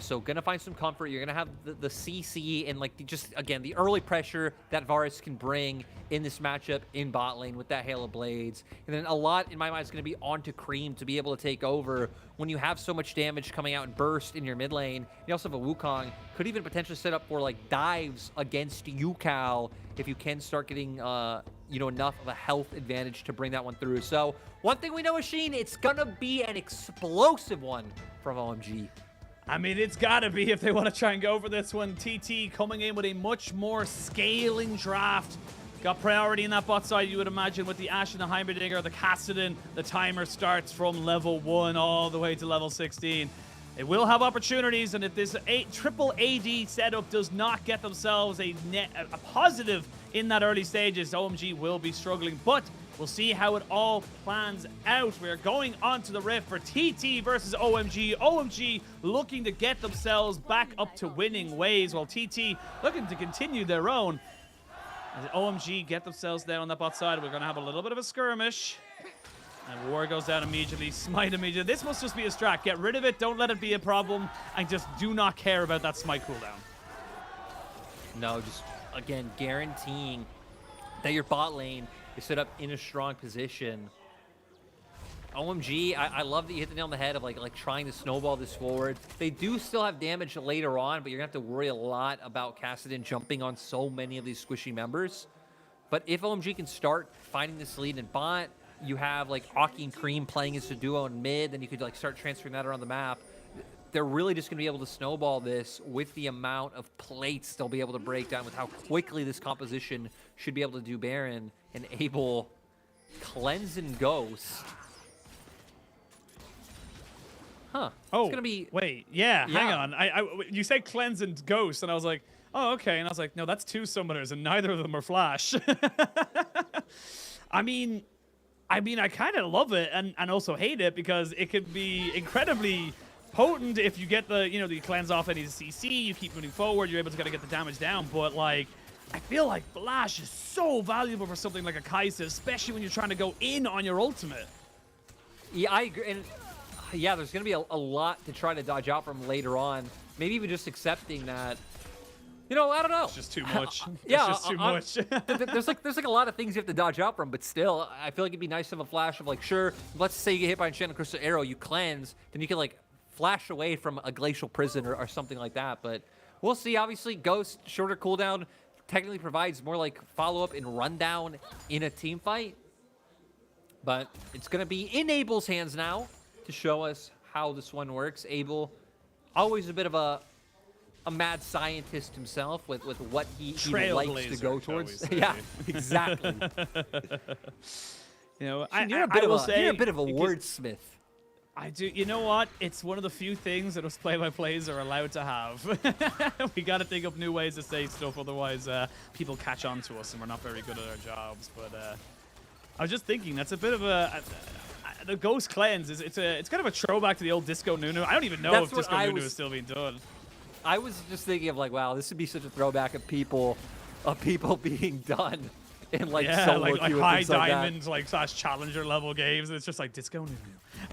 So gonna find some comfort. You're gonna have the CC and, like, just again the early pressure that Varus can bring in this matchup in bot lane with that Hail of Blades, and then a lot in my mind is gonna be onto Cream to be able to take over when you have so much damage coming out and burst in your mid lane. You also have a Wukong, could even potentially set up for like dives against Yukao if you can start getting you know, enough of a health advantage to bring that one through. So one thing we know is Sheen, it's gonna be an explosive one from OMG. I mean, it's got to be if they want to try and go for this one. TT coming in with a much more scaling draft. Got priority in that bot side, you would imagine, with the Ashe and the Heimerdinger, the Kassadin. The timer starts from level 1 all the way to level 16. They will have opportunities, and if this triple AD setup does not get themselves a positive in that early stages, OMG will be struggling. But we'll see how it all plans out. We're going on to the Rift for TT versus OMG. OMG looking to get themselves back up to winning ways, while TT looking to continue their own. As OMG get themselves down on that bot side, we're going to have a little bit of a skirmish. And War goes down immediately, Smite immediately. This must just be a strat. Get rid of it, don't let it be a problem, and just do not care about that Smite cooldown. No, just, again, guaranteeing that your bot lane is set up in a strong position. OMG, I love that you hit the nail on the head of like trying to snowball this forward. They do still have damage later on, but you're gonna have to worry a lot about Kassadin jumping on so many of these squishy members. But if OMG can start finding this lead in bot, you have like Aki and Cream playing as a duo in mid, then you could like start transferring that around the map. They're really just gonna be able to snowball this with the amount of plates they'll be able to break down, with how quickly this composition should be able to do Baron and Abel cleanse and Ghost. Huh. Oh, it's gonna be. Wait, hang on. You said cleanse and ghost, and I was like, oh, okay. And I was like, no, that's 2 summoners, and neither of them are flash. I mean, I kind of love it and also hate it, because it could be incredibly potent if you get the, the cleanse off any CC, you keep moving forward, you're able to kind of get the damage down. But like, I feel like flash is so valuable for something like a Kai'Sa, especially when you're trying to go in on your ultimate. Yeah, I agree. And yeah, there's going to be a lot to try to dodge out from later on. Maybe even just accepting that, I don't know. It's just too much. Yeah, it's just too much. there's like a lot of things you have to dodge out from, but still, I feel like it'd be nice to have a flash of like, sure, let's say you get hit by Enchanted Crystal Arrow, you cleanse, then you can like flash away from a Glacial Prison or something like that. But we'll see. Obviously, Ghost, shorter cooldown, technically provides more like follow-up and rundown in a team fight. But it's going to be in Abel's hands now to show us how this one works. Abel, always a bit of a mad scientist himself with what he likes to go towards. Yeah, exactly. You're a bit of a wordsmith. I do. You know what? It's one of the few things that us play-by-plays are allowed to have. We got to think up new ways to say stuff, otherwise people catch on to us and we're not very good at our jobs. But I was just thinking, that's a bit of the Ghost Cleanse it's kind of a throwback to the old Disco Nunu. I don't even know if Disco Nunu is still being done. I was just thinking of like, wow, this would be such a throwback of people being done in like solo like queue and high things like diamond / challenger level games, and it's just like Disco Nunu.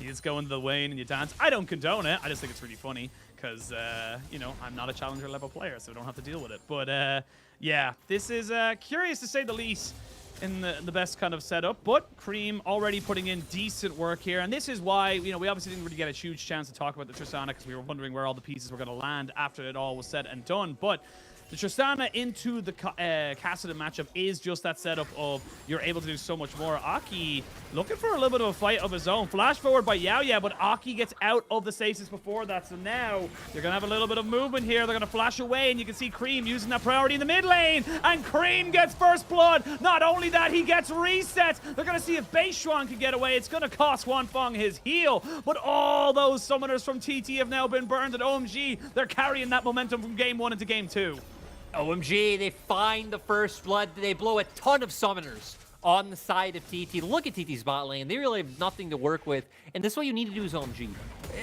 You just go into the lane and you dance. I don't condone it. I just think it's really funny because I'm not a challenger level player, so I don't have to deal with it. But yeah, this is curious to say the least in the best kind of setup. But Cream already putting in decent work here, and this is why we obviously didn't really get a huge chance to talk about the Tristana, because we were wondering where all the pieces were going to land after it all was said and done. But the Tristana into the Kassadin matchup is just that setup of you're able to do so much more. Aki looking for a little bit of a fight of his own. Flash forward by Yao, but Aki gets out of the stasis before that. So now you're going to have a little bit of movement here. They're going to flash away, and you can see Cream using that priority in the mid lane. And Cream gets first blood. Not only that, he gets reset. They're going to see if Beishuan can get away. It's going to cost Huanfeng his heal. But all those summoners from TT have now been burned at OMG. They're carrying that momentum from game 1 into game 2. OMG, they find the first blood. They blow a ton of summoners on the side of TT. Look at TT's bot lane. They really have nothing to work with. And this is what you need to do as OMG.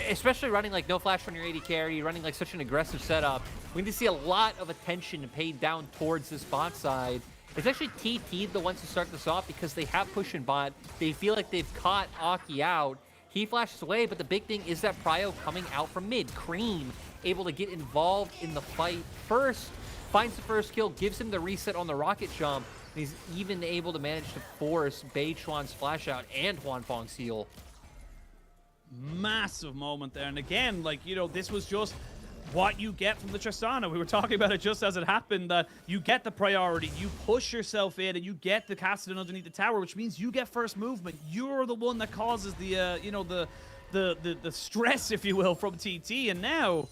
Especially running like no flash on your AD carry, running like such an aggressive setup. We need to see a lot of attention paid down towards this bot side. It's actually TT the ones to start this off because they have push in bot. They feel like they've caught Aki out. He flashes away, but the big thing is that Prio coming out from mid. Cream able to get involved in the fight first. Finds the first kill, gives him the reset on the rocket jump, and he's even able to manage to force Beishuan's flash out and Huanfeng's heal. Massive moment there. And again, this was just what you get from the Tristana. We were talking about it just as it happened, that you get the priority, you push yourself in, and you get the Kassadin underneath the tower, which means you get first movement. You're the one that causes the stress, if you will, from TT. And now,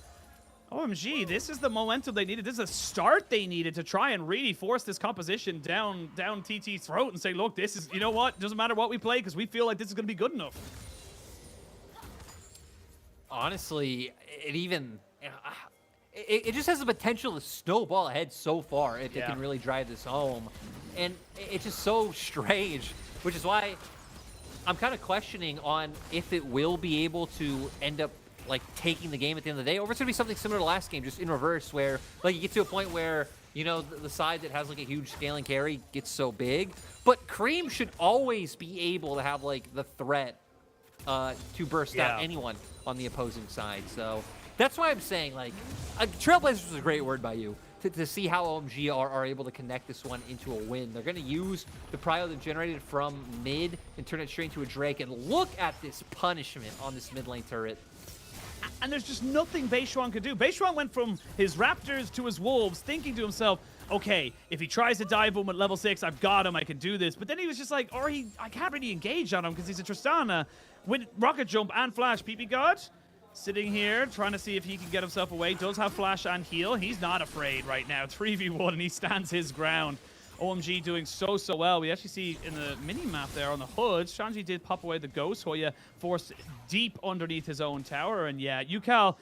OMG, this is the momentum they needed. This is a start they needed to try and really force this composition down TT's throat and say, look, this is, doesn't matter what we play because we feel like this is going to be good enough. Honestly, it just has the potential to snowball ahead so far if it can really drive this home. And it's just so strange, which is why I'm kind of questioning on if it will be able to end up taking the game at the end of the day, or if it's gonna be something similar to last game, just in reverse, where you get to a point where the side that has a huge scaling carry gets so big. But Cream should always be able to have the threat to burst out anyone on the opposing side. So that's why I'm saying Trailblazers was a great word by you. to see how OMG are able to connect this one into a win. They're going to use the prio they've generated from mid and turn it straight into a Drake. And look at this punishment on this mid lane turret. And there's just nothing Beishuan could do. Beishuan went from his Raptors to his Wolves, thinking to himself, okay, if he tries to dive him at level 6, I've got him, I can do this. But then he was just like, I can't really engage on him because he's a Tristana. With Rocket Jump and Flash, PP God sitting here, trying to see if he can get himself away. Does have Flash and heal. He's not afraid right now. 3v1, and he stands his ground. OMG doing so well. We actually see in the mini-map there on the hood, Shanji did pop away the Ghost. Hoya forced deep underneath his own tower. And yeah, Yukal,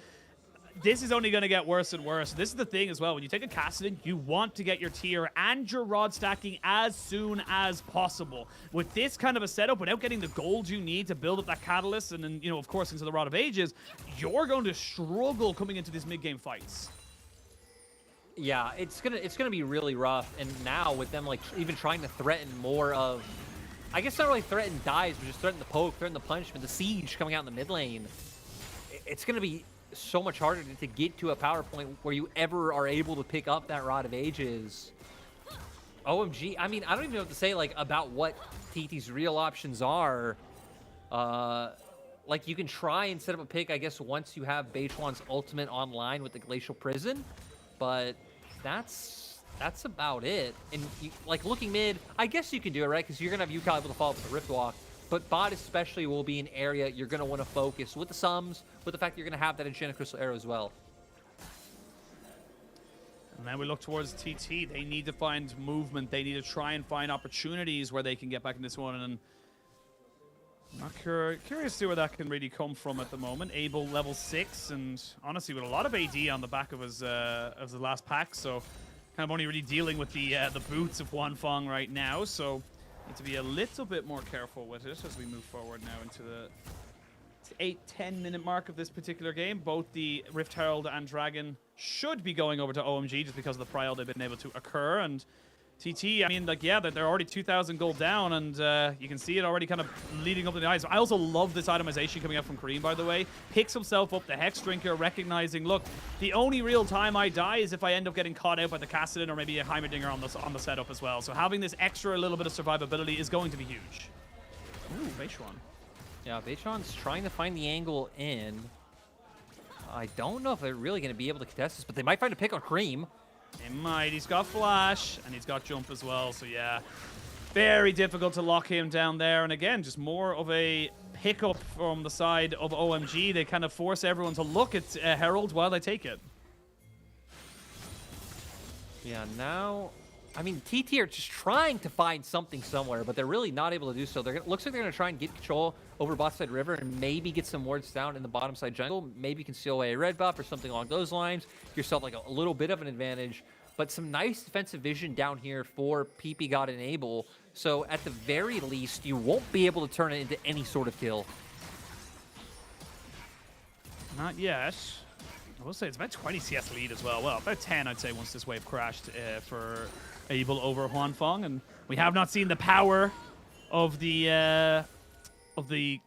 this is only going to get worse and worse. This is the thing as well. When you take a Kassadin, you want to get your tier and your rod stacking as soon as possible. With this kind of a setup, without getting the gold you need to build up that catalyst and then, you know, of course, into the Rod of Ages, you're going to struggle coming into these mid-game fights. Yeah, it's gonna be really rough. And now with them like even trying to threaten more of, I guess not really threaten dives, but just threaten the poke, threaten the punishment, the siege coming out in the mid lane. It's gonna be so much harder to get to a power point where you ever are able to pick up that Rod of Ages. OMG, I mean, I don't even know what to say like about what TT's real options are. Like you can try and set up a pick, I guess, once you have Beishuan's ultimate online with the Glacial Prison, but that's about it. And you, like looking mid, I guess you can do it, right? Because you're gonna have Yukal able to follow up with the Rift Walk. But bot especially will be an area you're gonna want to focus with the sums, with the fact that you're gonna have that Enchanted Crystal Arrow as well. And then we look towards TT. They need to find movement. They need to try and find opportunities where they can get back in this one. And I'm not curious to see where that can really come from at the moment. Abel level 6, and honestly with a lot of AD on the back of his last pack, so kind of only really dealing with the boots of Wanfeng right now. So need to be a little bit more careful with it as we move forward now into the 8-10 minute mark of this particular game. Both the Rift Herald and Dragon should be going over to OMG just because of the prio they've been able to occur. And TT, I mean, like, yeah, they're already 2,000 gold down, and you can see it already kind of leading up to the eyes. I also love this itemization coming out from Kareem, by the way. Picks himself up the Hex Drinker, recognizing, look, the only real time I die is if I end up getting caught out by the Kassadin or maybe a Heimerdinger on the setup as well. So having this extra little bit of survivability is going to be huge. Ooh, Beishuan. Yeah, Beishuan's trying to find the angle in. I don't know if they're really going to be able to contest this, but they might find a pick on Kareem. They might. He's got Flash, and he's got Jump as well, so yeah. Very difficult to lock him down there. And again, just more of a hiccup from the side of OMG. They kind of force everyone to look at Herald while they take it. Yeah, now, I mean, TT are just trying to find something somewhere, but they're really not able to do so. Looks like they're going to try and get control over bot side river and maybe get some wards down in the bottom side jungle. Maybe you can steal away a red buff or something along those lines. Give yourself like a little bit of an advantage. But some nice defensive vision down here for PP God and Abel. So at the very least, you won't be able to turn it into any sort of kill. Not yet. I will say it's about 20 CS lead as well. Well, about 10, I'd say, once this wave crashed for Abel over Wanfeng. And we have not seen the power of the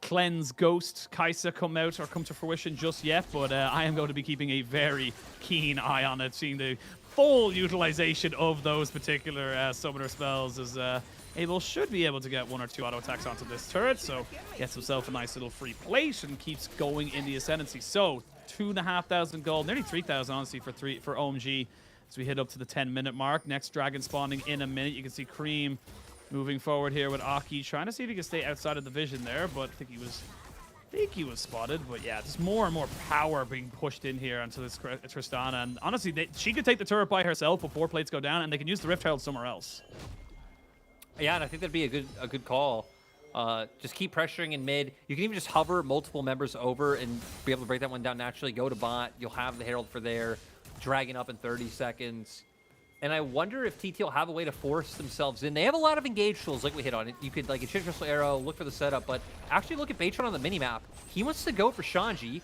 Cleanse Ghost Kaisa come out or come to fruition just yet. But I am going to be keeping a very keen eye on it, seeing the full utilization of those particular summoner spells, as Abel should be able to get 1 or 2 auto attacks onto this turret, so gets himself a nice little free plate and keeps going in the ascendancy. So 2,500 gold, nearly 3,000 honestly for OMG as we hit up to the 10-minute mark. Next dragon spawning in a minute. You can see Cream moving forward here with Aki, trying to see if he can stay outside of the vision there, but I think he was spotted. But yeah, just more and more power being pushed in here onto this Tristana. And honestly, she could take the turret by herself before plates go down, and they can use the Rift Herald somewhere else. Yeah, and I think that'd be a good call. Just keep pressuring in mid. You can even just hover multiple members over and be able to break that one down naturally. Go to bot. You'll have the Herald for there. Dragon up in 30 seconds. And I wonder if TT will have a way to force themselves in. They have a lot of engage tools like we hit on it. You could like Enchanted Crystal Arrow, look for the setup, but actually look at Beitron on the minimap. He wants to go for Shanji.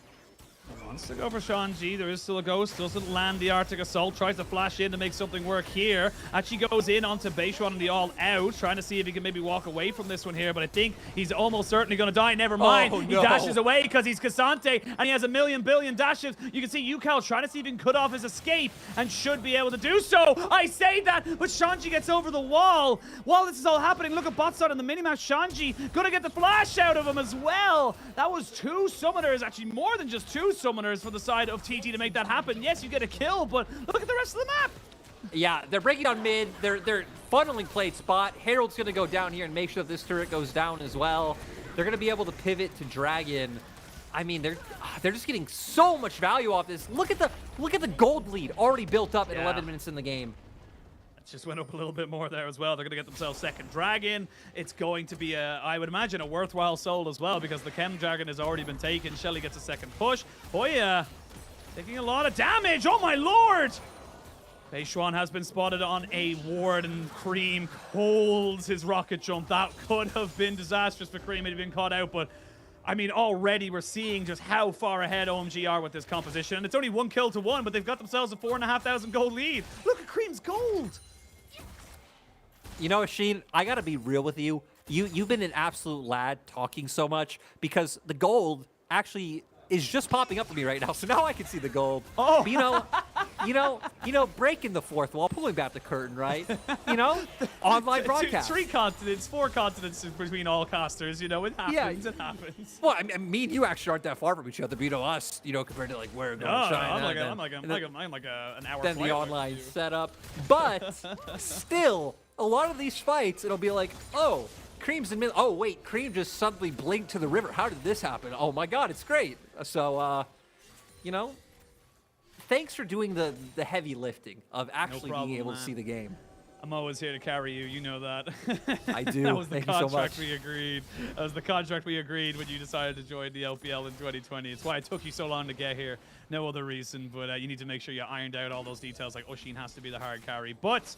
Wants to go for Shanji. There is still a ghost. Doesn't land the Arctic Assault. Tries to flash in to make something work here. Actually goes in onto Beishuan on the all out. Trying to see if he can maybe walk away from this one here. But I think he's almost certainly going to die. Never mind. Oh, He no. dashes away because he's Cassante. And he has a million billion dashes. You can see Yukal trying to see if he can cut off his escape. And should be able to do so. I say that. But Shanji gets over the wall. While this is all happening, look at bot side on the minimap. Shanji going to get the flash out of him as well. That was 2 summoners. Actually more than just 2 summoners for the side of TT to make that happen. Yes, you get a kill, but look at the rest of the map. Yeah, they're breaking on mid. They're funneling plate spot. Herald's going to go down here and make sure that this turret goes down as well. They're going to be able to pivot to Dragon. I mean, they're just getting so much value off this. Look at the gold lead already built up at 11 minutes in the game. Just went up a little bit more there as well. They're going to get themselves second dragon. It's going to be, I would imagine, a worthwhile soul as well because the Chem Dragon has already been taken. Shelly gets a second push. Hoya taking a lot of damage. Oh, my lord! Beishuan has been spotted on a ward, and Cream holds his rocket jump. That could have been disastrous for Cream had he been caught out, but I mean, already we're seeing just how far ahead OMG are with this composition. And it's only 1 kill to 1, but they've got themselves a 4,500 gold lead. Look at Cream's gold! You know, Sheen, I gotta be real with you. You've been an absolute lad talking so much because the gold actually is just popping up for me right now. So now I can see the gold. Oh, But you know, breaking the fourth wall, pulling back the curtain, right? You know, online broadcast. 3 continents, 4 continents between all casters. You know, it happens. It happens. Well, I mean, me and you actually aren't that far from each other. But you know, us, you know, compared to like where we're going. I'm like an hour. Then flight the away online from you. setup, but still, a lot of these fights, it'll be like, oh, Cream's in mid. Oh wait, Cream just suddenly blinked to the river. How did this happen? Oh my God, it's great. So, you know, thanks for doing the heavy lifting of actually being able to see the game. I'm always here to carry you. You know that. I do. That was the Thank you so contract much. we agreed. That was the contract we agreed when you decided to join the LPL in 2020. It's why it took you so long to get here. No other reason, but you need to make sure you ironed out all those details. Like Oshin has to be the hard carry, but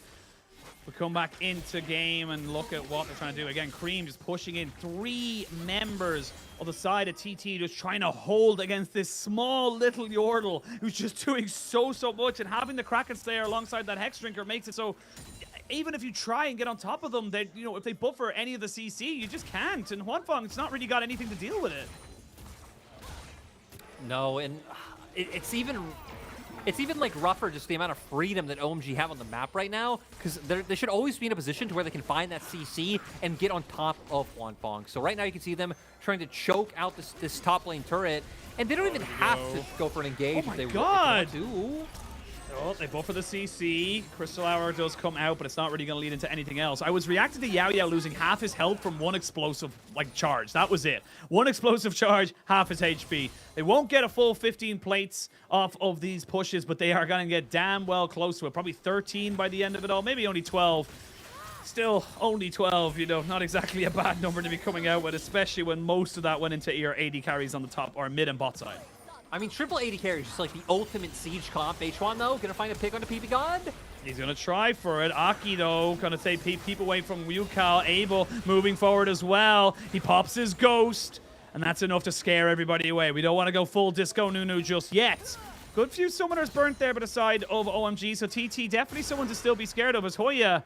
we come back into game and look at what they're trying to do. Again, Cream just pushing in 3 members on the side of TT, just trying to hold against this small little Yordle who's just doing so much, and having the Kraken Slayer alongside that Hex Drinker makes it so even if you try and get on top of them, they, you know, if they buffer any of the CC, you just can't. And Huanfeng's not really got anything to deal with it. No, and it's even like rougher just the amount of freedom that OMG have on the map right now, because they should always be in a position to where they can find that CC and get on top of Huanfeng. So right now you can see them trying to choke out this top lane turret, and they don't even have to go for an engage if they want to. Oh, they buffer the CC. Crystal Hour does come out, but it's not really going to lead into anything else. I was reacting to Yao Yao losing half his health from 1 explosive charge. That was it. 1 explosive charge, half his HP. They won't get a full 15 plates off of these pushes, but they are going to get damn well close to it. Probably 13 by the end of it all. Maybe only 12. Still, only 12, you know, not exactly a bad number to be coming out with, especially when most of that went into your 80 carries on the top or mid and bot side. I mean, triple 80 carries, just like the ultimate siege comp. H1, though, gonna find a pick on the PP God. He's gonna try for it. Aki, though, gonna take peep away from Yukal. Abel moving forward as well. He pops his ghost, and that's enough to scare everybody away. We don't want to go full Disco Nunu just yet. Good few summoners burnt there by the side of OMG, so TT definitely someone to still be scared of, as Hoya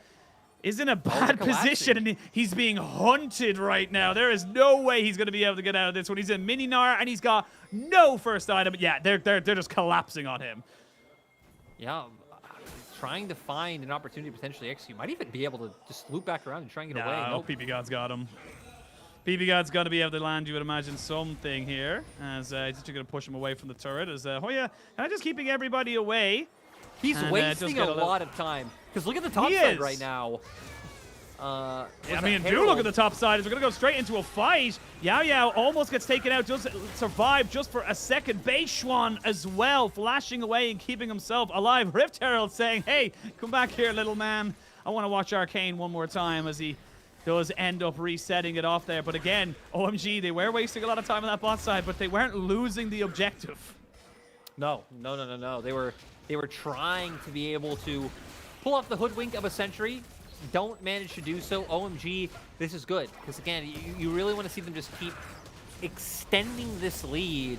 is in a bad position, and he's being hunted right now. There is no way he's going to be able to get out of this one. He's in Mininar, and he's got no first item. Yeah, they're just collapsing on him. Yeah, trying to find an opportunity to potentially execute. Might even be able to just loop back around and try and get away. No, PP God's got him. PP God's got to be able to land, you would imagine, something here. As he's just going to push him away from the turret. As Hoya kind of just keeping everybody away. He's wasting a lot of time. Because look at the top side right now. I mean, do look at the top side. As we're going to go straight into a fight. Yao Yao almost gets taken out, just survived just for a second. Beishuan as well, flashing away and keeping himself alive. Rift Herald saying, hey, come back here, little man. I want to watch Arcane one more time, as he does end up resetting it off there. But again, OMG, they were wasting a lot of time on that bot side, but they weren't losing the objective. No. They were trying to be able to pull off the hoodwink of a Sentry. Don't manage to do so. OMG, this is good. Because again, you really want to see them just keep extending this lead.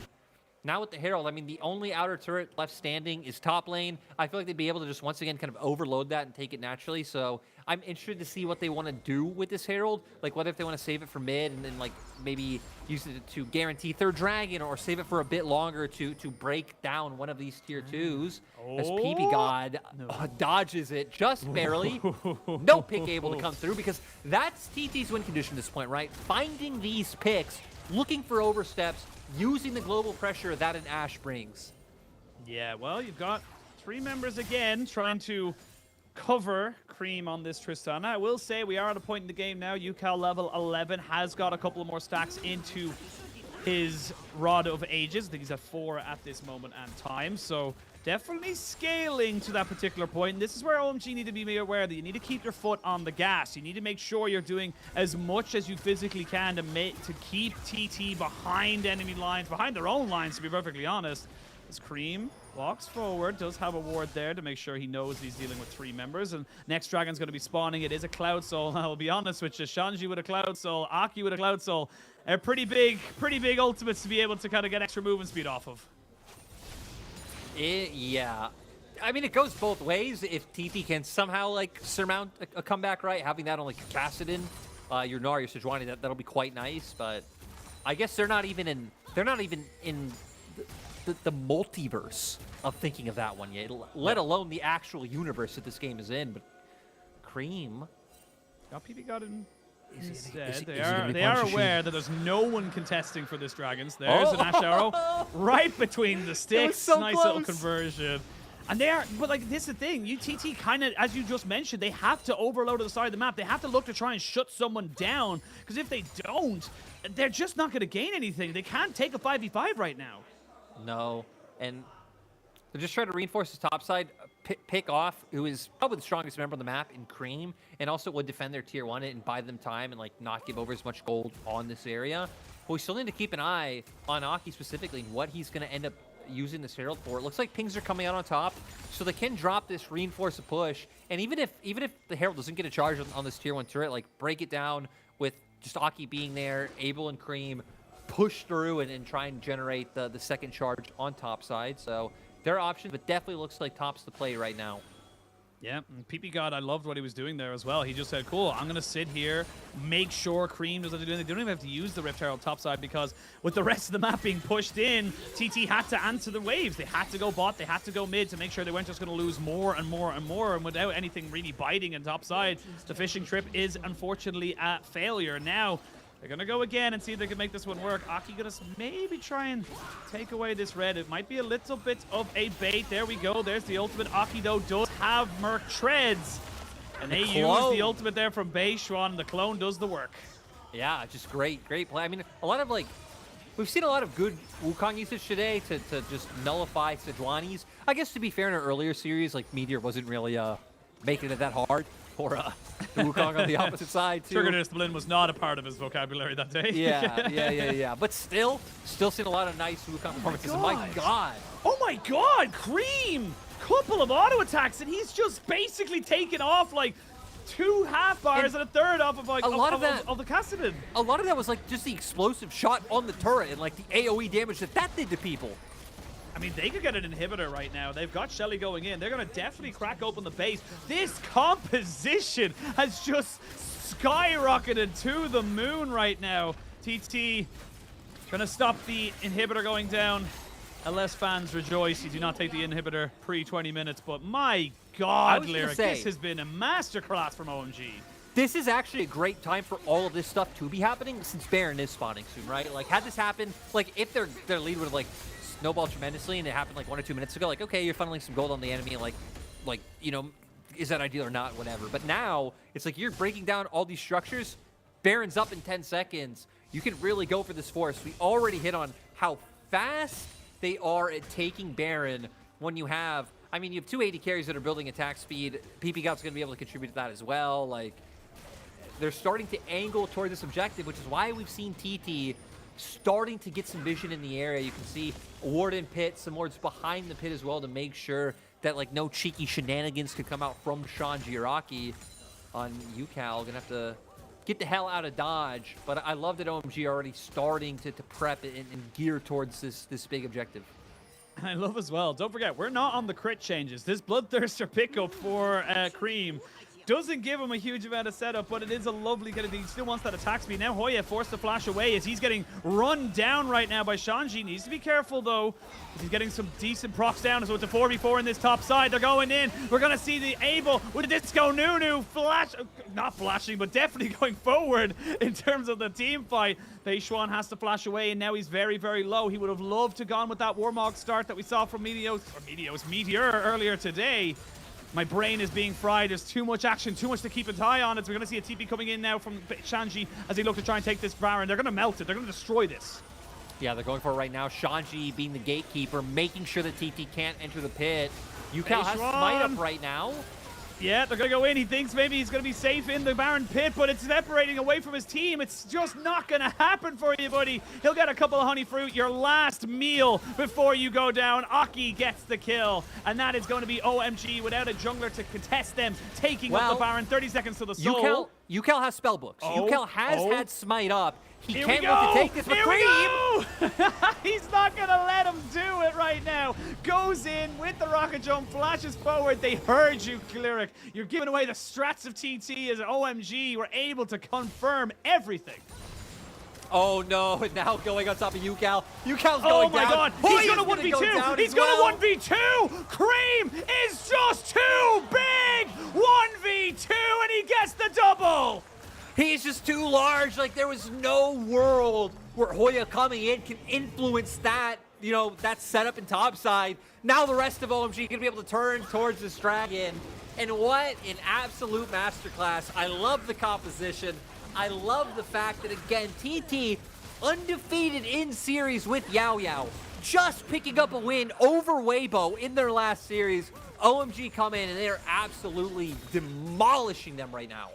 Now with the Herald, I mean, the only outer turret left standing is top lane. I feel like they'd be able to just once again kind of overload that and take it naturally. So I'm interested to see what they want to do with this Herald. Like whether if they want to save it for mid and then like maybe use it to guarantee third dragon, or save it for a bit longer to break down one of these tier 2s. As PB God dodges it just barely. No pick able to come through, because that's TT's win condition at this point, right? Finding these picks, looking for oversteps, using the global pressure that an Ashe brings. Yeah, well, you've got 3 members again trying to cover Cream on this Tristana. I will say we are at a point in the game now. UCal level 11 has got a couple of more stacks into his Rod of Ages. I think he's at 4 at this moment and time. So definitely scaling to that particular point. And this is where OMG need to be aware that you need to keep your foot on the gas. You need to make sure you're doing as much as you physically can to keep TT behind enemy lines, behind their own lines, to be perfectly honest. As Cream walks forward, does have a ward there to make sure he knows he's dealing with 3 members. And next dragon's going to be spawning. It is a Cloud Soul. I'll be honest with you. Shanji with a Cloud Soul, Aki with a Cloud Soul. Pretty big ultimates to be able to kind of get extra movement speed off of. Yeah. I mean, it goes both ways. If TT can somehow like surmount a comeback, right? Having that on like Kassadin, your Gnar, your Sejuani, that'll be quite nice. But I guess they're not even in the multiverse of thinking of that one yet, let alone the actual universe that this game is in. But Cream got PB got him instead. They are aware that there's no one contesting for this Dragons. There's an Ashe arrow right between the sticks. So nice close. little conversion. And they are, but like this is the thing, UTT kind of, as you just mentioned, they have to overload to the side of the map. They have to look to try and shut someone down, because if they don't, they're just not going to gain anything. They can't take a 5v5 right now. No, and they're just trying to reinforce his top side, pick off who is probably the strongest member on the map in Cream, and also would defend their tier 1 and buy them time and like not give over as much gold on this area. But we still need to keep an eye on Aki specifically and what he's going to end up using this Herald for. It looks like pings are coming out on top, so they can drop this, reinforce a push, and even if the Herald doesn't get a charge on this tier 1 turret, like break it down with just Aki being there, Abel and Cream, push through and try and generate the second charge on top side. So there are options, but definitely looks like top's the play right now. Yeah, and PP God, I loved what he was doing there as well. He just said, cool, I'm going to sit here, make sure Cream does what they're doing. They don't even have to use the Rift Herald topside, because with the rest of the map being pushed in, TT had to answer the waves. They had to go bot, they had to go mid to make sure they weren't just going to lose more and more and more. And without anything really biting in topside, the fishing trip is unfortunately a failure. Now, they're going to go again and see if they can make this one work. Aki going to maybe try and take away this red. It might be a little bit of a bait. There we go. There's the ultimate. Aki, though, does have Merc Treads. And they use the ultimate there from Beishuan. The clone does the work. Yeah, just great play. I mean, a lot of like, we've seen a lot of good Wukong usage today to just nullify Sejuani's. I guess to be fair, in an earlier series, like Meteor wasn't really making it that hard for the Wukong on the opposite side too. Trigger Discipline was not a part of his vocabulary that day. Yeah. But still seeing a lot of nice Wukong performances. My God. Oh my God, Cream! Couple of auto attacks, and he's just basically taken off like 2 half bars and a third off of like a lot of the Kassadin. A lot of that was like just the explosive shot on the turret and like the AoE damage that did to people. I mean, they could get an inhibitor right now. They've got Shelly going in. They're going to definitely crack open the base. This composition has just skyrocketed to the moon right now. TT trying to stop the inhibitor going down. LS fans rejoice. You do not take the inhibitor pre-20 minutes, but my God, Lyric, this has been a masterclass from OMG. This is actually a great time for all of this stuff to be happening, since Baron is spawning soon, right? Like, had this happen, like, if their lead would have, like, snowballed tremendously and it happened, like, 1 or 2 minutes ago, like, okay, you're funneling some gold on the enemy, like, you know, is that ideal or not, whatever. But now, it's like you're breaking down all these structures, Baron's up in 10 seconds, you can really go for this force. We already hit on how fast they are at taking Baron when you have, I mean, you have 2 AD carries that are building attack speed. PP God's going to be able to contribute to that as well. Like, they're starting to angle toward this objective, which is why we've seen TT starting to get some vision in the area. You can see a ward in pit, some wards behind the pit as well to make sure that, like, no cheeky shenanigans could come out from Sean Giaraki on UCal. Gonna have to get the hell out of Dodge. But I love that OMG are already starting to prep and gear towards this big objective. I love as well. Don't forget, we're not on the crit changes. This Bloodthirster pickup for Cream doesn't give him a huge amount of setup, but it is a lovely kind of thing. He still wants that attack speed. Now Hoya forced to flash away as he's getting run down right now by Shanji. Needs to be careful, though. He's getting some decent procs down, so it's a 4v4 in this top side. They're going in. We're going to see the Abel with a Disco Nunu flash. Not flashing, but definitely going forward in terms of the team fight. Peishuan has to flash away, and now he's very, very low. He would have loved to gone with that Warmog start that we saw from Meteor earlier today. My brain is being fried. There's too much action, too much to keep an eye on. We're going to see a TP coming in now from Shanji as they look to try and take this Baron. They're going to melt it. They're going to destroy this. Yeah, they're going for it right now. Shanji being the gatekeeper, making sure that TT can't enter the pit. Yukao has Smite up right now. Yeah, they're going to go in. He thinks maybe he's going to be safe in the Baron pit, but it's separating away from his team. It's just not going to happen for you, buddy. He'll get a couple of honey fruit, your last meal before you go down. Aki gets the kill, and that is going to be OMG without a jungler to contest them, taking up the Baron. 30 seconds to the soul. Yukao has spellbooks. Yukao has had Smite up. He Here can't we look go. to take this, but Cream! He's not going to let him do it right now. Goes in with the rocket jump, flashes forward. They heard you, Cleric. You're giving away the strats of TT as OMG were able to confirm everything. Oh no, and now going on top of Yukao. Yukau's going down. Oh my god, he's going to Hoya's 1v2. He's well. going to 1v2. Cream is just too big. 1v2, and he gets the double. He's just too large. Like, there was no world where Hoya coming in can influence that, you know, that setup in topside. Now the rest of OMG can be able to turn towards this dragon. And what an absolute masterclass. I love the composition. I love the fact that, again, TT undefeated in series with Yao Yao. Just picking up a win over Weibo in their last series. OMG come in and they're absolutely demolishing them right now.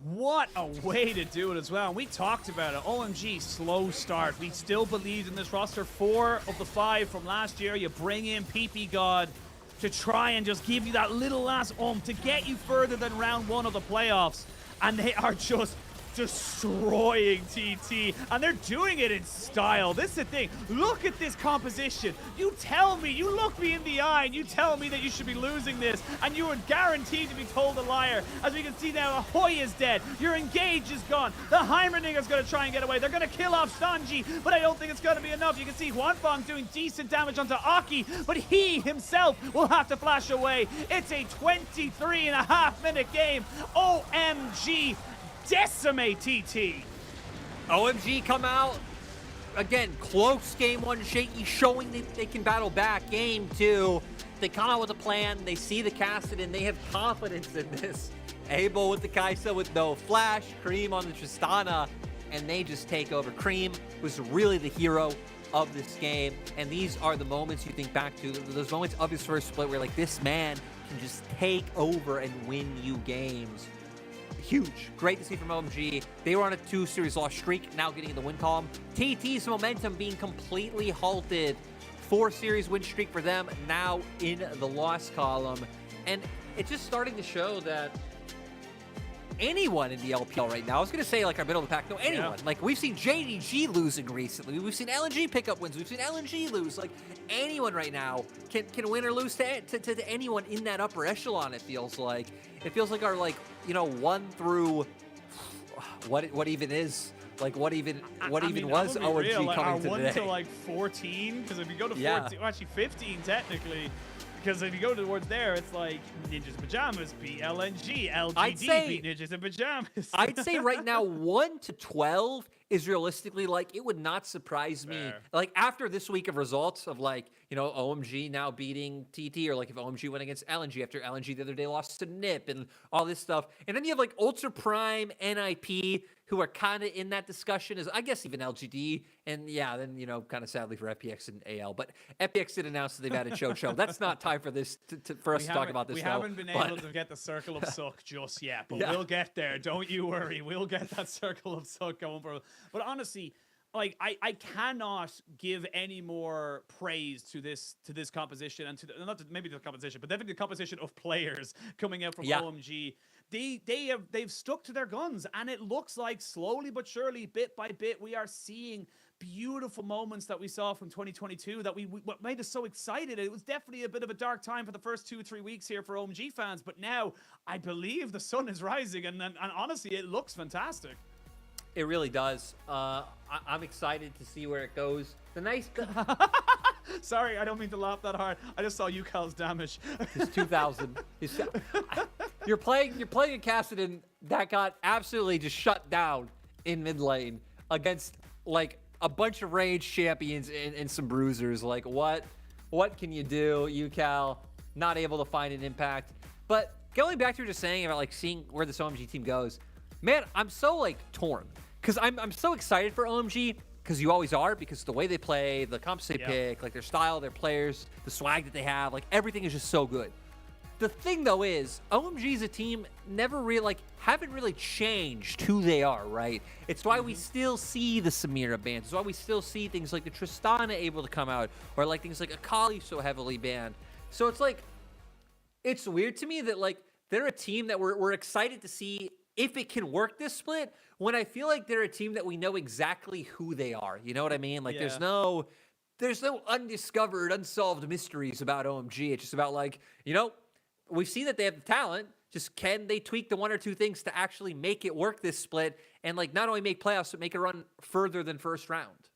What a way to do it as well. And we talked about it. OMG, slow start. We still believed in this roster. 4 of the 5 from last year. You bring in PP God to try and just give you that little last to get you further than round 1 of the playoffs. And they are just destroying TT, and they're doing it in style. This is the thing. Look at this composition. You tell me, you look me in the eye, and you tell me that you should be losing this, and you are guaranteed to be told a liar. As we can see now, Ahoy is dead. Your Engage is gone. The Heimerdinger is going to try and get away. They're going to kill off Sanji, but I don't think it's going to be enough. You can see Huanfang doing decent damage onto Aki, but he himself will have to flash away. It's a 23.5-minute game. OMG. Decimate TT. OMG come out. Again, close game 1, shaky, showing that they can battle back. Game 2, they come out with a plan. They see the Kassadin. They have confidence in this. Abel with the Kaisa with no flash. Cream on the Tristana. And they just take over. Cream was really the hero of this game. And these are the moments you think back to. Those moments of his first split where, like, this man can just take over and win you games. Huge. Great to see from OMG. They were on a 2-series loss streak, now getting in the win column. TT's momentum being completely halted. 4-series win streak for them, now in the loss column. And it's just starting to show that anyone in the LPL right now, I was going to say like our middle of the pack, no, anyone. Yeah. Like, we've seen JDG losing recently. We've seen LNG pick up wins. We've seen LNG lose. Like, anyone right now can win or lose to anyone in that upper echelon, it feels like. It feels like our, like, you know, 1 through what even is, like, what even was OMG like, coming to our 1 today. to like 14, because if you go to 14, Yeah. well, actually 15 technically, because if you go towards there, it's like Ninjas in Pajamas beat LNG, LGD beat Ninjas in Pajamas. I'd say right now 1 to 12 is realistically, like, it would not surprise me. Like, after this week of results of, like, you know, OMG now beating TT, or like if OMG went against LNG after LNG the other day lost to NIP and all this stuff. And then you have like Ultra Prime, NIP, who are kind of in that discussion, as I guess even LGD. And yeah, then, you know, kind of sadly for FPX and AL. But FPX did announce that they've added Chocho. That's not time for this for us to talk about this. We haven't been able to get the Circle of Suck just yet, but we'll get there. Don't you worry. We'll get that Circle of Suck going for. But honestly, like, I cannot give any more praise to this composition, and to maybe the composition, but definitely the composition of players coming out from OMG. they've stuck to their guns, and it looks like slowly but surely, bit by bit, we are seeing beautiful moments that we saw from 2022 that what made us so excited. It was definitely a bit of a dark time for the first 2-3 weeks here for OMG fans, but now I believe the sun is rising, and honestly, it looks fantastic. It really does. I'm excited to see where it goes. The nice. Sorry, I don't mean to laugh that hard. I just saw Yukal's damage. His 2000. You're playing a Kassadin that got absolutely just shut down in mid lane against like a bunch of rage champions and some bruisers. Like what can you do, Yukal? Not able to find an impact. But going back to what you're just saying about like seeing where this OMG team goes, man, I'm so like torn because I'm so excited for OMG. Because you always are, because the way they play, the comps they pick, like their style, their players, the swag that they have, like everything is just so good. The thing though is, OMG is a team haven't really changed who they are, right? It's why we still see the Samira bans. It's why we still see things like the Tristana able to come out, or like things like Akali so heavily banned. So it's like, it's weird to me that like they're a team that we're excited to see if it can work this split, when I feel like they're a team that we know exactly who they are. You know what I mean? Like there's no undiscovered, unsolved mysteries about OMG. It's just about like, we've seen that they have the talent. Just can they tweak the one or two things to actually make it work this split and like not only make playoffs, but make it run further than first round?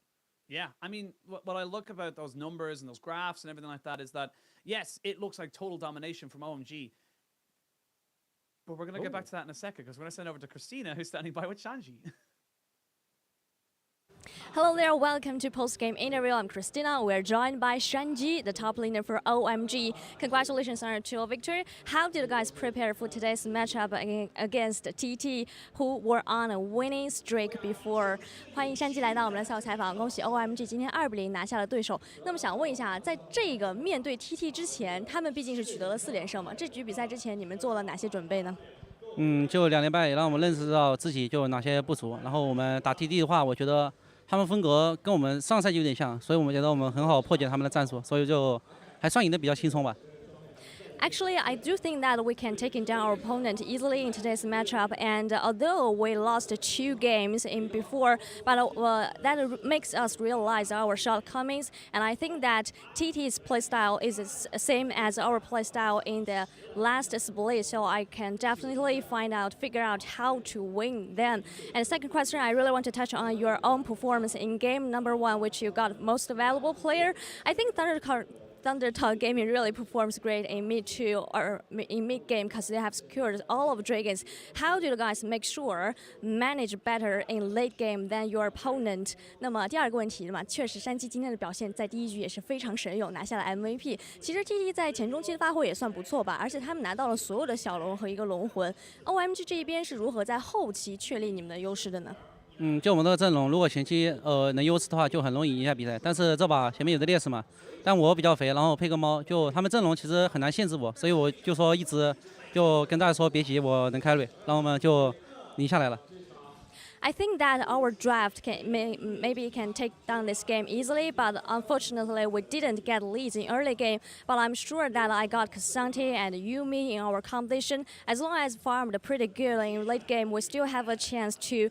Yeah, I mean, what I look about those numbers and those graphs and everything like that is that, yes, it looks like total domination from OMG. But we're going to get back to that in a second, because we're going to send over to Christina, who's standing by with Shanji. Hello there, welcome to Post-Game Interview. I'm Christina. We're joined by Shanji, the top laner for OMG. Congratulations on your 2-0 victory. How did you guys prepare for today's matchup against TT, who were on a winning streak before? 欢迎山鸡来到我们的赛后采访，恭喜 OMG 今天2-0拿下了对手。那么想问一下，在这个面对 TT 之前，他们毕竟是取得了4连胜嘛？这局比赛之前，你们做了哪些准备呢？就2连败也让我们认识到自己就有哪些不足。然后我们打 TT 的话，我觉得他们风格跟我们上赛季有点像，所以我们觉得我们很好破解他们的战术，所以就还算赢得比较轻松吧。Actually, I do think that we can take down our opponent easily in today's matchup. And although we lost 2 games in before, but that makes us realize our shortcomings. And I think that TT's playstyle is the same as our playstyle in the last split. So I can definitely figure out how to win them. And the second question, I really want to touch on your own performance in game number 1, which you got most valuable player. I think Thundertalk Gaming really performs great in mid-2 or in mid-game because they have secured all of dragons. How do you guys make sure manage better in late game than your opponent? 那么第二个问题嘛，确实山鸡今天的表现在第一局也是非常神勇，拿下了 MVP。其实 TT 在前中期的发挥也算不错吧，而且他们拿到了所有的小龙和一个龙魂。OMG 这一边是如何在后期确立你们的优势的呢？就我们的阵容，如果前期能优势的话，就很容易赢下比赛。但是这把前面有的劣势嘛，但我比较肥，然后配个猫，就他们阵容其实很难限制我，所以我就说一直就跟大家说别急，我能carry，然后我们就赢下来了。I think that our draft maybe can take down this game easily, but unfortunately we didn't get leads in early game. But I'm sure that I got Kasante and Yumi in our competition. As long as farmed pretty good in late game, we still have a chance to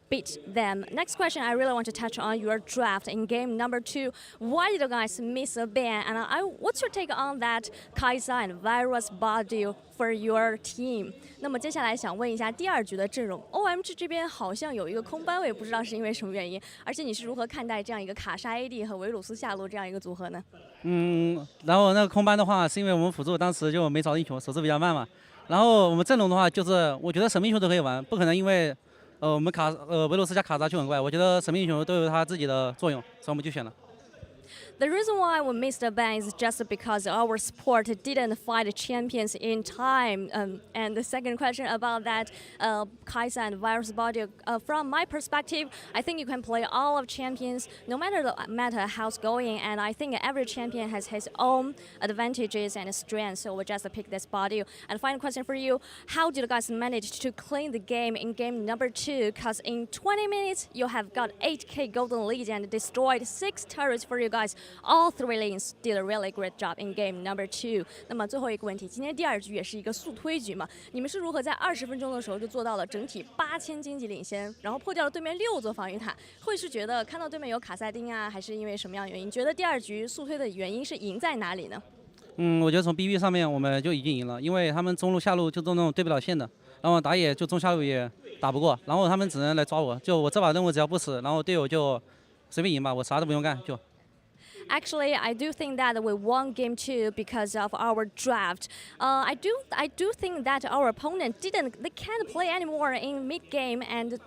beat them. Next question, I really want to touch on your draft in game number 2. Why did you guys miss a ban? And what's your take on that Kaisa and Virus Badu for your team? 那么接下来想问一下第二局的阵容 ，OMG 这边好像有一个空班，我也不知道是因为什么原因。而且你是如何看待这样一个卡莎 AD 和维鲁斯下路这样一个组合呢？然后那个空班的话，是因为我们辅助当时就没找英雄，手指比较慢嘛。然后我们阵容的话，就是我觉得什么英雄都可以玩，不可能因为我们维鲁斯加卡莎就很怪，我觉得什么英雄都有他自己的作用，所以我们就选了。The reason why we missed the ban is just because our support didn't fight champions in time. And the second question about that, Kaisa and Virus Body, from my perspective, I think you can play all of champions, no matter the meta how's going. And I think every champion has his own advantages and strengths. So we just pick this body. And final question for you, how did you guys manage to clean the game in game number 2? Because in 20 minutes, you have got 8k golden lead and destroyed 6 turrets for you guys. guys all three lanes did a really great job in game number 2。那么最后一个问题，今天第2局也是一个速推局嘛，你们是如何在20分钟的时候就做到了整体8000经济领先，然后破掉了对面6座防御塔？会是觉得看到对面有卡塞丁啊，还是因为什么样的原因？觉得第2局速推的原因是赢在哪里呢？我觉得从 BB 上面我们就已经赢了，因为他们中路下路就都那种对不了线的，然后打野就中下路也打不过，然后他们只能来抓我，就我这把任务只要不死，然后队友就随便赢吧，我啥都不用干就。Actually, I do think that we won game 2 because of our draft. I do think that our opponent they can't play anymore in mid game and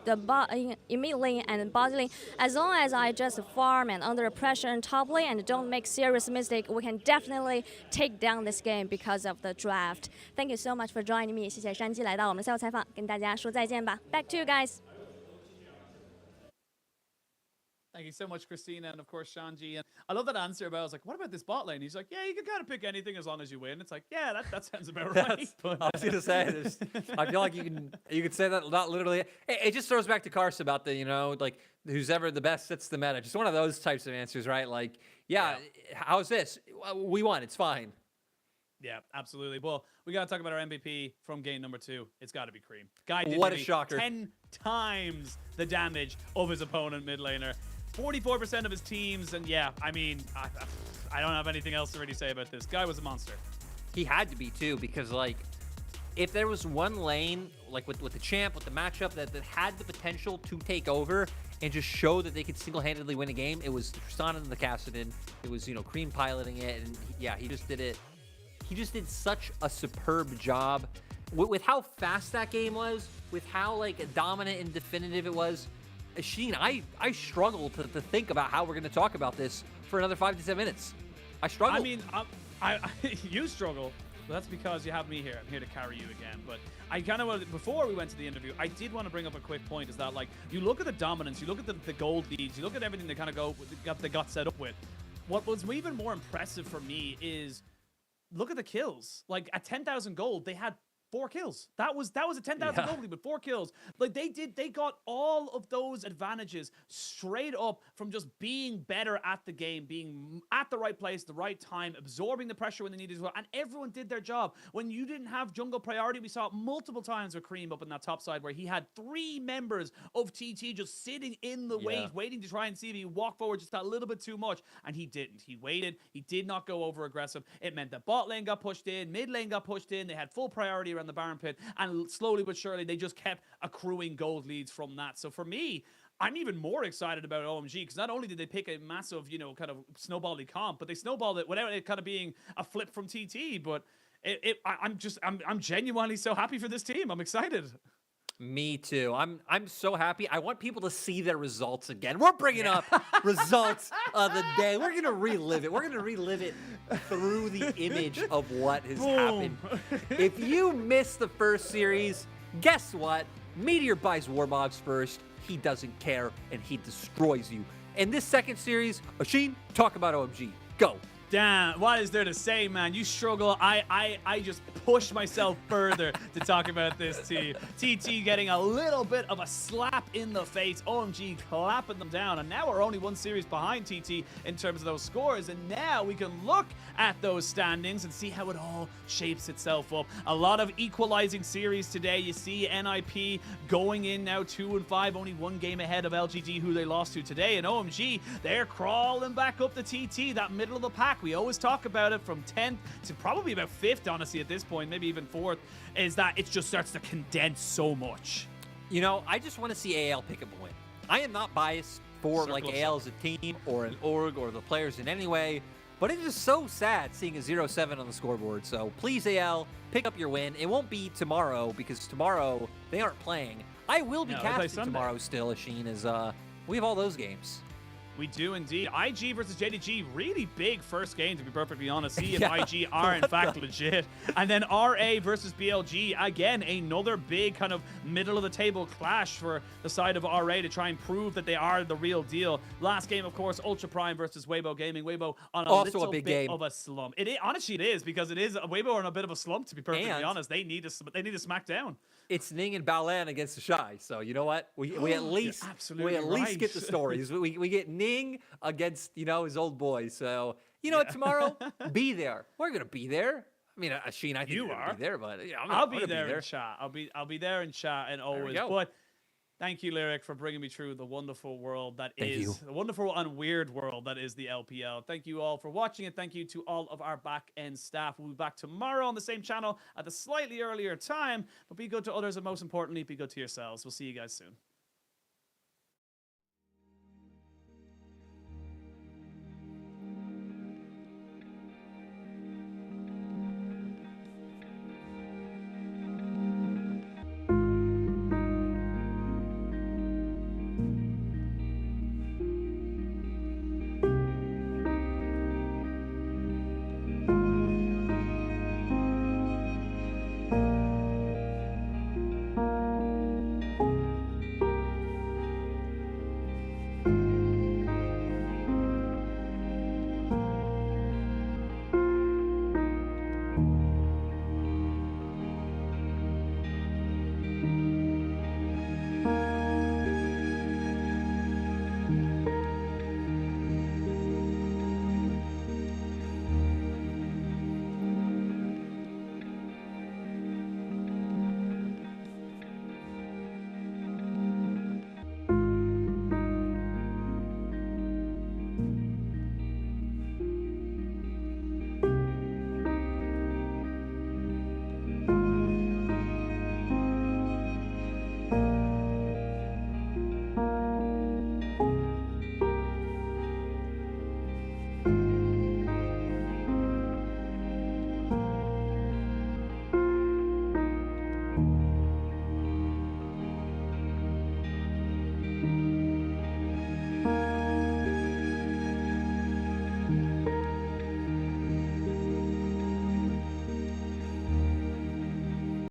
in mid lane and bot lane. As long as I just farm and under pressure in top lane and don't make serious mistake, we can definitely take down this game because of the draft. Thank you so much for joining me. 谢谢山鸡来到我们的赛后采访，跟大家说再见吧。Back to you guys. Thank you so much, Christina, and of course, Shanji. And I love that answer about, I was like, what about this bot lane? He's like, yeah, you can kind of pick anything as long as you win. It's like, yeah, that sounds about right. I was gonna say, I feel like you can say that not literally. It just throws back to Karst about the, like who's ever the best sets the meta. Just one of those types of answers, right? Like, yeah. How's this? We won. It's fine. Yeah, absolutely. Well, we got to talk about our MVP from game number 2. It's got to be Cream. Guy did what a shocker. 10 times the damage of his opponent mid laner. 44% of his teams, and yeah, I mean, I don't have anything else to really say about this. Guy was a monster. He had to be too, because like, if there was one lane, like with the champ, with the matchup that had the potential to take over and just show that they could single-handedly win a game, it was Tristana and the Kassadin. It was, Cream piloting it, and yeah, he just did it. He just did such a superb job with how fast that game was, with how like dominant and definitive it was. Sheen, I struggle to think about how we're going to talk about this for another 5 to 10 minutes. I struggle. I mean, you struggle. Well, that's because you have me here. I'm here to carry you again. But I kind of, before we went to the interview, I did want to bring up a quick point, is that like, you look at the dominance, you look at the gold leads, you look at everything they kind of they got set up with. What was even more impressive for me is, look at the kills. Like at 10,000 gold, they had 4 kills. That was a 10,000 gold lead with 4 kills. Like they got all of those advantages straight up from just being better at the game, being at the right place, the right time, absorbing the pressure when they needed as well. And everyone did their job. When you didn't have jungle priority, we saw it multiple times with Cream up in that top side where he had 3 members of TT just sitting in the wave, waiting to try and see if he walk forward just a little bit too much. And he didn't. He waited. He did not go over aggressive. It meant that bot lane got pushed in, mid lane got pushed in. They had full priority around the Baron pit, and slowly but surely they just kept accruing gold leads from that. So for me, I'm even more excited about OMG, because not only did they pick a massive, kind of snowbally comp, but they snowballed it without it kind of being a flip from TT. But I'm genuinely so happy for this team. I'm excited. Me too. I'm so happy. I want people to see their results again. We're bringing up results of the day. We're gonna relive it. We're gonna relive it through the image of what has happened. If you missed the first series, guess what? Meteor buys Warmogs first. He doesn't care, and he destroys you. In this second series, Asheen, talk about OMG. Go. Damn, what is there to say, man? You struggle. I just push myself further to talk about this team. TT getting a little bit of a slap in the face. OMG clapping them down. And now we're only 1 series behind TT in terms of those scores. And now we can look at those standings and see how it all shapes itself up. A lot of equalizing series today. You see NIP going in now 2-5, only 1 game ahead of LGD, who they lost to today. And OMG, they're crawling back up the TT, that middle of the pack. We always talk about it from 10th to probably about 5th, honestly, at this point, maybe even 4th, is that it just starts to condense so much. I just want to see AL pick up a win. I am not biased for AL as a team or an org or the players in any way, but it is so sad seeing a 0-7 on the scoreboard. So please, AL, pick up your win. It won't be tomorrow, because tomorrow they aren't playing. I will be casting tomorrow still, Asheen, as we have all those games. We do indeed. IG versus JDG, really big first game, to be perfectly honest. See if IG are in fact legit. And then RA versus BLG, again, another big kind of middle of the table clash for the side of RA to try and prove that they are the real deal. Last game, of course, Ultra Prime versus Weibo Gaming. Weibo on a big bit of a slump. Honestly, it is, because it is Weibo on a bit of a slump, to be perfectly honest. They need to smack down. It's Ning and Baolan against the Shy. So you know what? We at least absolutely get the stories. we get Ning against his old boys. So you know what? Tomorrow, be there. We're gonna be there. I mean, Sheen, I think you're gonna be there, but yeah, I'll be there in chat. I'll be there in chat and always. But thank you, Lyric, for bringing me through the wonderful world that is the wonderful and weird world that is the LPL. Thank you all for watching, and thank you to all of our back end staff. We'll be back tomorrow on the same channel at a slightly earlier time. But be good to others, and most importantly, be good to yourselves. We'll see you guys soon.